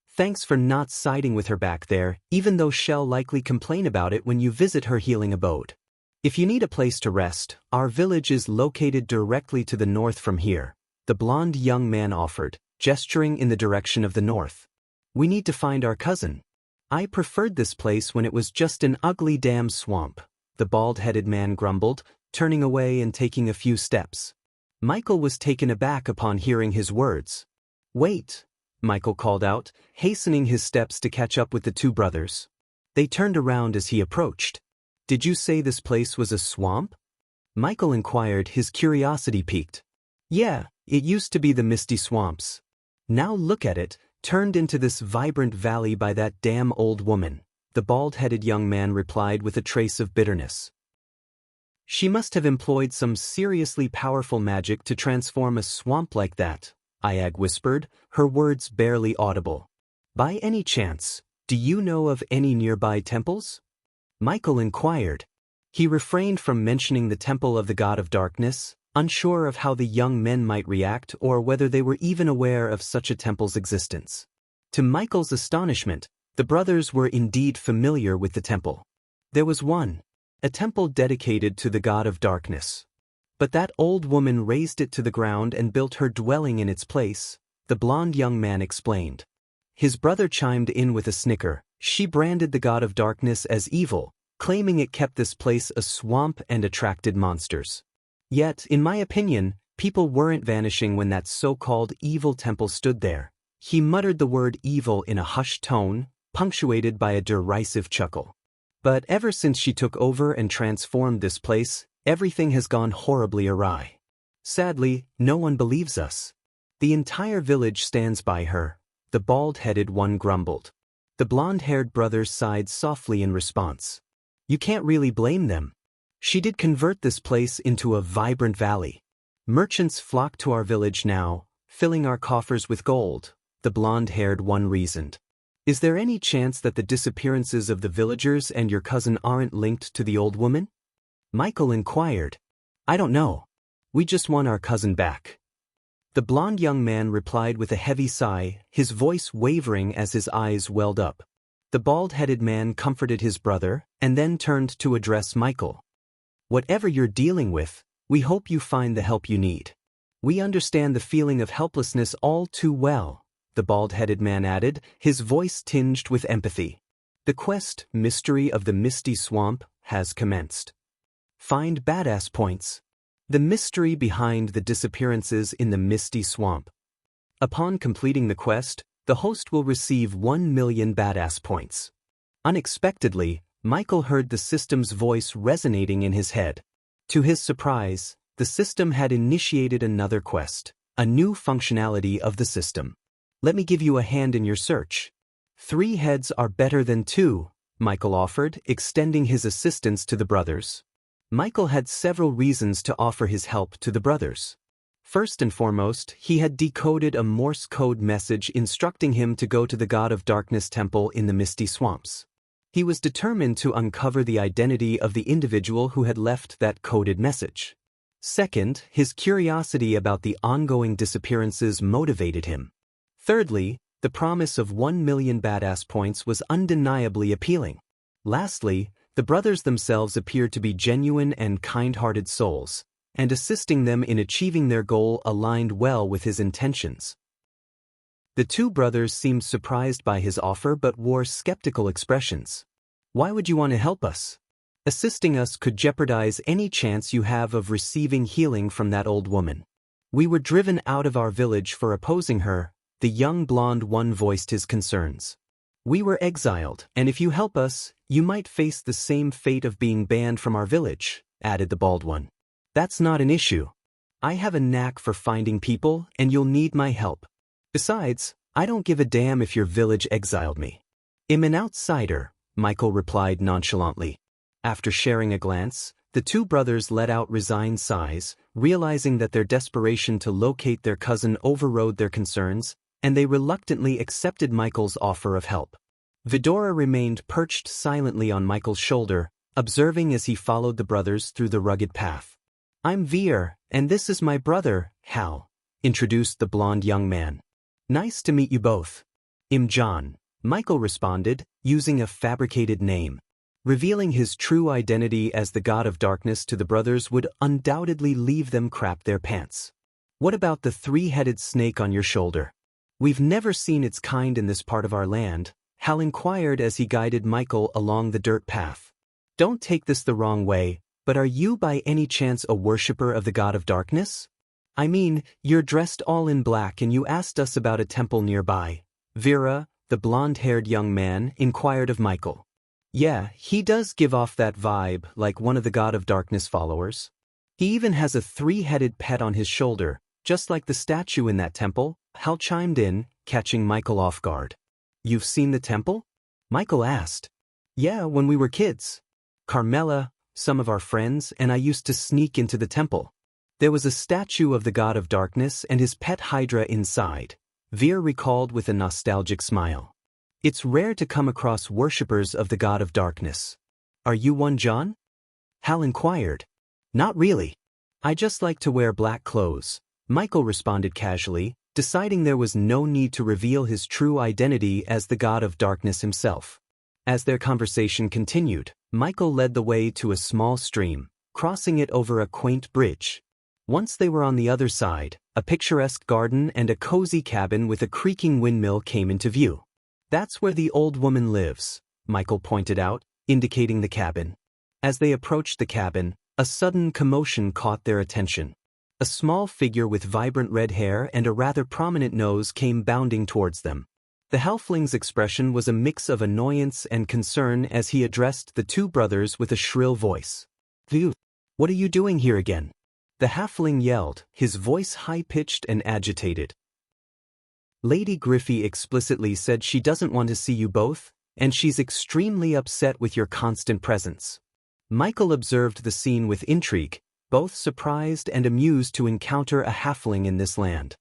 Thanks for not siding with her back there, even though she'll likely complain about it when you visit her healing abode. If you need a place to rest, our village is located directly to the north from here, the blonde young man offered, gesturing in the direction of the north. We need to find our cousin. I preferred this place when it was just an ugly damn swamp, the bald-headed man grumbled, turning away and taking a few steps. Michael was taken aback upon hearing his words. Wait, Michael called out, hastening his steps to catch up with the two brothers. They turned around as he approached. Did you say this place was a swamp? Michael inquired, his curiosity piqued. Yeah, it used to be the Misty Swamps. Now look at it, turned into this vibrant valley by that damn old woman, the bald-headed young man replied with a trace of bitterness. She must have employed some seriously powerful magic to transform a swamp like that, Iag whispered, her words barely audible. By any chance, do you know of any nearby temples? Michael inquired. He refrained from mentioning the temple of the god of darkness, unsure of how the young men might react or whether they were even aware of such a temple's existence. To Michael's astonishment, the brothers were indeed familiar with the temple. There was one, a temple dedicated to the god of darkness. But that old woman razed it to the ground and built her dwelling in its place, the blonde young man explained. His brother chimed in with a snicker. She branded the god of darkness as evil, claiming it kept this place a swamp and attracted monsters. Yet, in my opinion, people weren't vanishing when that so-called evil temple stood there. He muttered the word evil in a hushed tone, punctuated by a derisive chuckle. But ever since she took over and transformed this place, everything has gone horribly awry. Sadly, no one believes us. The entire village stands by her, the bald-headed one grumbled. The blonde-haired brothers sighed softly in response. You can't really blame them. She did convert this place into a vibrant valley. Merchants flock to our village now, filling our coffers with gold, the blonde-haired one reasoned. Is there any chance that the disappearances of the villagers and your cousin aren't linked to the old woman? Michael inquired. I don't know. We just want our cousin back. The blonde young man replied with a heavy sigh, his voice wavering as his eyes welled up. The bald-headed man comforted his brother, and then turned to address Michael. Whatever you're dealing with, we hope you find the help you need. We understand the feeling of helplessness all too well, the bald-headed man added, his voice tinged with empathy. The quest, Mystery of the Misty Swamp, has commenced. Find badass points. The mystery behind the disappearances in the Misty Swamp. Upon completing the quest, the host will receive 1 million badass points. Unexpectedly, Michael heard the system's voice resonating in his head. To his surprise, the system had initiated another quest, a new functionality of the system. Let me give you a hand in your search. 3 heads are better than 2, Michael offered, extending his assistance to the brothers. Michael had several reasons to offer his help to the brothers. First and foremost, he had decoded a Morse code message instructing him to go to the God of Darkness temple in the Misty Swamps. He was determined to uncover the identity of the individual who had left that coded message. Second, his curiosity about the ongoing disappearances motivated him. Thirdly, the promise of 1 million badass points was undeniably appealing. Lastly, the brothers themselves appeared to be genuine and kind-hearted souls, and assisting them in achieving their goal aligned well with his intentions. The 2 brothers seemed surprised by his offer but wore skeptical expressions. Why would you want to help us? Assisting us could jeopardize any chance you have of receiving healing from that old woman. We were driven out of our village for opposing her, the young blonde one voiced his concerns. We were exiled, and if you help us, you might face the same fate of being banned from our village, added the bald one. That's not an issue. I have a knack for finding people, and you'll need my help. Besides, I don't give a damn if your village exiled me. I'm an outsider, Michael replied nonchalantly. After sharing a glance, the 2 brothers let out resigned sighs, realizing that their desperation to locate their cousin overrode their concerns, and they reluctantly accepted Michael's offer of help. Vidora remained perched silently on Michael's shoulder, observing as he followed the brothers through the rugged path. I'm Veer, and this is my brother, Hal, introduced the blond young man. Nice to meet you both. I'm John, Michael responded, using a fabricated name. Revealing his true identity as the God of Darkness to the brothers would undoubtedly leave them crap their pants. What about the 3-headed snake on your shoulder? We've never seen its kind in this part of our land, Hal inquired as he guided Michael along the dirt path. Don't take this the wrong way, but are you by any chance a worshipper of the God of Darkness? I mean, you're dressed all in black and you asked us about a temple nearby. Vera, the blonde-haired young man, inquired of Michael. Yeah, he does give off that vibe like one of the God of Darkness followers. He even has a 3-headed pet on his shoulder, just like the statue in that temple, Hal chimed in, catching Michael off guard. You've seen the temple? Michael asked. Yeah, when we were kids. Carmela, some of our friends, and I used to sneak into the temple. There was a statue of the God of Darkness and his pet Hydra inside, Veer recalled with a nostalgic smile. It's rare to come across worshippers of the God of Darkness. Are you one, John? Hal inquired. Not really. I just like to wear black clothes, Michael responded casually, deciding there was no need to reveal his true identity as the God of Darkness himself. As their conversation continued, Michael led the way to a small stream, crossing it over a quaint bridge. Once they were on the other side, a picturesque garden and a cozy cabin with a creaking windmill came into view. That's where the old woman lives, Michael pointed out, indicating the cabin. As they approached the cabin, a sudden commotion caught their attention. A small figure with vibrant red hair and a rather prominent nose came bounding towards them. The halfling's expression was a mix of annoyance and concern as he addressed the 2 brothers with a shrill voice. Phew! What are you doing here again? The halfling yelled, his voice high-pitched and agitated. Lady Griffey explicitly said she doesn't want to see you both, and she's extremely upset with your constant presence. Michael observed the scene with intrigue, both surprised and amused to encounter a halfling in this land.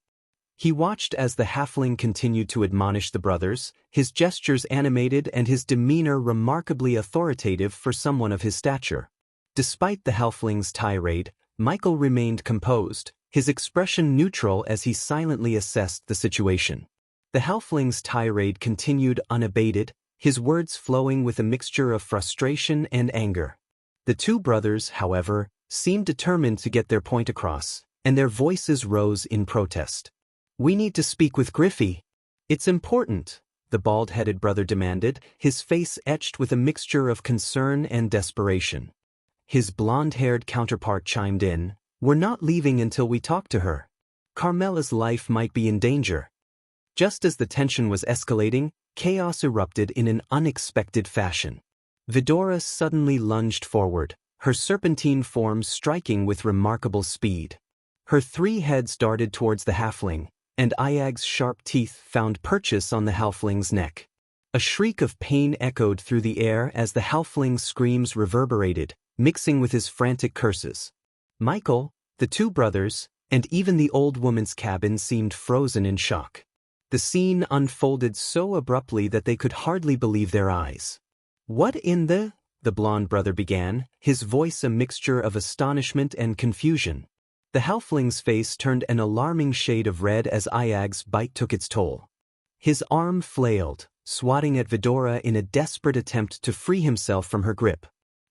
He watched as the halfling continued to admonish the brothers, his gestures animated and his demeanor remarkably authoritative for someone of his stature. Despite the halfling's tirade, Michael remained composed, his expression neutral as he silently assessed the situation. The halfling's tirade continued unabated, his words flowing with a mixture of frustration and anger. The 2 brothers, however, seemed determined to get their point across, and their voices rose in protest. We need to speak with Griffey. It's important, the bald-headed brother demanded, his face etched with a mixture of concern and desperation. His blonde-haired counterpart chimed in, We're not leaving until we talk to her. Carmela's life might be in danger. Just as the tension was escalating, chaos erupted in an unexpected fashion. Vidora suddenly lunged forward, her serpentine form striking with remarkable speed. Her 3 heads darted towards the halfling, and Iag's sharp teeth found purchase on the halfling's neck. A shriek of pain echoed through the air as the halfling's screams reverberated, mixing with his frantic curses. Michael, the two brothers, and even the old woman's cabin seemed frozen in shock. The scene unfolded so abruptly that they could hardly believe their eyes. "What in the blonde brother began, his voice a mixture of astonishment and confusion. The halfling's face turned an alarming shade of red as Iag's bite took its toll. His arm flailed, swatting at Vidora in a desperate attempt to free himself from her grip.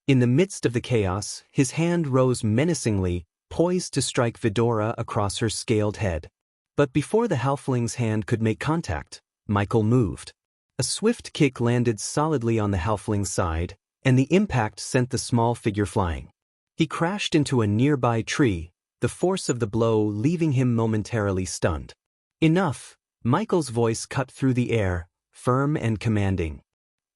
In the midst of the chaos, his hand rose menacingly, poised to strike Vidora across her scaled head. But before the halfling's hand could make contact, Michael moved. A swift kick landed solidly on the halfling's side, and the impact sent the small figure flying. He crashed into a nearby tree, the force of the blow leaving him momentarily stunned. "Enough!" Michael's voice cut through the air, firm and commanding.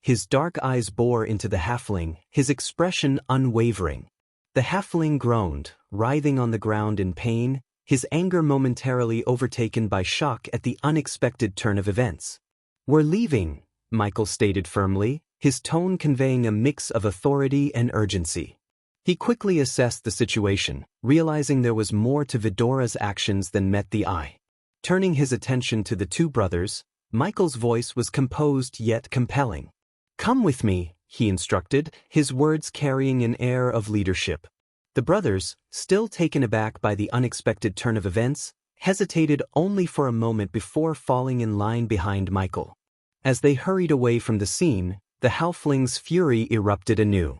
His dark eyes bore into the halfling, his expression unwavering. The halfling groaned, writhing on the ground in pain, his anger momentarily overtaken by shock at the unexpected turn of events. "We're leaving," Michael stated firmly, his tone conveying a mix of authority and urgency. He quickly assessed the situation, realizing there was more to Vidora's actions than met the eye. Turning his attention to the two brothers, Michael's voice was composed yet compelling. "Come with me," he instructed, his words carrying an air of leadership. The brothers, still taken aback by the unexpected turn of events, hesitated only for a moment before falling in line behind Michael. As they hurried away from the scene, the halfling's fury erupted anew.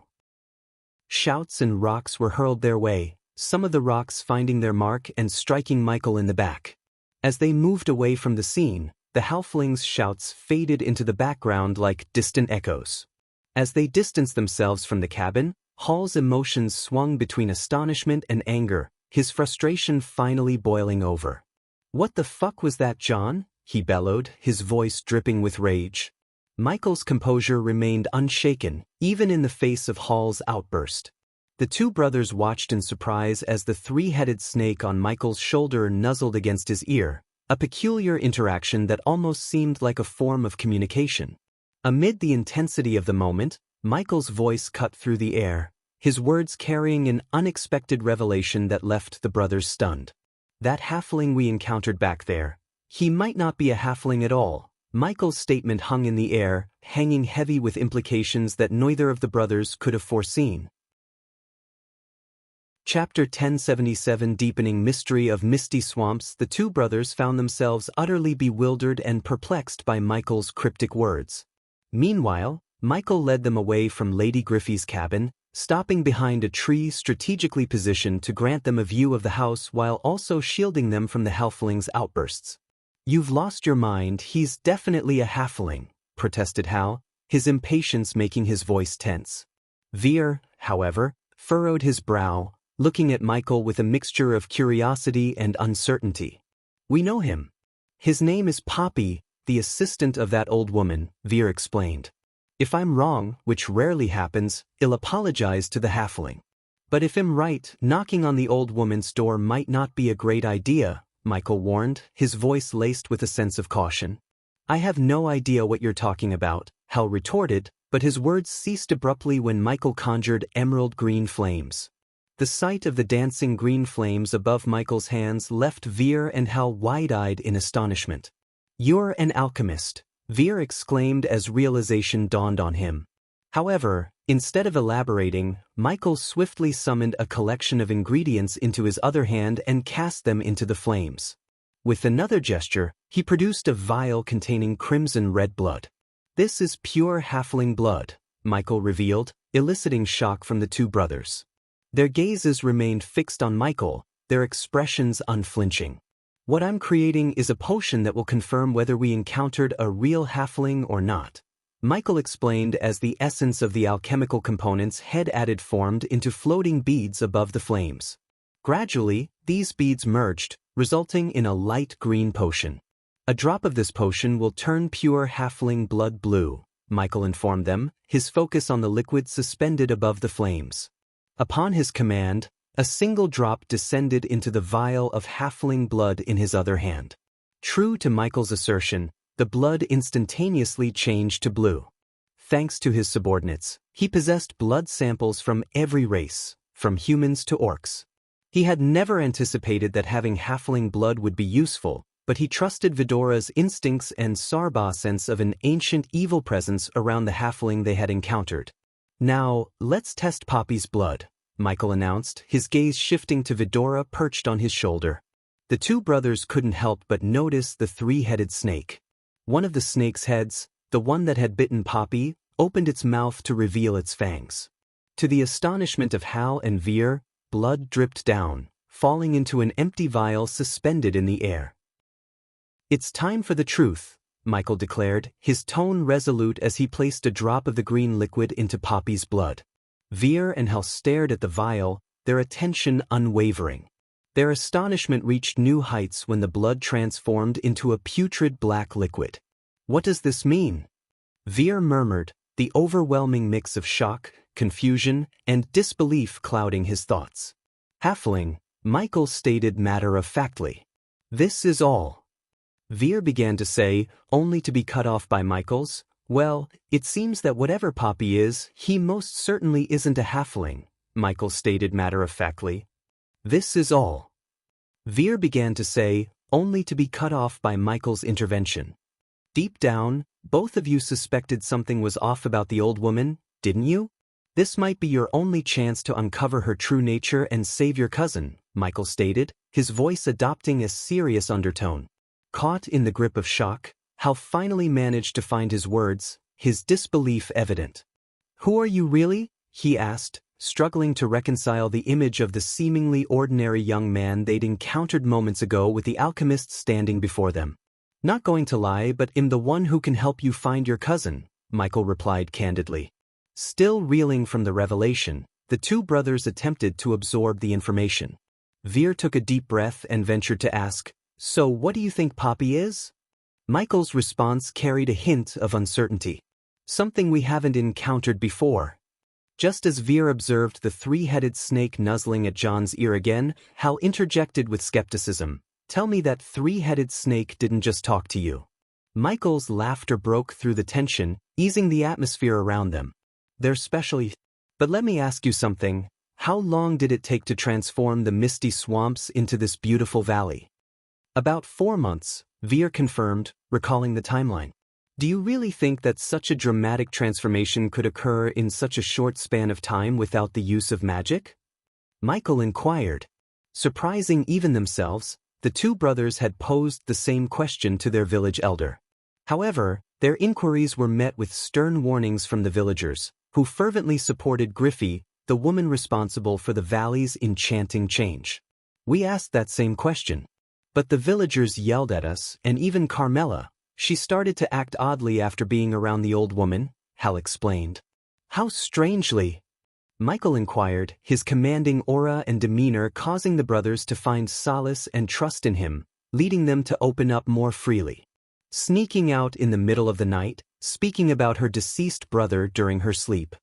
Shouts and rocks were hurled their way, some of the rocks finding their mark and striking Michael in the back. As they moved away from the scene, the halfling's shouts faded into the background like distant echoes. As they distanced themselves from the cabin, Hall's emotions swung between astonishment and anger, his frustration finally boiling over. "What the fuck was that, John?" he bellowed, his voice dripping with rage. Michael's composure remained unshaken, even in the face of Hall's outburst. The two brothers watched in surprise as the three-headed snake on Michael's shoulder nuzzled against his ear, a peculiar interaction that almost seemed like a form of communication. Amid the intensity of the moment, Michael's voice cut through the air, his words carrying an unexpected revelation that left the brothers stunned. "That halfling we encountered back there, he might not be a halfling at all." Michael's statement hung in the air, hanging heavy with implications that neither of the brothers could have foreseen. Chapter 1077 Deepening Mystery of Misty Swamps. The two brothers found themselves utterly bewildered and perplexed by Michael's cryptic words. Meanwhile, Michael led them away from Lady Griffey's cabin, stopping behind a tree strategically positioned to grant them a view of the house while also shielding them from the halfling's outbursts. "You've lost your mind, he's definitely a halfling," protested Hal, his impatience making his voice tense. Veer, however, furrowed his brow, looking at Michael with a mixture of curiosity and uncertainty. "We know him. His name is Poppy, the assistant of that old woman," Veer explained. "If I'm wrong, which rarely happens, I'll apologize to the halfling. But if I'm right, knocking on the old woman's door might not be a great idea," Michael warned, his voice laced with a sense of caution. "I have no idea what you're talking about," Hal retorted, but his words ceased abruptly when Michael conjured emerald green flames. The sight of the dancing green flames above Michael's hands left Veer and Hal wide-eyed in astonishment. "You're an alchemist," Veer exclaimed as realization dawned on him. However, instead of elaborating, Michael swiftly summoned a collection of ingredients into his other hand and cast them into the flames. With another gesture, he produced a vial containing crimson red blood. "This is pure halfling blood," Michael revealed, eliciting shock from the two brothers. Their gazes remained fixed on Michael, their expressions unflinching. "What I'm creating is a potion that will confirm whether we encountered a real halfling or not," Michael explained as the essence of the alchemical components had added formed into floating beads above the flames. Gradually, these beads merged, resulting in a light green potion. "A drop of this potion will turn pure halfling blood blue," Michael informed them, his focus on the liquid suspended above the flames. Upon his command, a single drop descended into the vial of halfling blood in his other hand. True to Michael's assertion, the blood instantaneously changed to blue. Thanks to his subordinates, he possessed blood samples from every race, from humans to orcs. He had never anticipated that having halfling blood would be useful, but he trusted Vidora's instincts and Sarba's sense of an ancient evil presence around the halfling they had encountered. "Now, let's test Poppy's blood," Michael announced, his gaze shifting to Vidora perched on his shoulder. The two brothers couldn't help but notice the three-headed snake. One of the snake's heads, the one that had bitten Poppy, opened its mouth to reveal its fangs. To the astonishment of Hal and Veer, blood dripped down, falling into an empty vial suspended in the air. "It's time for the truth," Michael declared, his tone resolute as he placed a drop of the green liquid into Poppy's blood. Veer and Hal stared at the vial, their attention unwavering. Their astonishment reached new heights when the blood transformed into a putrid black liquid. "What does this mean?" Veer murmured, the overwhelming mix of shock, confusion, and disbelief clouding his thoughts. "Halfling," Michael stated matter-of-factly. "This is all." Veer began to say, only to be cut off by Michael's, "Well, it seems that whatever Poppy is, he most certainly isn't a halfling," Michael stated matter-of-factly. "This is all." Veer began to say, only to be cut off by Michael's intervention. "Deep down, both of you suspected something was off about the old woman, didn't you? This might be your only chance to uncover her true nature and save your cousin," Michael stated, his voice adopting a serious undertone. Caught in the grip of shock, Hal finally managed to find his words, his disbelief evident. "Who are you really?" he asked, struggling to reconcile the image of the seemingly ordinary young man they'd encountered moments ago with the alchemist standing before them. "Not going to lie, but I'm the one who can help you find your cousin," Michael replied candidly. Still reeling from the revelation, the two brothers attempted to absorb the information. Veer took a deep breath and ventured to ask, "So what do you think Poppy is?" Michael's response carried a hint of uncertainty. "Something we haven't encountered before." Just as Veer observed the three-headed snake nuzzling at John's ear again, Hal interjected with skepticism, "Tell me that three-headed snake didn't just talk to you." Michael's laughter broke through the tension, easing the atmosphere around them. "They're specially. But let me ask you something. How long did it take to transform the misty swamps into this beautiful valley?" "About 4 months, Veer confirmed, recalling the timeline. "Do you really think that such a dramatic transformation could occur in such a short span of time without the use of magic?" Michael inquired. Surprising even themselves, the two brothers had posed the same question to their village elder. However, their inquiries were met with stern warnings from the villagers, who fervently supported Griffey, the woman responsible for the valley's enchanting change. "We asked that same question. But the villagers yelled at us, and even Carmela. She started to act oddly after being around the old woman," Hal explained. "How strangely?" Michael inquired, his commanding aura and demeanor causing the brothers to find solace and trust in him, leading them to open up more freely. Sneaking out in the middle of the night, speaking about her deceased brother during her sleep.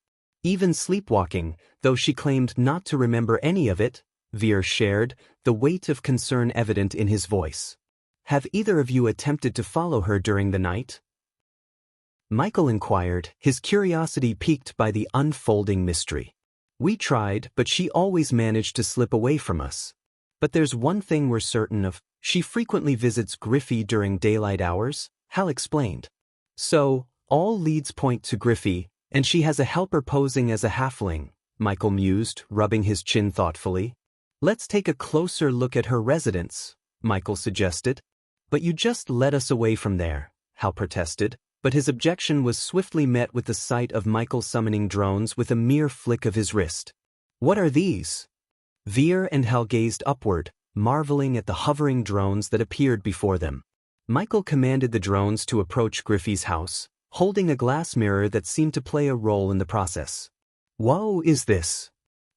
Even sleepwalking, though she claimed not to remember any of it, Veer shared, the weight of concern evident in his voice. "Have either of you attempted to follow her during the night?" Michael inquired, his curiosity piqued by the unfolding mystery. "We tried, but she always managed to slip away from us. But there's one thing we're certain of, she frequently visits Griffey during daylight hours," Hal explained. "So, all leads point to Griffey, and she has a helper posing as a halfling," Michael mused, rubbing his chin thoughtfully. "Let's take a closer look at her residence," Michael suggested. "But you just led us away from there," Hal protested, but his objection was swiftly met with the sight of Michael summoning drones with a mere flick of his wrist. "What are these?" Veer and Hal gazed upward, marveling at the hovering drones that appeared before them. Michael commanded the drones to approach Griffey's house, holding a glass mirror that seemed to play a role in the process. "Whoa, is this?"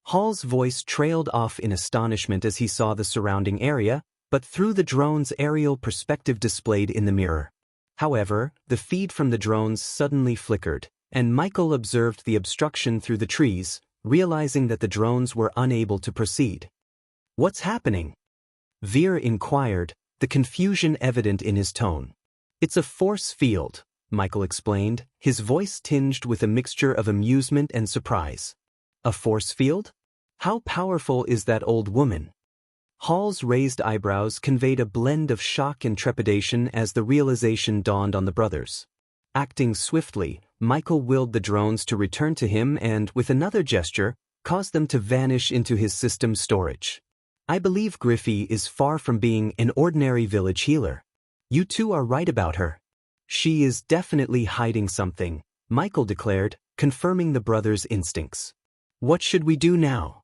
Hal's voice trailed off in astonishment as he saw the surrounding area, but through the drone's aerial perspective displayed in the mirror. However, the feed from the drones suddenly flickered, and Michael observed the obstruction through the trees, realizing that the drones were unable to proceed. "What's happening?" Veer inquired, the confusion evident in his tone. It's a force field, Michael explained, his voice tinged with a mixture of amusement and surprise. A force field? How powerful is that old woman? Hall's raised eyebrows conveyed a blend of shock and trepidation as the realization dawned on the brothers. Acting swiftly, Michael willed the drones to return to him and, with another gesture, caused them to vanish into his system storage. I believe Griffey is far from being an ordinary village healer. You two are right about her. She is definitely hiding something, Michael declared, confirming the brothers' instincts. What should we do now?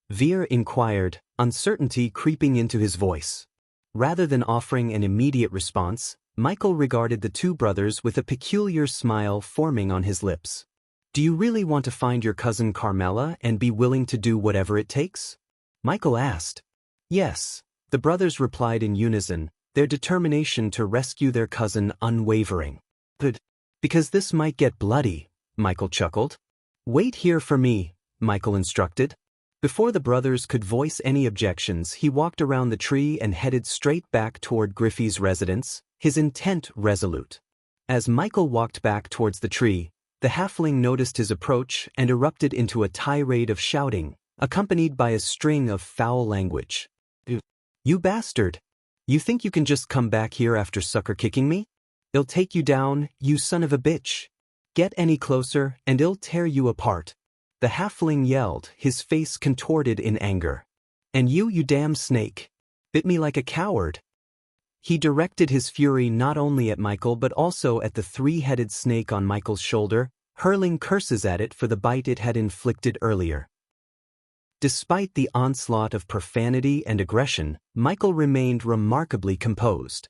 Veer inquired, uncertainty creeping into his voice. Rather than offering an immediate response, Michael regarded the two brothers with a peculiar smile forming on his lips. Do you really want to find your cousin Carmela and be willing to do whatever it takes? Michael asked. Yes, the brothers replied in unison, their determination to rescue their cousin unwavering. But, because this might get bloody, Michael chuckled. Wait here for me, Michael instructed. Before the brothers could voice any objections, he walked around the tree and headed straight back toward Griffey's residence, his intent resolute. As Michael walked back towards the tree, the halfling noticed his approach and erupted into a tirade of shouting, accompanied by a string of foul language. You bastard! You think you can just come back here after sucker kicking me? I'll take you down, you son of a bitch. Get any closer, and I'll tear you apart. The halfling yelled, his face contorted in anger. And you damn snake! Bit me like a coward. He directed his fury not only at Michael but also at the three-headed snake on Michael's shoulder, hurling curses at it for the bite it had inflicted earlier. Despite the onslaught of profanity and aggression, Michael remained remarkably composed.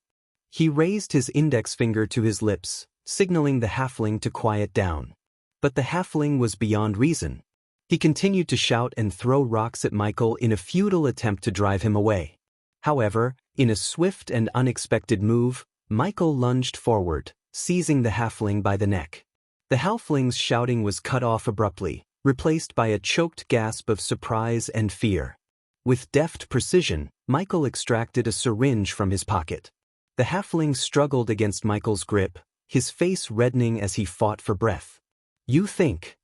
He raised his index finger to his lips, signaling the halfling to quiet down. But the halfling was beyond reason. He continued to shout and throw rocks at Michael in a futile attempt to drive him away. However, in a swift and unexpected move, Michael lunged forward, seizing the halfling by the neck. The halfling's shouting was cut off abruptly, replaced by a choked gasp of surprise and fear. With deft precision, Michael extracted a syringe from his pocket. The halfling struggled against Michael's grip, his face reddening as he fought for breath. You think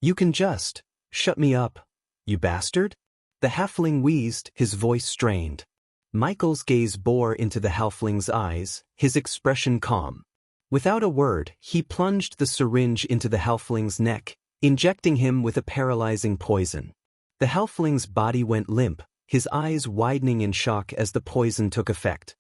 you can just shut me up, you bastard? The halfling wheezed, his voice strained. Michael's gaze bore into the halfling's eyes, his expression calm. Without a word, he plunged the syringe into the halfling's neck, injecting him with a paralyzing poison. The halfling's body went limp, his eyes widening in shock as the poison took effect.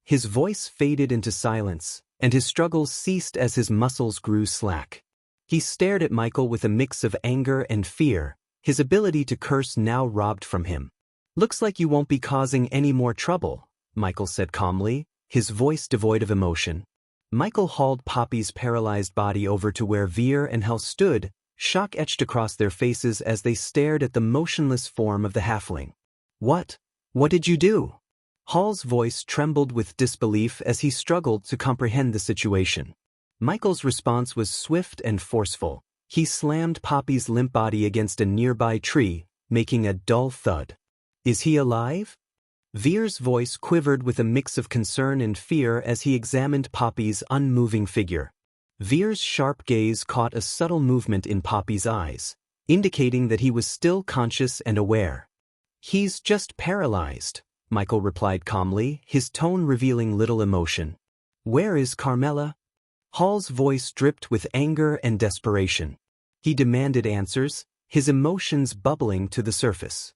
His voice faded into silence, and his struggles ceased as his muscles grew slack. He stared at Michael with a mix of anger and fear, his ability to curse now robbed from him. Looks like you won't be causing any more trouble, Michael said calmly, his voice devoid of emotion. Michael hauled Poppy's paralyzed body over to where Veer and Hal stood, shock etched across their faces as they stared at the motionless form of the halfling. What? What did you do? Hall's voice trembled with disbelief as he struggled to comprehend the situation. Michael's response was swift and forceful. He slammed Poppy's limp body against a nearby tree, making a dull thud. Is he alive? Veer's voice quivered with a mix of concern and fear as he examined Poppy's unmoving figure. Veer's sharp gaze caught a subtle movement in Poppy's eyes, indicating that he was still conscious and aware. He's just paralyzed, Michael replied calmly, his tone revealing little emotion. Where is Carmela? Hall's voice dripped with anger and desperation. He demanded answers, his emotions bubbling to the surface.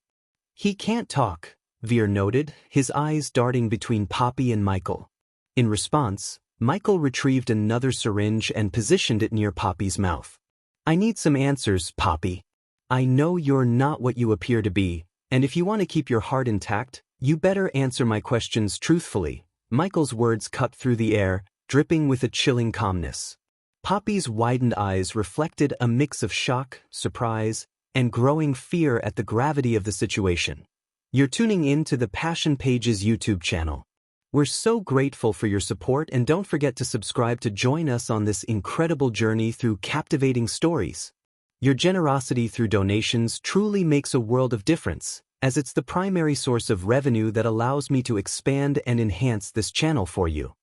He can't talk, Veer noted, his eyes darting between Poppy and Michael. In response, Michael retrieved another syringe and positioned it near Poppy's mouth. I need some answers, Poppy. I know you're not what you appear to be, and if you want to keep your heart intact, you better answer my questions truthfully. Michael's words cut through the air, dripping with a chilling calmness. Poppy's widened eyes reflected a mix of shock, surprise, and growing fear at the gravity of the situation. You're tuning in to the Passion Pages YouTube channel. We're so grateful for your support, and don't forget to subscribe to join us on this incredible journey through captivating stories. Your generosity through donations truly makes a world of difference, as it's the primary source of revenue that allows me to expand and enhance this channel for you.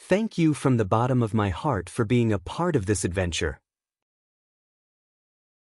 Thank you from the bottom of my heart for being a part of this adventure.